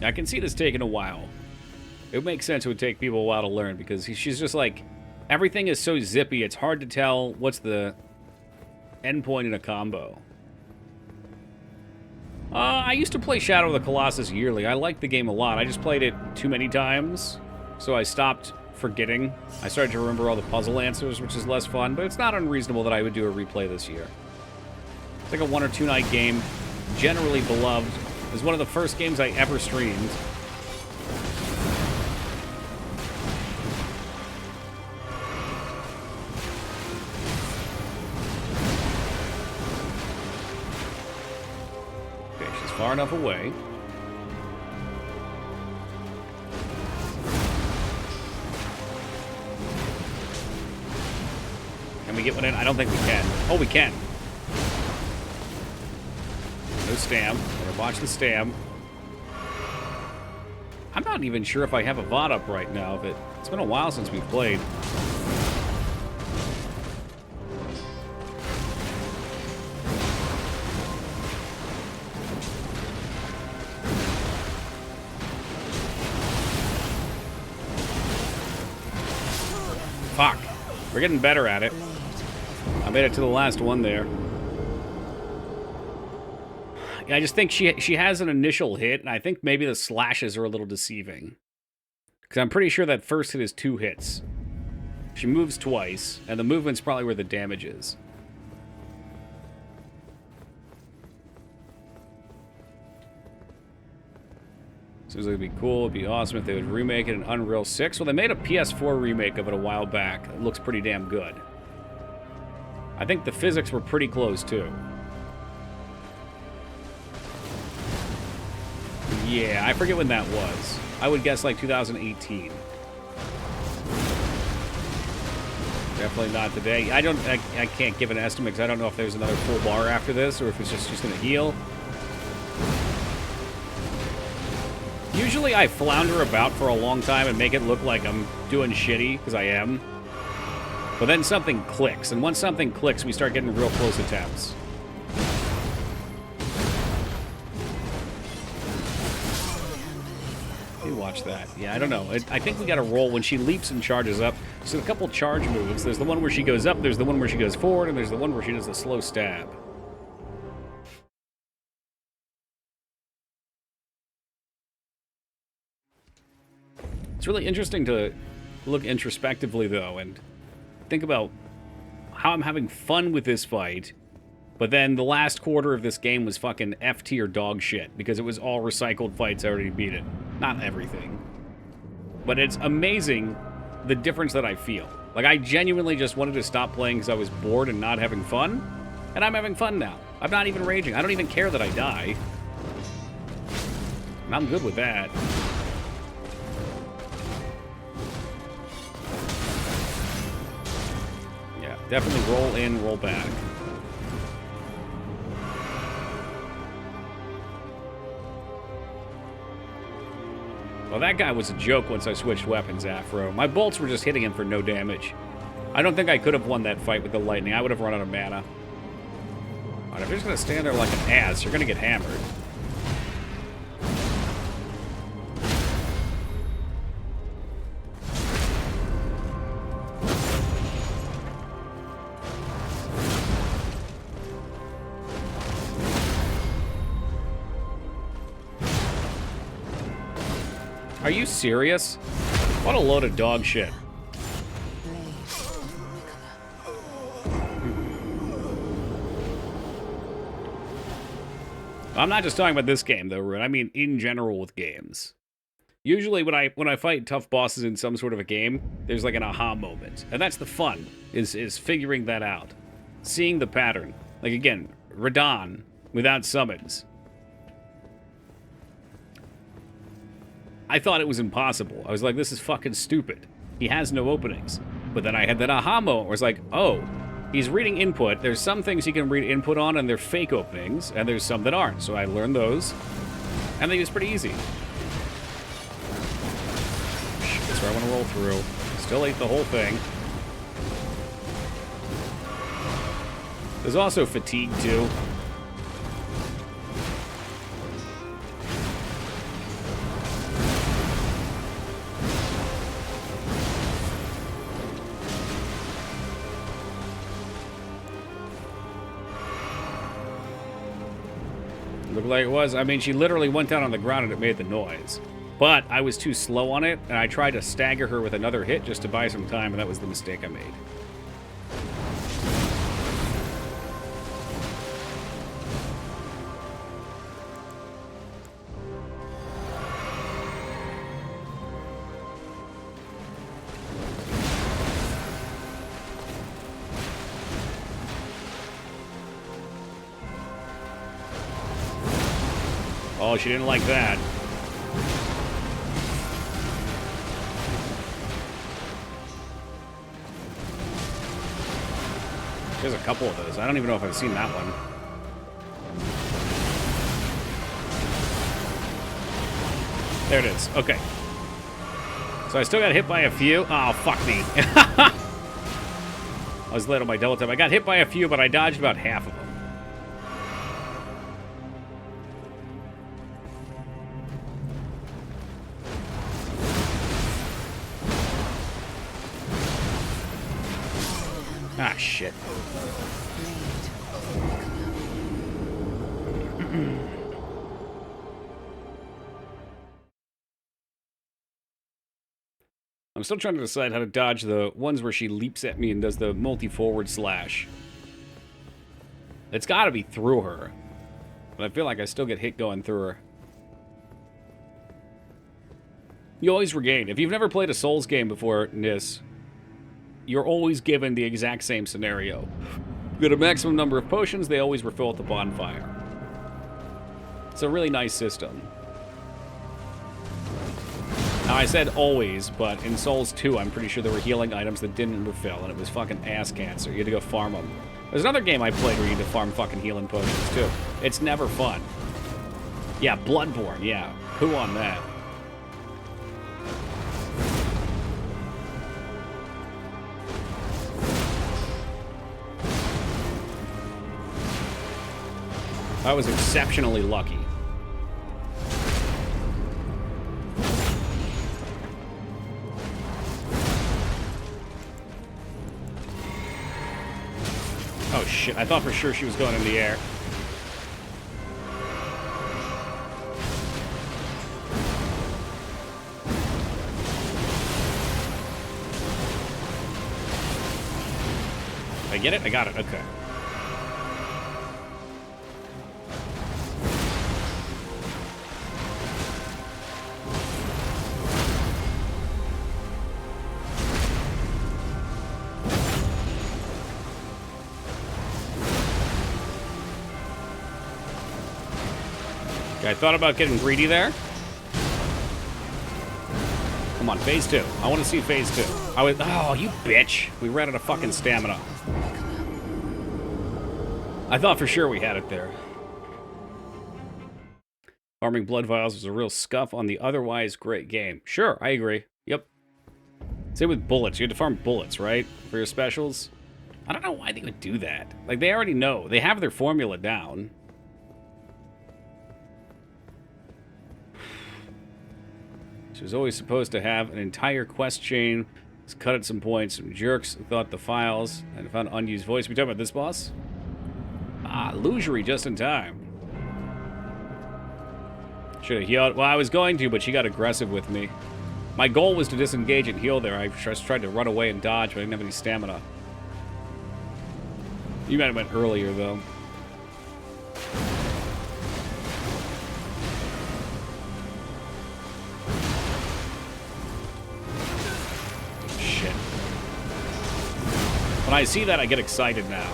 I can see this taking a while. It would make sense it would take people a while to learn because she's just like, everything is so zippy, it's hard to tell what's the endpoint in a combo. I used to play Shadow of the Colossus yearly. I liked the game a lot. I just played it too many times, so I stopped forgetting. I started to remember all the puzzle answers, which is less fun, but it's not unreasonable that I would do a replay this year. It's like a 1 or 2 night game, generally beloved. It was one of the first games I ever streamed. Far enough away. Can we get one in? I don't think we can. Oh, we can. No stam. Better watch the stam. I'm not even sure if I have a VOD up right now, but it's been a while since we've played. Fuck. We're getting better at it. I made it to the last one there. I just think she has an initial hit, and I think maybe the slashes are a little deceiving. Because I'm pretty sure that first hit is 2 hits. She moves twice, and the movement's probably where the damage is. Seems like it'd be cool, it'd be awesome if they would remake it in Unreal 6. Well, they made a PS4 remake of it a while back. It looks pretty damn good. I think the physics were pretty close, too. Yeah, I forget when that was. I would guess like 2018. Definitely not today. I can't give an estimate because I don't know if there's another full bar after this or if it's just going to heal. Usually I flounder about for a long time and make it look like I'm doing shitty, because I am. But then something clicks, and once something clicks, we start getting real close attempts. You watch that. Yeah, I don't know. I think we got to roll when she leaps and charges up. So a couple charge moves. There's the one where she goes up, there's the one where she goes forward, and there's the one where she does the slow stab. It's really interesting to look introspectively, though, and think about how I'm having fun with this fight, but then the last quarter of this game was fucking F-tier dog shit, because it was all recycled fights I already beat it. Not everything. But it's amazing the difference that I feel. Like, I genuinely just wanted to stop playing because I was bored and not having fun, and I'm having fun now. I'm not even raging. I don't even care that I die. And I'm good with that. Definitely roll in, roll back. Well, that guy was a joke once I switched weapons, Afro. My bolts were just hitting him for no damage. I don't think I could have won that fight with the lightning. I would have run out of mana. Alright, if you're just gonna stand there like an ass, you're gonna get hammered. Are you serious? What a load of dog shit. I'm not just talking about this game, though, Ruin. I mean, in general with games. Usually, when I fight tough bosses in some sort of a game, there's like an aha moment, and that's the fun. Is figuring that out, seeing the pattern. Like again, Radon without summons. I thought it was impossible. I was like, this is fucking stupid. He has no openings. But then I had that aha moment where it's like, oh, he's reading input. There's some things he can read input on, and they're fake openings, and there's some that aren't. So I learned those, and they was pretty easy. That's where I want to roll through. Still ate the whole thing. There's also fatigue, too. Looked like it was. I mean, she literally went down on the ground and it made the noise. But I was too slow on it, and I tried to stagger her with another hit just to buy some time, and that was the mistake I made. Oh, she didn't like that. There's a couple of those. I don't even know if I've seen that one. There it is. Okay. So I still got hit by a few. Oh, fuck me. I was late on my double tap. I got hit by a few, but I dodged about half of them. Ah, shit. I'm still trying to decide how to dodge the ones where she leaps at me and does the multi-forward slash. It's got to be through her. But I feel like I still get hit going through her. You always regain. If you've never played a Souls game before, Nis, you're always given the exact same scenario. You get a maximum number of potions, they always refill at the bonfire. It's a really nice system. Now, I said always, but in Souls 2, I'm pretty sure there were healing items that didn't refill, and it was fucking ass cancer. You had to go farm them. There's another game I played where you had to farm fucking healing potions, too. It's never fun. Yeah, Bloodborne, yeah. Who on that? I was exceptionally lucky. Oh shit, I thought for sure she was going in the air. Did I get it? I got it, okay. I thought about getting greedy there. Come on, phase 2. I want to see phase 2. Oh, you bitch. We ran out of fucking stamina. I thought for sure we had it there. Farming blood vials was a real scuff on the otherwise great game. Sure, I agree. Yep. Same with bullets. You had to farm bullets, right? For your specials? I don't know why they would do that. Like, they already know. They have their formula down. She was always supposed to have an entire quest chain. It's cut at some points. Some jerks thought the files and found unused voice. We talking about this boss? Ah, illusory just in time. Should have healed. Well, I was going to, but she got aggressive with me. My goal was to disengage and heal there. I just tried to run away and dodge, but I didn't have any stamina. You might have went earlier, though. Shit. When I see that, I get excited now.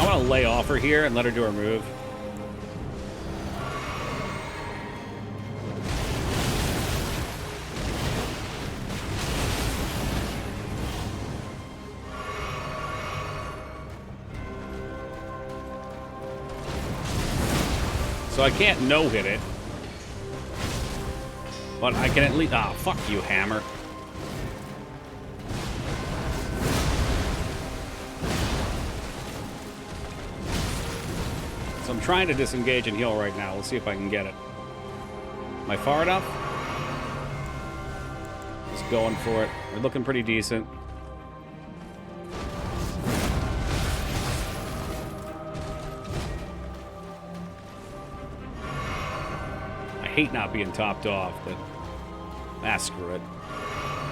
I want to lay off her here and let her do her move. So I can't no-hit it. But I can at least... Ah, fuck you, hammer. So I'm trying to disengage and heal right now. Let's see if I can get it. Am I far enough? Just going for it. We're looking pretty decent. I hate not being topped off, but... Ah, screw it.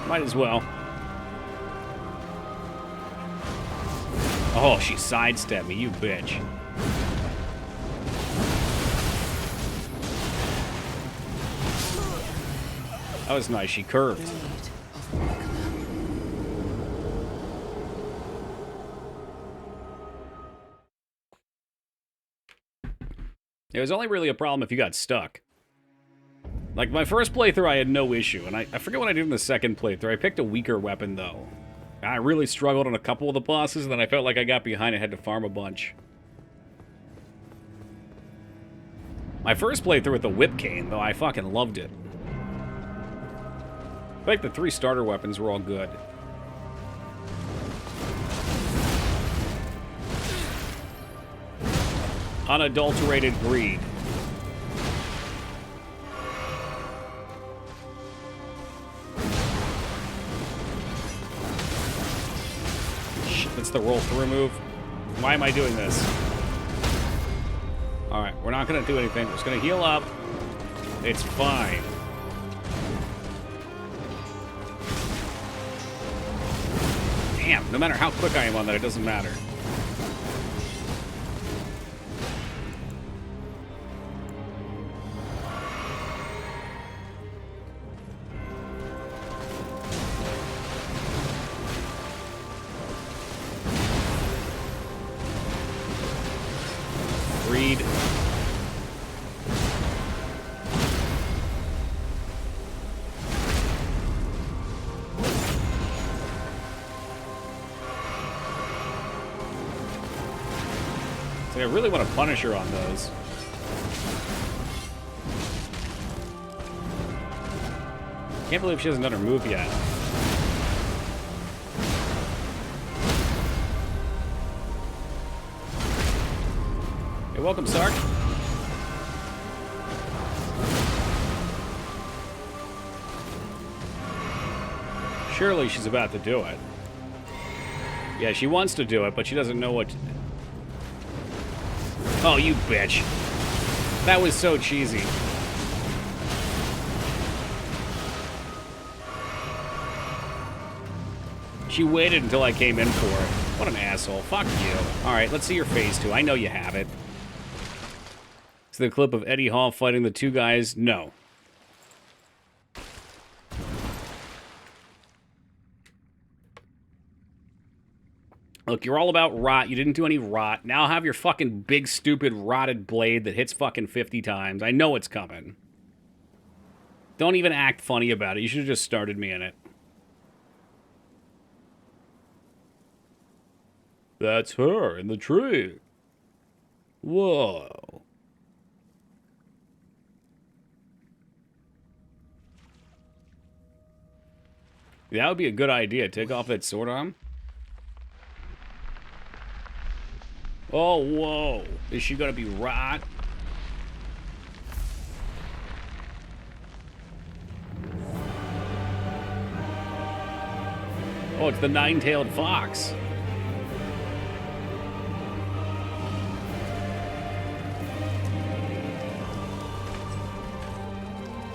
Might as well. Oh, she sidestepped me, you bitch. That was nice, she curved. It was only really a problem if you got stuck. Like, my first playthrough, I had no issue, and I forget what I did in the second playthrough. I picked a weaker weapon, though. I really struggled on a couple of the bosses, and then I felt like I got behind and had to farm a bunch. My first playthrough with the whip cane, though, I fucking loved it. I think the 3 starter weapons were all good. Unadulterated greed. Shit, that's the roll-through move. Why am I doing this? Alright, we're not gonna do anything. We're just gonna heal up. It's fine. Damn, no matter how quick I am on that, it doesn't matter. Greed. I really want to punish her on those. Can't believe she hasn't done her move yet. Hey, welcome, Sark. Surely she's about to do it. Yeah, she wants to do it, but she doesn't know what... Oh, you bitch. That was so cheesy. She waited until I came in for it. What an asshole. Fuck you. Alright, let's see your phase 2. I know you have it. Is the clip of Eddie Hall fighting the 2 guys? No. Look, you're all about rot. You didn't do any rot. Now have your fucking big, stupid, rotted blade that hits fucking 50 times. I know it's coming. Don't even act funny about it. You should have just started me in it. That's her in the tree. Whoa. That would be a good idea. Take off that sword arm. Oh, whoa. Is she gonna be right? Oh, it's the nine-tailed fox.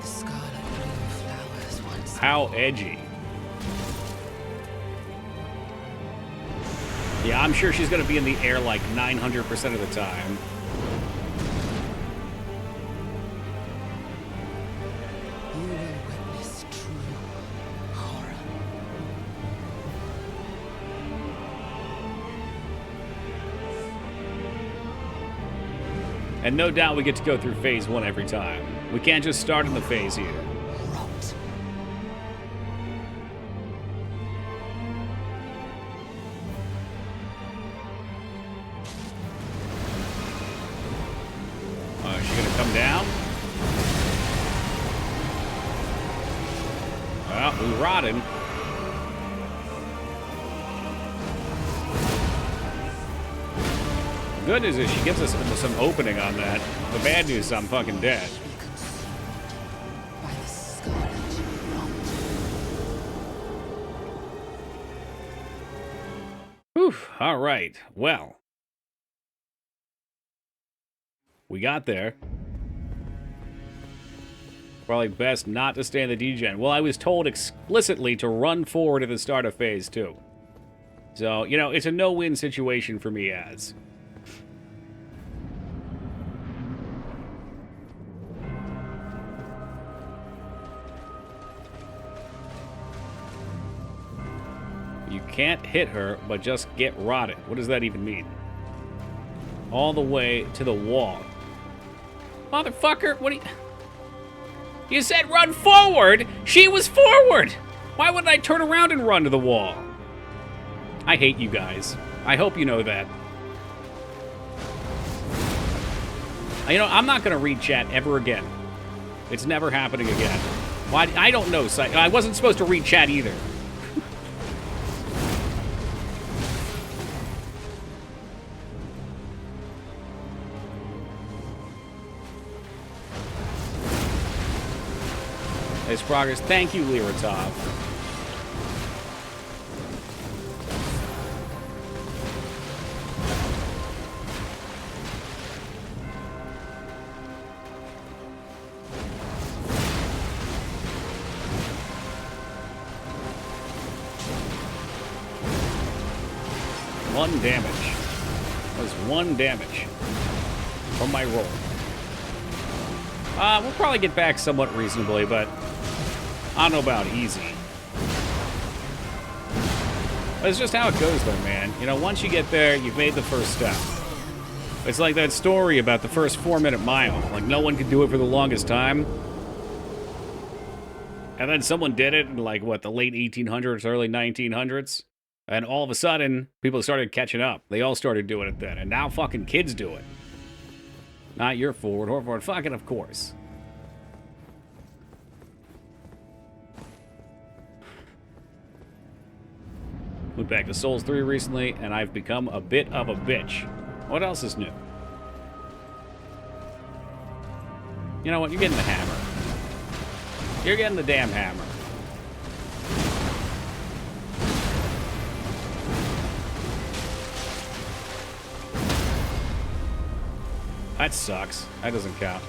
The scarlet bloom flowers once. How edgy. Yeah, I'm sure she's gonna be in the air like 900% of the time. You will witness true horror. And no doubt we get to go through phase 1 every time. We can't just start in the phase here. Rot. Oh, is she gonna come down? Well, we rotted. Good news is she gives us some opening on that. The bad news is I'm fucking dead. Be consumed by the scarlet rot. Whew, all right. Well, we got there. Probably best not to stay in the degen. Well, I was told explicitly to run forward at the start of phase 2. So, you know, it's a no-win situation for me as. You can't hit her, but just get rotted. What does that even mean? All the way to the wall. Motherfucker, what do you... You said run forward! She was forward! Why wouldn't I turn around and run to the wall? I hate you guys. I hope you know that. You know, I'm not going to read chat ever again. It's never happening again. Why? I don't know. I wasn't supposed to read chat either. Nice progress. Thank you, Liratov. One damage. That was 1 damage from my roll. We'll probably get back somewhat reasonably, but I don't know about easy. But it's just how it goes, though, man. You know, once you get there, you've made the first step. It's like that story about the first 4-minute mile. Like, no one could do it for the longest time. And then someone did it in, like, what, the late 1800s, early 1900s? And all of a sudden, people started catching up. They all started doing it then. And now fucking kids do it. Not your forward, or forward. Fucking, of course. Went back to Souls 3 recently, and I've become a bit of a bitch. What else is new? You know what? You're getting the hammer. You're getting the damn hammer. That sucks. That doesn't count.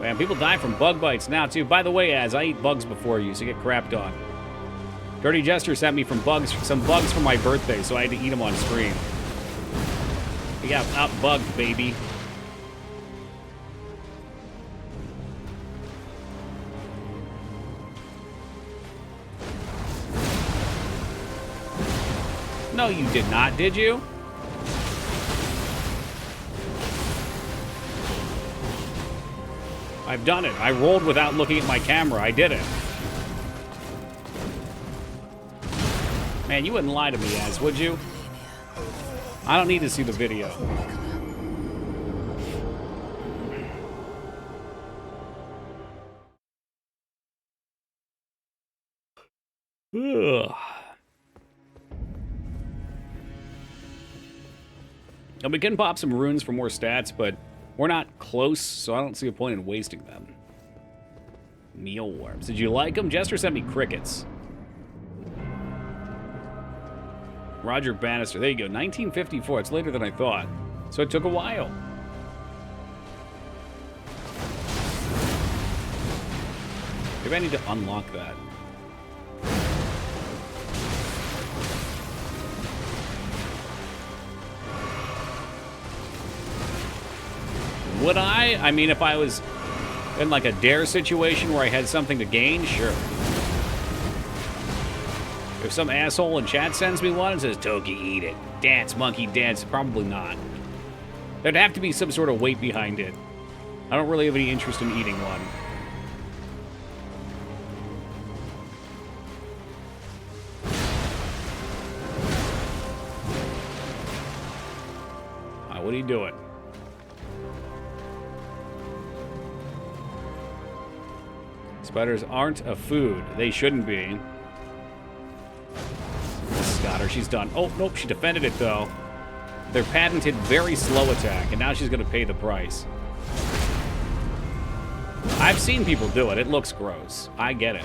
Man, people die from bug bites now, too. By the way, as I eat bugs before you, so get crapped on. Dirty Jester sent me some bugs for my birthday, so I had to eat them on stream. We got out-bugged, baby. No, you did not, did you? I've done it. I rolled without looking at my camera. I did it. Man, you wouldn't lie to me, Az, would you? I don't need to see the video. And we can pop some runes for more stats, but we're not close, so I don't see a point in wasting them. Mealworms. Did you like them? Jester sent me crickets. Roger Bannister. There you go. 1954. It's later than I thought. So it took a while. Maybe I need to unlock that. Would I? I mean, if I was in like a dare situation where I had something to gain, sure. If some asshole in chat sends me one and says, Toki, eat it. Dance, monkey, dance. Probably not. There'd have to be some sort of weight behind it. I don't really have any interest in eating one. Alright, what are you doing? Spiders aren't a food. They shouldn't be. Got her. She's done. Oh, nope. She defended it, though. Their patented very slow attack, and now she's going to pay the price. I've seen people do it. It looks gross. I get it.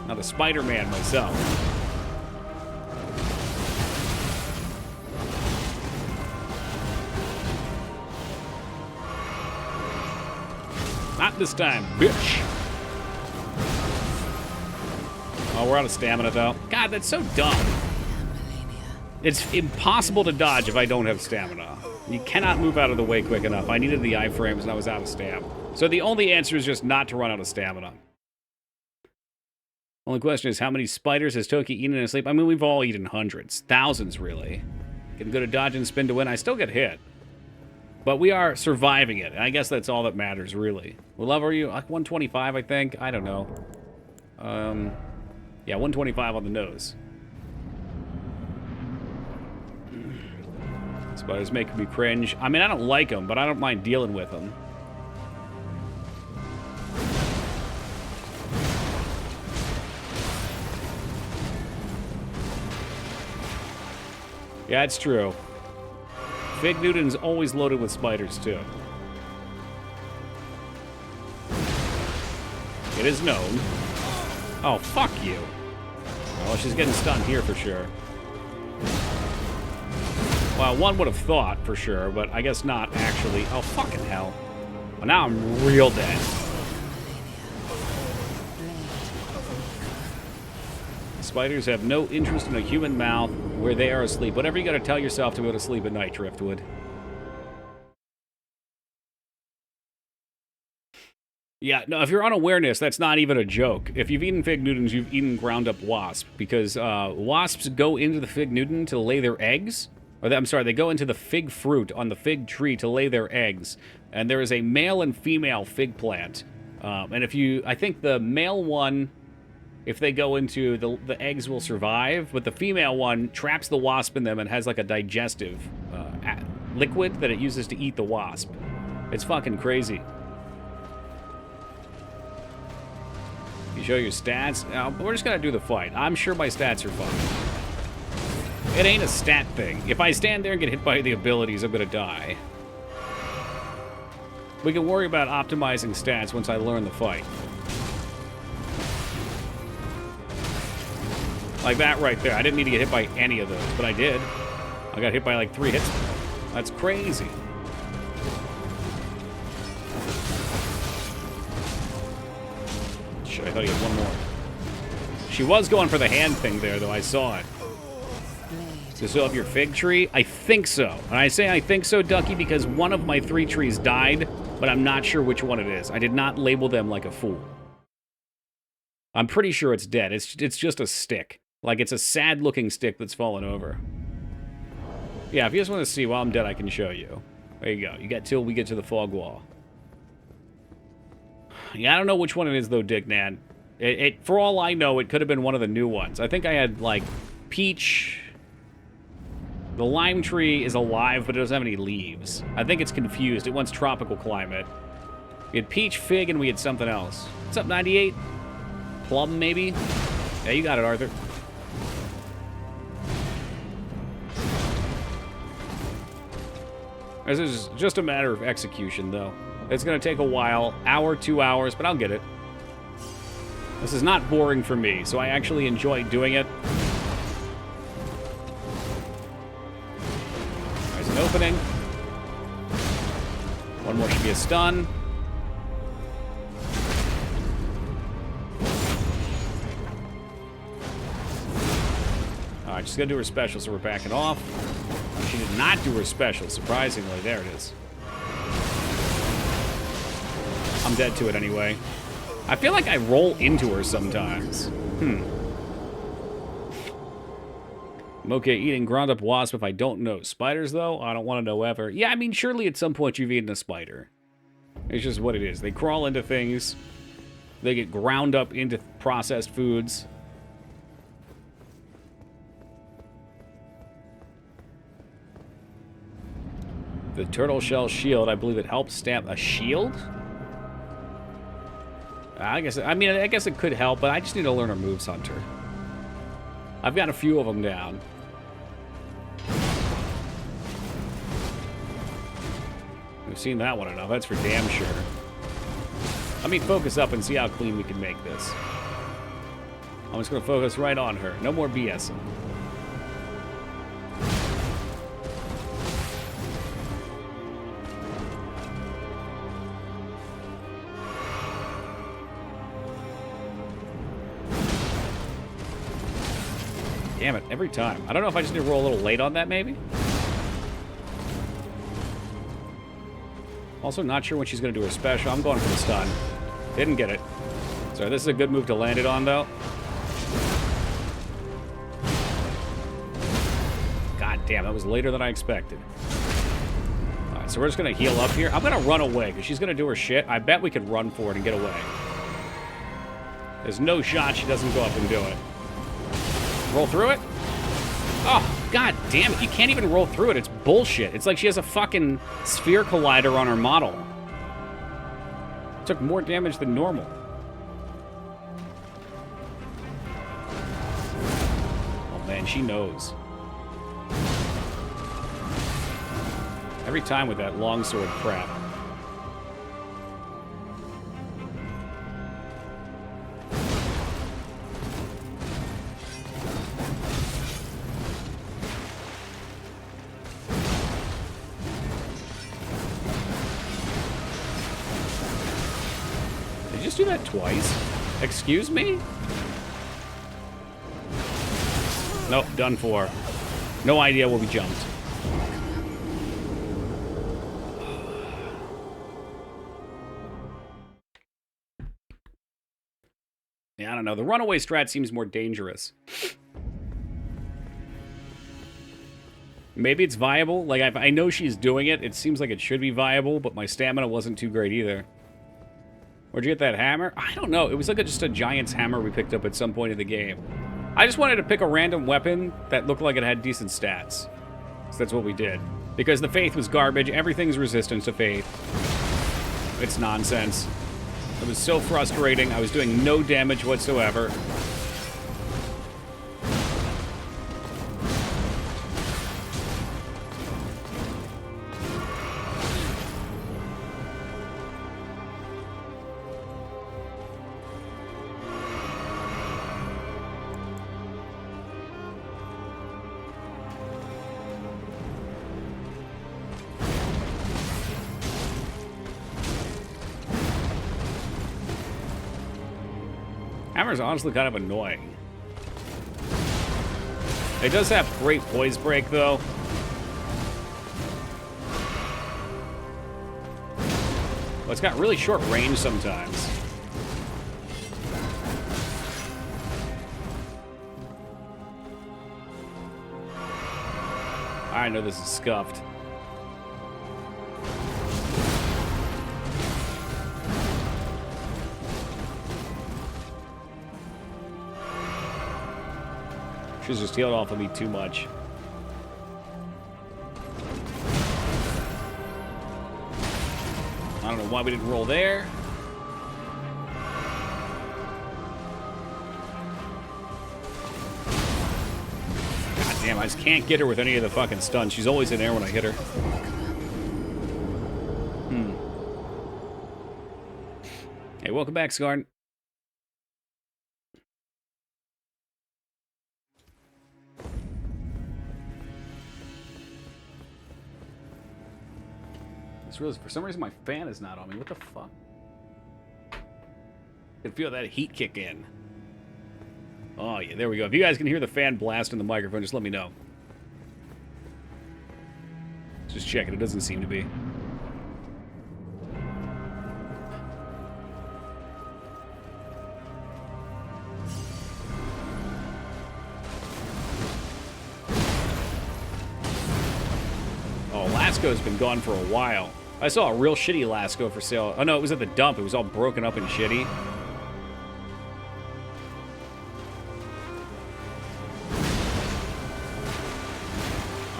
Not a Spider-Man myself. Not this time, bitch. Oh, we're out of stamina, though. God, that's so dumb. It's impossible to dodge if I don't have stamina. You cannot move out of the way quick enough. I needed the iframes, and I was out of stamina. So the only answer is just not to run out of stamina. Only question is, how many spiders has Toki eaten in his sleep? I mean, we've all eaten hundreds. Thousands, really. Getting good at dodge and spin to win. I still get hit. But we are surviving it, and I guess that's all that matters, really. What level are you? Like 125, I think? I don't know. Yeah, 125 on the nose. Spiders make me cringe. I mean, I don't like them, but I don't mind dealing with them. Yeah, it's true. Fig Newton's always loaded with spiders, too. It is known. Oh, fuck you. Well, she's getting stunned here for sure. Well, one would have thought for sure, but I guess not actually. Oh, fucking hell. Well, now I'm real dead. Spiders have no interest in a human mouth where they are asleep. Whatever you gotta tell yourself to go to sleep at night, Driftwood. Yeah, no, if you're on awareness, that's not even a joke. If you've eaten Fig Newtons, you've eaten ground-up wasp, because wasps go into the Fig Newton to lay their eggs. Or I'm sorry, they go into the fig fruit on the fig tree to lay their eggs. And there is a male and female fig plant. And if you, I think the male one, if they go into, the eggs will survive, but the female one traps the wasp in them and has like a digestive liquid that it uses to eat the wasp. It's fucking crazy. You show your stats? We're just gonna do the fight. I'm sure my stats are fine. It ain't a stat thing. If I stand there and get hit by the abilities, I'm gonna die. We can worry about optimizing stats once I learn the fight. Like that right there. I didn't need to get hit by any of those, but I did. I got hit by like 3 hits. That's crazy. Shit, I thought he had one more. She was going for the hand thing there, though. I saw it. Does it still have your fig tree? I think so. And I say I think so, Ducky, because one of my 3 trees died, but I'm not sure which one it is. I did not label them like a fool. I'm pretty sure it's dead. It's just a stick. Like, it's a sad-looking stick that's fallen over. Yeah, if you just want to see while I'm dead, I can show you. There you go. You got till we get to the fog wall. Yeah, I don't know which one it is, though, Dick Nan. For all I know, it could have been one of the new ones. I think I had, like, peach. The lime tree is alive, but it doesn't have any leaves. I think it's confused. It wants tropical climate. We had peach, fig, and we had something else. What's up, 98? Plum, maybe? Yeah, you got it, Arthur. This is just a matter of execution, though. It's going to take a while, hour, 2 hours, but I'll get it. This is not boring for me, so I actually enjoy doing it. There's an opening. One more should be a stun. Alright, she's going to do her special, so we're backing off. She did not do her special, surprisingly. There it is. I'm dead to it anyway. I feel like I roll into her sometimes. I'm okay eating ground-up wasp if I don't know. Spiders, though? I don't want to know ever. Yeah, I mean, surely at some point you've eaten a spider. It's just what it is. They crawl into things. They get ground up into processed foods. The turtle shell shield, I believe it helps stamp a shield? I guess it could help, but I just need to learn her moves, Hunter. I've got a few of them down. We've seen that one enough, that's for damn sure. Let me focus up and see how clean we can make this. I'm just going to focus right on her. No more BSing. Damn it, every time. I don't know if I just need to roll a little late on that, maybe? Also not sure when she's going to do her special. I'm going for the stun. Didn't get it. Sorry, this is a good move to land it on, though. God damn, that was later than I expected. Alright, so we're just going to heal up here. I'm going to run away, because she's going to do her shit. I bet we could run for it and get away. There's no shot she doesn't go up and do it. Roll through it? Oh, god damn it. You can't even roll through it. It's bullshit. It's like she has a fucking sphere collider on her model. Took more damage than normal. Oh man, she knows. Every time with that longsword crap. Do that twice? Excuse me? Nope, done for. No idea where we jumped. Yeah, I don't know. The runaway strat seems more dangerous. Maybe it's viable. Like, I know she's doing it. It seems like it should be viable, but my stamina wasn't too great either. Where'd you get that hammer? I don't know. It was like just a giant's hammer we picked up at some point in the game. I just wanted to pick a random weapon that looked like it had decent stats. So that's what we did. Because the Faith was garbage. Everything's resistant to Faith. It's nonsense. It was so frustrating. I was doing no damage whatsoever. Hammer's honestly kind of annoying. It does have great poise break, though. Well, it's got really short range sometimes. I know this is scuffed. She's just healed off of me too much. I don't know why we didn't roll there. God damn, I just can't get her with any of the fucking stuns. She's always in air when I hit her. welcome back, Scarn. For some reason, my fan is not on me. What the fuck? I can feel that heat kick in. Oh, yeah, there we go. If you guys can hear the fan blast in the microphone, just let me know. Just checking. It doesn't seem to be. Oh, Lasco's been gone for a while. I saw a real shitty Lasco for sale. Oh, no, it was at the dump. It was all broken up and shitty.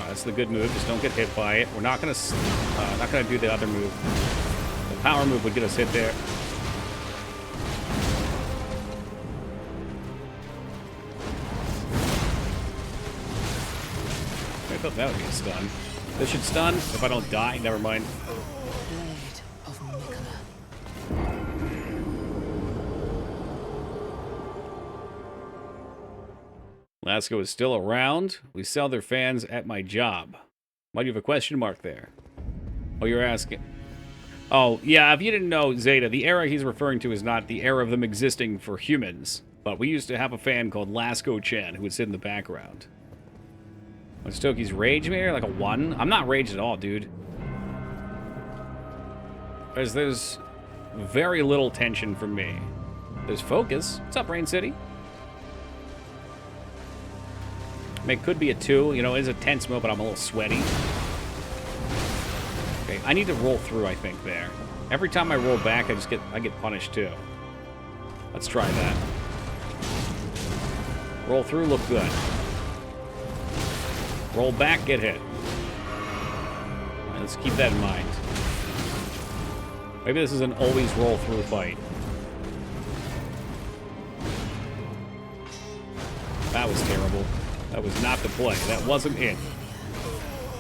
That's the good move. Just don't get hit by it. We're not gonna do the other move. The power move would get us hit there. I thought that would be a stun. This should stun if I don't die. Never mind. Blade of Mikola. Lasco is still around. We sell their fans at my job. Why do you have a question mark there? Oh, you're asking. Oh, yeah, if you didn't know, Zeta, the era he's referring to is not the era of them existing for humans. But we used to have a fan called Lasco-chan who would sit in the background. What's Toki's rage meter? Like a 1? I'm not raged at all, dude. There's very little tension from me. There's focus. What's up, Rain City? I mean, it could be a 2. You know, it's a tense mode, but I'm a little sweaty. Okay, I need to roll through, I think, there. Every time I roll back, I get punished, too. Let's try that. Roll through, look good. Roll back, get hit. All right, let's keep that in mind. Maybe this is an always roll through fight. That was terrible. That was not the play. That wasn't it.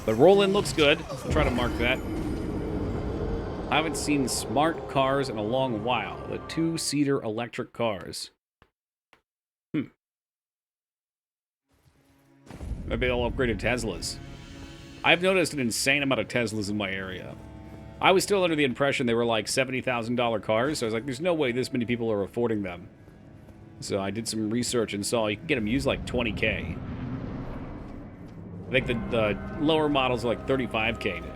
But roll in looks good. I'll try to mark that. I haven't seen smart cars in a long while. The 2-seater electric cars. Maybe they'll upgrade to Teslas. I've noticed an insane amount of Teslas in my area. I was still under the impression they were like $70,000 cars, so I was like, there's no way this many people are affording them. So I did some research and saw you can get them used like $20K. I think the lower models are like $35K now.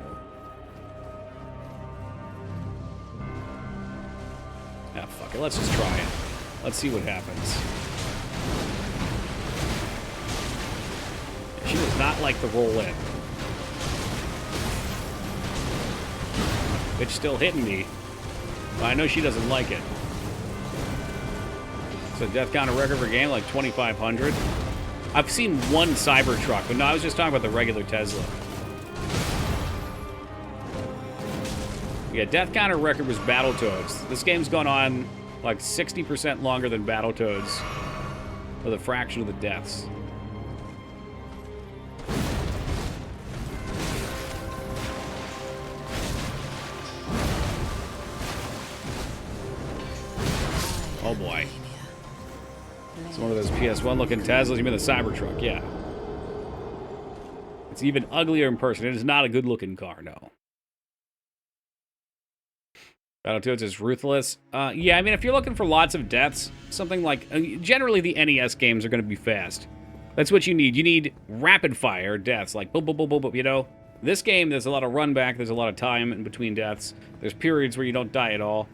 Ah, fuck it. Let's just try it. Let's see what happens. She does not like the roll in. It's still hitting me, but I know she doesn't like it. So death counter record for game like 2,500. I've seen one Cybertruck, but no, I was just talking about the regular Tesla. Yeah, death counter record was Battletoads. This game's gone on like 60% longer than Battletoads with a fraction of the deaths. Oh boy. It's one of those PS1 looking Teslas. You mean the Cybertruck? Yeah. It's even uglier in person. It is not a good looking car, no. Battletoads is ruthless. Yeah, I mean, if you're looking for lots of deaths, something like... generally, the NES games are going to be fast. That's what you need. You need rapid-fire deaths, like boom, boom, boom, boom, boom, you know? This game, there's a lot of run back. There's a lot of time in between deaths. There's periods where you don't die at all.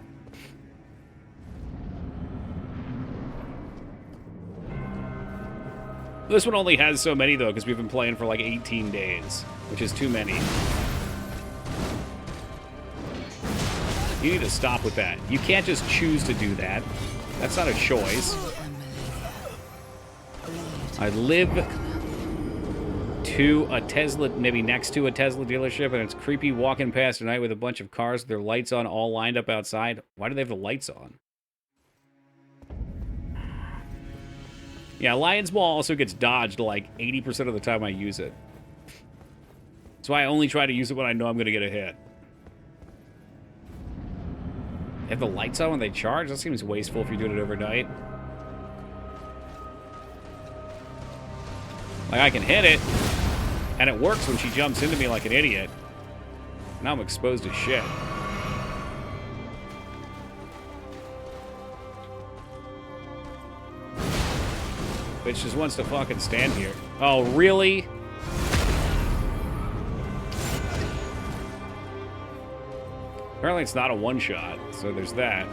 This one only has so many, though, because we've been playing for like 18 days, which is too many. You need to stop with that. You can't just choose to do that. That's not a choice. I live to a Tesla, maybe next to a Tesla dealership, and it's creepy walking past tonight with a bunch of cars with their lights on, all lined up outside. Why do they have the lights on? Yeah, Lion's Ball also gets dodged like 80% of the time I use it. That's why I only try to use it when I know I'm going to get a hit. They have the lights on when they charge? That seems wasteful if you're doing it overnight. Like, I can hit it, and it works when she jumps into me like an idiot. Now I'm exposed as shit. Bitch just wants to fucking stand here. Oh, really? Apparently it's not a one-shot, so there's that.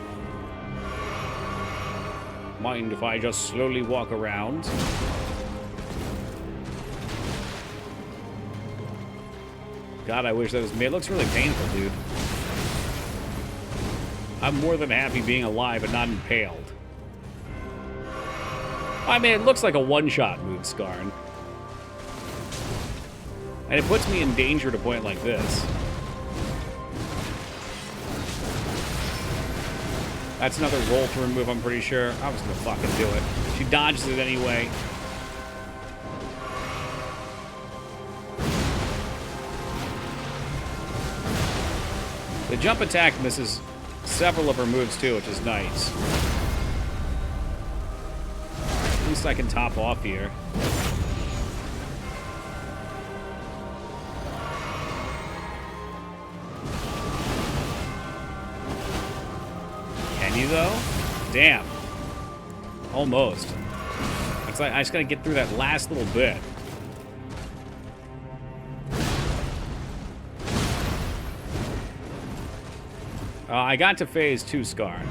Mind if I just slowly walk around? God, I wish that was me. It looks really painful, dude. I'm more than happy being alive and not impaled. I mean, it looks like a one-shot move, Skarn. And it puts me in danger at a point like this. That's another roll-through move, I'm pretty sure. I was gonna fucking do it. She dodges it anyway. The jump attack misses several of her moves, too, which is nice. At least I can top off here. Can you, though? Damn. Almost. It's like I just gotta get through that last little bit. I got to phase 2 Skarn,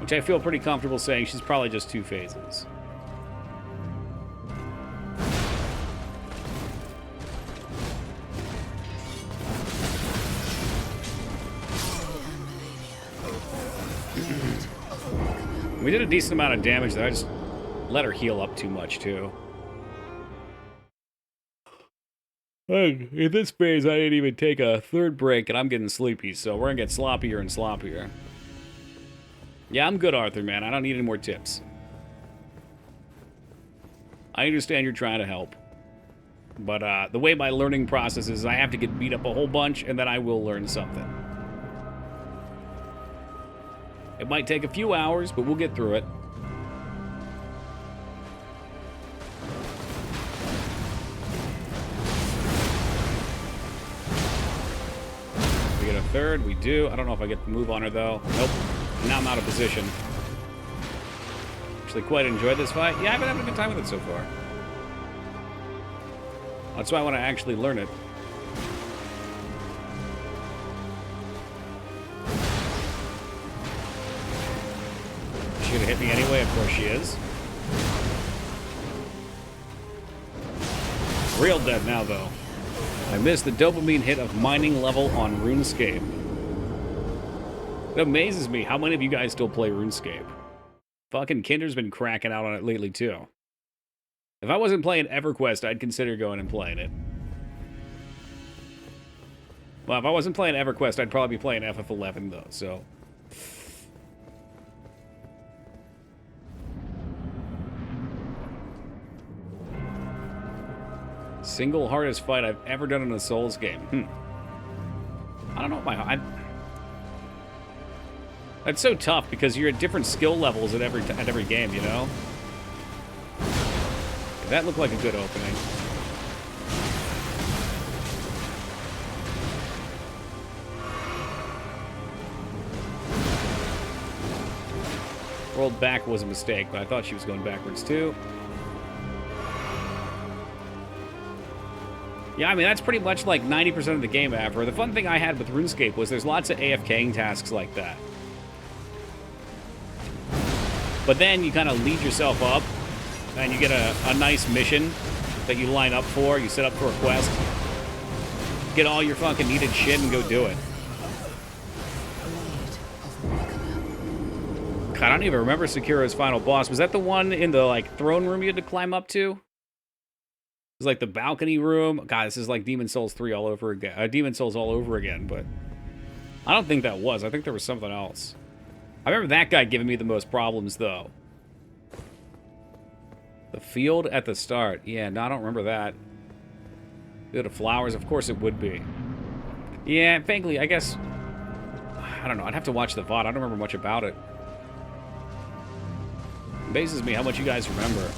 which I feel pretty comfortable saying she's probably just 2 phases. We did a decent amount of damage there. I just let her heal up too much, too. In this phase, I didn't even take a third break, and I'm getting sleepy, so we're gonna get sloppier and sloppier. Yeah, I'm good, Arthur, man. I don't need any more tips. I understand you're trying to help. But the way my learning process is, I have to get beat up a whole bunch, and then I will learn something. It might take a few hours, but we'll get through it. We get a third, we do. I don't know if I get the move on her, though. Nope. Now I'm out of position. Actually quite enjoyed this fight. Yeah, I've been having a good time with it so far. That's why I want to actually learn it. She's gonna hit me anyway, of course she is. Real dead now, though. I missed the dopamine hit of mining level on RuneScape. It amazes me how many of you guys still play RuneScape. Fucking Kinder's been cracking out on it lately, too. If I wasn't playing EverQuest, I'd consider going and playing it. Well, if I wasn't playing EverQuest, I'd probably be playing FF11, though, so... Single hardest fight I've ever done in a Souls game. I don't know if That's so tough because you're at different skill levels at every game, you know? That looked like a good opening. Rolled back was a mistake, but I thought she was going backwards too. Yeah, I mean, that's pretty much like 90% of the game after. The fun thing I had with RuneScape was there's lots of AFKing tasks like that. But then you kind of lead yourself up, and you get a nice mission that you line up for. You set up for a quest. Get all your fucking needed shit and go do it. God, I don't even remember Sekiro's final boss. Was that the one in the, like, throne room you had to climb up to? It was like the balcony room. God, this is like Demon Souls 3 all over again. Demon Souls all over again, but I don't think that was. I think there was something else. I remember that guy giving me the most problems, though. The field at the start. Yeah, no, I don't remember that. Field of flowers. Of course it would be. Yeah, frankly, I guess... I don't know. I'd have to watch the VOD. I don't remember much about it. Amazes me how much you guys remember.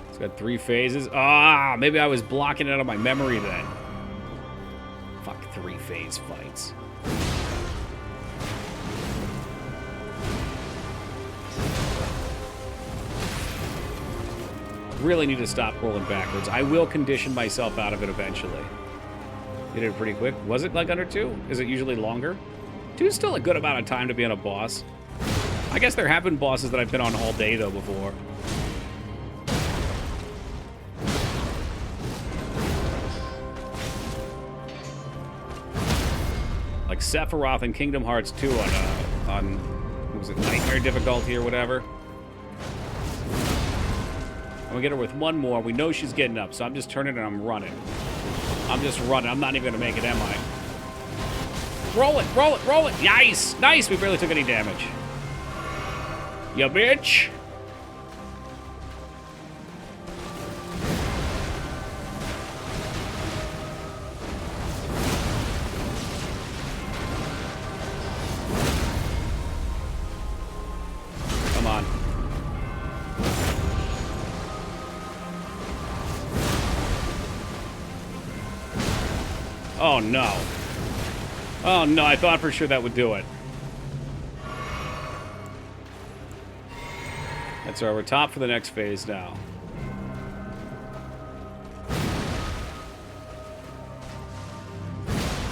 It's got 3 phases. Ah, maybe I was blocking it out of my memory then. Fuck 3-phase fights. Really need to stop rolling backwards. I will condition myself out of it eventually. You did it pretty quick. Was it like under 2? Is it usually longer? 2 is still a good amount of time to be on a boss. I guess there have been bosses that I've been on all day, though, before. Like Sephiroth in Kingdom Hearts 2 on what was it, Nightmare difficulty or whatever. I'm gonna get her with 1 more. We know she's getting up, so I'm just turning and I'm running. I'm just running. I'm not even gonna make it, am I? Roll it, roll it, roll it. Nice, nice. We barely took any damage. Ya bitch. Come on. Oh no. Oh no, I thought for sure that would do it. That's all right, we're top for the next phase now.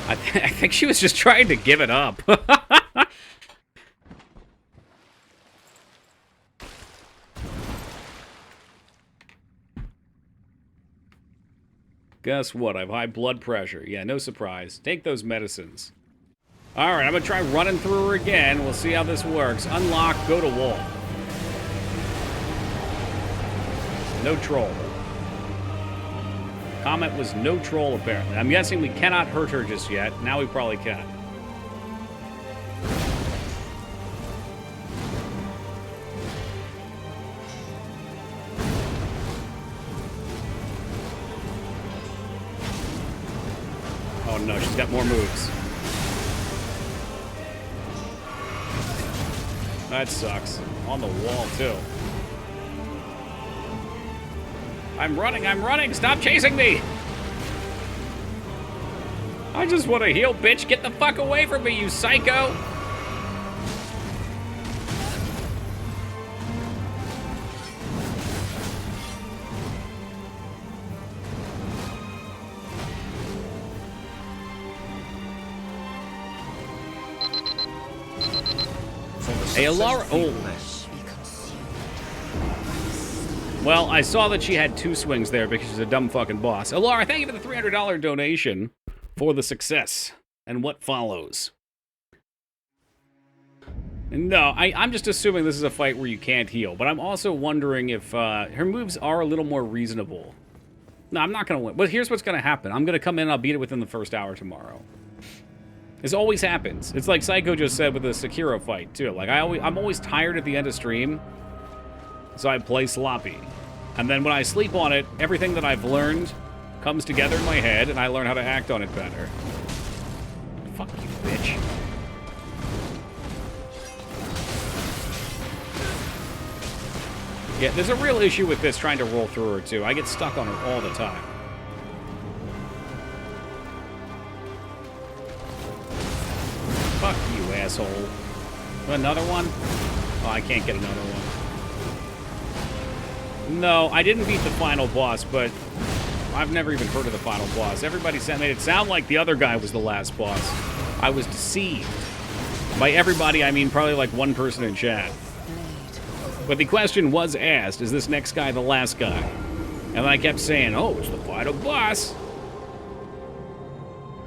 I think she was just trying to give it up. Guess what? I have high blood pressure. Yeah, no surprise. Take those medicines. Alright, I'm gonna try running through her again. We'll see how this works. Unlock, go to wall. No troll. Comment was no troll, apparently. I'm guessing we cannot hurt her just yet. Now we probably can. Oh no, she's got more moves. That sucks. On the wall, too. I'm running! Stop chasing me! I just want to heal, bitch! Get the fuck away from me, you psycho! Hey, Alara. Oh. Well, I saw that she had 2 swings there because she's a dumb fucking boss. Alara, thank you for the $300 donation for the success and what follows. No, I'm just assuming this is a fight where you can't heal, but I'm also wondering if her moves are a little more reasonable. No, I'm not going to win. But here's what's going to happen. I'm going to come in and I'll beat it within the first hour tomorrow. This always happens. It's like Psycho just said with the Sekiro fight, too. Like, I'm always tired at the end of stream, so I play sloppy. And then when I sleep on it, everything that I've learned comes together in my head, and I learn how to act on it better. Fuck you, bitch. Yeah, there's a real issue with this trying to roll through her, too. I get stuck on her all the time. Fuck you, asshole. Another one? Oh, I can't get another one. No, I didn't beat the final boss, but I've never even heard of the final boss. Everybody made it sound like the other guy was the last boss. I was deceived. By everybody, I mean probably like one person in chat. But the question was asked, is this next guy the last guy? And I kept saying, oh, it's the final boss.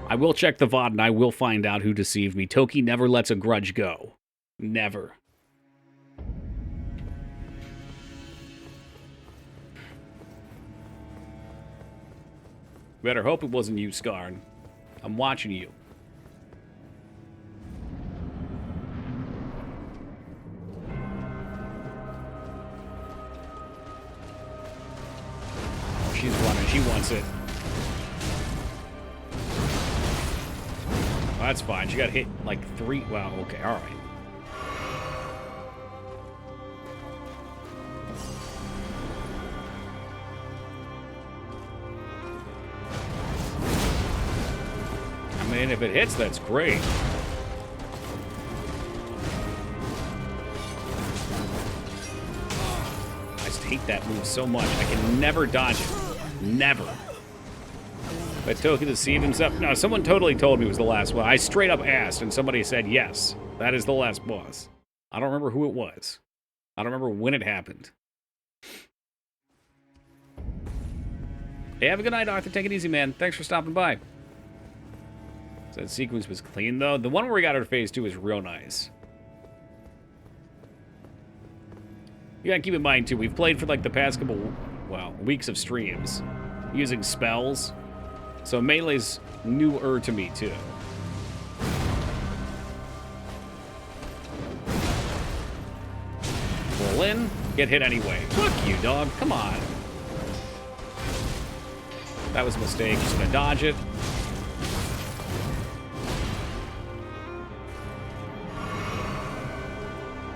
I will check the VOD and I will find out who deceived me. Toki never lets a grudge go. Never. Better hope it wasn't you, Skarn. I'm watching you. Oh, she's running. She wants it. that's fine. She got hit like 3. Well, okay, all right. I mean, if it hits, that's great. I just hate that move so much. I can never dodge it. Never. But Toki deceived himself. No, someone totally told me it was the last one. I straight up asked, and somebody said, yes, that is the last boss. I don't remember who it was. I don't remember when it happened. Hey, have a good night, Arthur. Take it easy, man. Thanks for stopping by. So that sequence was clean, though. The one where we got out of phase 2 was real nice. You gotta keep in mind, too, we've played for like the past couple, well, weeks of streams using spells. So melee's newer to me, too. Roll in, get hit anyway. Fuck you, dog. Come on. That was a mistake. Just gonna dodge it.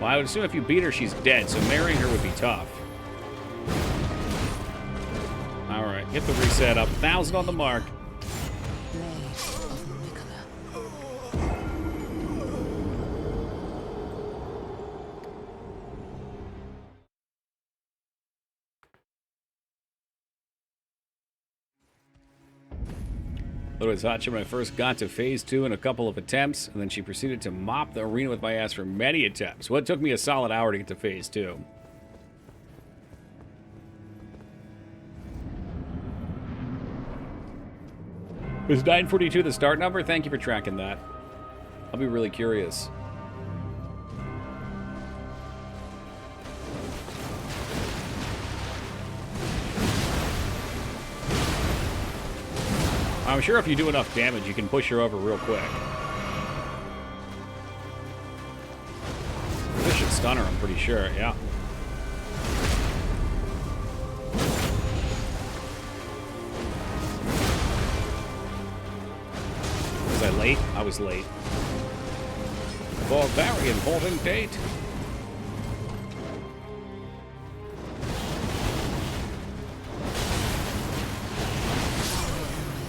Well, I would assume if you beat her, she's dead, so marrying her would be tough. Alright, get the reset up. 1,000 on the mark. It was Hachi when I first got to phase 2 in a couple of attempts, and then she proceeded to mop the arena with my ass for many attempts. Well, it took me a solid hour to get to phase 2. Was 942 the start number? Thank you for tracking that. I'll be really curious. I'm sure if you do enough damage, you can push her over real quick. This should stun her, I'm pretty sure, yeah. Was I late? I was late. For very important date.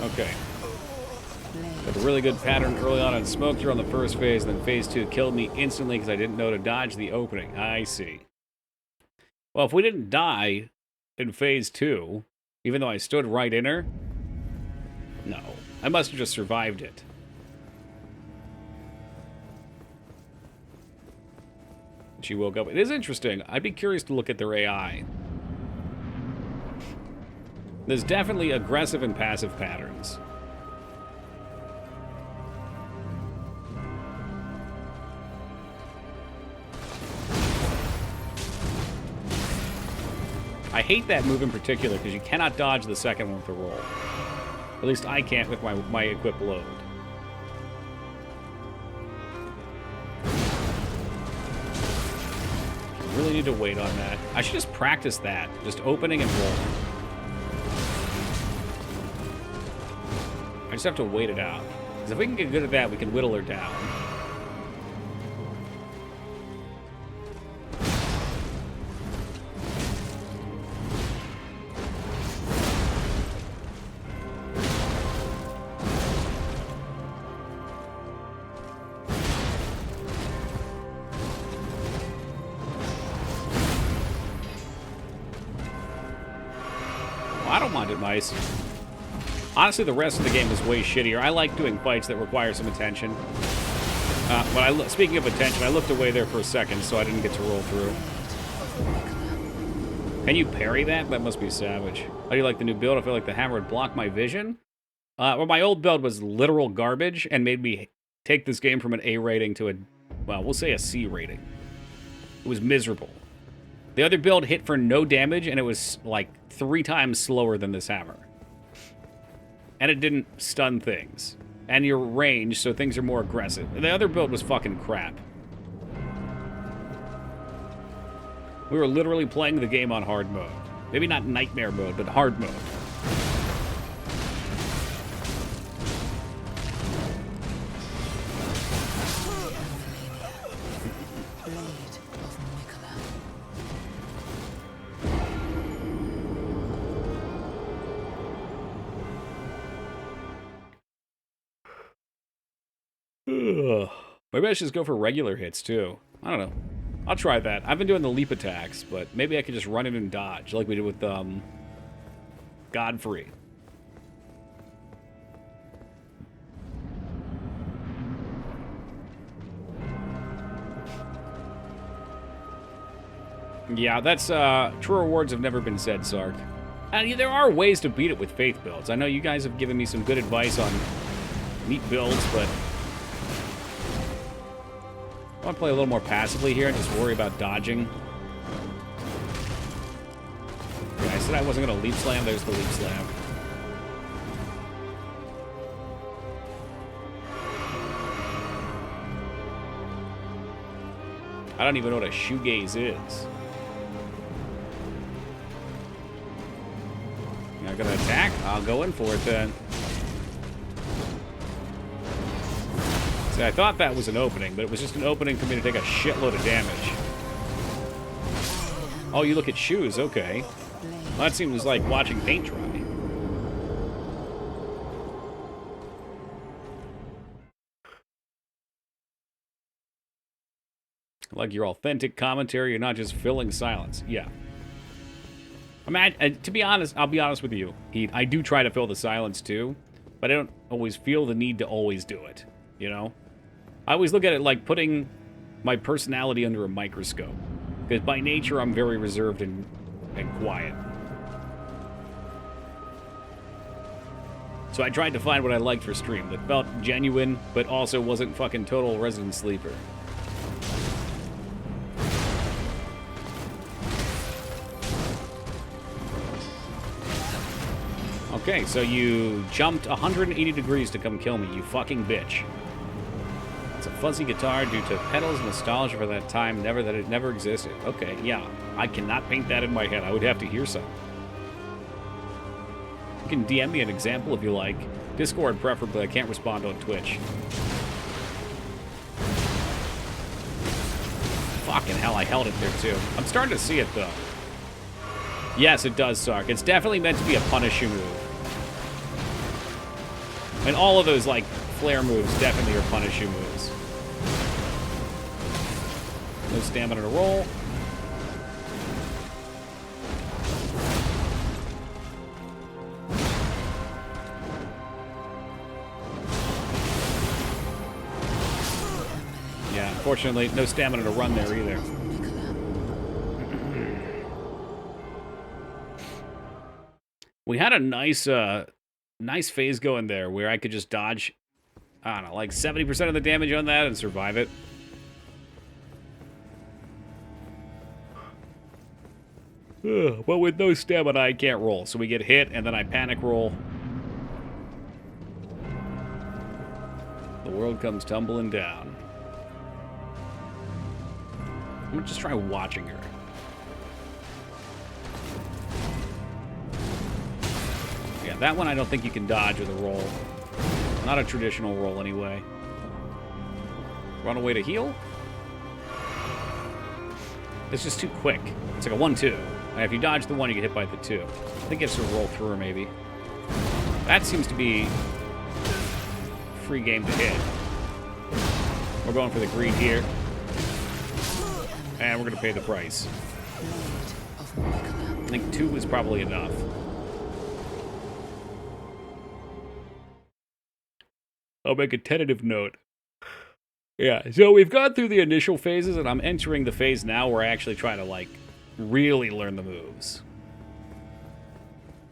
Okay. Got a really good pattern early on and smoked her on the first phase, and then phase 2 killed me instantly because I didn't know to dodge the opening. I see. Well, if we didn't die in phase 2, even though I stood right in her, no. I must have just survived it. She woke up. It is interesting. I'd be curious to look at their AI. There's definitely aggressive and passive patterns. I hate that move in particular because you cannot dodge the second one with a roll. At least I can't with my equip load. I really need to wait on that. I should just practice that. Just opening and rolling. I just have to wait it out. Because if we can get good at that, we can whittle her down. Well, I don't mind it, mice. Honestly, the rest of the game is way shittier. I like doing fights that require some attention. But speaking of attention, I looked away there for a second, so I didn't get to roll through. Can you parry that? That must be savage. How do you like the new build? I feel like the hammer would block my vision. Well, my old build was literal garbage and made me take this game from an A rating to a, well, we'll say a C rating. It was miserable. The other build hit for no damage, and it was like 3 times slower than this hammer. And it didn't stun things. And your range, so things are more aggressive. The other build was fucking crap. We were literally playing the game on hard mode. Maybe not nightmare mode, but hard mode. Maybe I should just go for regular hits, too. I don't know. I'll try that. I've been doing the leap attacks, but maybe I could just run in and dodge, like we did with, Godfrey. Yeah, that's, true rewards have never been said, Sark. And there are ways to beat it with faith builds. I know you guys have given me some good advice on neat builds, but I want to play a little more passively here and just worry about dodging. Yeah, I said I wasn't going to leap slam. There's the leap slam. I don't even know what a shoegaze is. You're not going to attack? I'll go in for it then. See, I thought that was an opening, but it was just an opening for me to take a shitload of damage. Oh, you look at shoes, okay. Well, that seems like watching paint dry. Like your authentic commentary, you're not just filling silence. Yeah. I mean, to be honest, I'll be honest with you, Heat, I do try to fill the silence too, but I don't always feel the need to always do it, you know? I always look at it like putting my personality under a microscope, because by nature I'm very reserved and quiet. So I tried to find what I liked for stream that felt genuine, but also wasn't fucking total resident sleeper. Okay, so you jumped 180 degrees to come kill me, you fucking bitch. It's a fuzzy guitar due to pedals and nostalgia for that time, that it never existed. Okay, yeah, I cannot paint that in my head. I would have to hear some. You can DM me an example if you like. Discord preferably, I can't respond on Twitch. Fucking hell, I held it there too. I'm starting to see it though. Yes, it does, Sark. It's definitely meant to be a punish you move. And all of those, like, flare moves definitely are punish you moves. No stamina to roll. Yeah, unfortunately, no stamina to run there either. We had a nice, nice phase going there where I could just dodge, I don't know, like 70% of the damage on that and survive it. But with no stamina, I can't roll. So we get hit, and then I panic roll. The world comes tumbling down. I'm gonna just try watching her. Yeah, that one I don't think you can dodge with a roll. Not a traditional roll, anyway. Run away to heal? It's just too quick. It's like a 1-2. If you dodge the one, you get hit by the 2. I think it's a roll through, maybe. That seems to be free game to hit. We're going for the green here. And we're going to pay the price. I think 2 is probably enough. I'll make a tentative note. Yeah, so we've gone through the initial phases, and I'm entering the phase now where I actually try to, like, really learn the moves.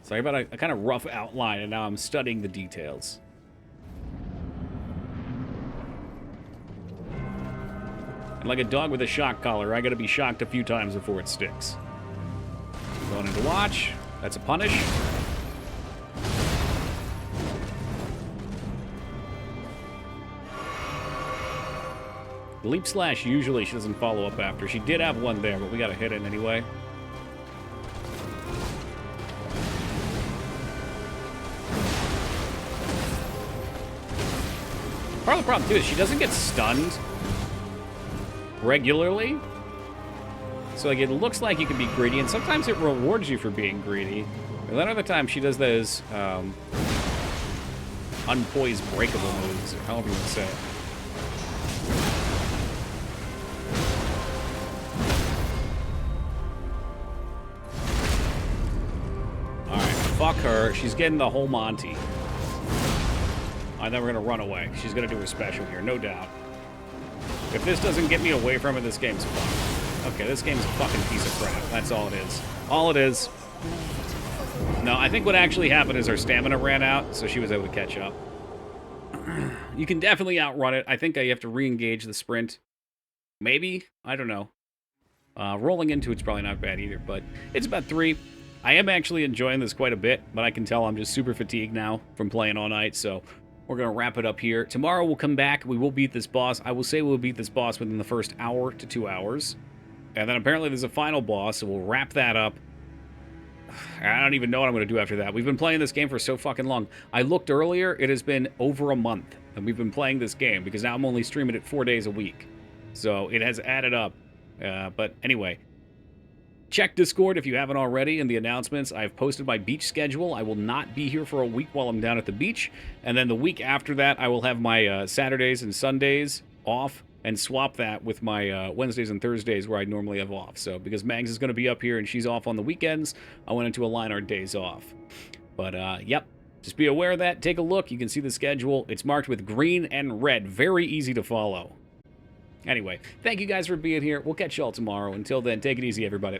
So I got a kind of rough outline, and now I'm studying the details. And like a dog with a shock collar, I gotta be shocked a few times before it sticks. Going into watch. That's a punish. Leap slash, usually she doesn't follow up after. She did have one there, but we gotta hit it anyway. Part of the problem, too, is she doesn't get stunned regularly. So, like, it looks like you can be greedy, and sometimes it rewards you for being greedy. And then other times she does those, unpoised breakable moves, or however you want to say it. Fuck her. She's getting the whole Monty. And then we're going to run away. She's going to do her special here, no doubt. If this doesn't get me away from it, this game's fucked. Okay, this game's a fucking piece of crap. That's all it is. All it is. No, I think what actually happened is her stamina ran out, so she was able to catch up. You can definitely outrun it. I think you have to re-engage the sprint. Maybe? I don't know. Rolling into it's probably not bad either, but it's about 3. I am actually enjoying this quite a bit, but I can tell I'm just super fatigued now from playing all night, so we're going to wrap it up here. Tomorrow we'll come back. We will beat this boss. I will say we'll beat this boss within the first hour to 2 hours. And then apparently there's a final boss, so we'll wrap that up. I don't even know what I'm going to do after that. We've been playing this game for so fucking long. I looked earlier, it has been over a month, and we've been playing this game, because now I'm only streaming it 4 days a week. So it has added up. But anyway, check Discord if you haven't already in the announcements. I've posted my beach schedule. I will not be here for a week while I'm down at the beach. And then the week after that, I will have my Saturdays and Sundays off and swap that with my Wednesdays and Thursdays where I normally have off. So because Mags is going to be up here and she's off on the weekends, I wanted to align our days off. But, yep. Just be aware of that. Take a look. You can see the schedule. It's marked with green and red. Very easy to follow. Anyway, thank you guys for being here. We'll catch y'all tomorrow. Until then, take it easy, everybody.